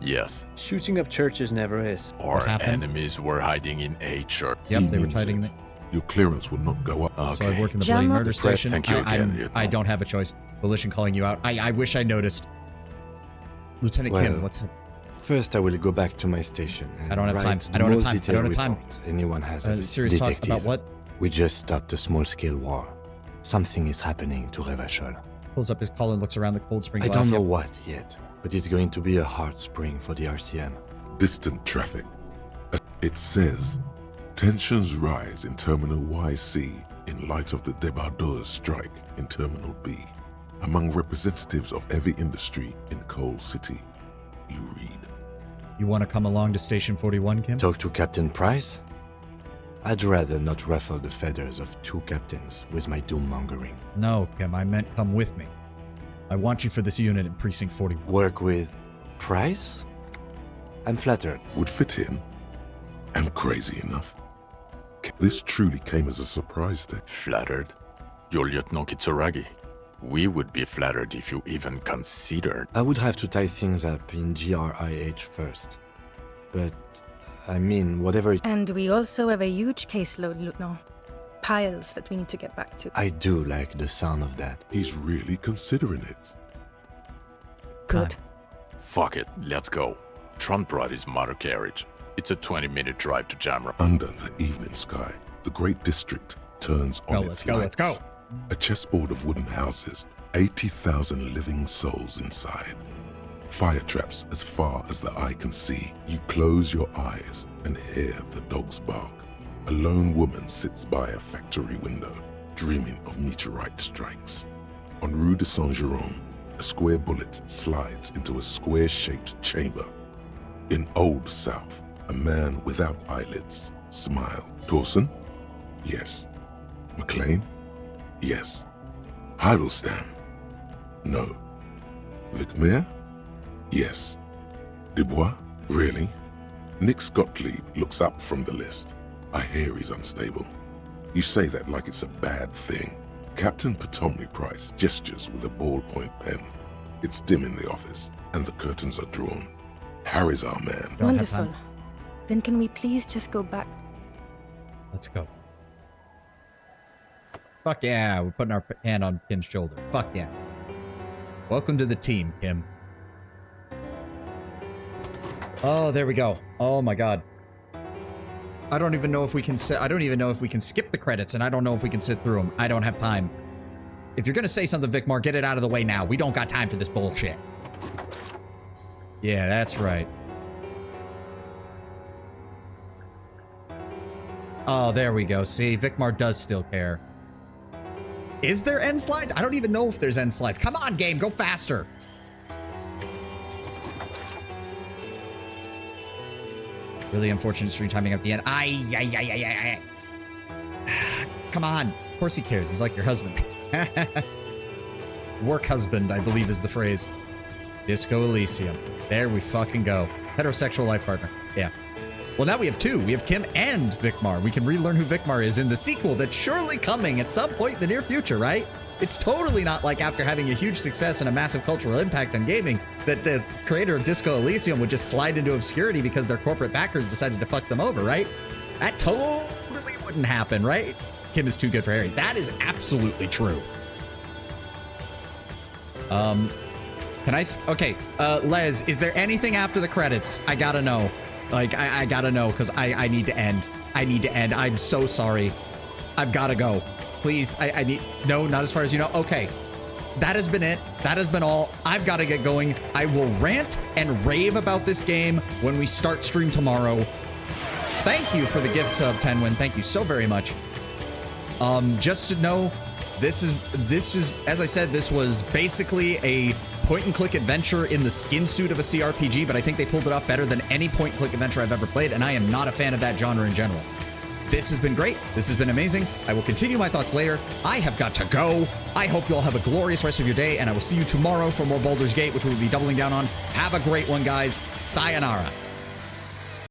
Yes. Shooting up churches never is. Our happened? enemies were hiding in a church. Yep, He they were means hiding in it. it. Your clearance will not go up. So I Okay. work in the Bloody Jamrock- Murder Station. Thank you again, I don't have a choice. Volition calling you out. I wish I noticed. Lieutenant Kim, Well, what's... First, I will go back to my station. And I don't have time. write I don't have most time. I detailed don't have time. report anyone has of it. serious talk Detective. about what? We just stopped a small-scale war. Something is happening to Revachol. Pulls up his collar and looks around the Cold Spring I glass. don't know Yep. what yet, but it's going to be a hard spring for the RCM. Distant traffic. It says, tensions rise in Terminal YC in light of the Debardeurs strike in Terminal B. Among representatives of every industry in Coal City, you read. You want to come along to Station 41, Kim? Talk to Captain Price? I'd rather not ruffle the feathers of 2 captains with my doom-mongering. No, Kim, I meant come with me. I want you for this unit in Precinct 41. Work with Price? I'm flattered. Would fit in. And crazy enough. This truly came as a surprise to Flattered? You're Lieutenant Kitsuragi. We would be flattered if you even considered. I would have to tie things up in GRIH first. But, I mean, whatever it... And we also have a huge caseload, Lieutenant. Piles that we need to get back to. I do like the sound of that. He's really considering it. It's Good. time. Fuck it, let's go. Trump brought his motor carriage. It's a 20-minute drive to Jamrock. Under the evening sky, the great district turns on its Let's go. lights. A chessboard of wooden houses, 80,000 living souls inside. Fire traps as far as the eye can see. You close your eyes and hear the dogs bark. A lone woman sits by a factory window, dreaming of meteorite strikes. On Rue de Saint-Jérôme, a square bullet slides into a square-shaped chamber. In Old South, a man without eyelids smiled. Torsen? Yes. McLean? Yes. Heidelstein? No. Vicmair? Yes. Dubois? Really? Nix Gottlieb looks up from the list. I hear he's unstable. You say that like it's a bad thing. Captain Potomny Price gestures with a ballpoint pen. It's dim in the office, and the curtains are drawn. Harry's our man. Wonderful. Then can we please just go back? Let's go. Fuck yeah, we're putting our hand on Kim's shoulder. Fuck yeah. Welcome to the team, Kim. Oh, there we go. Oh my god. I don't even know if we can I don't even know if we can skip the credits, and I don't know if we can sit through them. I don't have time. If you're gonna say something, Vicmar, get it out of the way now. We don't got time for this bullshit. Yeah, that's right. Oh, there we go. See, Vicmar does still care. Is there end slides? I don't even know if there's end slides. Come on, game, go faster. Really unfortunate stream timing at the end. Come on. Of course he cares. He's like your husband. Work husband, I believe is the phrase. Disco Elysium. There we fucking go. Heterosexual life partner. Yeah. Well, now we have two. We have Kim and Vicmar. We can relearn who Vicmar is in the sequel that's surely coming at some point in the near future, right? It's totally not like after having a huge success and a massive cultural impact on gaming that the creator of Disco Elysium would just slide into obscurity because their corporate backers decided to fuck them over, right? That totally wouldn't happen, right? Kim is too good for Harry. That is absolutely true. Can I... Okay, Les, is there anything after the credits? I gotta know. Like, I gotta know, because I need to end. I need to end. I'm so sorry. I've gotta go. Please, I need... No, not as far as you know. Okay. That has been it. That has been all. I've got to get going. I will rant and rave about this game when we start stream tomorrow. Thank you for the gift sub, Tenwin. Thank you so very much. Just to know, this is, as I said, this was basically a point-and-click adventure in the skin suit of a CRPG, but I think they pulled it off better than any point-and-click adventure I've ever played, and I am not a fan of that genre in general. This has been great. This has been amazing. I will continue my thoughts later. I have got to go. I hope you all have a glorious rest of your day, and I will see you tomorrow for more Baldur's Gate, which we will be doubling down on. Have a great one, guys. Sayonara.